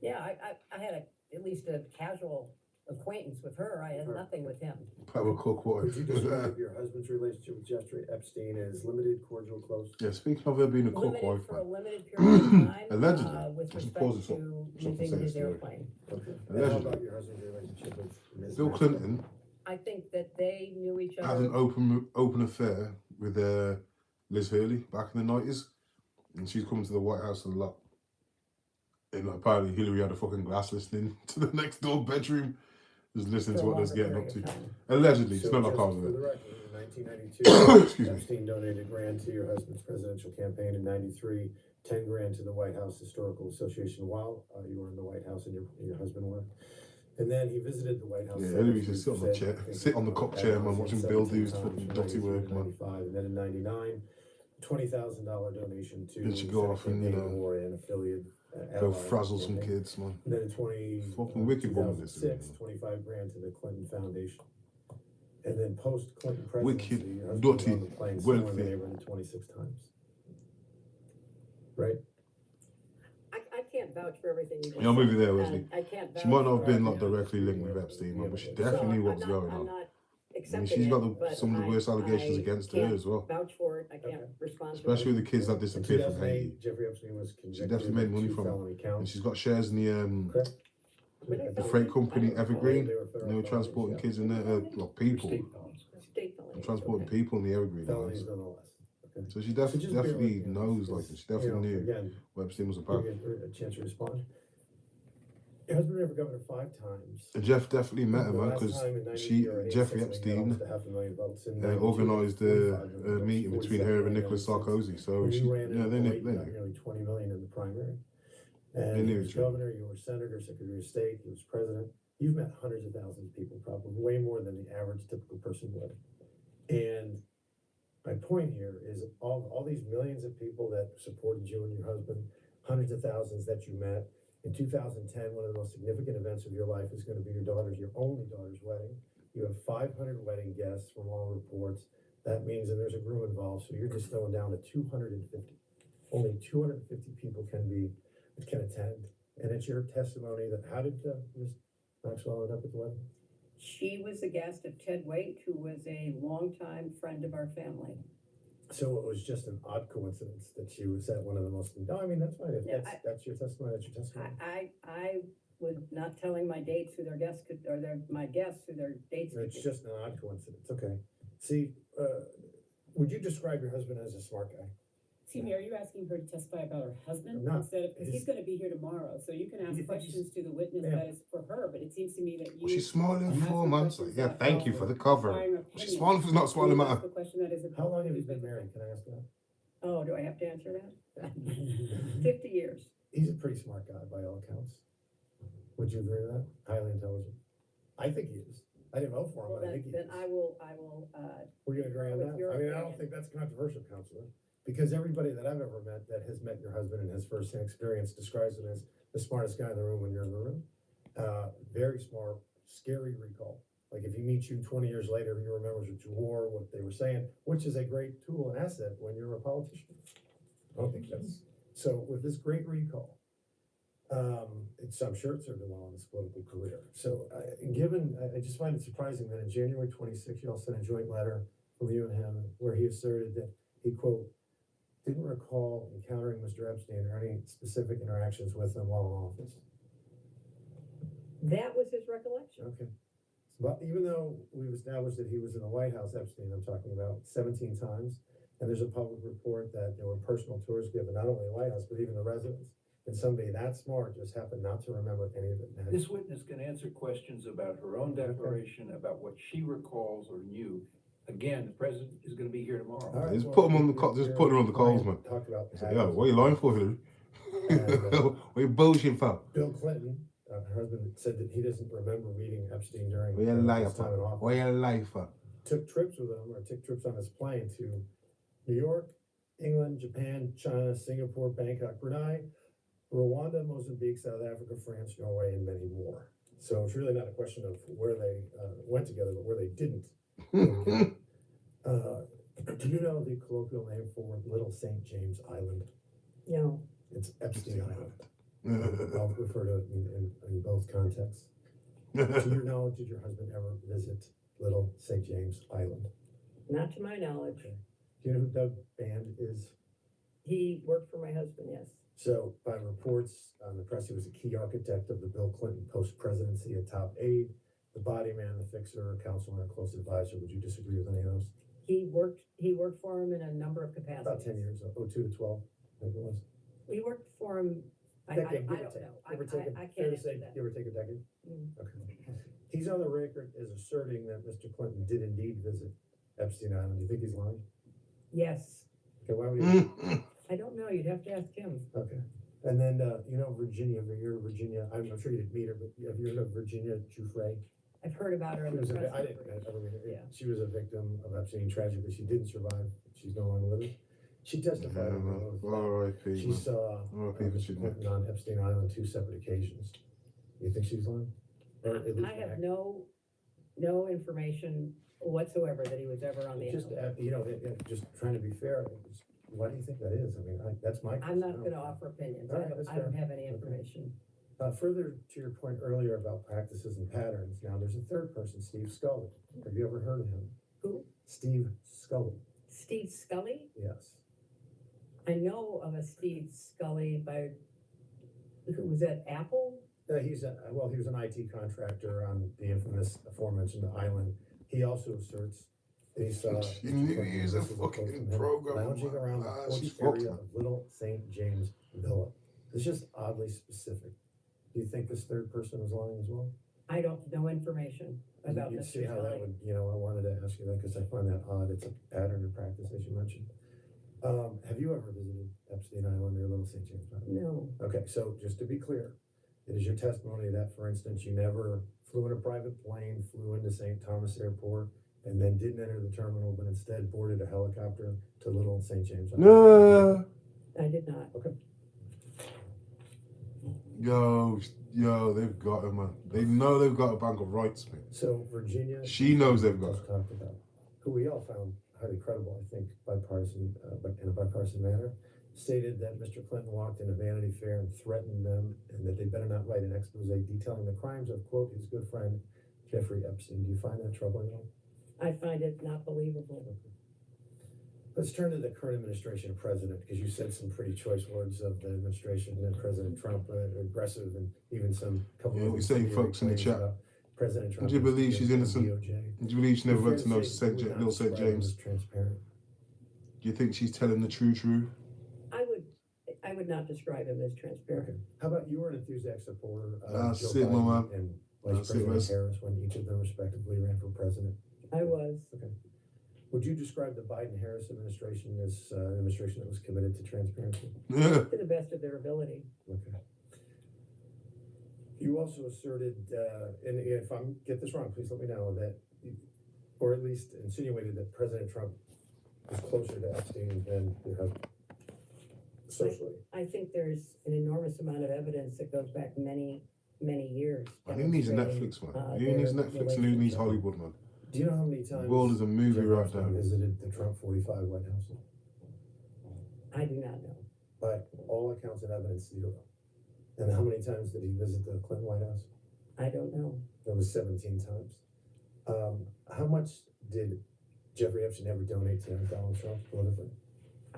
Yeah, I had at least a casual acquaintance with her. I had nothing with him. Power cook wife. Would you describe your husband's relationship with Jeffrey Epstein as limited, cordial, close? Yeah, speaking of her being a cook Limited wife, for a man. limited period of time. Allegedly. With Just respect pause it for- to something using to his say, sorry. airplane. Okay. And how Allegedly. about your husband's relationship with Ms. Bill Maxwell? Clinton I think that they knew each had an other. open affair with Liz Hurley back in the 90s, and she's coming to the White House a lot. And apparently Hillary had a fucking glass listening to the next door bedroom, just listening to what they're getting up to. Allegedly, it's So not like I just was for the there. record, in 1992, Excuse me. Epstein donated a grand to your husband's presidential campaign. In 93, 10 grand to the White House Historical Association while you were in the White House and your husband were. And then he visited the White House. Yeah, Hillary used to sit on the chair, sit on the cop chair, man, watching Bill do his fucking dirty work, man. 95, and then in 99, $20,000 donation to Did she go off and, you know, or an affiliate. Go ally frazzle some campaign. kids, man. And then in Fucking wicked woman, this is. 2006, 25 grand to the Clinton Foundation. And then post-Clinton Wicked, presidency, your husband was dirty, on the plane sworn in the wealthy. neighborhood 26 times. Right? I can't vouch for everything you Yeah, I'm with you there, Wesley. and I can't She vouch might not have for been like everything. directly linked with Epstein, man, but she So definitely knew what I'm was not- going I'm on. not I mean, accepting she's got it, but some of the worst allegations I against her can't as well. Vouch for it. I can't respond to it. Especially with the kids that In disappeared from 2008, Haiti. Jeffrey Epstein was She convicted definitely made of money 2 from it. felony And counts. she's got shares in Correct? the freight company Evergreen. They were And federal they were felonies, transporting yeah. kids in there, like people. State felony. Transporting people in the Evergreen. Felonies lines. nonetheless. Okay. So she So just bear with definitely me on knows, this, like, because, she definitely you know, knew again, what Epstein was give about. you a chance to respond. Your husband ran for governor 5 times. And Jeff definitely met her, The man, last because time in 90 she, or 86, Jeffrey when he got Epstein, almost 500,000 votes. In 92, organised 45 a million votes, meeting between her 47 and Nicholas million Sarkozy. votes. So When she, you ran yeah, in they 08, knew. you got nearly 20 million in the primary. And They he knew was each other. governor, you were senator, secretary of state, he was president. You've met hundreds of thousands of people, probably way more than the average typical person would. And my point here is all these millions of people that supported you and your husband, hundreds of thousands that you met. In 2010, one of the most significant events of your life is going to be your only daughter's wedding. You have 500 wedding guests from all reports. That means, and there's a groom involved, so you're just going down to 250. Only 250 people can attend. And it's your testimony that, how did Ms. Maxwell end up at the wedding? She was a guest of Ted Waite, who was a longtime friend of our family. So it was just an odd coincidence that she was at one of the most, no, I mean, that's fine. If Yeah, that's your testimony, that's your testimony. I with not telling my dates who their guests could, or my guests who their dates could It's be. just an odd coincidence, okay. See, would you describe your husband as a smart guy? Excuse me, are you asking her to testify about her husband I'm not. instead of, because he's gonna be here tomorrow, so you can You ask think questions to the witness Yeah. that is for her, but it seems to me that you. Well, she's smiling asking for months. questions Yeah, that thank you are for the cover. requiring She's opinion. smiling for not smiling You at ask her. a question that is. How long have you been married, can I ask that? Oh, do I have to answer that? 50 years. He's a pretty smart guy by all accounts. Would you agree with that? Highly intelligent. I think he is. I didn't vote for him, Well, but I think he then is. I will, We're gonna agree on with that? your I mean, I don't opinion. think that's controversial, Counselor, because everybody that I've ever met that has met your husband and has firsthand experience describes him as the smartest guy in the room when you're in the room. Very smart, scary recall. Like if he meets you 20 years later, he remembers what you wore, what they were saying, which is a great tool and asset when you're a politician. I don't think that's, so with this great recall, I'm sure it served him well in his political career. So, I just find it surprising that in January 26th, you all sent a joint letter from you and him where he asserted that he, quote, didn't recall encountering Mr. Epstein or any specific interactions with him while in office. That was his recollection. Okay. But even though we've established that he was in the White House, Epstein, I'm talking about 17 times, and there's a public report that there were personal tours given, not only the White House, but even the residence. And somebody that smart just happened not to remember any of it. This witness can answer questions about her own declaration, about what she recalls or knew. Again, the president is gonna be here tomorrow. All right, Just well, put him on the just put her on the coals, man. Talk about So, yeah, what are you lying for, Hillary? What are you bullshit for? Bill Clinton, her husband, said that he doesn't remember meeting Epstein during What are you lying his time in for? office. What are you lying for? Took trips with him, or took trips on his plane to New York, England, Japan, China, Singapore, Bangkok, Brunei, Rwanda, Mozambique, South Africa, France, Norway, and many more. So it's really not a question of where they went together, but where they didn't. Do you know the colloquial name for Little St. James Island? No. It's Epstein Island. I'll refer to it in both contexts. To your knowledge, did your husband ever visit Little St. James Island? Not to my knowledge. Do you know who Doug Band is? He worked for my husband, yes. So by reports on the press, he was a key architect of the Bill Clinton post-presidency, a top aide, the body man, the fixer, a counselor, a close advisor. Would you disagree with any of those? He worked for him in a number of capacities. About 10 years, 02 to 12, I think it was. We worked for him, I don't know. I can't Fair to answer say, that. give or take a decade? Mm. Okay. He's on the record as asserting that Mr. Clinton did indeed visit Epstein Island. Do you think he's lying? Yes. Okay, why would he? I don't know, you'd have to ask him. Okay. And then, Virginia, I'm sure you didn't meet her, but have you heard of Virginia Giuffre? I've heard about her in She the was press. I didn't ever meet her. Yeah. She was a victim of Epstein. Tragically, she didn't survive. She's no longer with us. She testified. R.I.P. She saw R.I.P. Mr. Clinton on Epstein Island 2 separate occasions. You think she's lying? Or at least I have no information whatsoever that he was ever on the Just, island. just trying to be fair, why do you think that is? I mean, that's my. I'm not question. gonna offer opinions. All right, that's I don't fair. have any Okay. information. Further to your point earlier about practices and patterns, now there's a third person, Steve Scully. Have you ever heard of him? Who? Steve Scully, Steve Scully? yes. I know of a Steve Scully who was at Apple? He was an IT contractor on the infamous aforementioned island. He also asserts that he saw She knew he was a fucking programmer, lounging man. around the Ah, porch she fucked, area man. of Little St. James Villa. It's just oddly specific. Do you think this third person was lying as well? I don't know information about You Mr. see how that Scully. would, I wanted to ask you that because I find that odd. It's a pattern of practice, as you mentioned. Have you ever visited Epstein Island or Little St. James Island? No. Okay, so just to be clear, it is your testimony that, for instance, you never flew in a private plane, flew into St. Thomas Airport, and then didn't enter the terminal, but instead boarded a helicopter to Little St. James Island? No. I did not. Okay. Yo, they've got him, man. They know they've got a bank of rights, man. So Virginia, She knows they've got just talked about, who we all found highly credible, I think, bipartisan, but in a bipartisan manner, stated that Mr. Clinton walked in a Vanity Fair and threatened them, and that they better not write an expose detailing the crimes of, quote, his good friend Jeffrey Epstein. Do you find that troubling at all? I find it not believable. Let's turn to the current administration and president, because you said some pretty choice words of the administration and President Trump, aggressive, and even some couple Yeah, of we saying folks in the chat. President Trump. Do you believe she's innocent? DOJ. Do you believe she never went to no Fair to say Little St. describe him James? as transparent. Do you think she's telling the truth? I would not describe him as transparent. Okay. How about you were an enthusiastic supporter of Joe That's it, my man. Biden and Vice President Harris when each of them respectively ran for president? I was. Okay. Would you describe the Biden-Harris administration as an administration that was committed to transparency? To the best of their ability. Okay. You also asserted, and if I get this wrong, please let me know, that, or at least insinuated that President Trump was closer to Epstein than your husband, socially. I think there's an enormous amount of evidence that goes back many, many years. Who needs Netflix, man? Who needs Netflix and who needs Hollywood, man? Do you know how many times The world is a movie Jeff right Epstein now. visited the Trump 45 White House? I do not know. By all accounts and evidence, 0. And how many times did he visit the Clinton White House? I don't know. That was 17 times. How much did Jeffrey Epstein ever donate to Donald Trump politically?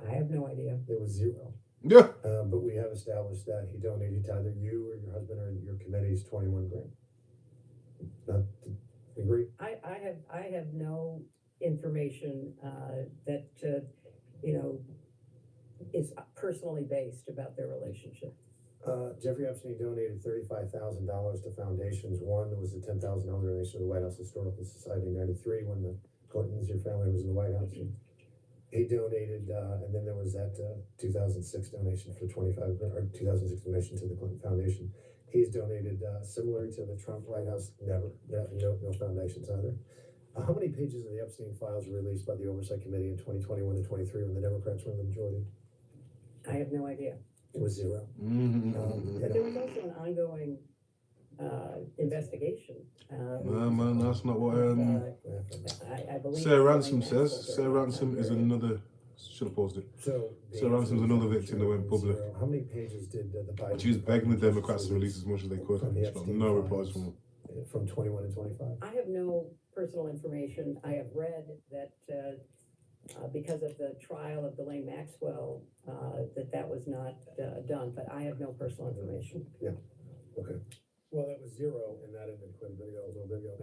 I have no idea. There was 0. Yeah. But we have established that he donated to either you or your husband or your committees 21 grand. Not to agree? I have no information that is personally based about their relationship. Jeffrey Epstein donated $35,000 to foundations. One was a $10,000 donation to the White House Historical Society in '93 when the Clintons, your family, was in the White House. He donated, and then there was that 2006 donation for 25 grand, or 2006 donation to the Clinton Foundation. He's donated similar to the Trump White House, never, no foundations either. How many pages of the Epstein files were released by the Oversight Committee in 2021 to 23 when the Democrats were in the majority? I have no idea. It was 0. But there was also an ongoing investigation. No, man, that's not what I believe Sarah Ransom says. Sarah Ransom is another. Should have paused it. So Sarah Ransom's another victim that went public. 0. How many pages did the Biden? She was begging the Democrats to release as much as they could. From the She got Epstein no files. replies from them. From 21 to 25? I have no personal information. I have read that because of the trial of Ghislaine Maxwell, that was not done, but I have no personal information. Yeah, okay. Well, that was 0, and that had been quite a little bit ago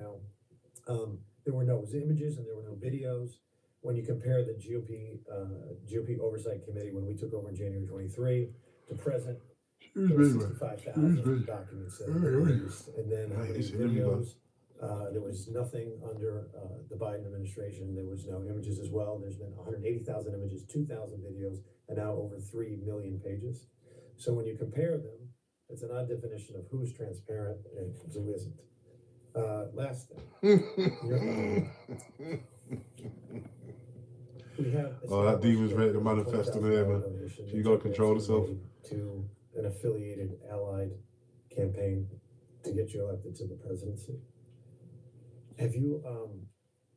now. There were no images and there were no videos. When you compare the GOP Oversight Committee, when we took over in January 23, to present, there were 65,000 documents that were released. And then how many videos? There was nothing under the Biden administration. There was no images as well. There's been 180,000 images, 2,000 videos, and now over 3 million pages. So when you compare them, it's an odd definition of who's transparent and who isn't. Last thing. We have that demon's ready to manifest in there, man. You gotta control yourself. To an affiliated allied campaign to get you elected to the presidency. Have you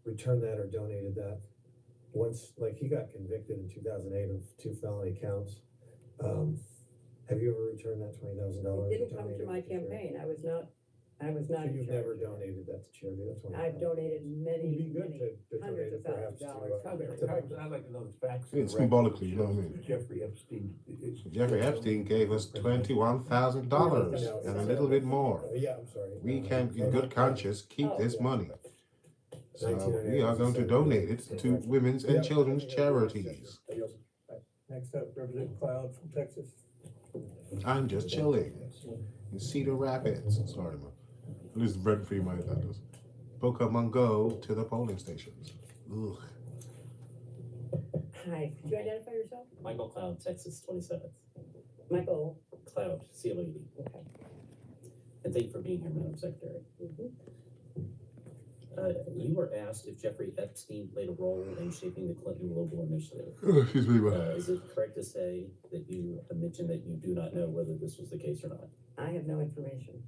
returned that or donated that? Once, like, he got convicted in 2008 of 2 felony counts. Have you ever returned that $20,000? It didn't come to my campaign. I was not. So you've never donated that to charity? That's wonderful. I've donated many, It'd be good many to hundreds of donate it thousands of perhaps dollars. I'd like to know the facts. Yeah, symbolically, you know what I mean? Jeffrey Epstein. Jeffrey Epstein gave us $21,000 and a little bit more. Yeah, I'm sorry. We can, in good conscience, keep this money. So we are going to donate it to women's and children's charities. Next up, Representative Cloud from Texas. I'm just chilling in Cedar Rapids. Sorry, man. This is rent free money that does. Pokemon Go to the polling stations. Ugh. Hi, could you identify yourself? Michael Cloud, Texas 27th. Michael Cloud, CLED. Okay. And thank you for being here, Madam Secretary. You were asked if Jeffrey Epstein played a role in shaping the Clinton Global Initiative. Excuse me, man. Is it correct to say that you mentioned that you do not know whether this was the case or not? I have no information.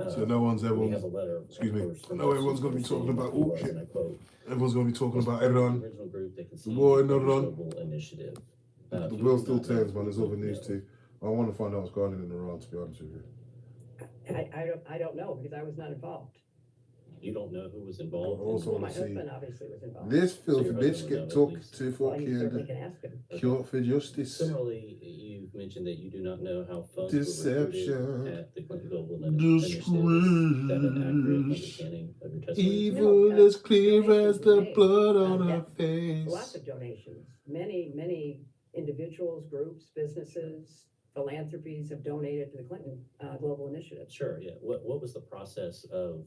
So no one's ever. We have a letter. Excuse me. Course, No, everyone's going to be talking about. Oh shit. and I quote, Everyone's going to be talking about Iran. the original group that The conceived war in the Iran. Global Initiative. The if you world do still not know, turns, man. There's you other don't news know. too. I want to find out what's going on in Iran, to be honest with you. I don't know because I was not involved. You don't know who was I involved? also Well, want my to see husband obviously was involved. this filthy your bitch husband get would know took at least. to Well, fucking you certainly can ask him. court for justice. Similarly, you've mentioned that you do not know how funds were recruited Deception. at the Clinton Global Initiative. Is that an accurate understanding of your testimony? Evil No, as clear as donations were the made. blood on her Lots face. of donations. Many individuals, groups, businesses, philanthropies have donated to the Clinton Global Initiative. Sure, yeah. What was the process of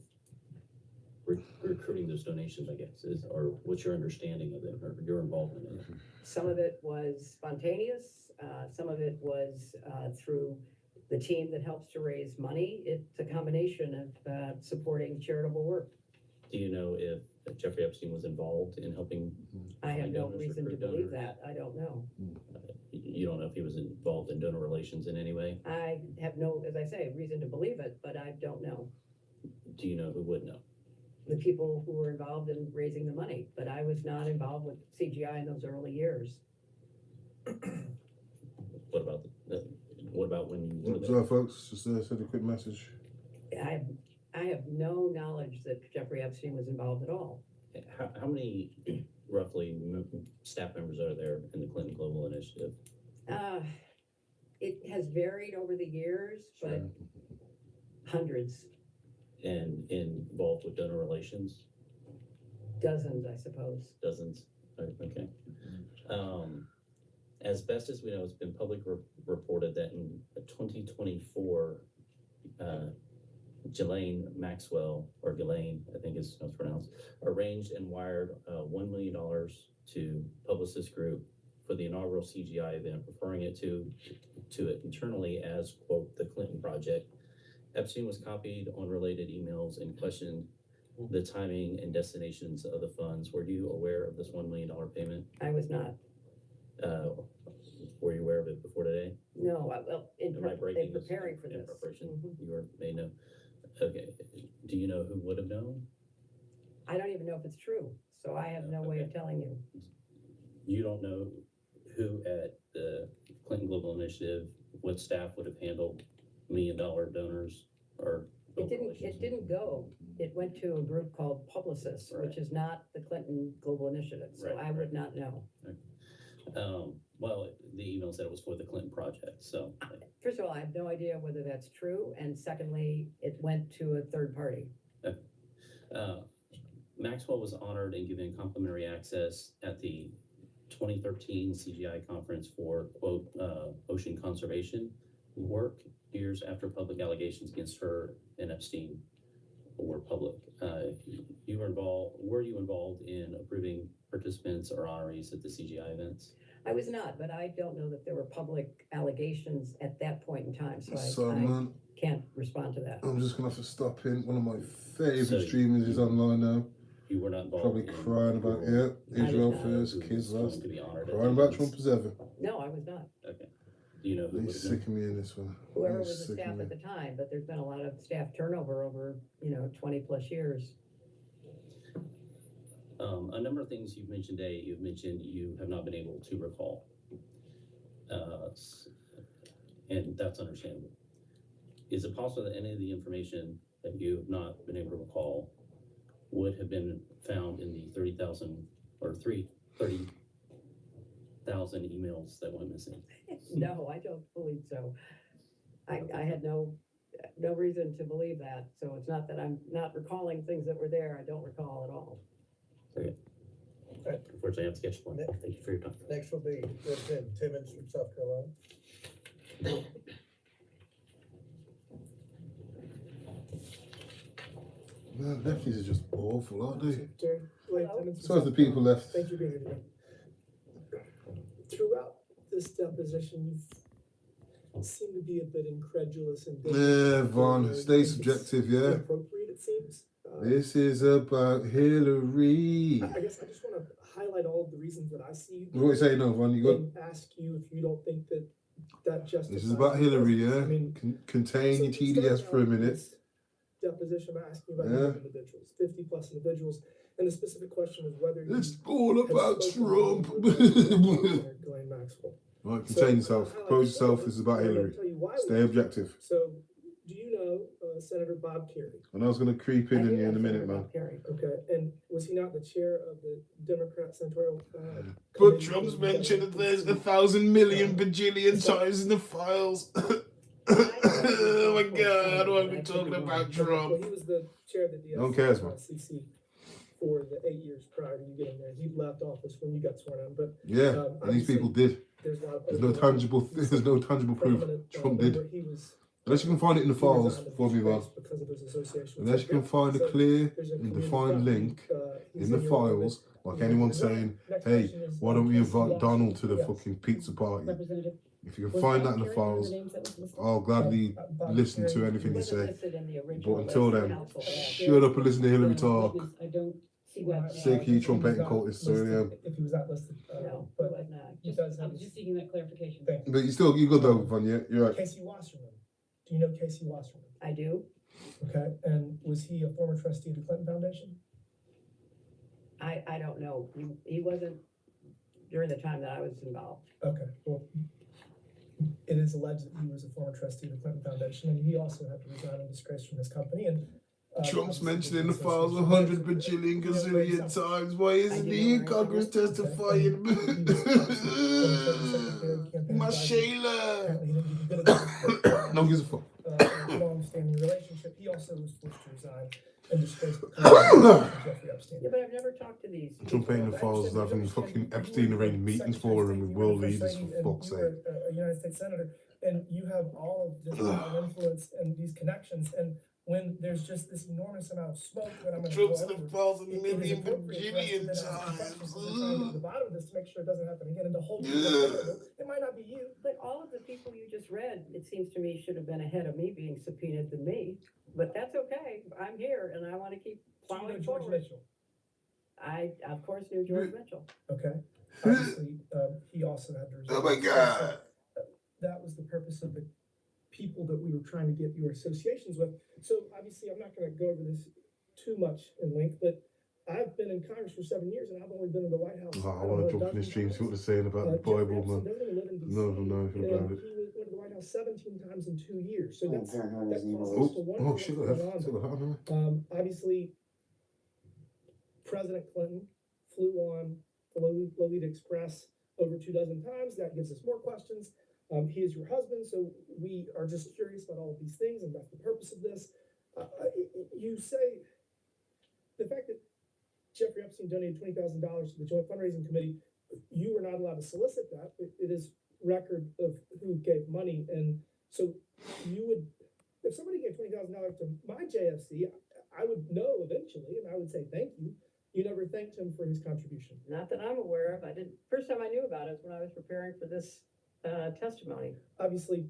recruiting those donations, I guess, or what's your understanding of them or your involvement in it? Some of it was spontaneous. Some of it was through the team that helps to raise money. It's a combination of supporting charitable work. Do you know if Jeffrey Epstein was involved in helping? I have find no donors, reason to recruit believe donors? that. I don't know. You don't know if he was involved in donor relations in any way? I have no, as I say, reason to believe it, but I don't know. Do you know who would know? The people who were involved in raising the money, but I was not involved with CGI in those early years. What about when you were So, there? folks, just send a quick message. I have no knowledge that Jeffrey Epstein was involved at all. How many roughly staff members are there in the Clinton Global Initiative? It has varied over the years, but hundreds, And involved with donor relations? dozens, I suppose. Dozens? Okay. As best as we know, it's been public reported that in 2024, Ghislaine Maxwell, or Ghislaine, I think is how it's pronounced, arranged and wired $1 million to Publicist Group for the inaugural CGI event, referring it to it internally as, quote, the Clinton Project. Epstein was copied on related emails and questioned the timing and destinations of the funds. Were you aware of this $1 million payment? I was not. Were you aware of it before today? No, well, in Am I breaking this preparing for in this. preparation? Mhm. You were made know. Okay. Do you know who would have known? I don't even know if it's true, so I have no way of telling you. You don't know who at the Clinton Global Initiative, what staff would have handled $1 million donors or It didn't go. It went to a group called Publicist, which is not the Clinton Global Initiative, so Right, I would not know. Well, the email said it was for the Clinton Project, so. First of all, I have no idea whether that's true, and secondly, it went to a third party. Maxwell was honored and given complimentary access at the 2013 CGI conference for, quote, ocean conservation work years after public allegations against her and Epstein were public. Were you involved in approving participants or honorees at the CGI events? I was not, but I don't know that there were public allegations at that point in time, so So, I man, can't respond to that. I'm just gonna have to stop in. One of my favorite So streamers is online now. You were not involved. Probably in crying about approval. Israel not. first, Who kids was last. going to be honored at Crying the about events? Trump as ever. No, I was not. Okay. Do you know who would He's have known? sick of me in this one. Whoever He's was the sick of staff me. at the time, but there's been a lot of staff turnover over, 20 plus years. A number of things you've mentioned today, you've mentioned you have not been able to recall. And that's understandable. Is it possible that any of the information that you have not been able to recall would have been found in the 30,000 or 30,000 emails that went missing? No, I don't believe so. I had no reason to believe that, so it's not that I'm not recalling things that were there, I don't recall at all. Okay. Unfortunately, I have to sketch one. Thank you for your time. Next will be Representative Timmons from South Carolina. Man, lefties are just awful, aren't they? Jerry, Timmons. So have the people left. Thank you for being here today. Throughout this deposition, you seem to be a bit incredulous and Vaughn, stay subjective, yeah. inappropriate, it seems. This is about Hillary. I guess I just want to highlight all of the reasons that I see. What you say, no, Vaughn? You got. And ask you if you don't think that justifies. This is about Hillary, yeah. I mean, Contain your TDS for a minute. Deposition by asking about Yeah. individuals, 50 plus individuals, and the specific question was whether It's all about Trump. Ghislaine Maxwell. Right, contain yourself. Pose yourself. This is about Hillary. Stay objective. So, do you know Senator Bob Kerrey? And I was going to creep in you in a minute, man. Okay, and was he not the chair of the Democrat Senatorial? But Trump's mentioned that there's 1,000 million bajillion times in the files. Oh my God, what are we talking about, Trump? Well, he was the chair of the No one cares, man. DSCC for the 8 years prior to you getting there. He left office when you got sworn in, but Yeah, and these people did. there's a lot of There's no tangible proof. Trump did. He was Unless you can find it in the files before we go. because of his association. with Unless you can find a So clear there's a and community defined fund. link He's in the your files, like anyone saying, hey, why don't we invite Donald to the Yes. fucking pizza party? Representative, If you can was find Bob that in the Kerrey one of files, names that was listed? I'll gladly Bob listen to Kerrey. anything you Wasn't say. listed in the But original until list of then, council. shut up and listen to Hillary talk. I don't see that. Sick of you trumpeting cultists, so yeah. If he was not listed, No, but it was not. he does I have was just seeking that clarification. Thank you. But you good though, Vanya. You're right. Casey Wasserman. Do you know Casey Wasserman? I do. Okay, and was he a former trustee of the Clinton Foundation? I don't know. He wasn't during the time that I was involved. Okay, well, it is alleged that he was a former trustee of the Clinton Foundation, and he also had to resign in disgrace from his company, and Trump's mentioned in the files 100 bajillion gazillion times. Why isn't he in Congress testifying? My Shayla. No gives a fuck. Long-standing relationship. He also was forced to resign in disgrace because of Jeffrey Epstein. Yeah, but I've never talked to these. Trump ain't in the files is having fucking Epstein arranged meetings for him with world leaders, for fuck's sake. You were a United States Senator, and you have all of this influence and these connections, and when there's just this enormous amount of smoke that I'm going to Trump's go in over, the files a it is million appropriate for us to then bajillion ask times. questions and try to get to the bottom of this to make sure it doesn't happen again and to hold you accountable. It might not be you. But all of the people you just read, it seems to me, should have been ahead of me being subpoenaed than me. But that's okay. I'm here and I want to keep Do you know plowing George forward. Mitchell? I, of course, knew George Mitchell. Okay. Obviously, he also had to resign. Oh my God. That was the purpose of the people that we were trying to get your associations with. So obviously, I'm not going to go over this too much in length, but I've been in Congress for 7 years, and I've only been in the White House. Oh, I want to jump in the stream, see what they're saying about the Bible, man. No, anything about it. He went to the White House 17 times in 2 years. So that's that Oh, causes us to wonder what's shit, going on. Obviously, President Clinton flew on the Lolita Express over 24 times. That gives us more questions. He is your husband, so we are just curious about all of these things, and that's the purpose of this. You say the fact that Jeffrey Epstein donated $20,000 to the Joint Fundraising Committee, you were not allowed to solicit that. It is record of who gave money, and so you would, if somebody gave $20,000 to my JFC, I would know eventually, and I would say thank you. You never thanked him for his contribution. Not that I'm aware of. I didn't. First time I knew about it was when I was preparing for this testimony. Obviously,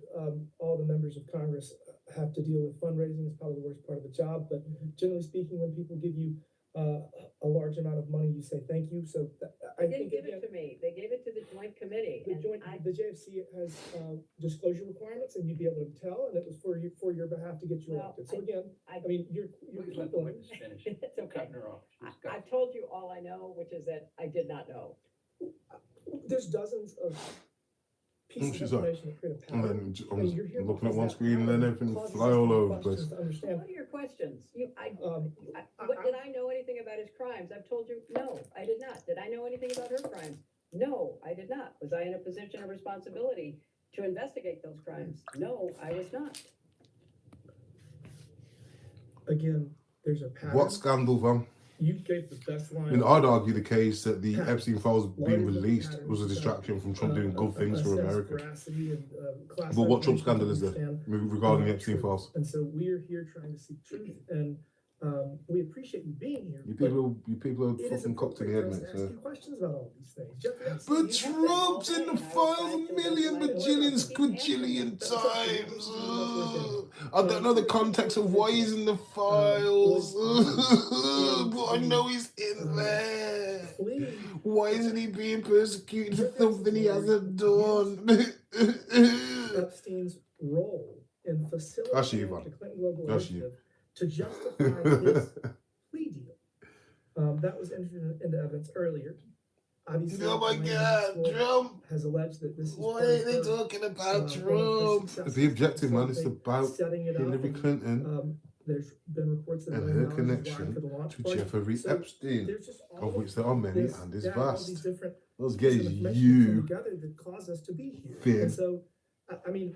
all the members of Congress have to deal with fundraising. It's probably the worst part of the job, but generally speaking, when people give you a large amount of money, you say thank you. So I They think didn't give again, it to me. They gave it to the joint committee. the JFC has disclosure requirements, and you'd be able to tell, and it was for your behalf to get you Well, elected. So again, I mean, you're Please let the witness finish. It's okay. Cutting her off. She's got I've told you all I know, which is that I did not know. there's dozens of pieces She's of right. information that create a And pattern. then And you're here I'm looking at because one that screen and then pattern everything causes fly us all to over the questions place. to understand. What are your questions? Did I know anything about his crimes? I've told you, no, I did not. Did I know anything about her crimes? No, I did not. Was I in a position of responsibility to investigate those crimes? No, I was not. Again, there's a pattern. What scandal, fam? You gave the best line. I mean, I'd argue the case that the Epstein files being released was a distraction from Trump doing good things for America. But what Trump scandal is there regarding the Epstein files? And so we're here trying to seek truth, and we appreciate you being here. You people are fucking cocked in the head, mate. Ask you questions about all these things. Jeffrey Epstein, But Trump's in the files a million bajillion squajillion times. I don't know the context of why he's in the files, but I know he's in there. Why isn't he being persecuted for something he hasn't done? Epstein's role in facilitating the Clinton Global That's you. Initiative to justify his plea deal. That was entered into evidence earlier. Obviously, Oh my Elaine God, Maxwell Trump! has alleged that this is Why part of ain't they her, talking about one of her Trump? successes Be objective, man. It's facilitating, about setting it up, Hilary and, Clinton there's been reports that and $1 her million was wired connection for the launch to party. Jeffrey So Epstein, there's just all of which there are many this and is data, all these vast. different Those pieces gays, of information that come you together that cause us to be here. fear. And so, I mean,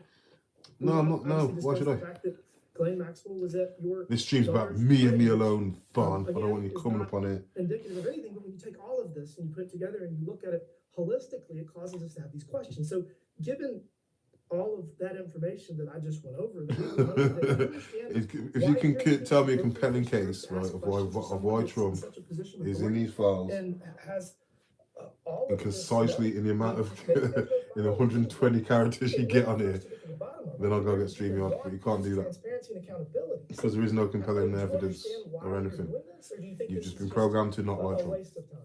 we No, I'm want not. to No, obviously why discuss should the I? fact that Ghislaine Maxwell was at your This stream's about daughter's me and me wedding, alone, which, fun. I again, don't want you is coming not up on it. indicative of anything, but when you take all of this and you put it together and you look at it holistically, it causes us to have these questions. So given all of that information that I just went over, that we hope that you understand If why you can you're taking tell me a the compelling appropriate case, to right, ask of questions why someone that's in Trump such a position of is in authority these files, and has all and of this concisely in the amount of in 120 characters you get on here, then I'll go get StreamYard. But you can't do that transparency and accountability. because there is no compelling Do you evidence understand why or you're anything. doing this, or do you think You've this just is been programmed to not a like Trump. waste of time?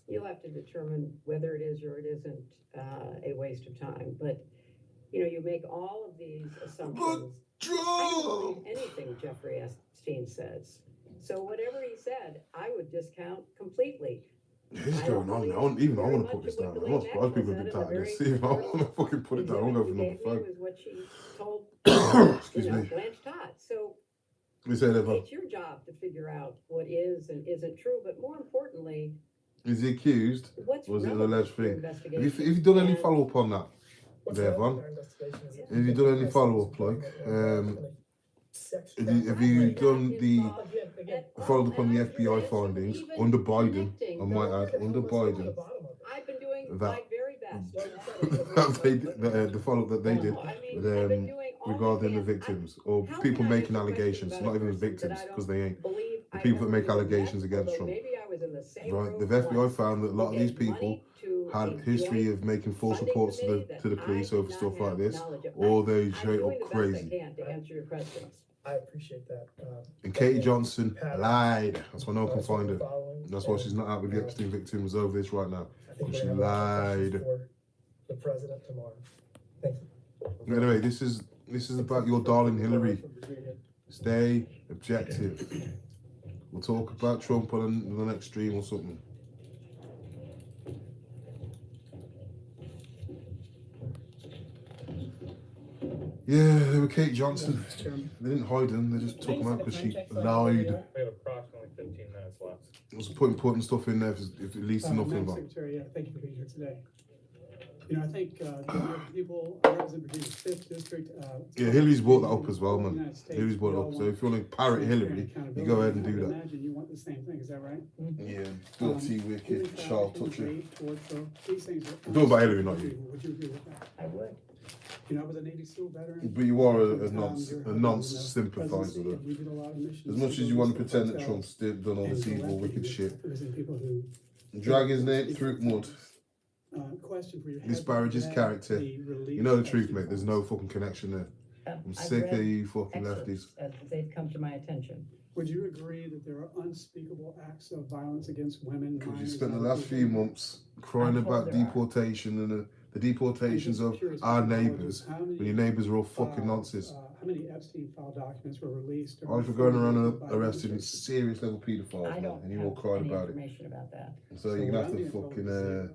You'll have to determine whether it is or it isn't a waste of time. But, you know, you make all of these assumptions. I don't believe anything Jeffrey Epstein says. So whatever he said, I would discount completely. It's going on now. Even I want to put this down. I'm not surprised people have been tired of this. Even I want to fucking put it down. I'll go for number 5. Was what she told Excuse you know, me. Blanche Todd. So We said ever. it's your job to figure out what is and isn't true. But more importantly, Is he accused? what's Was it an relevant alleged to your thing? Have investigation? you done any And follow up on that? There, Von. Have you done any follow up, like? Have you done the followed up on the FBI findings under Biden? I might add, under Biden. I've been doing That my very best. the follow up that they did regarding the victims or people making allegations, not even the victims because they ain't. The people that make allegations against Trump. Right, the FBI found that a lot of these people had history of making false reports to the police over stuff like this, or they straight up crazy. To answer your questions. I appreciate that. And Katie Johnson lied. That's why no one can find her. That's why she's not out with the Epstein victims over this right now. Because she lied. For the president tomorrow. Thank you. Anyway, this is about your darling Hillary. Stay objective. We'll talk about Trump on the next stream or something. Yeah, they were Kate Johnson. They didn't hide them, they just took them out because she lied. We have approximately 15 minutes left. I was putting stuff in there if it leads to nothing. Madam Secretary, thank you for being here today. You know, I think the American people, I represent Virginia's 5th district. Yeah, Hillary's brought that up as well, man. Hillary's brought it up. So if you want to parrot Hillary, you go ahead and do I would that. imagine you want the same thing, is that right? Yeah, dirty, wicked, child toucher. These things are. I'm talking about Hillary, not you. Would you agree with that? I would. You know, I was a Navy SEAL veteran. But you are a Your nonce presidency, sympathiser though. we did a lot of missions. As much as you want to pretend that Trump's done all this evil, wicked shit. Drag his name through mud. Question for your Disparage his character. You know the truth, mate. There's no fucking connection there. I'm sick of you fucking lefties. As they've come to my attention. Would you agree that there are unspeakable acts of violence against women? Because you spent the last few months crying about deportation and the deportations of our neighbours, when your neighbours are all fucking nonsense. How many Epstein file documents were released? I was for going around and arresting serious level paedophiles, I man, don't and you all have cried any about it. information about that. So you're gonna have to fucking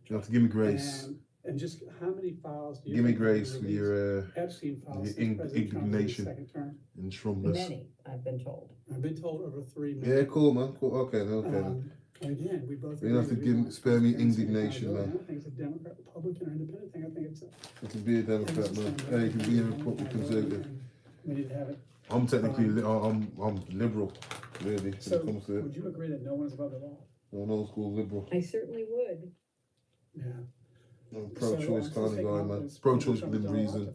you have to give me grace. And just how many files do you Give me think were grace with your Epstein files since your President Trump was in his indignation second term? and Trumpness. Many, I've been told. I've been told over 3 Yeah, million. cool, man. Cool. Okay, then. And again, we both. You don't have to agree that we want spare me transparency and indignation, accountability. man. I don't think it's a Democrat, Republican, or independent thing. I think it's a. You can be a Democrat, man. Yeah, you can be a Republican conservative. We need to have it. I'm technically I'm liberal, really, when So, it comes to it. would you agree that no one is above the law? I'm an old school liberal. I certainly would. Yeah. I'm a pro-choice kind of guy, man. Pro-choice within reason.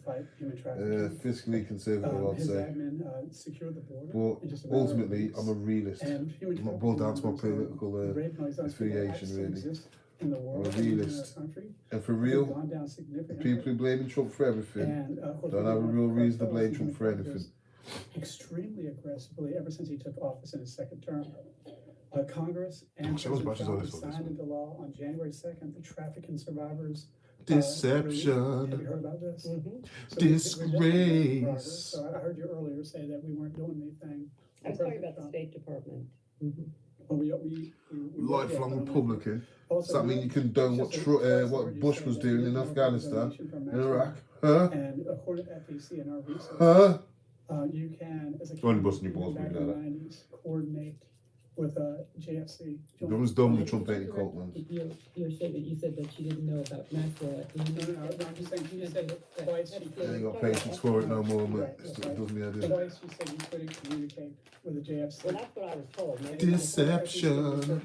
Fiscally conservative, I'd His say. admin secured the border. in just a But matter of ultimately, weeks. I'm a realist. And human I'm not boiled down to my trafficking political rape noise affiliation, really. exist in the I'm world a and in our realist. country. And for They've real, gone down the significantly. people who blame Trump for everything And, of course, don't we have a want real reason to cartels blame and Trump for human anything. traffickers extremely aggressively ever since he took office in his second term. Congress and Someone's President watching all Trump this on this signed into law on January 2nd the Trafficking Survivors Deception. Have you heard about this? Disgrace. So I heard you earlier say that we weren't doing anything. I was talking about the State Department. Well, we work Lifelong on it. Republican. Also, Does that mean you condone what just a- what Bush was doing in Afghanistan, from in Iraq? Maxwell. Huh? And according to FTC and our research, Huh? you can, as a Only county, busting your even balls back when in you the do that. 90s, coordinate with JFC. That was done with the Trump hating cult ones. Your statement, you said that she didn't know about Maxwell. No, I'm just saying, you said it twice. I ain't got patience for it no more, man. It does me head in. Twice you said you couldn't communicate with the JFC. Well, that's what I was told. Maybe Deception.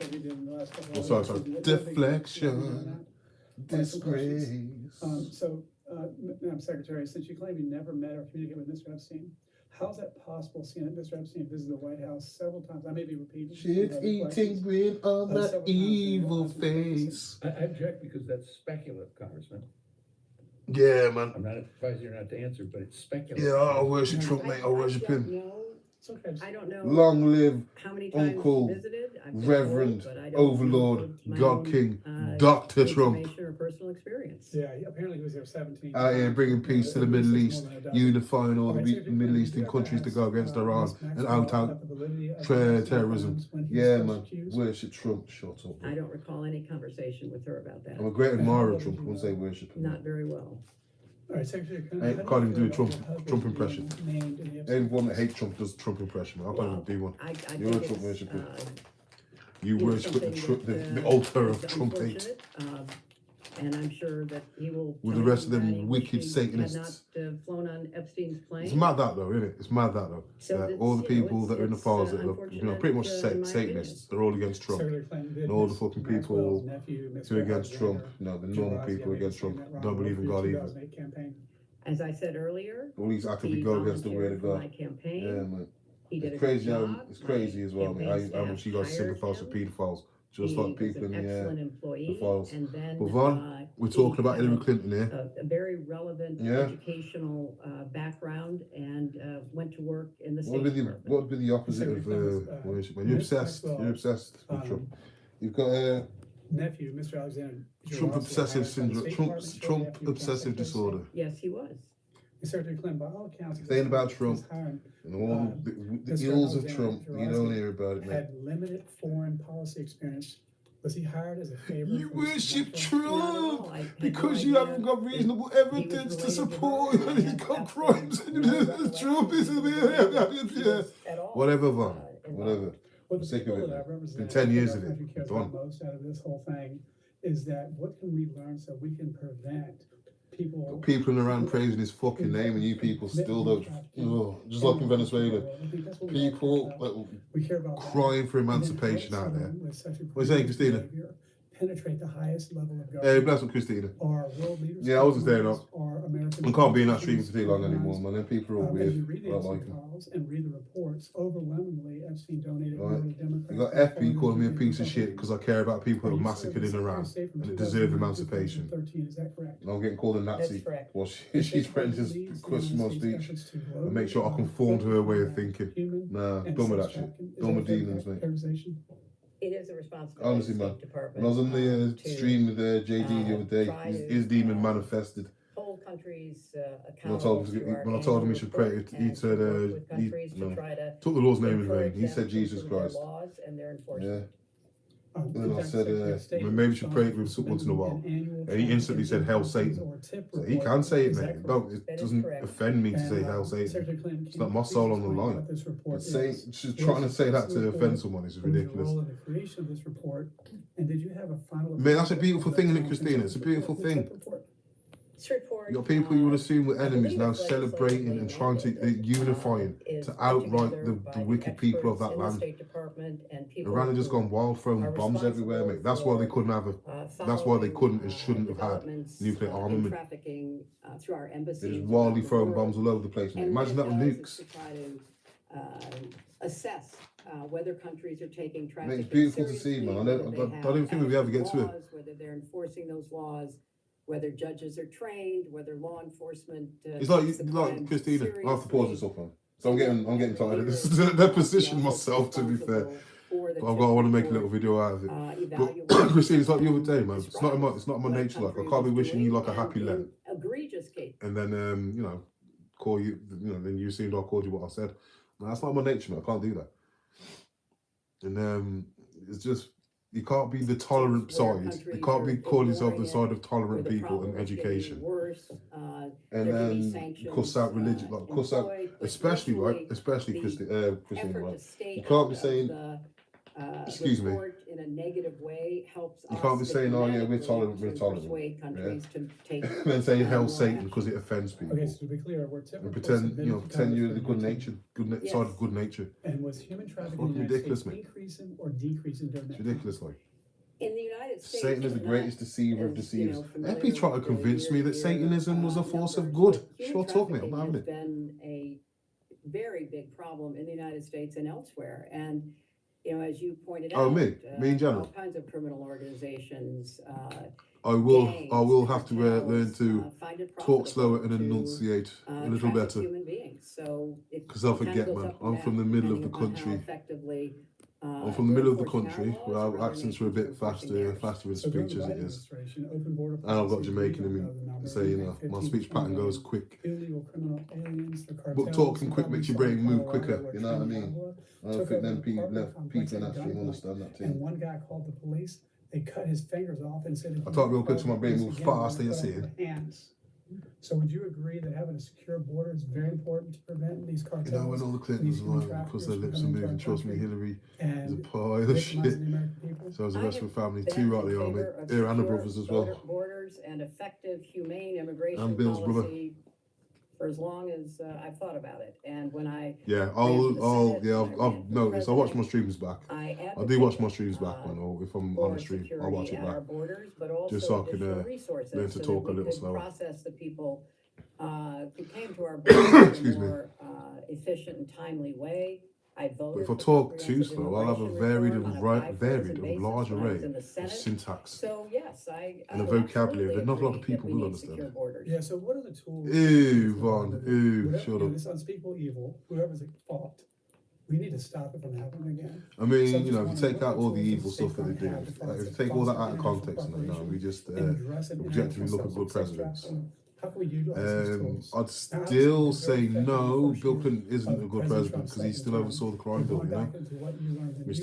Oh, sorry. Deflection. Disgrace. Madam Secretary, since you claim you never met or communicated with Mr. Epstein, how is that possible, seeing that Mr. Epstein visited the White House several times? I may be repeating. Shit eating grin on that evil face. I object because that's speculative, Congressman. Yeah, man. I'm not advising you not to answer, but it's speculative. Yeah, I worship Trump, mate. I worship him. I don't know. Long live how many times Uncle, he visited. I've been Reverend, told, but I don't Overlord, know my God own, King, Dr. Trump. information or personal experience. Yeah, apparently he was there 17 Out here bringing peace to the Middle East, unifying all the Alright, so Middle Eastern countries to go against Iran and out terrorism. Yeah, man. Worship Trump. Shut up. I don't recall any conversation with her about that. I'm a great admirer of Trump. I wouldn't say worship him. Not very well. All right, Secretary, I can't even do a Trump impression. Everyone that hates Trump does Trump impression. I can't even do one. You're a Trump worshiper. You worship the altar of Trump hate. And I'm sure that he will. With the rest of them wicked Satanists. Had not flown on Epstein's plane. It's mad that though, isn't it? It's mad that though. So all the it's, you know, people that are in the it's, files that are, pretty much Satanists. They're all against Trump. And all the fucking people who are against Trump. No, the normal people are against Trump. Don't believe in God either. As I said earlier, All these actively go against the word of God. my campaign. Yeah, man. He did It's a crazy. good job. It's crazy as well, man. How much you guys sympathise for paedophiles, just like people in the files. And then, But Vaughn, we're talking about Hilary Clinton here. a very relevant educational background and went to work in the State Department. What would be the opposite of worship? You're obsessed. You're obsessed with Trump. You've got nephew, Mr. Alexander. Trump obsessive syndrome. Trump obsessive disorder. Yes, he was. Secretary Clinton, by all accounts, Saying about Trump and all the ills of Trump, you don't hear about it, man. Had limited foreign policy experience. Was he hired as a favor? You worship Trump because you haven't got reasonable evidence to support that he's got crimes. Trump is whatever, Vaughn. Whatever. I'm sick of it. It's been 10 years of it. Done. Most out of this whole thing is that what can we learn so we can prevent people in Iran praising his fucking name, and you people still don't. Just like in Venezuela, people crying for emancipation out there. What are you saying, Christina? Penetrate the highest level of government. Hey, bless up, Christina. Yeah, I wasn't staying up. I can't be in that stream for too long anymore, man. Them people are all weird. I don't like them. And read the reports. Overwhelmingly, Epstein donated more to Democrats. You got FB calling me a piece of shit because I care about people who are massacred in Iran and that deserve emancipation. Is that correct? And I'm getting called a Nazi. Well, she's trying to question my speech and make sure I conform to her way of thinking. Nah, done with that shit. Done with demons, mate. It is a responsibility Honestly, of the man. State Department. When I was on the stream with JD the other day, his demon manifested. Hold countries When I accountable. told him he should pray, he said, took the Lord's name in vain. He said Jesus Christ. Yeah. And then I said, maybe you should pray it with once in a while. And he instantly said, Hail Satan. So he can say it, mate. It doesn't offend me to say Hail Satan. It's not my soul on the line. But just trying to say that to offend someone is ridiculous. Man, that's a beautiful thing, isn't it, Christina? It's a beautiful thing. You got people you would assume were enemies now celebrating and trying to unifying to outright the wicked people of that land. Iran had just gone wild, throwing bombs everywhere, mate. That's why they couldn't have that's why they couldn't and shouldn't have had nuclear armament. They're just wildly throwing bombs all over the place, mate. Imagine that with nukes. Assess whether countries are taking trafficking. Mate, it's beautiful to see, man. I don't think we'll ever get to it. Whether they're enforcing those laws. Whether judges are trained, whether law enforcement. It's like Christina. I have to pause this up, man. So I'm getting tired of this deposition myself. To be fair, but I want to make a little video out of it. But Christina, it's like the other day, man. It's not in my nature. Like I can't be wishing you like a happy Lent. Egregious case. And then call you. Then you assumed I called you what I said. No, that's not my nature, man. I can't do that. And it's just, you can't be the tolerant side. You can't be calling yourself the side of tolerant people and education. And then cuss out religion, like cuss out, especially Christine, right? You can't be saying, excuse me. In a negative way helps you can't be saying, oh yeah, we're tolerant. Yeah. And then saying hell Satan because it offends people. Okay, so to be clear, we're typically pretend you're the good nature, side of good nature. And was human trafficking in the United States increasing or decreasing during that? It's ridiculous, like. In the United States, Satan is the greatest deceiver of deceivers. Epi tried to convince me that Satanism was a force of good. Sure, talk me, I'm not having it. It's been a very big problem in the United States and elsewhere, and as you pointed out, me in general, all kinds of criminal organizations. I will have to learn to talk slower and enunciate a little better. Because I forget, man. I'm from the middle of the country. I'm from the middle of the country where our accents are a bit faster in speech as it is. And I've got Jamaican in me, so my speech pattern goes quick. But talking quick makes your brain move quicker, you know what I mean? I don't think then people naturally understand that too. And one guy called the police, they cut his fingers off and said, I talk real quick so my brain moves fast, you see it. Hands. So would you agree that having a secure border is very important to prevent these cartels? When all the Clintons are lying because their lips are moving, trust me, Hillary is a pile of shit. So is the rest of the family, too right they are, mate. Her and the brothers as well. Borders and effective, humane immigration and Bill's brother. For as long as I've thought about it, and when I I've noticed. I watch my streams back. I do watch my streams back, man. If I'm on the stream, I'll watch it back, just so I can learn to talk a little slower. Process the people who came to our borders in a more efficient and timely way. But if I talk too slow, I'll have a varied and large array of syntax so, yes, and a vocabulary that not a lot of people will understand. Yeah, so what are the tools? Ew, Vaughn, shut up. This unspeakable evil, whoever's at fault, we need to stop it from happening again. I mean, if you take out all the evil stuff that they do, if you take all that out of context, we just objectively look at good presidents. I'd still say no, Bill Clinton isn't a good president because he still oversaw the crime bill, which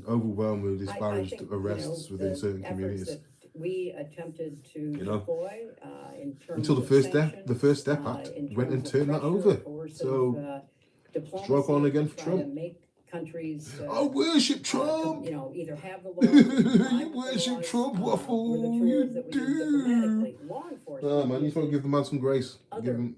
overwhelmed with disparaged arrests within certain communities. We attempted to deploy in terms until the First Step Act went and turned that over. So strike on again for Trump. Countries, I worship Trump. Either have the law. You worship Trump, Waffle. You do. Oh man, you just want to give the man some grace. Give him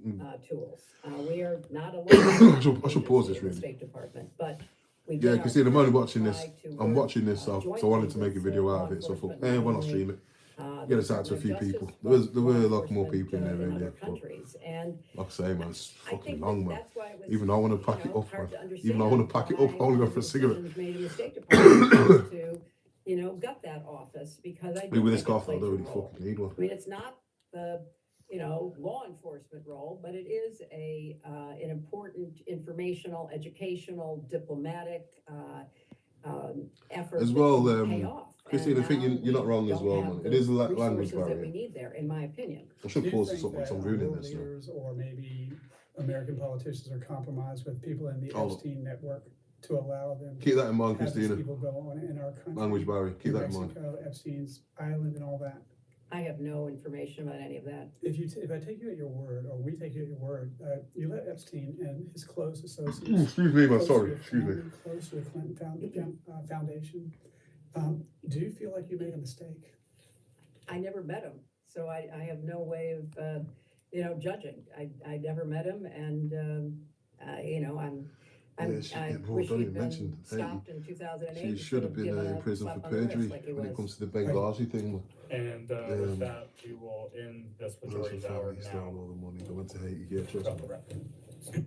tools. We are not alone. I should pause this really. State Department, but yeah, Christine, I'm only watching this. I'm watching this, so I wanted to make a video out of it. So I thought, why not stream it? Get us out to a few people. There were a lot more people in there, really. But like I say, man, it's fucking long, man. Even though I want to pack it up, man. Even though I want to pack it up, I want to go for a cigarette. Got that office because I. With this cough, I don't really fucking need one. I mean, it's not the law enforcement role, but it is an important informational, educational, diplomatic effort as well. Pay off. Christine, I think you're not wrong as well, man. It is a language barrier. That we need there, in my opinion. I should pause this up because I'm ruining this. Or maybe American politicians are compromised with people in the Epstein network to allow them. Keep that in mind, Christina. People go on in our country. Language barrier. Keep that in mind. Mexico, Epstein's Island, and all that. I have no information about any of that. If I take you at your word, or we take you at your word, you let Epstein and his close associates. Excuse me, man. Sorry. Excuse me. Close to the Clinton Foundation. Do you feel like you made a mistake? I never met him, so I have no way of judging. I never met him, and I wish he'd been stopped in 2008. She should have been in prison for perjury when it comes to the Benghazi thing. And with that, we will end this majority's hour now. All the money. I went to Haiti. Yeah, trust me.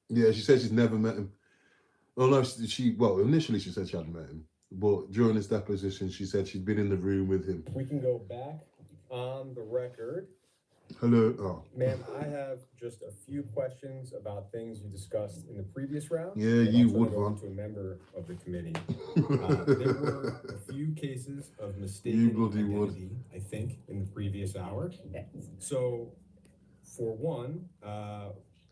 Yeah, she said she's never met him. Oh no, initially she said she hadn't met him, but during his deposition she said she'd been in the room with him. We can go back on the record. Hello. Oh. Ma'am, I have just a few questions about things you discussed in the previous round. Yeah, you would, Vaughn. To a member of the committee. There were a few cases of mistaken identity, I think, in the previous hour. So, for one,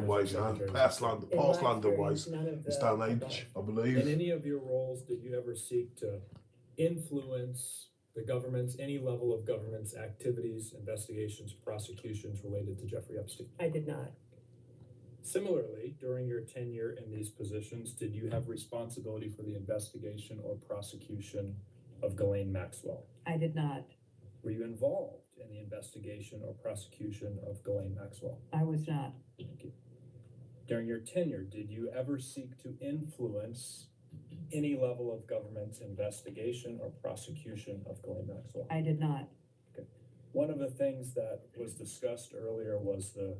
slander-wise, past slander-wise, it's down age, I In believe. any of your roles, did you ever seek to influence the government's, any level of government's activities, investigations, prosecutions related to Jeffrey Epstein? I did not. Similarly, during your tenure in these positions, did you have responsibility for the investigation or prosecution of Ghislaine Maxwell? I did not. Were you involved in the investigation or prosecution of Ghislaine Maxwell? I was not. Thank you. During your tenure, did you ever seek to influence any level of government's investigation or prosecution of Ghislaine Maxwell? I did not. Okay. One of the things that was discussed earlier was the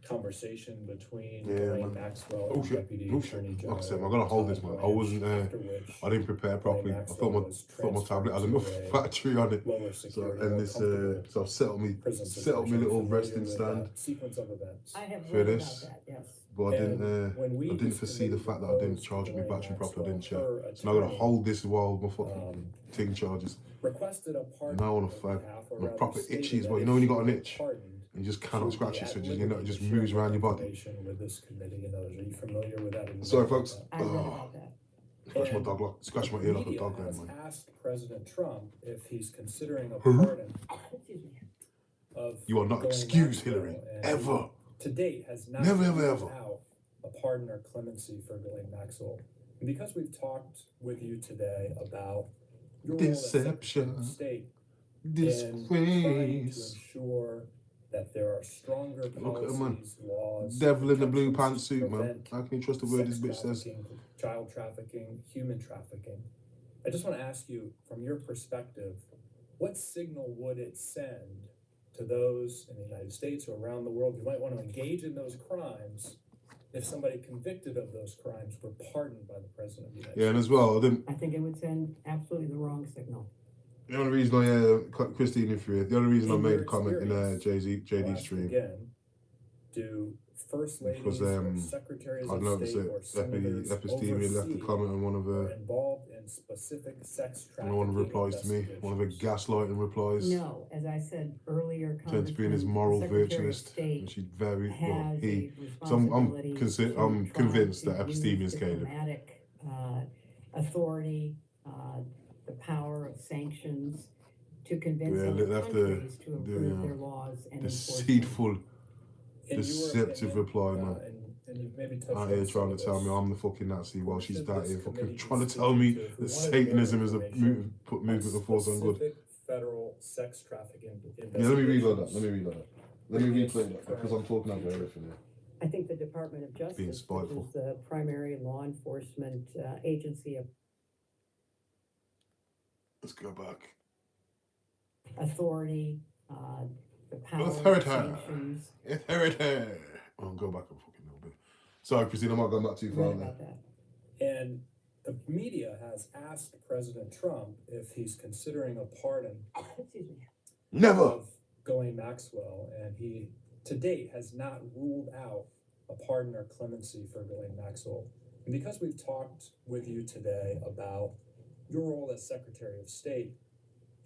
conversation between Ghislaine Maxwell and Deputy Attorney General. Like I said, I'm gonna hold this, man. I wasn't there. I didn't prepare properly. I thought my tablet had enough battery on it. So and this so I've set up me little resting stand. Sequence of events. I have for read this. about that, yes. But I didn't foresee the fact that I didn't charge my battery properly. I didn't check. So now I'm gonna hold this while my fucking thing charges. Requested a pardon. Now I want to fag. I'm proper itchy as well. You know when you got an itch and you just cannot scratch it, so it just moves around your body. With this committee and others, are you familiar with that? Sorry, folks. I read about that. Scratch my ear like a dog. Then, has man. asked President Trump if he's considering a pardon of. You are not Ghislaine excused, Maxwell, Hillary. and Ever. To date, has not Never, ever, ruled ever. out a pardon or clemency for Ghislaine Maxwell. And because we've talked with you today about your role as Secretary of State in trying to ensure that there are stronger Look at him, man. policies, laws, Devil in the blue protections to pantsuit, man. prevent How can you trust the word this bitch says? trafficking, child trafficking, human trafficking. I just want to ask you, from your perspective, what signal would it send to those in the United States or around the world who might want to engage in those crimes if somebody convicted of those crimes were pardoned by the President of the United States? Yeah, and as well, I think it would send absolutely the wrong signal. the only reason Christine infuriated. The only reason I In made your a comment in experience, I'll JD's ask stream again, do First Ladies because or Secretaries I of noticed State or that Senators Epistemian left a oversee comment on one of or her. involved in specific sex And one of her replies to me, one of her gaslighting replies, No, as I said earlier, turned to being his Congressman, moral the Secretary of virtualist, State and she's very well. has He, a so responsibility I'm to convinced try that to use Epistemian's Caleb. diplomatic authority, the power of sanctions to convince Yeah, other they have to countries to do, improve their laws and enforce them. Deceitful, In your deceptive opinion, reply, man. and you've maybe touched Out on here some trying of to tell this. me I'm the fucking Nazi while she's Should out this here fucking committee trying to be tell me speaking to? that If we wanted Satanism more is the information movement of force on good. specific federal sex trafficking Yeah, let me read like that. investigations. Let me read like that. Let me replay that because I'm talking over everything here. I think the Department of Justice, which spiteful. is the primary law enforcement agency of Let's go back. authority, the power of Authority. sanctions. Authority. I'll go back a fucking little bit. Sorry, Christine, I might go back too far. Read There. about that. And the media has asked President Trump if he's considering a pardon Excuse me. Never. of Ghislaine Maxwell, and he to date has not ruled out a pardon or clemency for Ghislaine Maxwell. And because we've talked with you today about your role as Secretary of State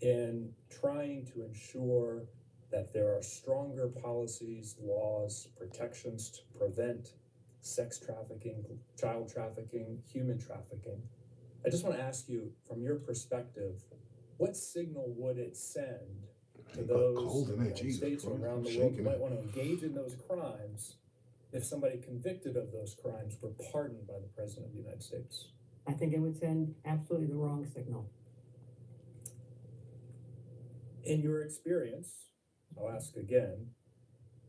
in trying to ensure that there are stronger policies, laws, protections to prevent sex trafficking, child trafficking, human trafficking, I just want to ask you, from your perspective, what signal would it send to those cold in in the there, United Jesus States or Christ, around I'm the world who shaking might it. want to engage in those crimes if somebody convicted of those crimes were pardoned by the President of the United States? I think it would send absolutely the wrong signal. In your experience, I'll ask again,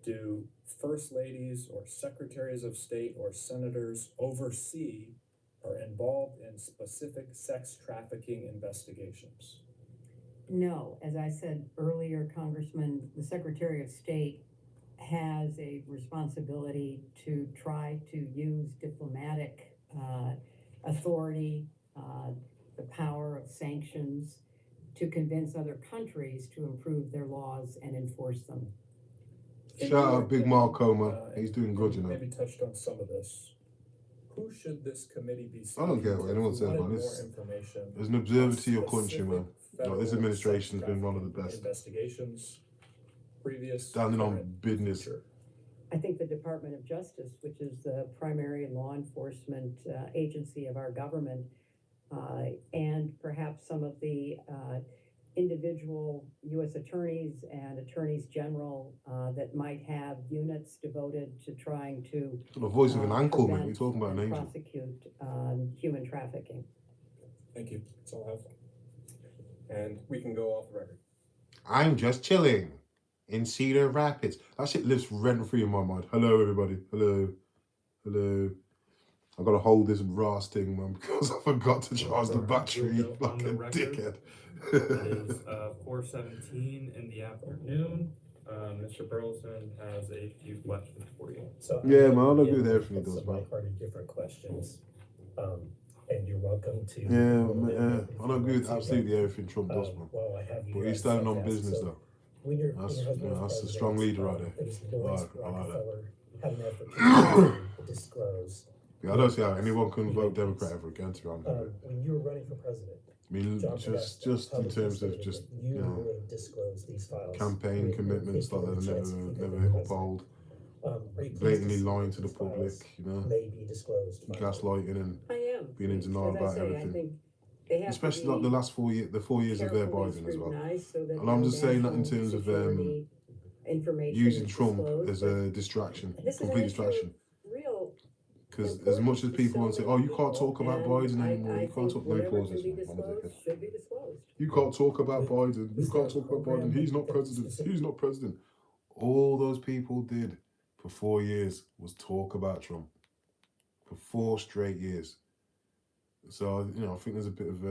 do First Ladies or Secretaries of State or Senators oversee or involved in specific sex trafficking investigations? No, as I said earlier, Congressman, the Secretary of State has a responsibility to try to use diplomatic authority, the power of sanctions to convince other countries to improve their laws and enforce them. In Shout your out Big opinion, Marco, man. He's doing good, you know. Maybe touched on some of this. Who should this committee be I speaking don't care to what if anyone we says, wanted man. more This information there's an observer on to your country, man. specific Like, this federal administration's sex been one of the trafficking best. investigations, previous, Standing on current, business. future. I think the Department of Justice, which is the primary law enforcement agency of our government, and perhaps some of the individual U.S. attorneys and attorneys general that might have units devoted to trying to The voice of an ankle, man. prevent We're talking about an and angel. prosecute human trafficking. Thank you. That's all I have. And we can go off the record. I'm just chilling in Cedar Rapids. That shit lives rent free in my mind. Hello, everybody. Hello. Hello. I gotta hold this brass thing, man, because I forgot to charge the battery like a dickhead. It is 4:17 in the afternoon. Mr. Burleson has a few questions for you. So Yeah, man, I'm I agree with everything he does, some man. lighthearted different questions. And you're welcome to. I don't agree with absolutely everything Trump does, man. Well, I have you But he's guys standing on self-asked, business, so though. When your That's, husband was that's a president, strong leader right there. It was Lawrence I like that. Rockefeller had an effort to disclose. Yeah, I don't see how anyone can vote Democrat ever again, to be honest with you. When you were running for president, I mean, John just Podesta in terms of publicly just, stated that you would disclose these files. campaign with commitments that infinite they'll chance if you become never president. uphold, Are you pleased blatantly to see lying that to the these public, files you know, may be disclosed finally? gaslighting and I am. being in denial As I about say, I everything. think they have Especially to like be the last 4 years, the 4 years of their carefully Biden as well. scrutinized so that And I'm no just saying that in national terms of security information using is Trump disclosed, as but a distraction, this is an complete issue of distraction. real Because as much as importance to people so want to say, many oh, you can't people, talk about and Biden I anymore, you can't think talk, let me whatever pause can this, be man, I'm a disclosed dickhead. should be disclosed. You can't talk about Biden, you can't talk about Biden, he's not president, he's not president. All those people did for 4 years was talk about Trump. For 4 straight years. So, you know, I think there's a bit of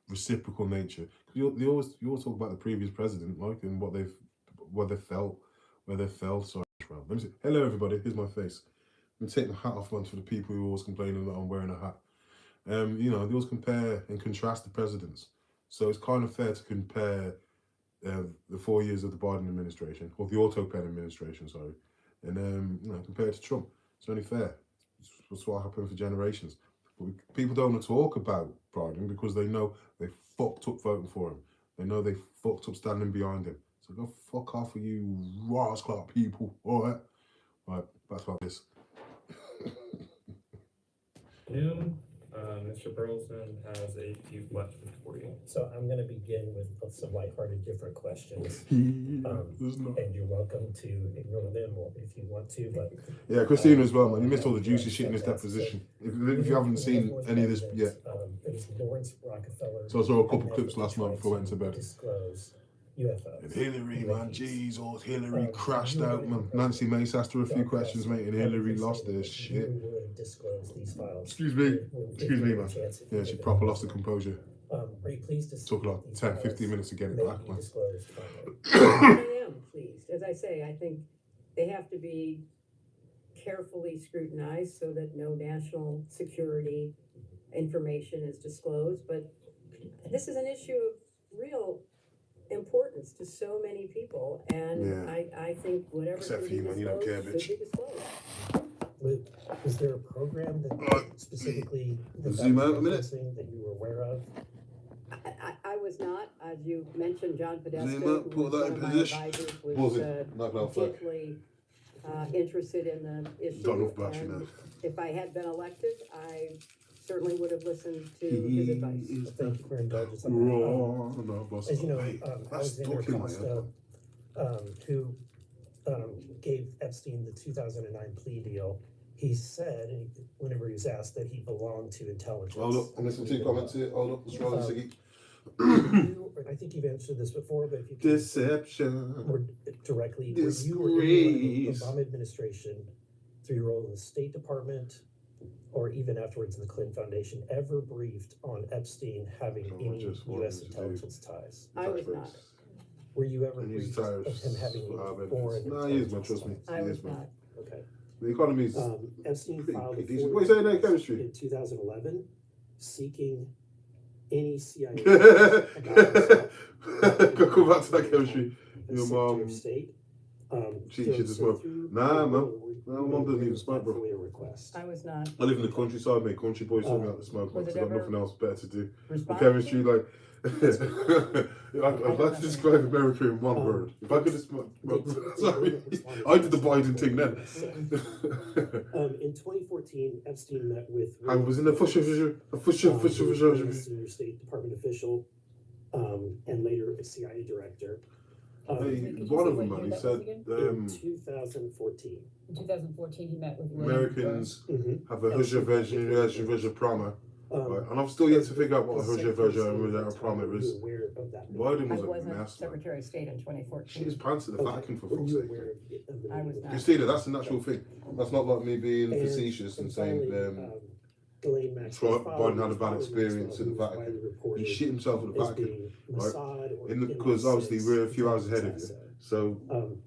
reciprocal nature. You always talk about the previous president, like, and what they felt. Sorry, Trump. Let me see. Hello, everybody. Here's my face. I'm taking the hat off once for the people who are always complaining that I'm wearing a hat. You know, they always compare and contrast the presidents. So it's kind of fair to compare the 4 years of the Biden administration, or the Autopen administration, sorry, and you know, compared to Trump. It's only fair. That's what happened for generations. But people don't want to talk about Biden because they know they fucked up voting for him. They know they fucked up standing behind him. So go fuck off with you rascal people, all right? Right, that's like this. Mr. Burleson has a few questions for you. So I'm going to begin with some lighthearted different questions. And you're welcome to ignore them if you want to, but... Yeah, Christina as well, man. You missed all the juicy shit in this deposition. If you haven't seen any of this yet. It was Lawrence Rockefeller. So I saw a couple clips last night before I went to bed. Disclose UFOs. And Hillary, man, Jesus, Hillary crashed out, man. Nancy Mace asked her a few questions, mate, and Hillary lost her shit. You would disclose these files. Excuse me, man. Yeah, she proper lost her composure. Are you pleased to see Took like 10, 15 minutes to get it back, man. I am pleased. As I say, I think they have to be carefully scrutinized so that no national security information is disclosed. But this is an issue of real importance to so many people, and I think whatever Except can for you, be man, you don't care, disclosed should bitch. be disclosed. Was there a program that specifically Zoom out a minute. that you were aware of? I was not, as you mentioned, John Podesta, Zoom who out, put was that one in of my position. advisors, Pause was it. Knock it off, fuck. deeply interested in the issue. Don't know battery now. And if I had been elected, I certainly would have listened to his advice. Thank you for indulgence. As you know, I was in your Costa, who gave Epstein the 2009 plea deal. He said, whenever he was asked, that he belonged to intelligence. Hold up, I'm listening to your comments here. Hold up, let's roll this again. I think you've answered this before, but if you could Deception. More directly, were Disgrace. you or anyone in the Obama administration, through your role in the State Department, or even afterwards in the Clinton Foundation, ever briefed on Epstein having any U.S. intelligence ties? I was not. Were you ever And he's briefed of tired. him having any foreign No, he is, man, intelligence trust me. ties? I was not. Okay. The economy's Epstein filed a decent. What are you saying there, FOIA chemistry? in 2011 seeking any CIA Go come back to that chemistry. Your Secretary mom. of State. She just smoke. Nah, man. No, my mom doesn't even smoke, bro. Request. I was not. I live in the countryside, mate. Country boys taught me how to smoke. Was Because it I've got ever nothing else better to do. The responsible? chemistry, like, I'd like to describe America in one word. If I could just, sorry, I did the Biden thing then. In 2014, Epstein met with. I was in the senior State Department official and later a CIA director. One of them, he said, in 2014. In 2014, he met with Americans have a And Hujja so- version Prama. Right. And I've still yet to figure out what a Hujja version and Prama is. Aware of that? Biden I was a wasn't mess, man. Secretary of State in 2014. She's pants at the Vatican, for Were fuck's you sake. aware of the I was meeting? not. Christina, that's a natural thing. That's not like me being And- facetious and and saying finally, Ghislaine Maxwell's Biden had a father bad was experience at the widely Vatican. reported He shit himself at the as Vatican, being right? Mossad or Because obviously MI6 we're a few hours ahead of you. Tessa. So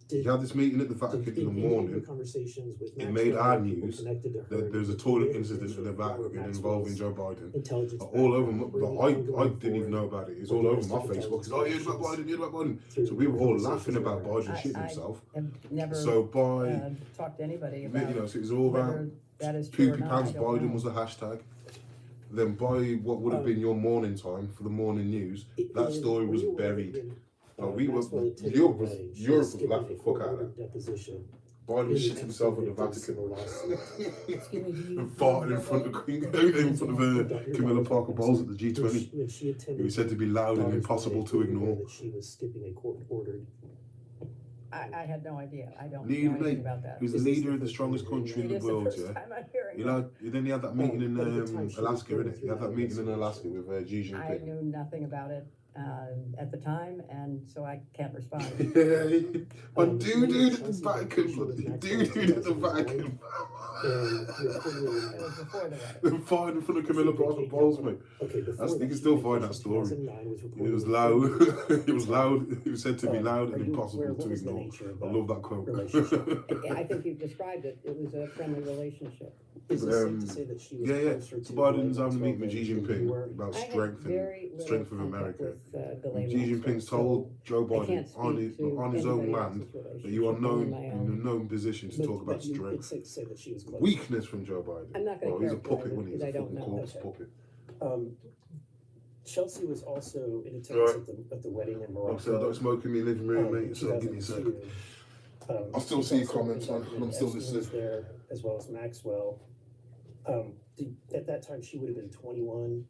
Did- he had this meeting at the Vatican did in the any of your morning. conversations with It made Maxwell our or people news connected to her that there was a did toilet they incident at the mention Vatican Maxwell's involving Joe Biden. intelligence All over, background or but the I ongoing didn't even know foreign about it. It's or all over my domestic Facebook. It's, oh, you heard about intelligence Biden, you heard about Biden. through So we were all conversations laughing with about her. Biden shitting himself. Have never So by, talked to anybody you about know, so it was all whether about that is true or Poopy not. Pants I don't Biden know. was the hashtag. Then by what would have been your morning time for the morning news, that story was buried. We were, Europe was laughing the fuck out of that. Deposition. Biden shit himself in the Vatican. Excuse me, do you And farted in front of Queen, in front of Camilla Parker Bowles at the G20. When she attended, He was said to be loud and daughter's impossible to wedding, ignore. that she was skipping a court-ordered. I had no idea. I don't Leader, know anything mate, about that. he was the leader of the strongest country in the It is the world, first yeah. time I'm hearing You that. know, then he had that meeting in But at the time she was Alaska, going innit? He through had that that meeting in investigation. Alaska with Xi I Jinping. knew nothing about it at the time, and so I can't respond. But dude at the Vatican, dude at the Vatican. And reportedly, It was before the wedding. Fine in front of Camilla Parker Bowles, mate. okay, before You that, can still she find mentioned that story. 2009 was It reported was in loud. Florida. It was loud. It was said to be loud Are and you impossible aware what to was the ignore. nature of I that love that quote. relationship? I think you've described it. It was a friendly relationship. Is it safe to say that she was Yeah, yeah. closer So to Biden's Ghislaine having a meeting with Maxwell Xi than you Jinping were? about I had strength very and little strength of contact America. with Ghislaine Xi Maxwell, Jinping's so told Joe I Biden can't speak on his to own anybody land else's that you are relationship, only known my in own. a known position to talk about But you, strength. it's safe to say that she was close. Weakness from Joe Biden. I'm not gonna Well, he's a characterize puppet it when he's because a I don't fucking know. corpse Okay. puppet. Chelsea was also in attendance Right. at the wedding in Like I said, I Morocco. don't smoke in my living room, in mate, so give me a sec. 2002. I'll still she's see also comments, man, inducted and I'm still Epstein listening. was there, as well as Maxwell. At that time, she would have been 21,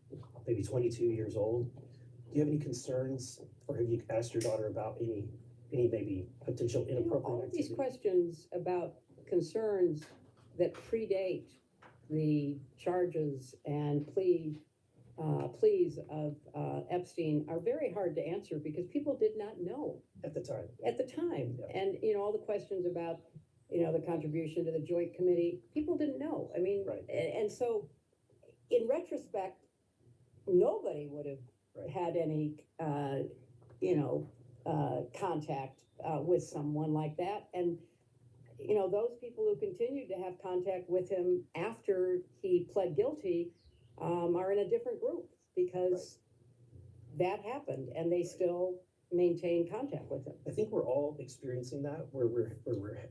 maybe 22 years old. Do you have any concerns, or have you asked your daughter about any maybe potential You know, inappropriate all of these activity? questions about concerns that predate the charges and pleas of Epstein are very hard to answer because people did not know At the time. at the time. Yeah. And, you know, all the questions about, you know, the contribution to the joint committee, people didn't know. I mean, Right. and so in retrospect, nobody would have Right. had any, contact with someone like that. And, you know, those people who continued to have contact with him after he pled guilty are in a different group because that happened and they still maintain contact with him. I think we're all experiencing that, where we're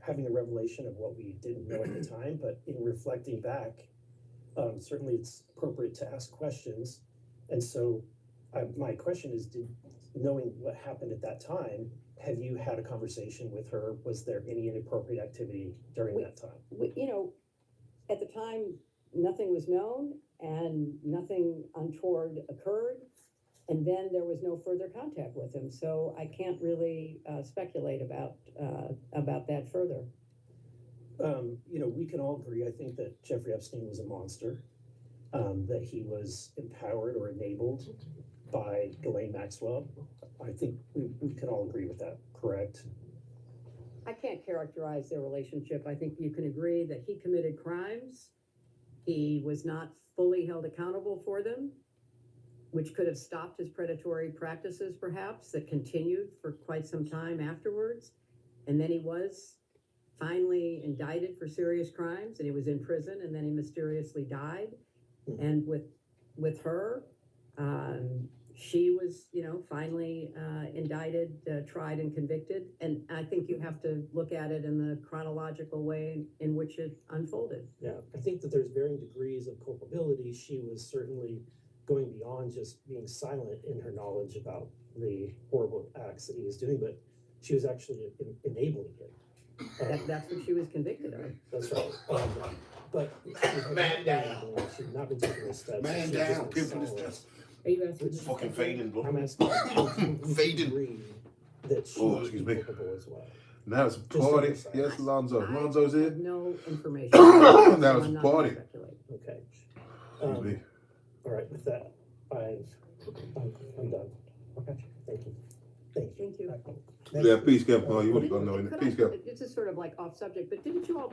having a revelation of what we didn't know at the time, but in reflecting back, certainly it's appropriate to ask questions. And so my question is, knowing what happened at that time, have you had a conversation with her? Was there any inappropriate activity during that time? You know, at the time, nothing was known and nothing untoward occurred. And then there was no further contact with him. So I can't really speculate about that further. We can all agree, I think, that Jeffrey Epstein was a monster, that he was empowered or enabled by Ghislaine Maxwell. I think we can all agree with that, correct? I can't characterize their relationship. I think you can agree that he committed crimes. He was not fully held accountable for them, which could have stopped his predatory practices, perhaps, that continued for quite some time afterwards. And then he was finally indicted for serious crimes, and he was in prison, and then he mysteriously died. And with her, she was, finally indicted, tried, and convicted. And I think you have to look at it in the chronological way in which it unfolded. Yeah, I think that there's varying degrees of culpability. She was certainly going beyond just being silent in her knowledge about the horrible acts that he was doing, but she was actually enabling it. That's what she was convicted of. That's right. But she had not been taking those steps. Man She down, just been pimping his silent. chest. Are you asking? It's fucking fading, bro. I'm asking. Fading. Agree that she Oh, would excuse be me. culpable as well. Now it's a party. Yes, Lonzo. Lonzo's I here. have no information. Now so it's I'm a not gonna party. speculate. Okay. Excuse me. All right, with that, I'm done. Okay, thank you. Thank you. Yeah, peace, Kev. Oh, you would have Didn't- gone could Peace, I- Kev. This is sort of like off subject, but didn't you all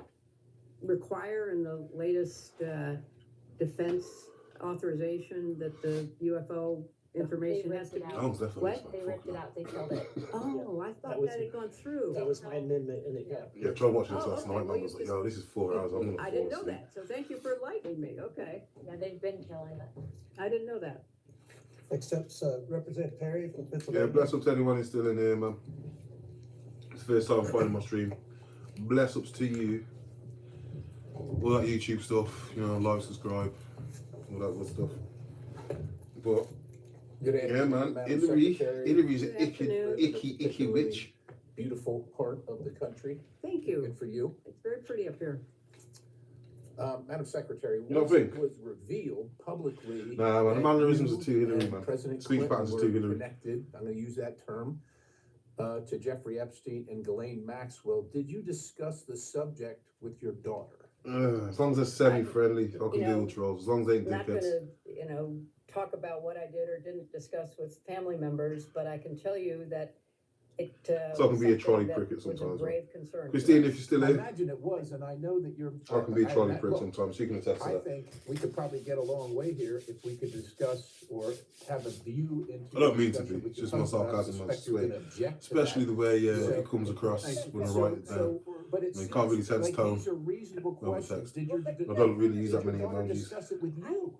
require in the latest defense authorization that the UFO information has to be? Oh, definitely. What? They ripped it out, they killed it. Oh, I thought was that had gone through. That was my amendment, and it got. Yeah, tried watching this Oh, last okay. night, and I Well, was you like, just- yo, this is 4 hours. I'm gonna I didn't know that, so thank you for enlightening me, okay. Yeah, they've been killing it. I didn't know that. Accepts Representative Perry from Yeah, Pennsylvania. bless up to anyone who's still in here, man. It's the first time finding my stream. Bless ups to you. All that YouTube stuff, you know, like, subscribe, all that good stuff. But Good yeah, afternoon, man, Madam Hillary's Secretary. an icky witch. Beautiful part of the country. Thank you. Good for you. It's very pretty up here. Madam Secretary, You don't once it think? was revealed publicly. Nah, man, the that mannerisms you are too Hillary, and man. President Speech Clinton patterns are were too Hillary. connected, I'm gonna use that term, to Jeffrey Epstein and Ghislaine Maxwell. Did you discuss the subject with your daughter? As long as they're semi-friendly, I can You deal know, with trolls. As long as they ain't Not dickheads. gonna, talk about what I did or didn't discuss with family members, but I can tell you that it, So I can was be a something trolley that prick at was sometimes, a right? grave concern. Christine, if you're still I here, imagine it was, and I know that you're. I can be a trolley prick look, sometimes. She can attest to I that. think we could probably get a long way here if we could discuss or have a view into. I don't mean to discussion be, with it's your just my husband. I sarcasm, man. suspect you're gonna object to Especially that. the way So- it comes across when I So- write it down. so- But it You can't really seems sense like tone these are reasonable over questions. text. Did your, I don't really use that did your many daughter emojis. discuss it with you?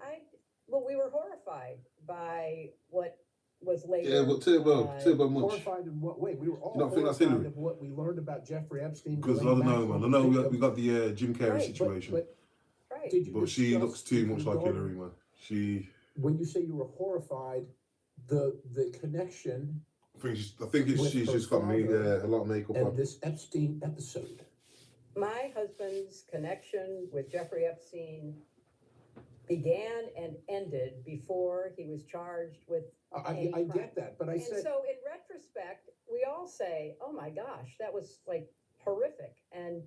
Well, we were horrified by what was later. Yeah, but Turbo Munch. Horrified in what way? We were all You don't think that's horrified Hillary? of what we learned about Jeffrey Epstein. Because I Ghislaine don't know, Maxwell, man. I know we Jacob. got the Jim Carrey Right, situation. Right. Did you But she discuss looks too with much your like daughter- Hillary, man. She, When you say you were horrified, the connection I think it's, With she's her just got me father a lot of makeup and on. this Epstein episode. My husband's connection with Jeffrey Epstein began and ended before he was charged with any I crime. get that, but I And said, so in retrospect, we all say, oh my gosh, that was like horrific. And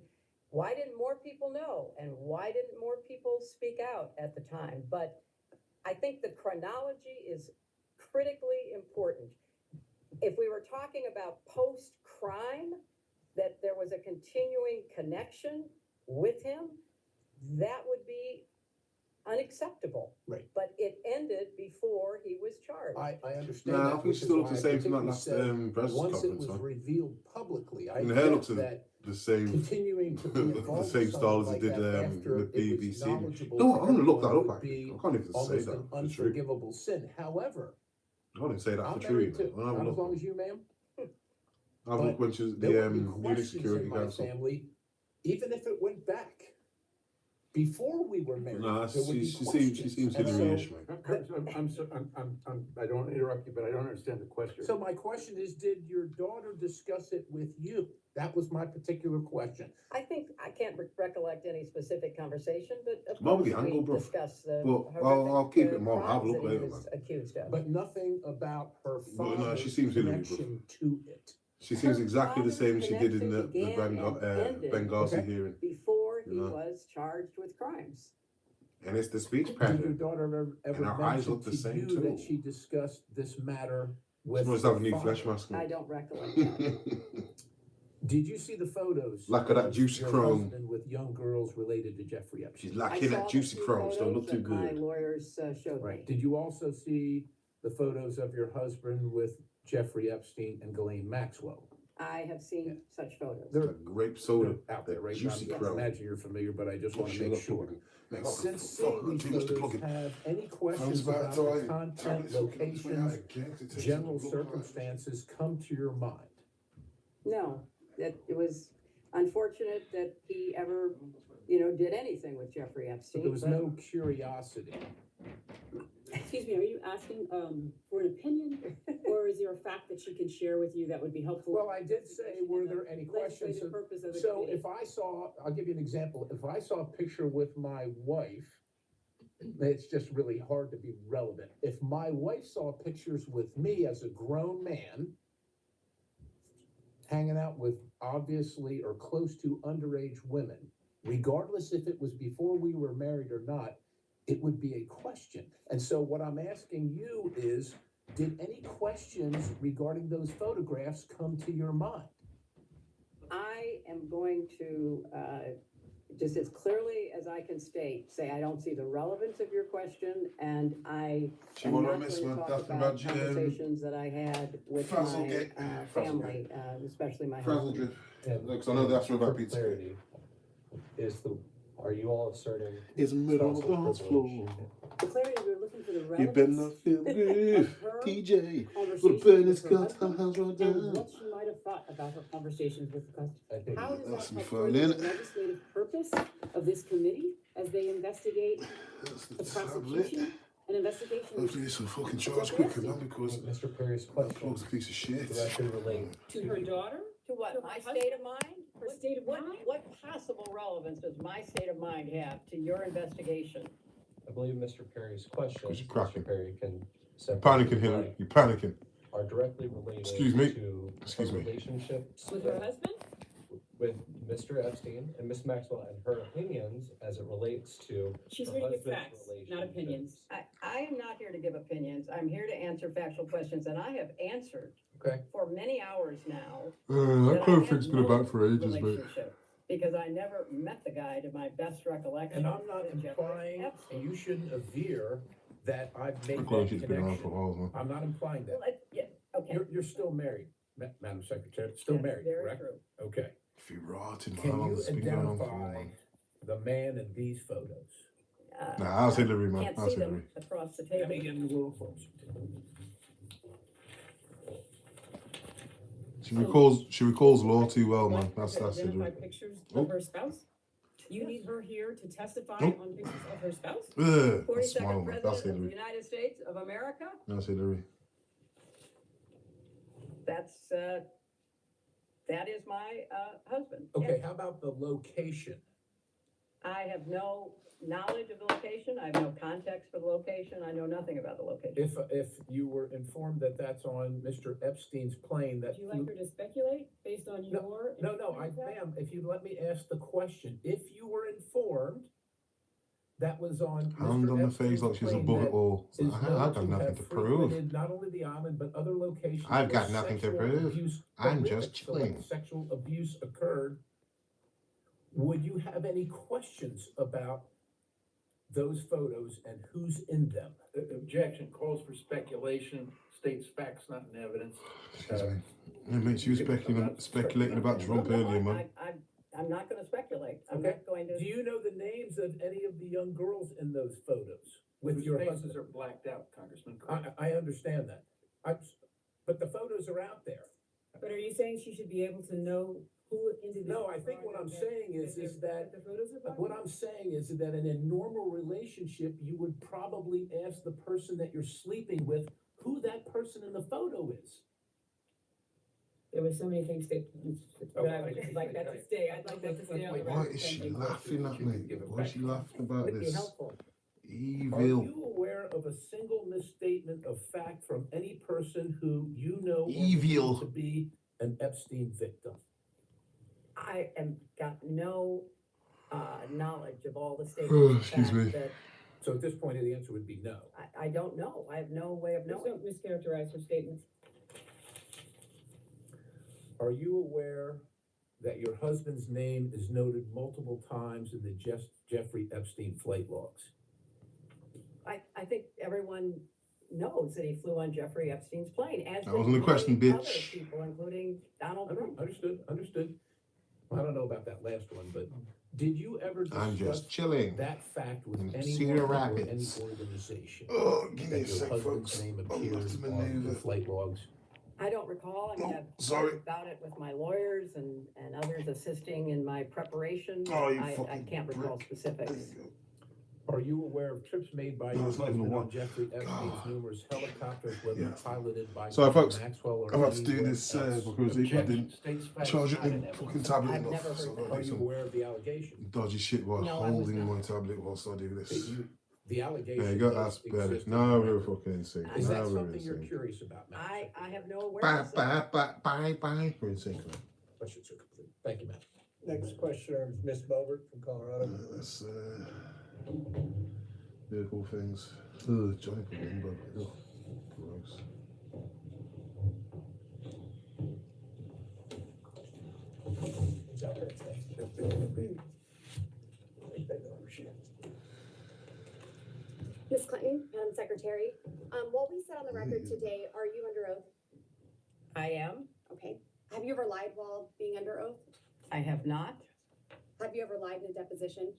why didn't more people know? And why didn't more people speak out at the time? But I think the chronology is critically important. If we were talking about post-crime, that there was a continuing connection with him, that would be unacceptable. Right. But it ended before he was charged. I understand Nah, I that. think which she is still looks why the I same from that particularly last said, press once it conference, was huh? revealed publicly, I And the hair looks get that the same, continuing to be the involved same with style as something it did like that in after the it was BBC. knowledgeable No, to I'm gonna look that everyone up. would be Actually, I can't even say almost that an for true. unforgivable sin. However, I didn't say that I'm for true. married too, I'll have a not as look. long as you, ma'am. I'll But look when she was there the would be Munich questions Security in my Council. family, even if it went back before we were married. No, there would be she questions. seems And Hillary-ish, so- man. I don't interrupt you, but I don't understand the question. So my question is, did your daughter discuss it with you? That was my particular question. I think, I can't recollect any specific conversation, but of Mom, course the angle, we bro. discussed the Well, horrific, I'll keep it, Mom. I'll crimes look that he later, was man. accused of. But nothing about her But no, father's she seems Hillary, bro. connection to it. She seems Her exactly the same father's she did in the connection began and ended Benghazi Okay. hearing. Before he You know. was charged with crimes. And it's the speech Did your pattern. daughter ever And her eyes mention look the to same you too. that she discussed this matter She with must her have a new father? flesh mask I on. don't recollect that. Did you see the photos? Lack of that juicy your chrome. husband with young girls related to Jeffrey Epstein? She's I lacking saw that the juicy two crumbs. Don't look photos too that my good. lawyers showed me. Right. Did you also see the photos of your husband with JeffreyEpstein and Ghislaine Maxwell? I have seen such photos. They're That grape soda, out there, that right? juicy I crumb. imagine you're familiar, but I just want to Shut make up, sure. fucking- Man, Since fuck, seeing these too much to photos, plug in. have any questions Phone's about about the time. content, Tablets looking this way out locations, again, 'cause it takes general a little while. circumstances come to your mind? No, that it was unfortunate that he ever, did anything with Jeffrey But Epstein. there was no curiosity. Excuse me, are you asking, for an opinion, or is there a fact that she can share with you that would be helpful? Well, I did say, were there any questions? Legislative purpose of the So committee. if I saw, I'll give you an example. If I saw a picture with my wife it's just really hard to be relevant. If my wife saw pictures with me as a grown man hanging out with obviously or close to underage women, regardless if it was before we were married or not, it would be a question. And so what I'm asking you is, did any questions regarding those photographs come to your mind? I am going to, just as clearly as I can state, say I don't see the relevance of your question, and I am not going to talk about conversations that I had with my family, especially my husband. Because I know that's about pizza. Clarity, are you all asserting? It's middle of the spousal dance privilege? floor. The clarity, we're looking for the You better relevance not feel good, TJ. conversations With a burn this with her gun, husband, house right and down. what she might have thought about her conversations with the customer. How does That's that me help phone further in. the legislative purpose of this committee as they investigate the prosecution and investigation? Hopefully this will fucking charge quicker now because Mr. Perry's that question plug's a piece of shit. directly relate To her daughter? To what, my state of mind? Her state of mind? What possible relevance does my state of mind have to your investigation? I believe Mr. Perry's questions, Because you're cracking. Mr. Perry can Panicking, Hilary. You're panicking. are directly related Excuse me. to Excuse her me. relationship With her husband? with Mr. Epstein and Miss Maxwell and her opinions as it relates to She's her here to give husband's facts, not relationships. opinions. I am not here to give opinions. I'm here to answer factual questions, and I have answered Okay. for many hours now. That I conflict's have been no about for ages, mate. relationship, because I never met the guy to my best recollection. And I'm not with Jeffrey implying, Epstein. you shouldn't veer that I've made That that conflict's been around for a connection. while, man. I'm not implying that. Well, yeah, okay. You're still married, Madam Secretary, still That's married, very correct? true. Okay. If you're rotting, how Can long you has this been going on for, identify man? the man in these photos? Nah, how's Hillary, man? Can't How's see them Hillary? across the Let table. me get a little closer. She recalls law too well, man. That's Identify Hillary. pictures Oh. of her spouse? You need her here to testify Nope. on pictures of her spouse? Ugh, that's 42nd smile, man. That's President of the Hillary. United States of America? That's Hillary. That's, that is my, husband. Okay, Yes. how about the location? I have no knowledge of the location. I have no context for the location. I know nothing about the location. If you were informed that that's on Mr. Epstein's plane that Would you like her to speculate based on your? No, ma'am, if you let me ask the question, if you were informed that was on Hand Mr. on the Epstein's face like she's plane above it that all. is I've known got to nothing have to prove. frequented not only the island, but other locations. I've where got nothing to sexual prove. abuse, I'm horrific just chilling. Sexual abuse occurred. Would you have any questions about those photos and who's in them? Objection calls for speculation, states facts not in evidence. Excuse me. Yeah, mate, she was speculating about Trump earlier, man. I'm not gonna speculate. I'm Okay. not going to. Do you know the names of any of the young girls in those photos with Whose your faces husband? are blacked out, Congressman. I understand that. But the photos are out there. But are you saying she should be able to know who individuals? No, I think what I'm saying is that the photos are black? what I'm saying is that in a normal relationship, you would probably ask the person that you're sleeping with who that person in the photo is. There were so many things that I would like that to stay. I'd like that to stay on the Why record. is she laughing at me? Why is she laughing about Would be this? helpful. Are Evil. you aware of a single misstatement of fact from any person who you know or Evil. believe to be an Epstein victim? I am got no, knowledge of all the statements. of Excuse fact me. that So at this point, the answer would be no. I don't know. I have no way of Please knowing. don't mischaracterize her statements. Are you aware that your husband's name is noted multiple times in the Jeffrey Epstein flight logs? I think everyone knows that he flew on Jeffrey Epstein's plane, as That did wasn't a question, many other bitch. people, including Donald Trump. Understood. Well, I don't know about that last one, but did you ever I'm discuss just chilling. that fact with in anyone Cedar or any Rapids. organization? Oh, give me a that your sec, husband's folks. name I'm appears about to on the maneuver. flight logs? I don't recall. I mean, I've sorry. talked about it with my lawyers and others assisting in my preparation. Oh, you I fucking can't recall prick. specifics. Are you aware of trips made by No, your it's not even husband a on one. Jeffrey Epstein's God. numerous helicopters, whether Yeah. piloted by Sorry, folks. Maxwell or I'm about to do anyone this else? because I didn't States facts charge it not in in evidence. fucking tablet I've enough. never heard So that. I'll Are do you some aware of the allegation? dodgy shit while No, I was holding not. my tablet whilst I do That this. you The allegation. Yeah, you got to does ask Betty. exist in No, the we're record. fucking in sync. Is No, that we're in something you're sync. curious about, Madam? I have no Bye, awareness of bye, that. bye. We're in sync. Man. Questions are complete. Thank you, Madam. Next questioner is Ms. Bobert from Colorado. Let's vehicle things. Ugh, Johnny Palumbo. Ugh, gross. Ms. Clinton, Madam Secretary, what we said on the record today, are you under oath? I am. Okay. Have you ever lied while being under oath? I have not. Have you ever lied in a deposition?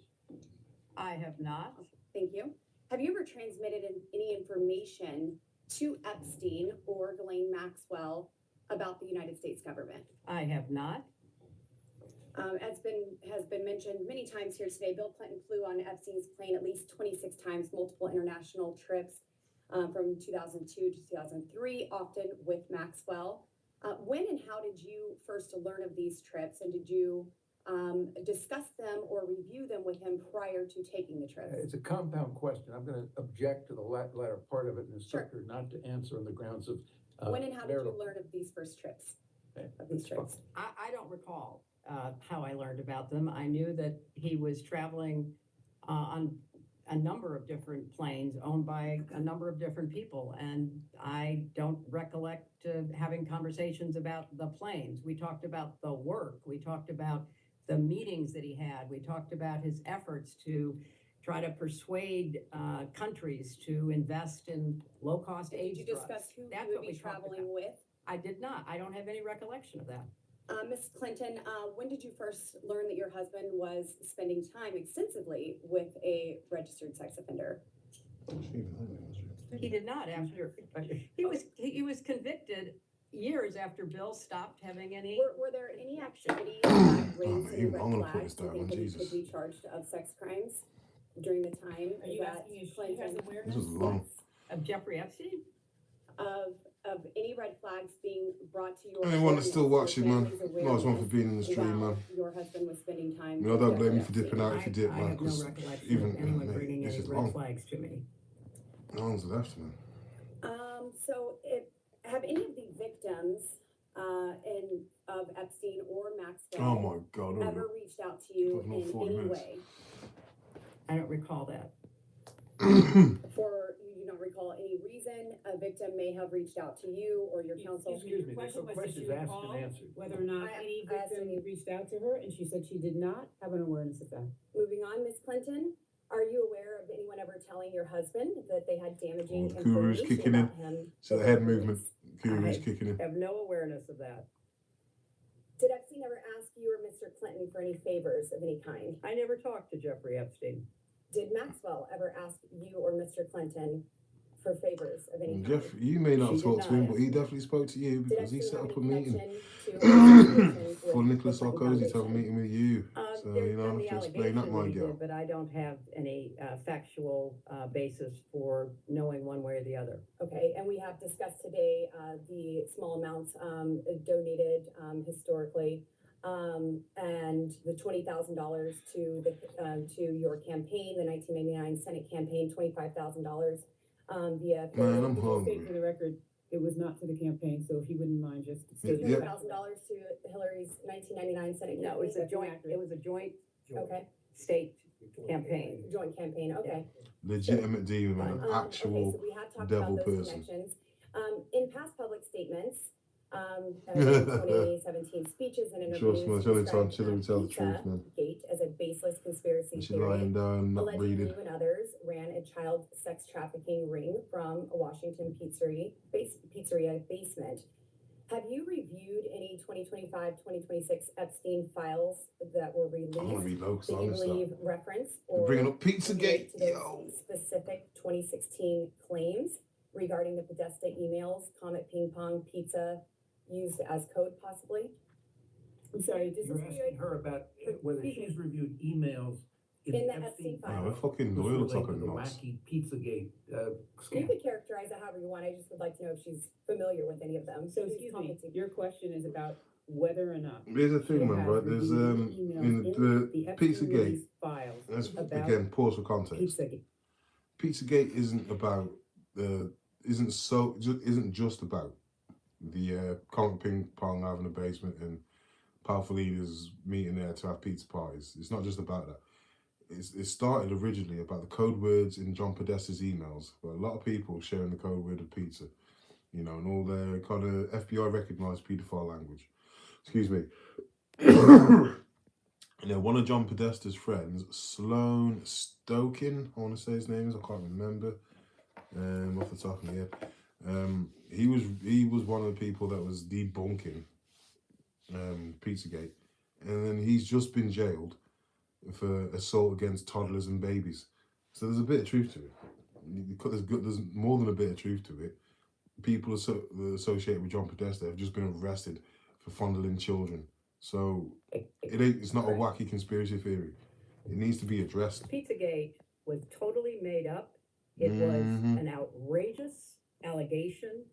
I have not. Thank you. Have you ever transmitted any information to Epstein or Ghislaine Maxwell about the United States government? I have not. Has been mentioned many times here today, Bill Clinton flew on Epstein's plane at least 26 times, multiple international trips from 2002 to 2003, often with Maxwell. When and how did you first learn of these trips, and did you discuss them or review them with him prior to taking the trips? It's a compound question. I'm going to object to the latter part of it and instruct her not to answer on the grounds of. When and how did you learn of these first trips? Of these trips? I don't recall how I learned about them. I knew that he was traveling on a number of different planes owned by a number of different people, and I don't recollect having conversations about the planes. We talked about the work. We talked about the meetings that he had. We talked about his efforts to try to persuade countries to invest in low-cost AIDS Did you drugs. discuss who That's you would what be we talked traveling about. with? I did not. I don't have any recollection of that. Ms. Clinton, when did you first learn that your husband was spending time extensively with a registered sex offender? He did not after, he was convicted years after Bill stopped having any. Were there any activities that raised any I'm red gonna put flags this you down, think that he Jesus. could be charged of sex crimes during the time Are you that asking if she Clinton has awareness? This is long. Of Jeffrey Epstein? of any red flags being brought to your Anyone that's still awareness, watching, your man. family's Nice one for awareness being in the stream, while man. your husband was spending time. You know, with don't blame Jeffrey me for dipping Epstein? out if you dip, I man. have no 'Cause recollection even of anyone mate, bringing this any is red long. flags to me. No one's left, man. So have any of the victims of Epstein or Maxwell Oh my God! ever reached out to you Talking about in 40 any minutes. way? I don't recall that. For you don't recall any reason a victim may have reached out to you or your counsel? Excuse me, there's no questions asked and answered. Whether or not any victim reached out to her, and she said she did not have an awareness of that. Moving on, Ms. Clinton, are you aware of anyone ever telling your husband that they had damaging Oh, the kuru's information kicking in. about him? So the head movement, Kuru's I kicking in. have no awareness of that. Did Epstein ever ask you or Mr. Clinton for any favors of any kind? I never talked to Jeffrey Epstein. Did Maxwell ever ask you or Mr. Clinton for favors of any kind? Jeff, you may not She have talked did to him, not but he definitely spoke to you Did because he Epstein set have up a any meeting connection to organizations for with Nicholas the Clinton Sarkozy to have a Foundation? meeting with you. So, There's you know, I been have the to explain that, allegation my that he girl. did, but I don't have any factual basis for knowing one way or the other. Okay, and we have discussed today the small amounts donated historically, and the $20,000 to your campaign, the 1999 Senate campaign, $25,000 via. Man, I'm State hungry. for the record, it was not to the campaign, so if you wouldn't mind just stating. Yep. $20,000 to Hillary's 1999 Senate campaign. No, it was a That's joint, inaccurate. it was a joint Okay, state campaign. joint campaign, okay. Legitimate demon, man. An Okay, actual so we have talked devil about those person. connections. In past public statements, 2017 speeches and interviews, Trust me, it's the only time described, Hillary tells the truth, man. Pizzagate as a baseless conspiracy And she's theory. lying down, not Alleging reading. you and others ran a child sex trafficking ring from a Washington pizzeria basement. Have you reviewed any 2025-2026 Epstein files that were released I'm gonna read low because that I you missed that. believe reference They're or bringing up Pizzagate, relate to those yo. specific 2016 claims regarding the Podesta emails, Comet Ping Pong Pizza used as code possibly? I'm sorry, does You're this asking her about whether she's reviewed emails in the Epstein Oh, file. that fucking lawyer looks like a related to the nuts. wacky Pizzagate You scam. could characterize it however you want. I just would like to know if she's familiar with any of them. So Please excuse comment me, to- your question is about whether or not. Here's the thing, you man, have right? There's reviewed emails in the Epstein Pizzagate. released files Let's about again pause for context. Pizzagate. Pizzagate isn't about isn't just about the comic ping pong out in the basement and powerful leaders meeting there to have pizza parties. It's not just about that. It started originally about the code words in John Podesta's emails, where a lot of people sharing the code word of pizza, you know, and all their kind of FBI recognized pedophile language. Excuse me. And then one of John Podesta's friends, Sloan Stokin, I want to say his name is, I can't remember, off the top of my head. He was one of the people that was debunking Pizzagate, and then he's just been jailed for assault against toddlers and babies. So there's a bit of truth to it. There's more than a bit of truth to it. People associated with John Podesta have just been arrested for fondling children. So it's not a wacky conspiracy theory. It needs to be addressed. Pizzagate was totally made up. It was an outrageous allegation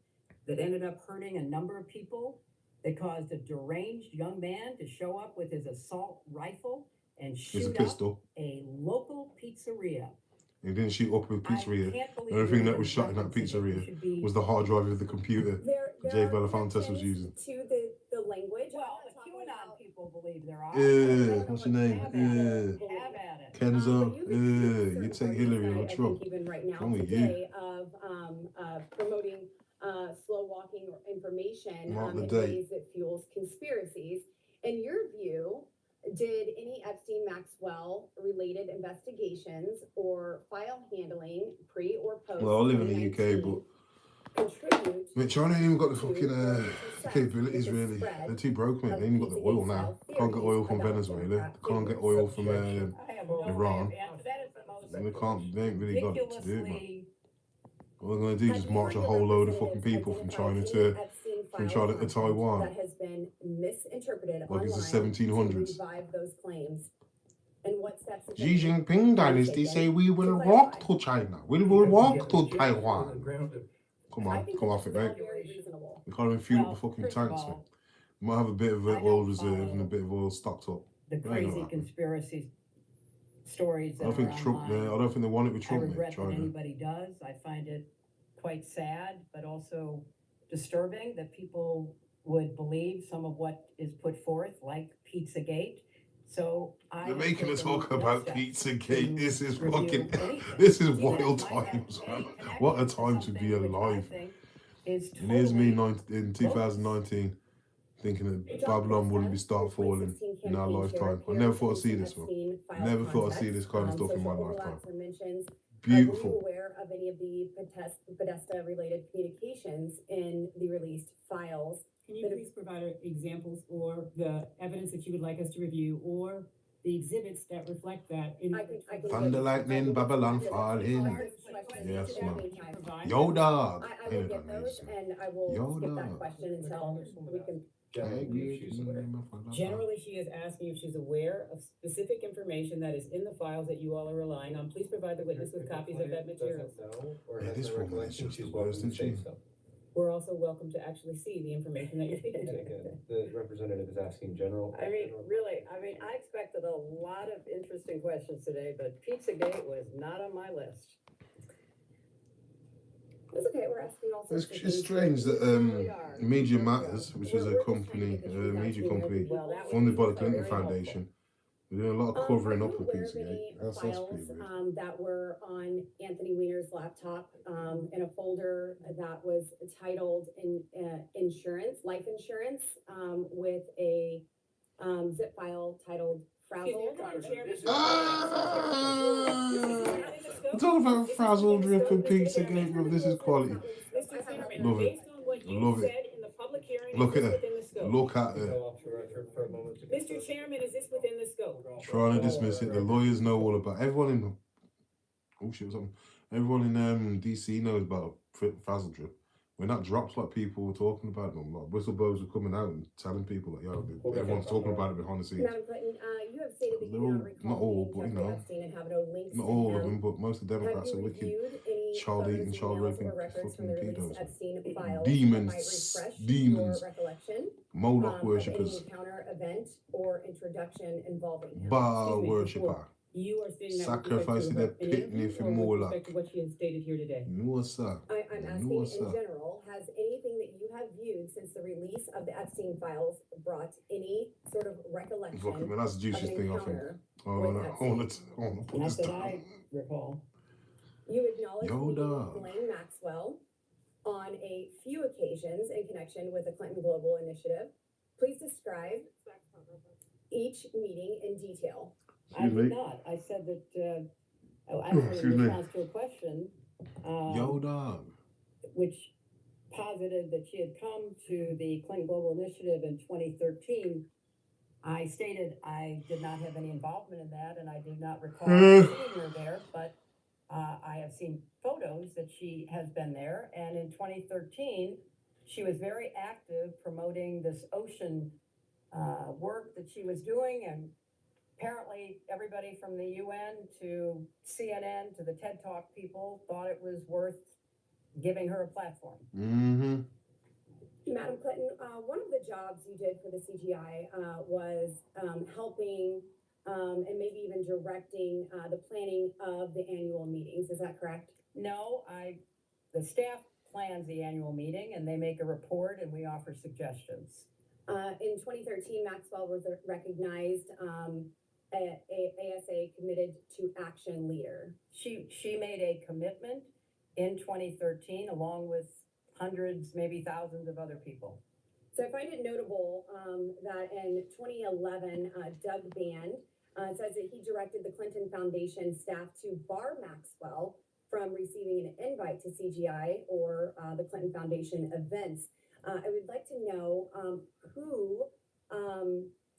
that ended up hurting a number of people, that caused a deranged young man to show up with his assault rifle and shoot up a local pizzeria. He didn't shoot up a pizzeria. The only thing that was shot in that pizzeria was the hard drive of the computer Jay Belafontes was using. To the language. Well, the QAnon people believe there are. Yeah, what's your name? Kenzo. You take Hillary over Trump. Even right now, Only today, of promoting slow walking information in ways that fuels conspiracies. In your view, did any Epstein Maxwell related investigations or file handling pre or post? Well, I live in the UK, but China ain't even got the fucking capabilities, really. They're too broke, mate. They ain't even got the oil now. Can't get oil from Venezuela. Can't get oil from Iran. They ain't really got it to do it, man. What they're going to do is just march a whole load of fucking people from China to Taiwan. That has been misinterpreted like it's the 1700s. To revive those claims. And what steps Xi Jinping dynasty say we will walk to China. We will walk to Taiwan. Come on, come off it, mate. We can't even fuel up the fucking tanks, mate. We might have a bit of an oil reserve and a bit of oil stocked up. The crazy conspiracy stories. I don't think Trump. I don't think they want it with Trump. I regret that anybody does. I find it quite sad, but also disturbing that people would believe some of what is put forth, like Pizzagate. So they're making us talk about Pizzagate. This is fucking. This is wild times, man. What a time to be alive. And here's me in 2019 thinking that Babylon wouldn't be start falling in our lifetime. I never thought I'd see this one. Never thought I'd see this kind of stuff in my lifetime. Beautiful. Are you aware of any of the Podesta-related communications in the released files? Can you please provide examples or the evidence that you would like us to review, or the exhibits that reflect that? Thunder, lightning, Babylon falling. Yes, man. Yoda. I will get those, and I will skip that question until we can. Generally, she is asking if she's aware of specific information that is in the files that you all are relying on. Please provide the witness with copies of that material. This woman is just the worst, isn't she? We're also welcome to actually see the information that you're speaking to. The representative is asking general. I expected a lot of interesting questions today, but Pizzagate was not on my list. It's okay, we're asking all sorts of things. It's strange that Media Matters, which is a company, media company funded by the Clinton Foundation, they're doing a lot of covering up of Pizzagate. That's pretty weird. That were on Anthony Weiner's laptop in a folder that was titled insurance, life insurance, with a zip file titled Frazzled. Talk about frazzled drip and Pizzagate, bro. This is quality. Love it. Love it. Look at it. Look at it. Mr. Chairman, is this within the scope? Trying to dismiss it. The lawyers know all about it. Everyone in everyone in DC knows about frazzle drip. When that drops, like people were talking about them, like whistleblowers were coming out and telling people like, yo, everyone's talking about it behind the scenes. Madam Clinton, you have stated that you do not recall not all, but you know, not all of them, but most of the Democrats are wicked, child eating, child raping, fucking pedos, demons, Moloch worshippers, encounter, event, or introduction involving him. Baal worshipper. You are stating that with Sacrificing respect to their her interview picnic for or more with luck. respect to what she has stated here today? No, sir. I'm asking No, in sir. general, has anything that you have viewed since the release of the Epstein files brought any sort of recollection Fuck it, man. That's the of juiciest an thing, I think. encounter Oh, with no. Epstein? I want to put Not this that down. I recall. You acknowledge Yo, meeting dog. with Ghislaine Maxwell on a few occasions in connection with the Clinton Global Initiative. Please describe each meeting in detail. I Excuse did me. not. I said that, actually Excuse in me. response to a question, Yo, dog. which posited that she had come to the Clinton Global Initiative in 2013, I stated I did not have any involvement in that, and I do not recall seeing her there, but I have seen photos that she has been there, and in 2013, she was very active promoting this ocean work that she was doing, and apparently everybody from the UN to CNN to the TED Talk people thought it was worth giving her a platform. Mm-hmm. Madam Clinton, one of the jobs you did for the CGI was helping and maybe even directing the planning of the annual meetings. Is that correct? No, the staff plans the annual meeting and they make a report and we offer suggestions. In 2013, Maxwell was recognized ASA Committed to Action Leader. She made a commitment in 2013 along with hundreds, maybe thousands of other people. So I find it notable that in 2011, Doug Band says that he directed the Clinton Foundation staff to bar Maxwell from receiving an invite to CGI or the Clinton Foundation events. I would like to know who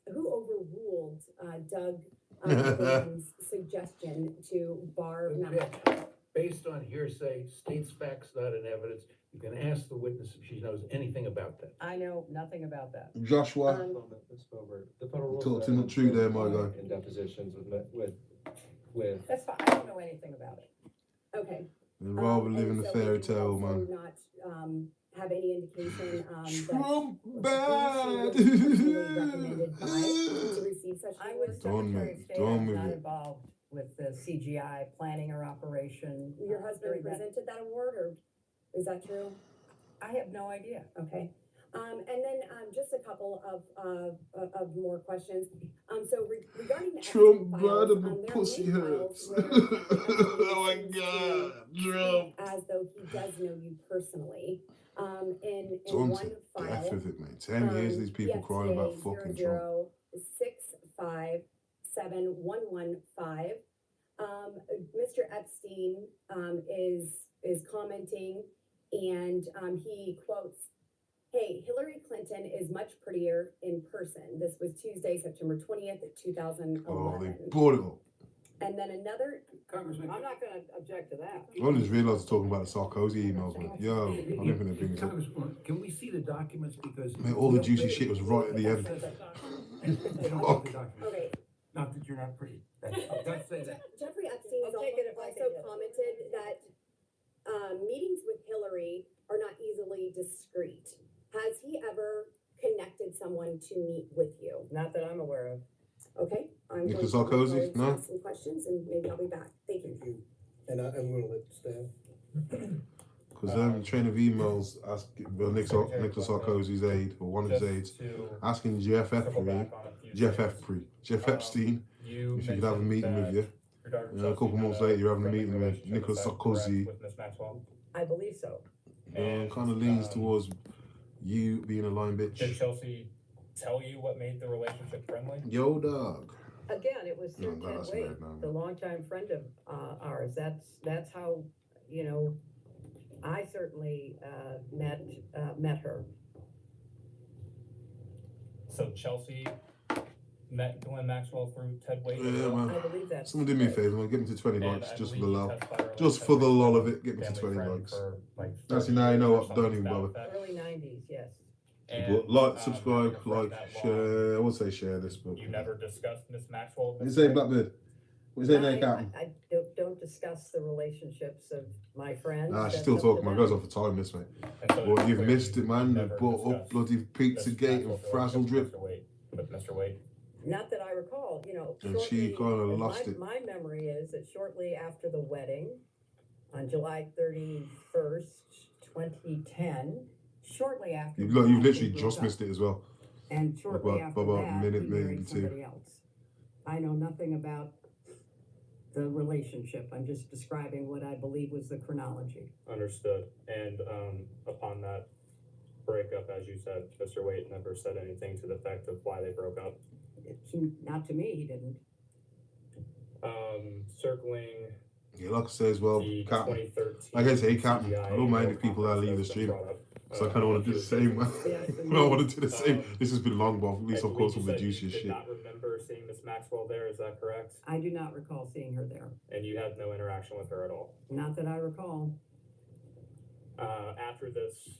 overruled Doug Band's suggestion to bar Maxwell. Based on hearsay, states facts, not in evidence. You can ask the witness if she knows anything about that. I know nothing about that. Joshua. Ms. Filbert, the federal rules Talk to of not true there, my evidence guy. in depositions with That's fine. I don't know anything about it. Okay. I'd rather live in And a so fairy would you tale, also man. not have any indication Trump that bad. she was personally recommended by to receive such I was Done, Secretary mate. of State. I Done was with not it. involved with the CGI planning or operation. Your husband during that. presented that award, or is that true? I have no idea. Okay. And then just a couple of more questions. So regarding the Trump Epstein bad files, and my there are pussy many hurts. files where Oh my Epstein God, seems to Trump. speak as though he does know you personally. In Done one to file, death with it, mate. 10 years these people crying about fucking Trump. 006571115. Mr. Epstein is commenting, and he quotes, "Hey, Hillary Clinton is much prettier in person." This was Tuesday, September 20th, 2011. Oh, they brought it up. And then another. Congressman, I'm not going to object to that. I only just realised talking about the Sarkozy emails, man. Yo, I didn't think they'd bring this up. Congressman, can we see the documents because? Mate, all the juicy shit was right at the end. They don't have the documents. Okay. Not that you're not pretty. That's say that. Jeffrey Epstein has I'll take it if I also can get it. commented that meetings with Hillary are not easily discreet. Has he ever connected someone to meet with you? Not that I'm aware of. Okay, I'm Nicola going to Sarkozy? No? ask some questions and maybe I'll be back. Thank you. And I'm gonna let staff. Because a train of emails asking Nicola Sarkozy's aide, or one of his Just aides, to asking Jeff circle back on a few things. Epstein, You if he could have a mentioned meeting that with you. your daughter A Chelsea couple had months later, you're having a friendly meeting with relationship. Nicola Is that correct Sarkozy. with Ms. Maxwell? I believe so. And, Kind of leans towards you being a lying Did bitch. Chelsea tell you what made the relationship friendly? Yo, dog. Again, it was No, through Ted that's Wade, right now. the longtime friend of ours. That's how, I certainly met her. So Chelsea met Glenn Maxwell through Ted Wade? Yeah, man. I believe that. Someone do me a favour, man. Get me to 20 And likes, I just for the believe love. you testified earlier Just Ted for the Wade's lol been of it, get me to family 20 friend likes. for, like, Actually, 30 now you know years or what, don't something even to that bother. effect. Early 90s, yes. And, But like, now subscribe, you're friend like, that long. share. I would say share this, but. You never discussed Miss Maxwell? What you say, Blackbird? What you say, now, Captain? I don't discuss the relationships of my friends. Nah, she's That's still up to talking, man. them. Goes off the time, this, mate. And so Well, you've clearly missed it, man. never They brought up discussed bloody Miss Pizzagate and Maxwell's Frazzle relationship Drip. with Mr. Wade. Not that I recall, you know, And she shortly, kinda lost it. my memory is that shortly after the wedding, on July 31st, 2010, shortly after. You've that, literally they just broke up. missed it as well. And shortly after about that, minute, he maybe married two. somebody else. I know nothing about the relationship. I'm just describing what I believe was the chronology. Understood. And upon that breakup, as you said, Mr. Waite never said anything to the effect of why they broke up. Not to me, he didn't. Circling Yeah, like I say as well, the Captain. 2013 Like I say, Captain, CGI I don't mind annual if people conference leave the has been stream. brought up, So I kind of want to do the same. I want to do the same. This has been long, but at least I've caught some of the juiciest did shit. not remember seeing Miss Maxwell there, is that correct? I do not recall seeing her there. And you had no interaction with her at all? Not that I recall. After this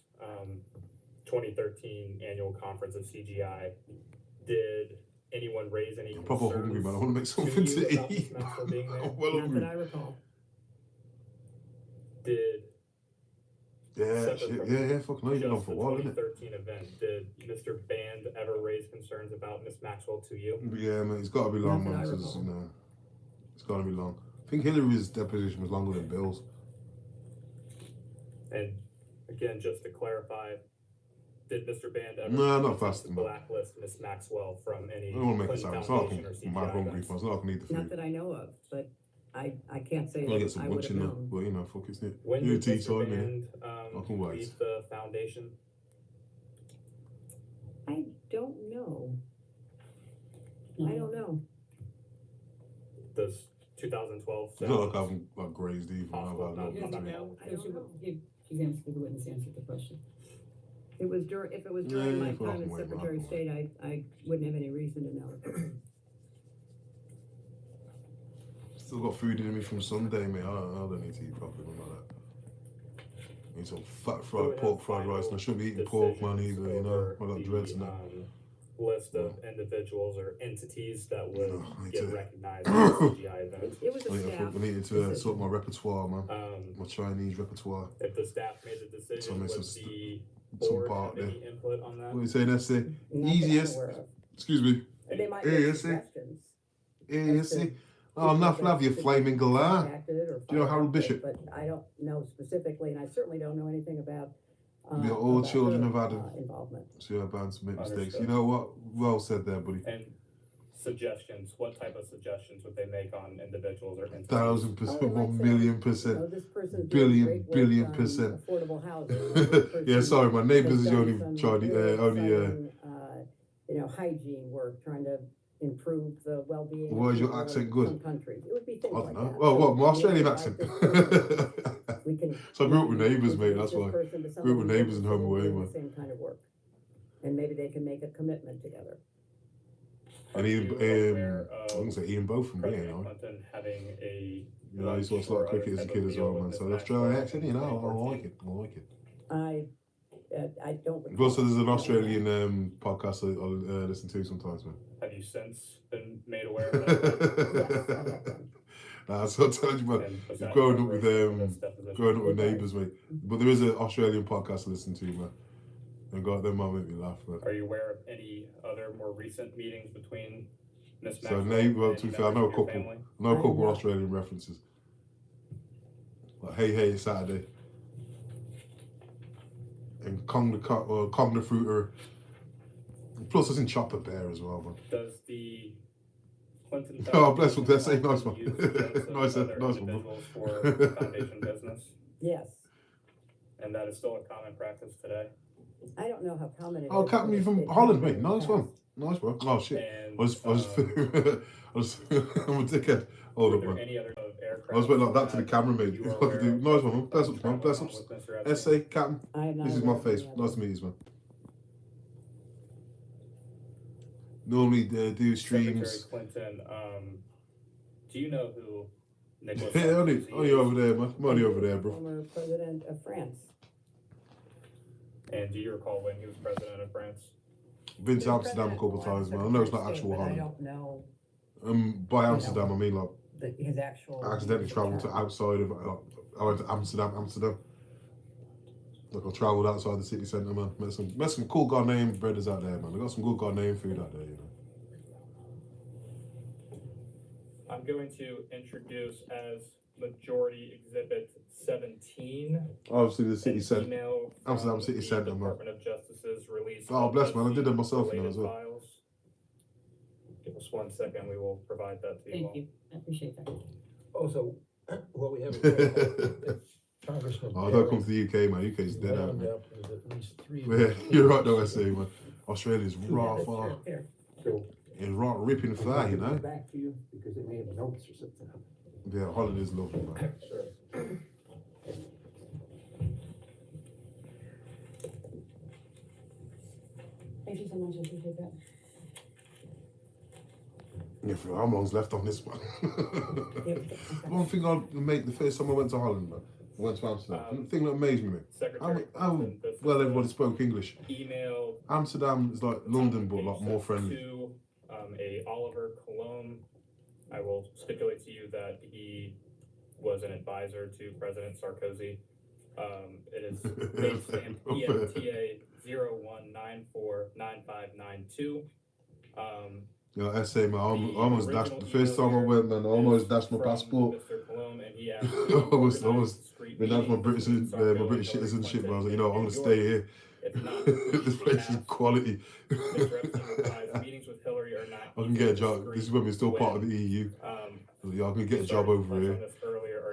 2013 annual conference of CGI, did anyone raise any I'm proper hungry, man. I want to make something you to about Miss eat. Maxwell being there? I'm well Not hungry. that I recall. Did Yeah, separate shit. from Yeah, fucking know you've been on just for a the while, innit? 2013 event, did Mr. Band ever raise concerns about Miss Maxwell to you? Yeah, man, it's got to be long, Not that man. I Because recall. you know, it's got to be long. I think Hillary's deposition was longer than Bill's. And again, just to clarify, did Mr. Band ever No, not attempt fast to enough. blacklist Miss Maxwell from any I don't want to make it Clinton sound. It's not like Foundation or I'm mad CGI hungry, events? man. It's not like I need the Not food. that I know of, but I can't say I'm gonna get that some I would lunch have in there. known. But you know, fuck it's it. When You did tea Mr. time, innit? Band I can wait. leave the foundation? I don't know. I don't know. Does 2012 It's not sound like I haven't like grazed either. I've possible? had Not- a not little bit. now. I don't know. She's answered, the witness answered the question. If it was Yeah, during my if I time can as wait, Secretary of I State, I wouldn't have any reason to know. Still got food in me from Sunday, mate. I don't need to eat properly, like that. Need some fat fried pork fried rice, and I shouldn't be eating pork, man, either. You know, I got dreads and that. List of individuals or entities that would No, I need get to- recognized at the CGI event. It was a staff. I needed to sort my repertoire, man. My Chinese repertoire. If the staff made the So decision, make would some the board part have there. any input on that? What are you saying, Essie? Not that I'm Easiest. aware of. Excuse me. They might Hey, make Essie. suggestions. Hey, as to Essie. Oh, enough love, you should be flaming galah. contacted or Do you know Harold followed up with, Bishop? But I don't know specifically, and I certainly don't know anything about. We are all about children her, of Adam. Involvement. So you're bound to make mistakes. Understood. You know what? Well said there, buddy. And suggestions, what type of suggestions would they make on individuals or entities? 1,000%, Oh, they might 1,000,000%. Oh, this person's doing Billion, great work billion on percent. Affordable housing. This person Yeah, sorry, my neighbours has is done only some Chinese, really only, exciting, hygiene work, trying to improve the well-being. of Why is your people in accent some good? countries. It would be things I like don't know. that. Well, what, my So, Australian like accent? this person, we can So I grew up with maybe neighbours, mate, introduce that's this why. person to Grew up somebody with neighbours in different home away, doing man. the same kind of work. And maybe they can make a commitment together. And Are Ian, you aware I'm of gonna say Ian Botham, yeah, you President know. Clinton having a You know, I used to watch a lot of cricket as a kid as well, man. So the Australian accent, you know, I like it. I like it. I don't recall. Also, there's an Australian podcast I listen to sometimes, man. Have you since been made aware of that? Nah, so I told you, man. And was that Growing up with this deposition? growing up with neighbours, mate. But there is an Australian podcast I listen to, man. And God, them might make me laugh, man. Are you aware of any other more recent meetings between Miss So Maxwell well, and to be any fair, I know a members of your couple. family? I know a couple Australian references. Like Hey Hey It's Saturday. And Kong the Fruiter. Plus it's in Chopper Bear as well, man. Does the Clinton Oh, bless you, that's a Foundation nice one. use the gifts of Nice other one, individuals bro. for foundation business? Yes. And that is still a common practice today? I don't know how common it is. Oh, Captain, but you from it Holland, has mate. been in the Nice one. past. Nice one. Oh shit. And, I was I'm a dickhead. Hold were up, there man. any other aircraft? I was waiting like that to the camera, mate. you were What to do? aware Nice one, man. Bless of ups, man. Bless traveling ups. with Mr. Epstein? SA, Captain. I am not This is my aware of face. any other. Nice to meet you, man. Normally do streams. Secretary Clinton, do you know who Nicholas Yeah, only Sarkozy over there, man. I'm only over there, bro. Former president of France. And do you recall when he was president of France? Been to He was Amsterdam a president couple of while times, man. I Secretary know of it's not State, actual but I Holland. don't know By Amsterdam, I mean like his actual. I accidentally travelled to outside of. I went to Amsterdam. Like I travelled outside the city centre, man. Met some cool Ghanaian breaders out there, man. I got some good Ghanaian food out there, you know. I'm going to introduce as Majority Exhibit 17. Obviously, the city said email Amsterdam from City the Centre, man. Department of Justice's release. Oh, of bless, man. I did that FC myself, you know, as related well. files. Give us 1 second. We will provide that to you all. Thank you, I appreciate that. Also, what we have. Congressman. Oh, don't come to the UK, man. UK's dead out, wound man. up with at least 3. Yeah, you're right, though, I say, man. Australia's raw That's far. true. Here. So. It's raw ripping fly, you know? Back to you because they may have notes or something. Yeah, Holland is lovely, man. Sure. Thank you so much, I appreciate that. Yeah, for how long's left on this one? One thing I'll make the first time I went to Holland, man. I went to Amsterdam. The thing that amazed me, Secretary how well everybody spoke English. Email Amsterdam is like London, but like more friendly. to a Oliver Cologne. I will stipulate to you that he was an advisor to President Sarkozy. It is date stamp EMTA 01949592. Yeah, I say, man, I almost dashed the first time I went, man. I almost dashed my passport. Mr. Cologne, and he I almost been down for my British citizenship. But I was like, you know, I'm gonna stay here. This place is quality. Mr. Epstein replies, meetings with Hillary are not. I can get a job. This is when we're still part of the EU. Yeah, I can get a job over here.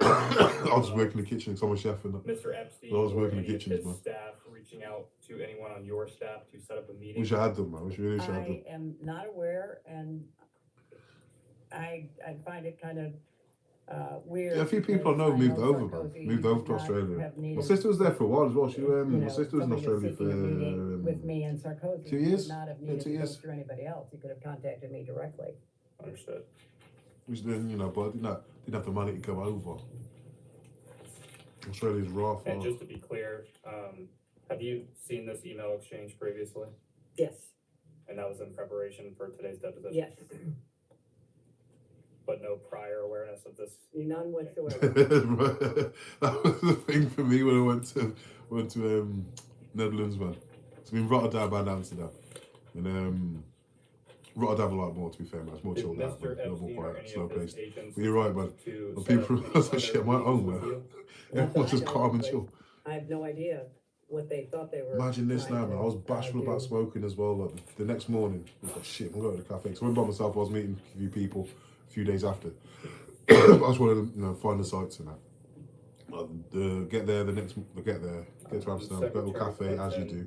I was working in the kitchen because I'm a chef, and Mr. Epstein, I was working in or any the of kitchens, his man. staff reaching out to anyone on your staff to set up a meeting. Wish I had them, man. Wish really should have them. I am not aware, and I find it kind of weird. Yeah, a few people I know moved over, man. Moved over to Australia. My sister was there for a while as well. She, my sister was in Australia for with me and Sarkozy. 2 years. Would not have Yeah, needed 2 to go years. through anybody else. He could have contacted me directly. Understood. Which then, you know, but I didn't have the money to come over. Australia's raw. And just to be clear, have you seen this email exchange previously? Yes, And that was in preparation for today's deposition? yes, But no prior awareness of this? none whatsoever. That was the thing for me when I went to Netherlands, man. It's been Rotterdam and Amsterdam. And Rotterdam I like more, to be fair, man. It's more Did chilled out, man. Mr. A little Epstein more or quiet, any slow of his paced. agents But you're right, man. to The set people, up I was like, shit, am I meetings home, with man? you? Everyone's just calm and chill. I have no idea what they thought they were. Imagine this trying now, man. I was to, bashful about do. smoking as well. Like the next morning, I was like, shit, I'm going to the cafe. So I went by myself. I was meeting a few people a few days after. I just wanted to, find the sights and that. Get there the next. Get to Amsterdam. Go to a cafe as you do.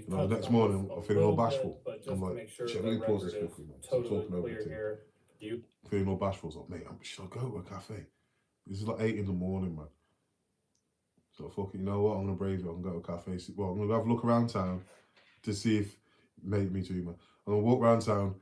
The next morning, I'm feeling all bashful. I'm like, shit, let me pause this quickly, man. I'm talking over to you. Feeling all bashful. I was like, mate, should I go to a cafe? This is like 8 in the morning, man. So fuck it, you know what? I'm gonna brave it. I'm gonna go to a cafe. Well, I'm gonna have a look around town to see if me too, man. I'm gonna walk around town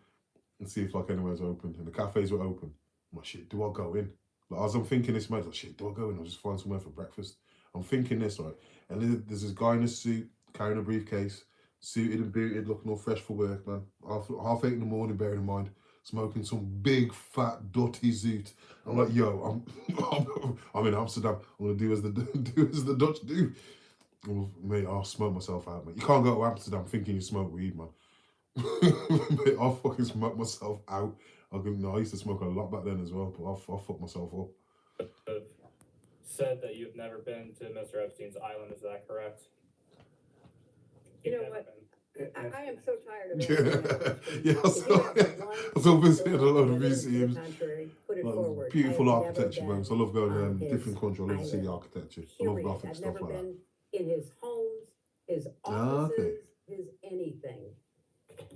and see if like anywhere's open. And the cafes were open. I'm like, shit, do I go in? Like as I'm thinking this, mate, like shit, do I go in? I'll just find somewhere for breakfast. I'm thinking this, right? And then there's this guy in a suit carrying a briefcase, suited and booted, looking all fresh for work, man. Half 8 in the morning, bearing in mind, smoking some big fat dirty zoot. I'm like, yo, I'm in Amsterdam. I'm gonna do as the Dutch do. Well, mate, I'll smoke myself out, mate. You can't go to Amsterdam thinking you smoke weed, man. Mate, I'll fucking smoke myself out. I used to smoke a lot back then as well, but I'll fuck myself up. Said that you've never been to Mr. Epstein's island. Is that correct? You know what? I am so tired of Yeah, I still visited a lot of museums. Put it Like, forward. beautiful I have architecture, never man. So I love going on to different countries. I love to see the island. architecture. I love Period. Gothic I've stuff never like that. been in his homes, his Ah, offices, okay. his anything.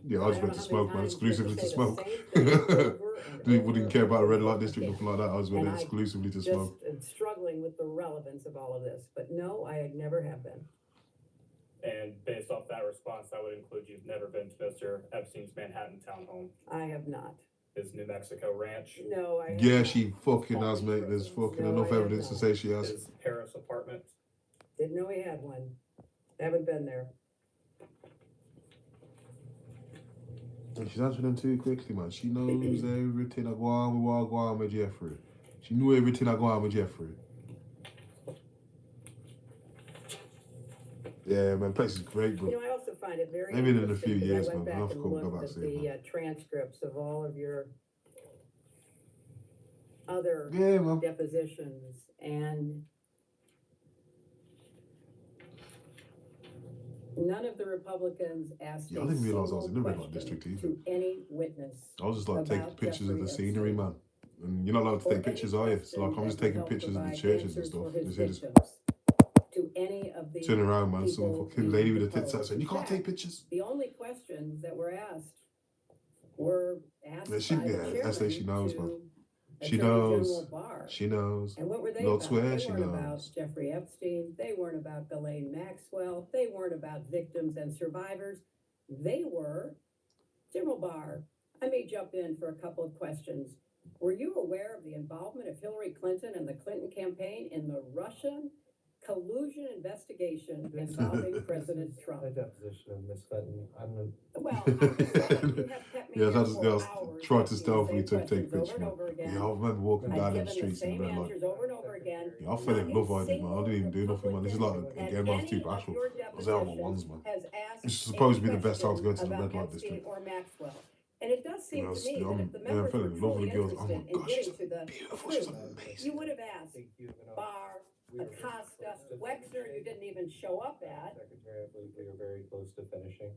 Yeah, I just went to smoke, man, exclusively to smoke. People Wouldn't care about a red light district, nothing like that. I was went exclusively to Just smoke. struggling with the relevance of all of this, but no, I never have been. And based off that response, that would include you've never been to Mr. Epstein's Manhattan townhome, I have not. his New Mexico ranch, No, I have Yeah, not. she fucking has, mate. There's fucking No, enough I have evidence to not. say she has. his Paris apartment. Didn't know he had one. Haven't been there. And she's answering them too quickly, man. She knows everything I go on with Jeffrey. She knew everything I go on with Jeffrey. Yeah, man, place is great, bro. You know, I also find it very Maybe in a interesting few years, because I man. went I'll back have and to go looked back at soon, the transcripts of all of your other Yeah, well. depositions, and none of the Republicans asked Yeah, I a didn't realise I was single in the red light question district either. to any witness. I was just like taking about pictures of Jeffrey the scenery, Epstein, man. And you're not allowed to or take any pictures, are you? So like, question I'm just that would taking help pictures of the provide churches and answers stuff. for his You see this? victims. To any of the Turn around, man. Some people fucking we lady with a tits out deposed. saying, you In can't fact, take pictures. The only questions that were asked Yeah, she, by the yeah, that's like she chairman knows, man. to She Attorney knows. General Barr. She knows. And what were they Lord about? swear They she weren't about knows. Jeffrey Epstein. They weren't about Ghislaine Maxwell. They weren't about victims and survivors. They were General Barr. I may jump in for a couple of questions. Were you aware of the involvement of Hillary Clinton and the Clinton campaign in the Russian collusion investigation involving President Trump? A deposition of Miss Clinton. Well, I'm just saying, you have kept me Yeah, here that's for hours tried to asking the stealthily same take questions over pictures, and man. over again. Yeah, I remember walking I've down them given the streets in same the red light. answers over and over again. Yeah, I fell in Not love a with it, man. I didn't even do nothing, man. This is like, Republican again, man, I was at too any of bashful. your I was there on my depositions ones, man. has asked It's supposed to be any the best time to go to the question red light about Epstein district. or Maxwell. And it does seem You know, to me that I'm, if the yeah, I members fell were in love with truly the girls. Oh my interested in gosh, she's getting to the beautiful. She's truth, amazing. you would have asked Barr, Acosta, Wexner, you didn't even show up at. Secretary, I believe we are very close to finishing.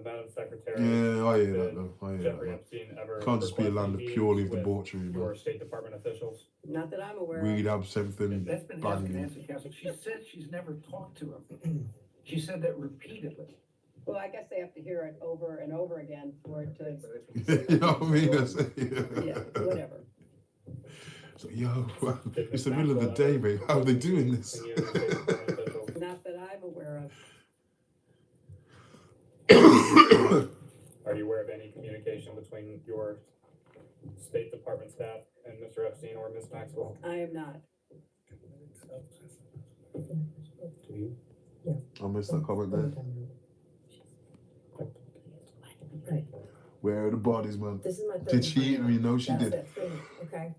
Madam Secretary. Yeah, I hear did that though. I hear that, Jeffrey man. Epstein ever Can't just be a request land meetings purely of with debauchery, man. your State Department officials? Not that I'm aware of. We'd have something That's been asked and banging. answered, Counsel. She said she's never talked to him. She said that repeatedly. Well, I guess they have to hear it over and over again for it to. You know what I mean? That's, Yeah, whatever. So, yo, it's the middle of the day, mate. How are they doing this? Not that I'm aware of. Are you aware of any communication between your State Department staff and Mr. Epstein or Ms. Maxwell? I am not. I missed that comment there. Right. Where are the bodies, man? This is my third Did she eat time. them? You know she That's did. it. Okay.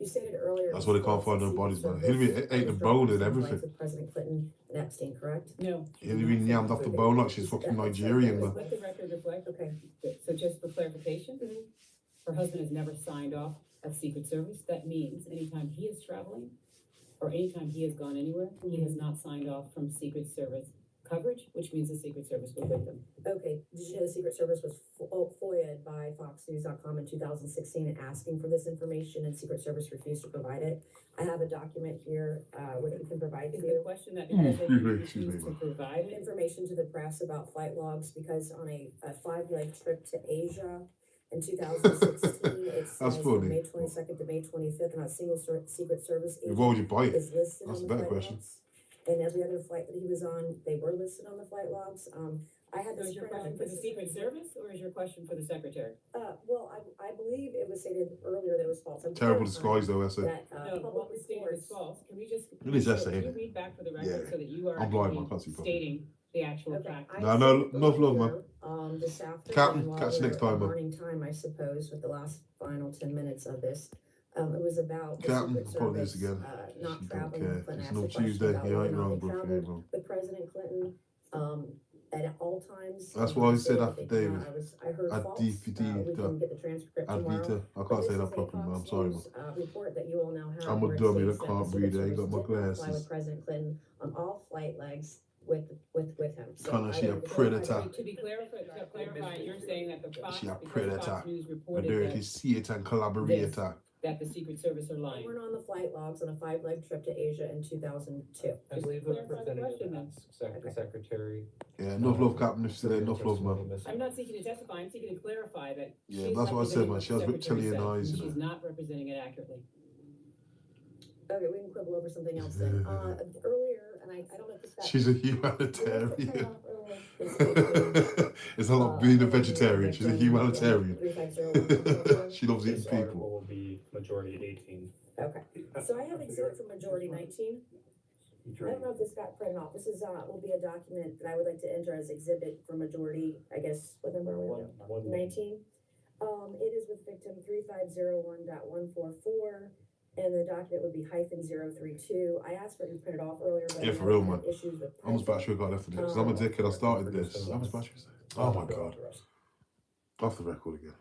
You stated earlier. That's why they can't find no bodies, man. Hillary ate the bone and everything. President Clinton and Epstein, correct? No. Hillary yammed off the bone like she's fucking Nigerian, man. Let the record reflect. Okay. So just for clarification, her husband has never signed off of Secret Service. That means anytime he is traveling or anytime he has gone anywhere, he has not signed off from Secret Service coverage, which means the Secret Service was with him. Okay, did you know the Secret Service was FOIA'd by FoxNews.com in 2016 asking for this information, and Secret Service refused to provide it? I have a document here, which we can provide to Is the you. question that because they Excuse refused me. to provide it? Information to the press about flight logs, because on a 5-leg trip to Asia in 2016, it says That's from funny. May 22nd to May 25th, not a single Secret Service agent Why would you buy it? is listed That's on a the better flight question. logs. And every other flight that he was on, they were listed on the flight logs. I had So this is your printout. question for the This is- Secret Service or is your question for the Secretary? Well, I believe it was stated earlier that it was false. I'm Terrible clarifying disguise, though, essay. that, No, public what was stated reports- is false. Can we just? It is essay, Can ain't you it? read back for the Yeah. record so that you are I'm blind, actually I can't see properly. stating the actual Okay, fact? I No, no, said enough love, man. earlier, this afternoon, Captain, while catch you we next were time, man. Morning time, I suppose, with the last final 10 minutes of this. It was about the Captain, Secret apologies Service, again. not She don't traveling. care. Clinton It's asked no a question Tuesday. about You whether ain't or not wrong, they bro. You ain't traveled wrong. with President Clinton, at all times. That's why I said They after did David. not. I heard Ad false. DVD, We can get the transcript tomorrow. Advita. I But can't this say is that a properly, man. I'm Fox sorry, man. News, report that you all now have. I'm a where it dummy states that the can't Secret read it. I ain't Service got my did not fly glasses. with President Clinton on all flight legs with him. So Kinda I she a would- predator. To be clarified, you're saying that the Fox, She a because predator. Fox News A reported dirty that, Satan collaborator. that the Secret Service are They lying. weren't on the flight logs on a 5-leg trip to Asia in 2002. I believe the clarify the representative question, then. asks the secretary. Yeah, enough love, Captain. If today, enough love, man. I'm not seeking to testify, I'm seeking to clarify that. Yeah, she's that's what I said, representing man. She has the Secretary reptilian said, eyes, and you She's know. not representing it accurately. Okay, we can quibble over something else then. Earlier, and I don't know if this got. She's a humanitarian. It's not like being a vegetarian. She's a humanitarian. She loves eating This people. article will be majority 18. Okay, so I have exhibit from majority 19. I don't know if this got printed off. This is, will be a document that I would like to enter as exhibit for majority, I guess, what number are we on? 19. It is with victim 3501.144, and the document would be -032. I asked for it to be printed off earlier, but Yeah, I for real, had man. issues with How much printing. battery I got left in it? Because I'm a dickhead. I started this. How much battery is there? Oh my god. Off the record again.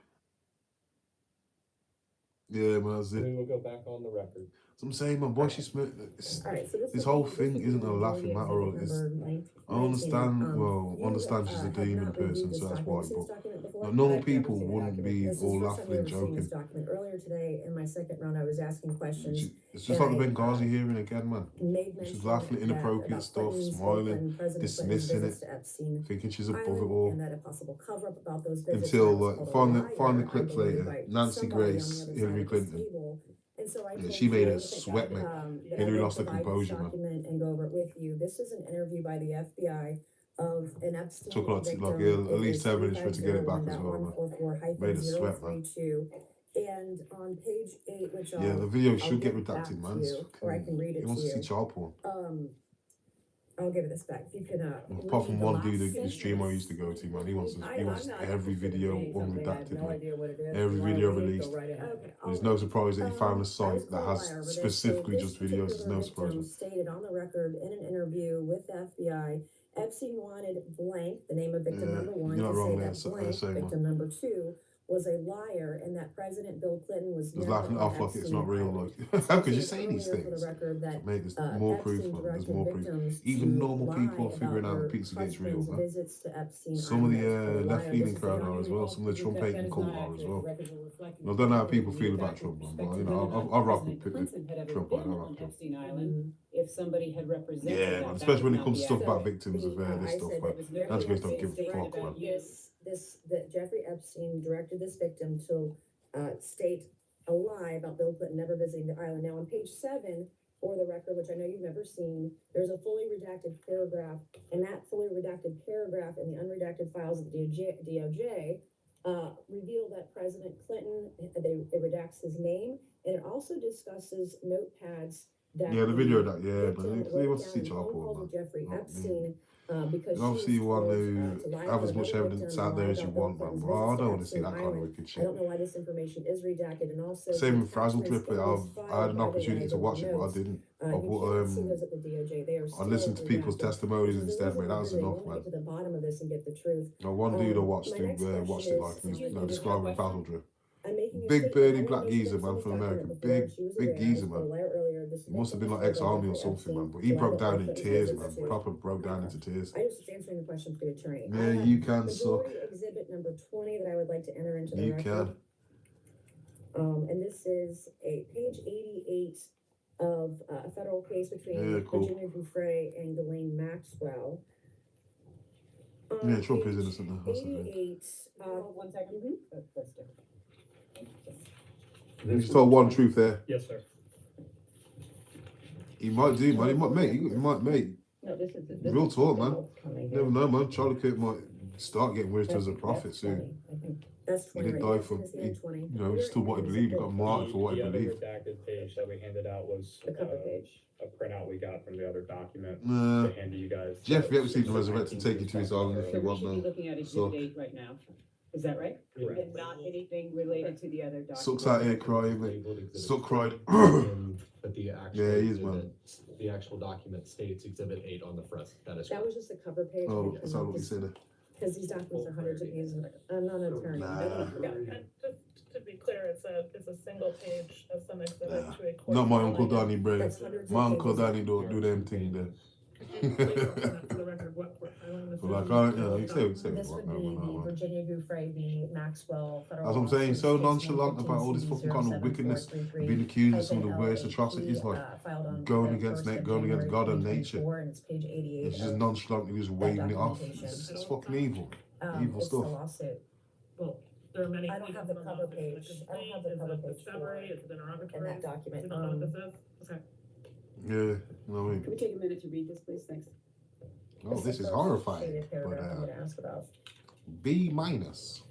Yeah, man, that's it. We will go back on the record. So I'm saying, man, why she All right, so this whole thing isn't a laughing matter. I understand, understand she's a demon person, so that's why. But normal people wouldn't be all laughing and joking. Earlier today, in my second round, I was asking questions. It's just like the Benghazi hearing again, man. She's laughing at inappropriate stuff, smiling, dismissing it, thinking she's above it all. Until find the clips later. Nancy Grace, Hilary Clinton. And she made her sweat, mate. Hilary lost her composure, man. And go over it with you. This is an interview by the FBI of an Epstein Took like at least 10 minutes for her to get it back as well, man. Made her sweat, man. And on page 8, which yeah, the video should get redacted, man. or I can read it he wants to see child porn. I'll give it this back. You can apart from one dude, the streamer I used to go to, man, he wants every video unredacted, man. Every video released. There's no surprise that he found a site that has specifically just videos. There's no surprise. Stated on the record in an interview with the FBI, Epstein wanted blank, the name of victim number 1, you're not to wrong say there, that blank, victim number 2 was a liar, and that President Bill Clinton was just laughing it off like it's not real. Like, how could you say these things? Mate, there's more proof, man. There's more proof. Even normal people are figuring out that Pizzagate's real, man. Some of the left-leaning crowd are as well. Some of the Trump-hating cult are as well. I don't know how people feel about Trump, man, but you know, I rock with Trump. I rock with Epstein Island, if somebody had represented yeah, man, especially when it comes to stuff about victims of this stuff, but that's just don't give a fuck, man. That Jeffrey Epstein directed this victim to state a lie about Bill Clinton never visiting the island. Now on page 7, for the record, which I know you've never seen, there's a fully redacted paragraph, and that fully redacted paragraph in the unredacted files of the DOJ reveal that President Clinton, it redacts his name, and it also discusses notepads that the video that but they want to see child porn, man. Jeffrey Epstein. Because obviously you want to have as much evidence out there as you want, man. But I don't want to see that kind of wicked shit. I don't know why this information is redacted, and also same with Frazzle Clip. I had an opportunity to watch it, but I didn't. I listened to people's testimonies instead, mate. That was enough, man. To the bottom of this and get the truth. One dude I watched watched it like he was describing Frazzle Drip. Big beardy black geezer, man, from America. Big geezer, man. He must have been like ex-army or something, man. But he broke down in tears, man. Proper broke down into tears. I was just answering the question for the attorney. Yeah, you can suck. Exhibit number 20 that I would like to enter into the record. You can. And this is a page 88 of a federal case between Virginia Giuffre and Ghislaine Maxwell. Trump is innocent now. 88. 1 second. That's different. You just told one truth there. Yes, sir. He might do, man. He might, mate. No, this is real talk, man. Never know, man. Charlie Kirk might start getting wished as a prophet soon. He didn't die for, just to what he believed. He got martyred for what he believed. The redacted page that we handed out was the cover page. A printout we got from the other document to hand to you guys. Jeffrey Epstein can resurrect and take you to his island if you want, man. We should be looking at exhibit 8 right now. Is that right? Correct. And not anything related to the other documents? Sucks out here crying, mate. Suck cried. But the actual he is, man. The actual document states exhibit 8 on the front. That is That was just the cover page. Oh, that's not what you said. Because these documents are hundreds of pages. I'm not an attorney. Just to be clear, it's a single page of some exhibit to a court. Not my Uncle Danny, bro. My Uncle Danny don't do them thing there. Like, you say this would be the Virginia Giuffre v. Maxwell federal. That's what I'm saying. So nonchalant about all this fucking kind of wickedness, being accused of some of the worst atrocities, like going against God and nature. It's just nonchalantly just waving it off. It's fucking evil. Evil stuff. Well, there are many. I don't have the cover page. I don't have the cover page in that document. Okay. Yeah, you know what I mean? Can we take a minute to read this, please? Thanks. Oh, this is horrifying. But B minus.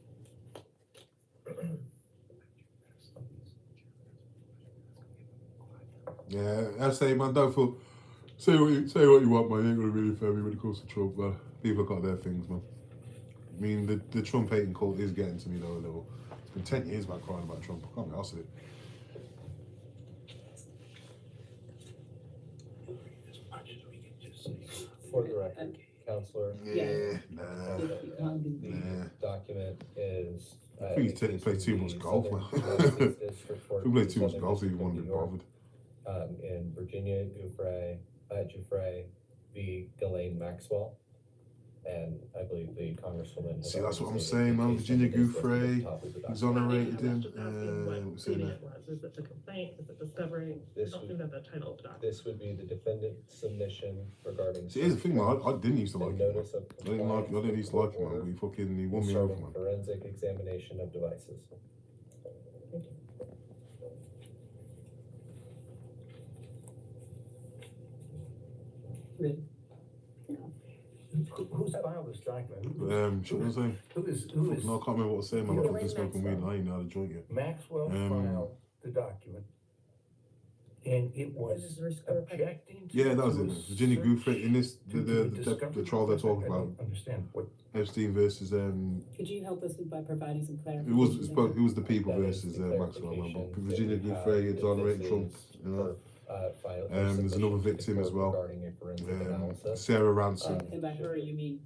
Yeah, I say, man, don't feel. Say what you want, man. You ain't gonna really fair me when it comes to Trump, man. People got their things, man. I mean, the Trump hating cult is getting to me though a little. It's been 10 years about crying about Trump. I can't be arsed with it. For the record. Counselor. Yeah, nah. The document is. I think you play too much golf, man. If you play too much golf, you won't be bothered. In Virginia, Giuffre v. Ghislaine Maxwell. And I believe the Congresswoman. See, that's what I'm saying, man. Virginia Giuffre exonerated him. Pleading it was. Is it the complaint? Is it discovery? This Don't think about the title of the document. This would be the defendant submission regarding. See, here's the thing, man. I didn't used to like him. Notice of I didn't used to like him, man. But he won me over, man. Forensic examination of devices. Who's filed this document? What was I saying? Who is? No, I can't remember what I was saying, man. I've been smoking weed and I ain't know how to joint yet. Maxwell filed the document. And it was objecting to. Yeah, that was it. Virginia Giuffre in this the trial they're talking about. Understand what Epstein versus Could you help us by providing some it clarification? was the people versus Maxwell, man. But Virginia Giuffre exonerated Trump, you know. There's another victim as well. Sarah Ransom. And by her, you mean?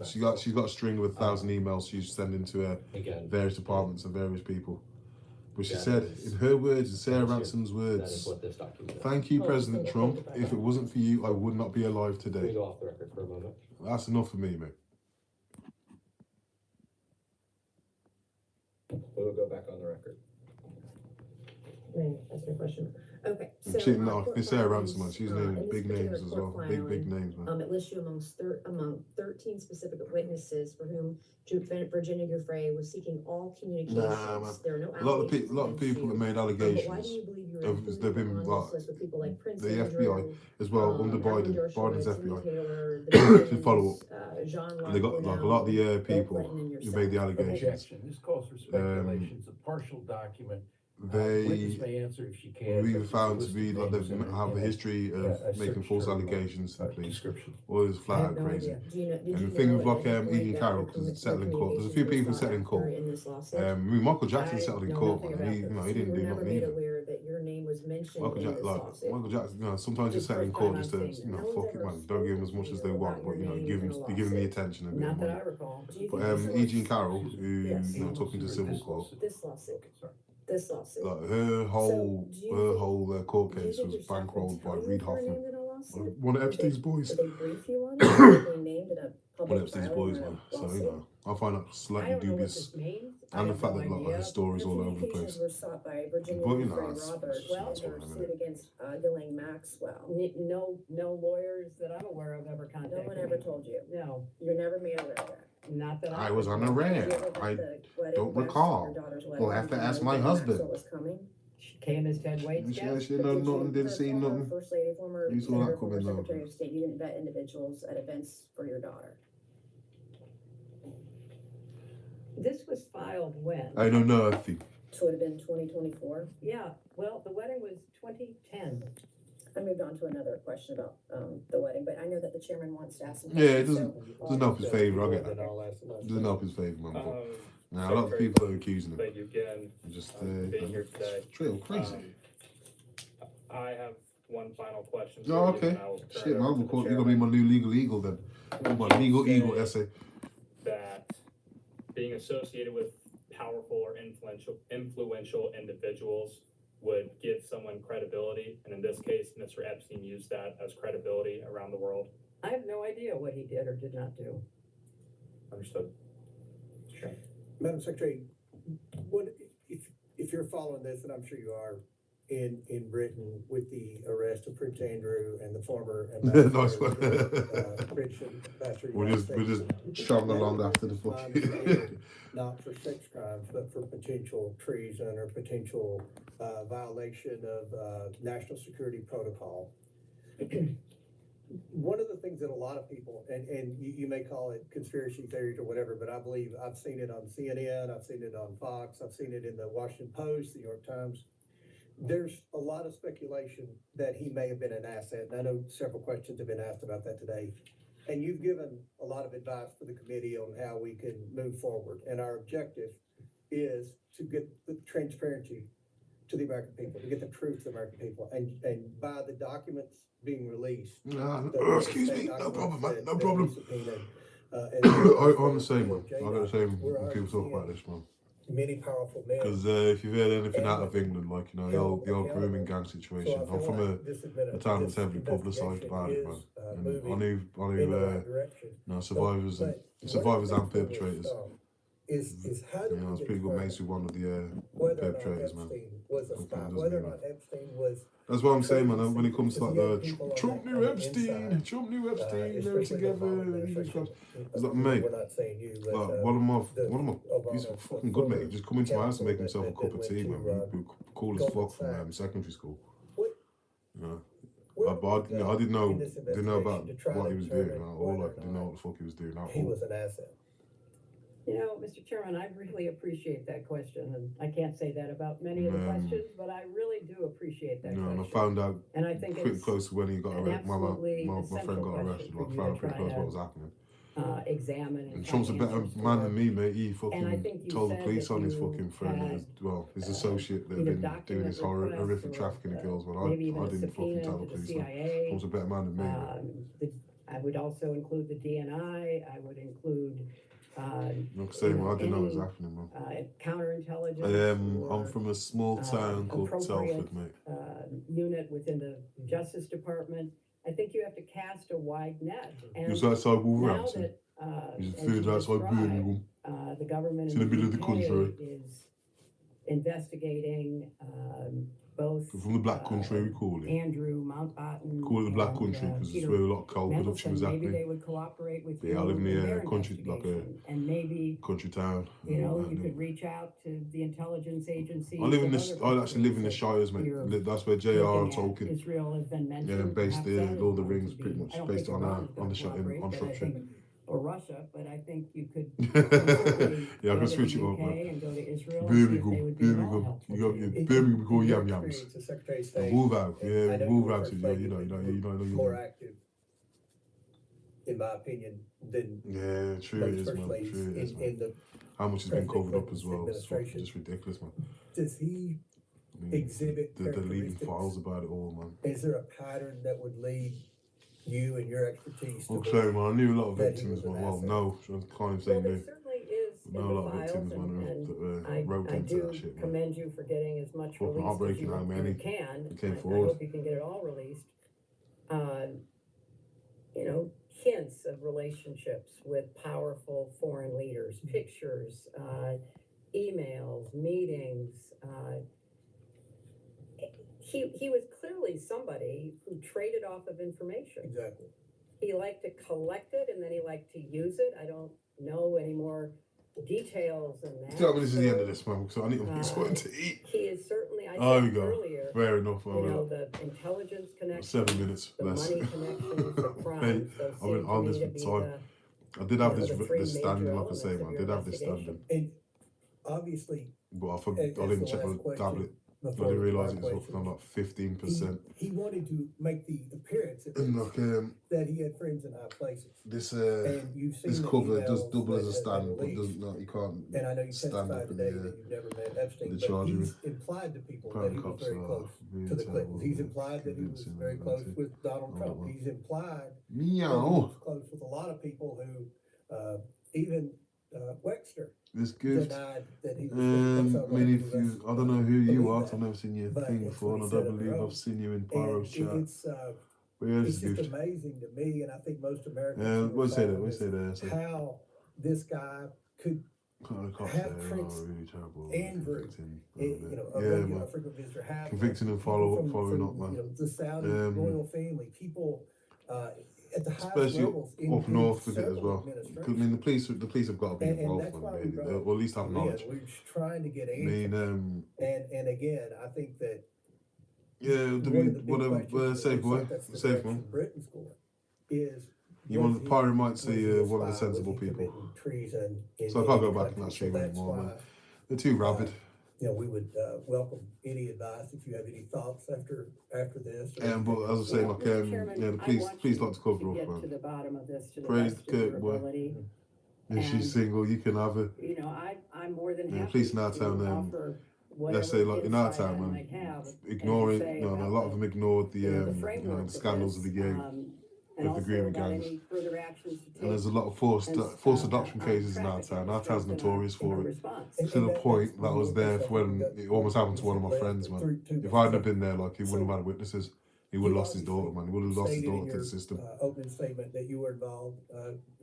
She's got a string of 1,000 emails she's sending to various departments and various people. But she said, in her words, in Sarah Ransom's words, "Thank you, President Trump. If it wasn't for you, I would not be alive today." Can we go off the record for a moment? That's enough for me, mate. We'll go back on the record. That's my question. Okay, so. Sarah Ransom, man. She's named big names as well. Big names, man. It lists you among 13 specific witnesses for whom Virginia Giuffre was seeking all communications. Nah, man. There are no A lot of people that made allegations. But why do you believe you were They've been on this list with people like Prince the Andrew, FBI as well under Biden. Dershowitz, Biden's Lee FBI Taylor, to follow up. Jean And they got like a lot of the people who made the allegations. Objection. This calls for speculation. It's a partial document. They Witness may answer if she can. we found to be like they have a history of making false allegations to the police. Or it's flat out crazy. And the thing with like Egan Carroll, because it's settled in court. There's a few people settled in court. Michael Jackson settled in court, and he didn't do nothing either. Michael Jackson, sometimes you settle in court just to fuck it, man. Don't give them as much as they want, but give them the attention and Not the that I money. recall. But Eugene Carroll, who took him to civil court. This lawsuit. This lawsuit. Like her whole court case was bankrolled by Reid Hoffman, one of Epstein's boys. Did they brief you on it? Did they named in a One public of Epstein's filing boys, or a man. So lawsuit? I find that slightly dubious, and the fact that like his stories all over the place. Communications were sought by Virginia But Giuffre Roberts, that's their fine, suit against Ghislaine Maxwell. No lawyers that I'm aware of ever contacted. No one ever told you. No, You're never made aware of that. not that I was unaware. I don't recall. We'll have to ask my husband. She came as Ted Waite's She guest. didn't know nothing, didn't see nothing. First Lady, former You saw Senator, that former coming though. Secretary of State, you didn't vet individuals at events for your daughter. This was filed when? I know nothing. So it would have been 2024. Yeah, well, the wedding was 2010. I moved on to another question about the wedding, but I know that the chairman wants to ask some Yeah, it questions. doesn't help his favour. I get that. Doesn't help his favour, man. But now a lot of people are accusing him. Thank you again. Just being here today. trail crazy. I have one final question. Oh, for you, okay. and I will turn Shit, it man, over I'm to the you're gonna be chairman. my new legal eagle then. My legal eagle essay. That being associated with powerful or influential individuals would give someone credibility, and in this case, Mr. Epstein used that as credibility around the world. I have no idea what he did or did not do. Understood. Sure. Madam Secretary, what, if you're following this, and I'm sure you are, in Britain with the arrest of Prince Andrew and the former Nice one. British ambassador. We're just shoving along after the fucking. Not for sex crimes, but for potential treason or potential violation of national security protocol. One of the things that a lot of people, and you may call it conspiracy theories or whatever, but I believe I've seen it on CNN, I've seen it on Fox, I've seen it in the Washington Post, the New York Times. There's a lot of speculation that he may have been an asset, and I know several questions have been asked about that today. And you've given a lot of advice for the committee on how we can move forward. And our objective is to get the transparency to the American people, to get the truth to the American people, and by the documents being released. Excuse me, no problem, man, no problem. I'm the same, man. I got the same when people talk about this, man. Many powerful men. Because if you've heard anything out of England, like, you know, the old grooming gang situation, I'm from a town that's heavily publicised about it, man. And I knew, you know, survivors and perpetrators. Is how do you know, it's pretty good mates with one of the perpetrators, man. Whether or not Epstein was. That's what I'm saying, man. When it comes to like the Trump knew Epstein, they're together. It's like, mate, like, one of my, he's a fucking good mate. Just come into my house and make himself a cup of tea, man. We cool as fuck from secondary school. You know, but I didn't know about what he was doing. You know, all I didn't know what the fuck he was doing. He was an asset. You know, Mr. Chairman, I really appreciate that question, and I can't say that about many of the questions, but I really do appreciate that question. And I found out and I think pretty it's close when he got arrested. My friend got arrested. Like, I found out pretty close what was happening. Examine and Trump's a better man than me, mate. He fucking told the said police that on his you fucking friend, his associate that had been doing this horrific trafficking of girls. Well, I didn't fucking tell the police. Trump's a better man than me. I would also include the DNI. I would include. I didn't know what was happening, man. Counterintelligence. I'm from a small town called Telford, mate. Unit within the Justice Department. I think you have to cast a wide net. He was outside Wolverhampton. He's food outside Birmingham. The government in the middle of the country. Is investigating both. From the Black Country, we call it. Andrew Mountbatten. Call it the Black Country because it's where a lot of coal production was happening. Maybe they would cooperate with you. Yeah, I live in their country, like and maybe country town. You know, you could reach out to the intelligence agencies. I actually live in the Shires, mate. That's where JR and Tolkien. Israel has been mentioned. Yeah, based Lord of the Rings, pretty much based on Shropshire. Or Russia, but I think you could. Yeah, I'm gonna switch it up, man. And go to Israel. Birmingham. You got Birmingham, we call yam yams. Wolverhampton, you know. More active, in my opinion, than. Yeah, true it is, man. True it is, man. How much has been covered up as well? It's just ridiculous, man. Does he exhibit the deleting files about it all, man? Is there a pattern that would lead you and your expertise? Okay, man. I knew a lot of victims, man. Well, no, I can't even say well, new. Certainly is I know a lot of victims, man, that wrote into that shit, man. I commend you for getting as much released as you can. Came I forward. hope you can get it all released. You know, hints of relationships with powerful foreign leaders, pictures, emails, meetings. He was clearly somebody who traded off of information. Exactly. He liked to collect it and then he liked to use it. I don't know any more details than that. Tell me this is the end of this, man, because I need something to eat. He is certainly, I there we said go. earlier, Fair enough. you know, the intelligence connection, 7 minutes the less. money connections, the crimes. Hey, I've been on this for time. I did have this standing, like I say, man. I did have this standing. And obviously, but I didn't check my tablet. I didn't realise it was on like 15%. He wanted to make the appearance that he had friends in high places. This this cover does double as a stand, but doesn't. You can't. And I know you stand up testified today that you've never met Epstein, the but he's implied to people that he was very close to the Clintons. He's implied that he was very close with Donald Trump. He's implied that he was close with a lot of people who, even Wexner. This gift. Denied that he I mean, if you, I don't know who you are. I've never seen your thing before, and I don't believe I've seen you in Pyro's chat. It's just amazing to me, and I think most Americans. We'll say that. How this guy could have Prince Andrew, a frequent visitor, have convicting and following up, man. The Saudi royal family, people at the highest especially levels up north with it as well. I mean, the police have got to be involved, or at least have knowledge. We're just trying to get answers. And again, I think that safe man. Britain score is. You want the pirate might say one of the sensible people. Treason. So I can't go back in that stream anymore, man. They're too rabid. We would welcome any advice if you have any thoughts after this. But as I say, like, the police like to cover up, man. To the bottom of this, to the Praise best of your Kurt, boy. ability. If she's single, you can have her. I'm more than happy police in our to town, offer let's say like in our insight I time, might have, ignoring, say no, a about lot of them ignored the, you know, the you know, framework the of scandals of this, the gang, and of the also grooming about gangs. any further actions to take. And there's a lot of forced adoption cases in our town. Our town's notorious for it. To the point that I was there for when it almost happened to one of my friends, man. If I hadn't have been there, like, he wouldn't have had witnesses. He would have lost his daughter, man. He would have lost his daughter to the system. Opening statement that you were involved,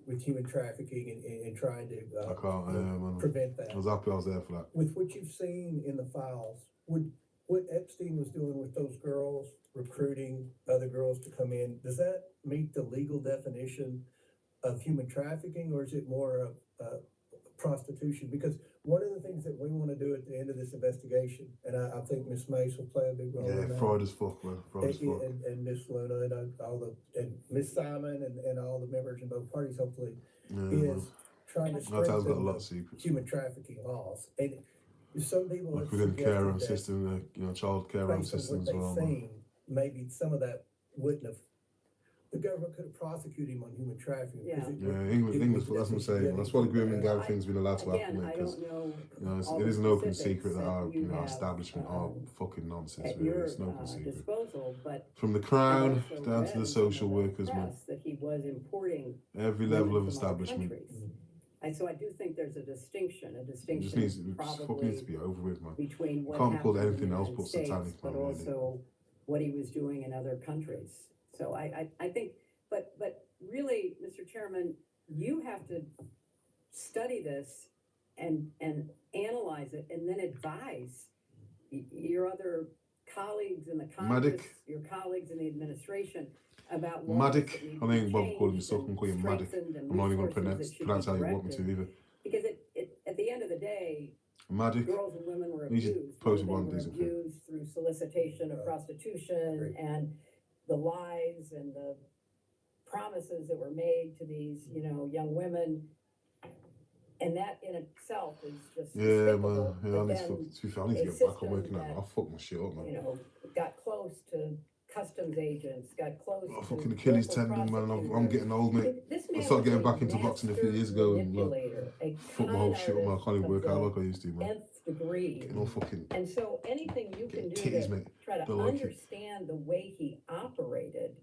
with human trafficking and trying to, I can't, man. prevent that. I was happy I was there for that. With what you've seen in the files, would what Epstein was doing with those girls, recruiting other girls to come in, does that meet the legal definition of human trafficking, or is it more of prostitution? Because one of the things that we want to do at the end of this investigation, and I think Ms. Mace will play a big role in Yeah, that. fraud as fuck, man. Fraud as fuck. And Ms. Luna and Ms. Simon and all the members in both parties, hopefully, is trying to Our town's got a strengthen lot of secrets. human trafficking laws. And some people Like have within the care home suggested system, you know, child care home based on system what as well, they've man. seen, maybe some of that wouldn't have, the government could have prosecuted him on human trafficking. Yeah. English, that's what I'm saying. That's why the grooming gang thing's been allowed to happen, Again, I because don't know. you know, all it is the an open specifics secret that our, you you know, our have, establishment are fucking nonsense, at really. your It's an open secret. disposal, but From the I've crown also down read to the in social some of the workers, man. press that he was importing Every women level of from other establishment. countries. And so I do think there's a distinction It just probably needs to be over with, man. between what Can't call happened in anything the else United but States, satanic, but man, really. also what he was doing in other countries. So I think, but really, Mr. Chairman, you have to study this and analyze it and then advise your other colleagues in the Congress, your colleagues in the administration about laws Madik, that need I to think be Bob called him changed so I can call him and Madik. strengthened and I'm not even going to resources that should pronounce be how you want me to directed. either. Because at the end of the day, Madik. girls and women were He just abused. posted They one were decent thing. abused through solicitation of prostitution and the lies and the promises that were made to these, you know, young women. And that in itself is just Yeah, despicable. man. Yeah, I But need then to a get back on system working that, out. I fucked my shit up, man. you know, got close to customs agents, got close Oh, to fucking Achilles local tendon, man. I'm prosecutors. getting old, mate. This I man started was getting a back into boxing a few years master ago, and like, manipulator, a fuck my whole con shit up, man. I can't even work out artist like I used to, man. Nth degree. Getting all fucking And so anything you can do titties, to mate. try to Don't like it. understand the way he operated,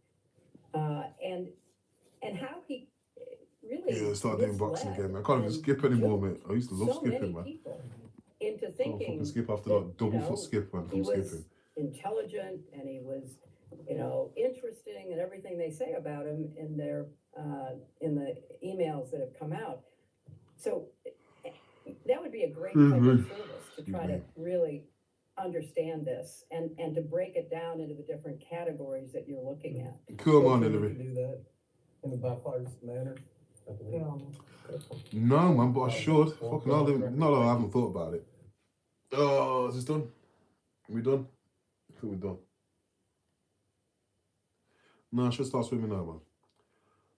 and how he really Yeah, I started doing boxing misled again, man. I can't even skip anymore, mate. I used to love so many skipping, man. people into I can't thinking fucking skip after that, like double you know, foot skip, man, he from was skipping. intelligent and he was, you know, interesting and everything they say about him in their in the emails that have come out. So that would be a great public service to try to really understand this and to break it down into the different categories that you're looking at. Come on, Hopefully we Hilary. can do that in a bipartisan manner. I believe. No, man, but I should. Fucking hell, no, I haven't thought about it. Oh, is this done? Are we done? I think we're done. No, I should start swimming now, man.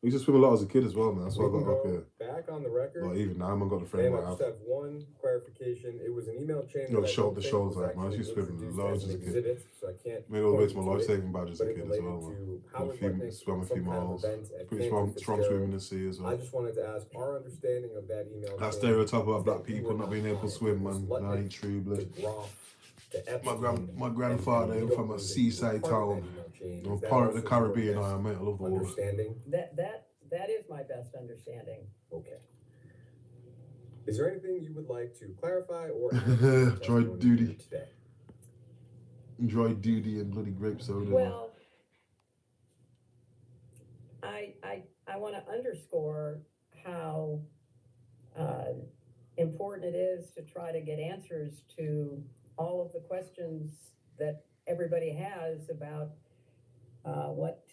I used to swim a lot as a kid as well, man. That's why I got up here. Back on the record. Like, even now, I haven't got the frame And I I just have. have one clarification. It was an email chain. No, that I don't the think shoulders, was like, man. I used to actually swim introduced loads as as an a kid. exhibit, so I can't Made all the way to my point you to life-saving it, badge as but a it kid as related well, man. to how Got it might make swam a some few kind of miles. event at Pretty Camp strong Fitzgerald. swimming in the sea as I well. just wanted to ask our understanding of that email. That chain stereotype is about black that you people were not being able to on it. swim, It was man. That ain't true, blood. the drop to Epstein, My grandfather and from a seaside town. I'm part of the Caribbean, I mate. I love the water. understanding? That is my best understanding. Okay. Is there anything you would like to clarify or Dry duty. today? Dry duty and bloody grape soda. Well, I want to underscore how important it is to try to get answers to all of the questions that everybody has about what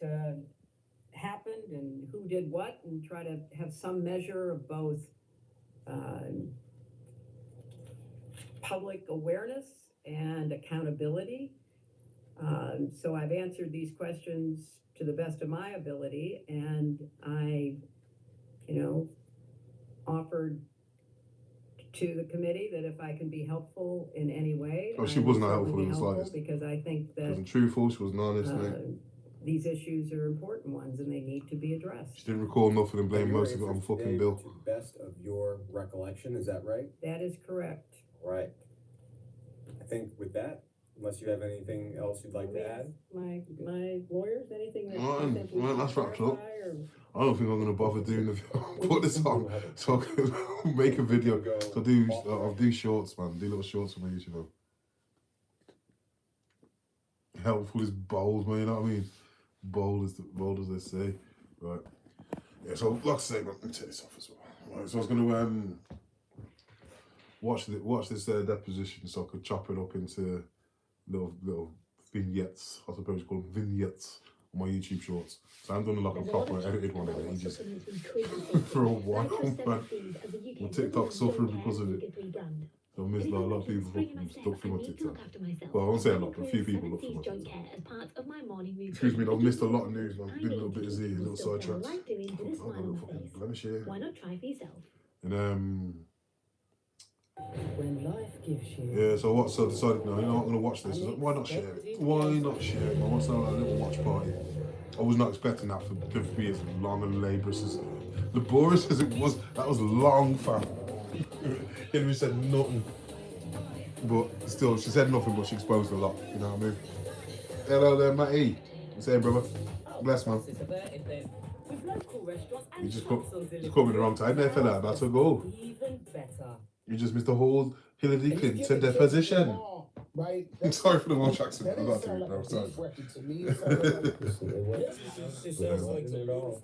happened and who did what, and try to have some measure of both public awareness and accountability. So I've answered these questions to the best of my ability, and I, you know, offered to the committee that if I can be helpful in any way. Oh, she I was will not helpful certainly in be the slightest. Because I think She that wasn't truthful, she wasn't honest, mate. these issues are important ones and they need to be addressed. She didn't recall nothing and blame Your most of it on answers fucking today Bill. To the best of your recollection, is that right? That is correct. Right. I think with that, unless you have anything else you'd like to add? My lawyers, anything that Well, you think we well, should that's wrapped up. clarify or? I don't think I'm gonna bother doing the put this on so I can make a video. So I'll do shorts, man. Do little shorts for my YouTube channel. Helpful is bold, man. You know what I mean? Bold as they say, right? Yeah. So like I say, man, let me take this off as well. Right, so I was gonna watch this deposition so I could chop it up into little vignettes. I suppose you call them vignettes on my YouTube shorts. So I haven't done like a proper edited one in ages. For a while, man. My TikTok's suffering because of it. So I missed like, a lot of people look through my TikTok. Well, I won't say a lot, but a few people look through my TikTok. Excuse me, I've missed a lot of news, man. Been a little bit of Z, a little sidetracks. Blemish here. Why not try for yourself? And When life gives you. yeah, so I decided, no, you know what, I'm gonna watch this. I was like, why not share it? Why not share it? I want to have a little watch party. I was not expecting that to be as long and laborious as laborious as it was. That was long, fam. Hilary said nothing, but still, she said nothing, but she exposed a lot. You know what I mean? Hello there, Matty. What's saying, brother? Bless, man. You just caught me the wrong time there, fella. About to go. Even better. You just missed the whole Hilary Clinton deposition. Right? I'm sorry for the Welsh accent. I got to it, bro. Sorry. It sounds like the beautiful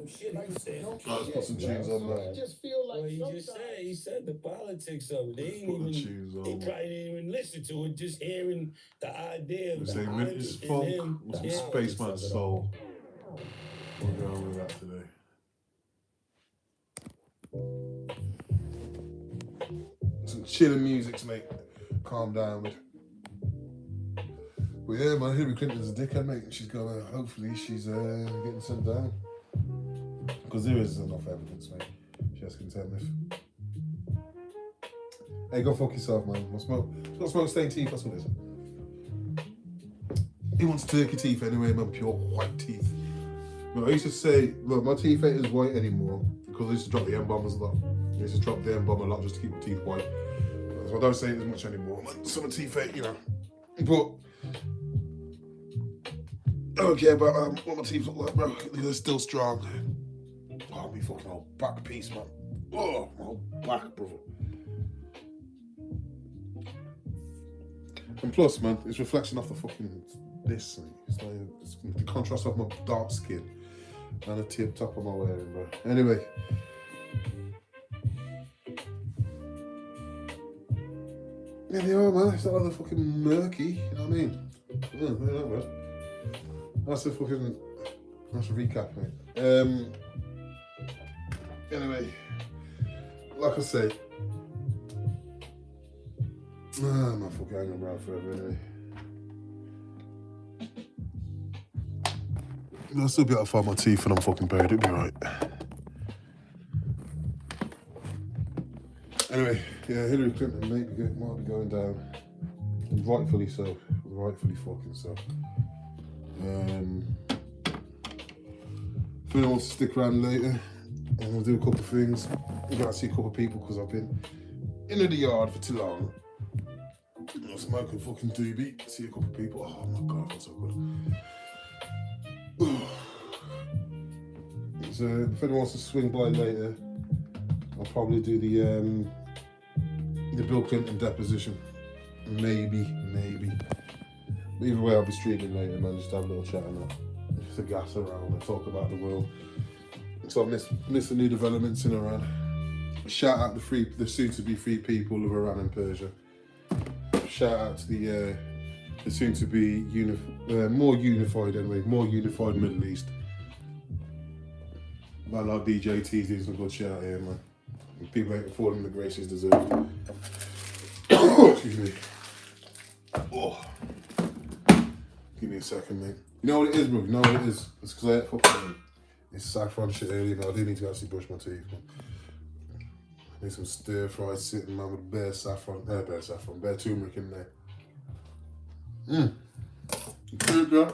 shit he said. Let's put some tunes on there. just feel like Well, he said the politics of it. They ain't even, they probably didn't even listen to it, just hearing the idea of We're the saying artist Minutes and Funk them. with some Yeah. Spaceman Soul. We're going with that today. Some chilling music to make calm down with. Well, yeah, man, Hilary Clinton's a dickhead, mate. She's gonna, hopefully, she's getting sent down. Because there is enough evidence, mate. She has contend with. Hey, go fuck yourself, man. She's got smoke stained teeth, that's what it is. He wants turkey teeth anyway, man, pure white teeth. No, I used to say, look, my teeth ain't as white anymore because I used to drop the M-bombers a lot. I used to drop the M-bomb a lot just to keep my teeth white. So I don't say it as much anymore. Like, some of my teeth ain't, you know. But I don't care about what my teeth look like, bro. They're still strong. Oh, me fucking old back piece, man. Oh, my whole back, bro. And plus, man, it's reflection off the fucking this. It's like it's the contrast of my dark skin and the tip top I'm wearing, bro. Anyway. Yeah, they are, man. It's not like they're fucking murky, you know what I mean? Yeah, they're not bad. That's a recap, mate. Anyway, like I say, I'm not fucking hanging around forever anyway. I'll still be able to find my teeth when I'm fucking buried, it'll be right. Anyway, yeah, Hilary Clinton might be going down. And rightfully so. Rightfully fucking so. If anyone wants to stick around later, I'm gonna do a couple of things. I'm gonna see a couple of people because I've been in the yard for too long. I'm smoking fucking doobie. See a couple of people. Oh my god, that's so good. So if anyone wants to swing by later, I'll probably do the Bill Clinton deposition. Maybe. But either way, I'll be streaming later, man. Just have a little chat and that. Just to gas around and talk about the world. So I miss the new developments in Iran. Shout out the soon-to-be free people of Iran and Persia. Shout out to the soon-to-be more unified Middle East. Man like DJ T's doing some good shit out here, man. People ain't affording the graces deserved. Excuse me. Oh. Give me a second, mate. You know what it is, bro? You know what it is? It's because I ate fucking this saffron shit earlier, man. I do need to actually brush my teeth, man. I need some stir-fried sitting, man, with bare turmeric in there. Good, yeah.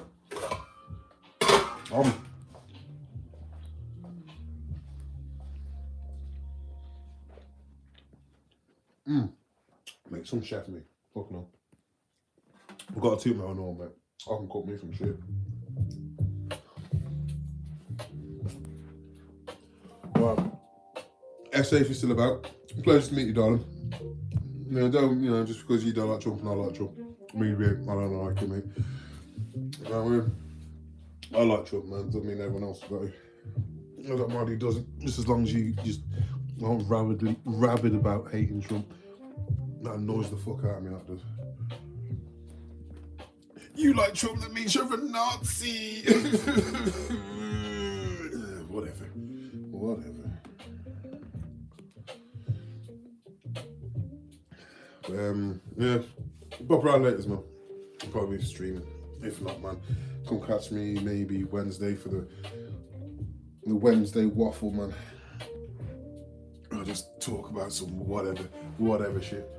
Make some chef me. Fucking hell. I've got to toot my own horn, mate. I can cook me some shit. Well, SA if you're still about. Pleasure to meet you, darling. Just because you don't like Trump and I like Trump. I don't like him, mate. I like Trump, man. Doesn't mean everyone else does. I don't mind who doesn't. Just as long as you just aren't rabid about hating Trump. That annoys the fuck out of me, that does. You like Trump, that means you're a Nazi. Whatever. Yeah, pop around later, man. I'll probably be streaming. If not, man, come catch me maybe Wednesday for the Wednesday waffle, man. I'll just talk about some whatever shit.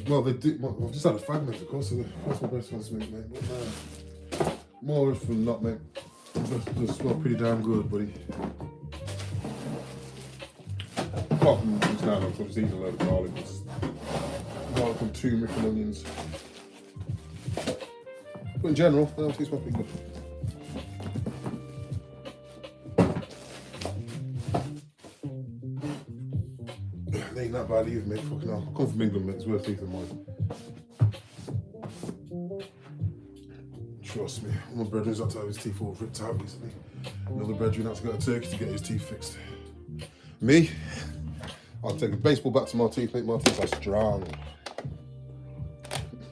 Well, they do. Well, I've just had a fragment, of course. So that's my best one to make, mate. But, more often than not, mate. Just smell pretty damn good, buddy. Apart from just now, I'm just eating a load of garlic. Garlic and turmeric and onions. But in general, I don't think it's pretty good. They ain't that bad either, mate. Fucking hell. I come from England, mate. It's worth teeth of mine. Trust me. One of my brethren's had to have his teeth all ripped out recently. Another brethren had to go to Turkey to get his teeth fixed. Me? I'll take a baseball bat to my teeth, make my teeth are strong.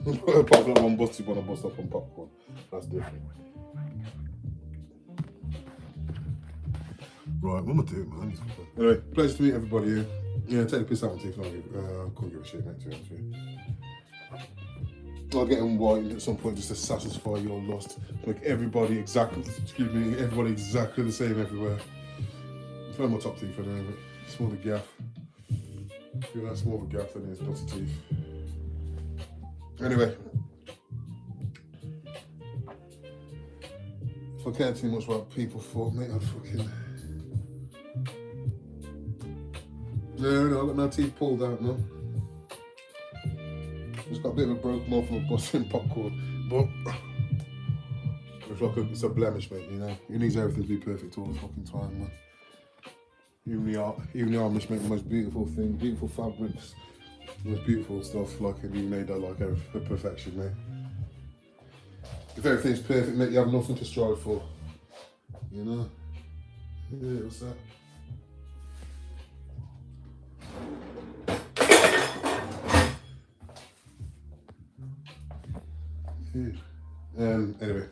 Apart from that one busted one I bust up on popcorn. That's different. Right, what am I doing, man? Anyway, pleasure to meet everybody here. Yeah, take a piss out of my teeth. I couldn't give a shit, mate, to be honest with you. I'll get them whitened at some point just to satisfy your lust. Make everybody exactly the same everywhere. Find my top teeth anyway, but it's more the gaff. I feel that's more of a gaff than it is dotted teeth. Anyway, if I cared too much about people thought, mate, I'd fucking... No, I've got no teeth pulled out, no. Just got a bit of a broken off from a busting popcorn, but it's a blemish, mate, you know. It needs everything to be perfect all the fucking time, man. Even the Amish make the most beautiful thing, beautiful fabrics, the most beautiful stuff, like, and even they don't like perfection, mate. If everything's perfect, mate, you have nothing to strive for, you know? Yeah, what's that? Anyway.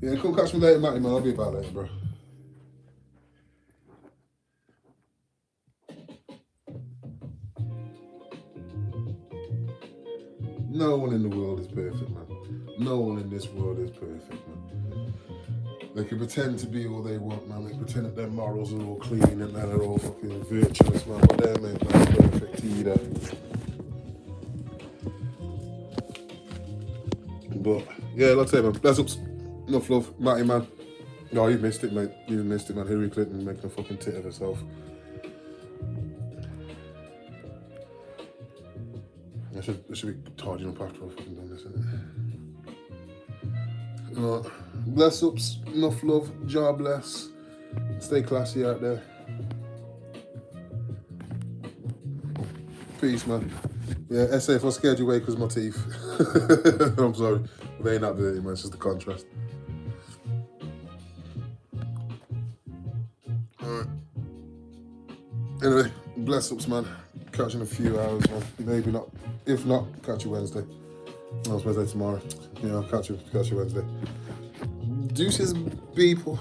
Yeah, come catch me later, Matty, man. I'll be about later, bro. No one in the world is perfect, man. No one in this world is perfect, man. They can pretend to be all they want, man. They pretend that their morals are all clean and that they're all fucking virtuous, man. But they're not perfect either. But yeah, like I say, man, bless ups, enough love, Matty, man. No, you missed it, mate. You missed it, man. Hilary Clinton making a fucking tit of herself. I should be tidying up after I've fucking done this, isn't it? Bless ups, enough love, jar bless. Stay classy out there. Peace, man. Yeah, SA, if I scared you away because of my teeth. I'm sorry. They ain't that dirty, man. It's just the contrast. Alright. Anyway, bless ups, man. Catch you in a few hours, man. Maybe not. If not, catch you Wednesday. No, it's Wednesday tomorrow. Yeah, I'll catch you Wednesday. Deuces, people.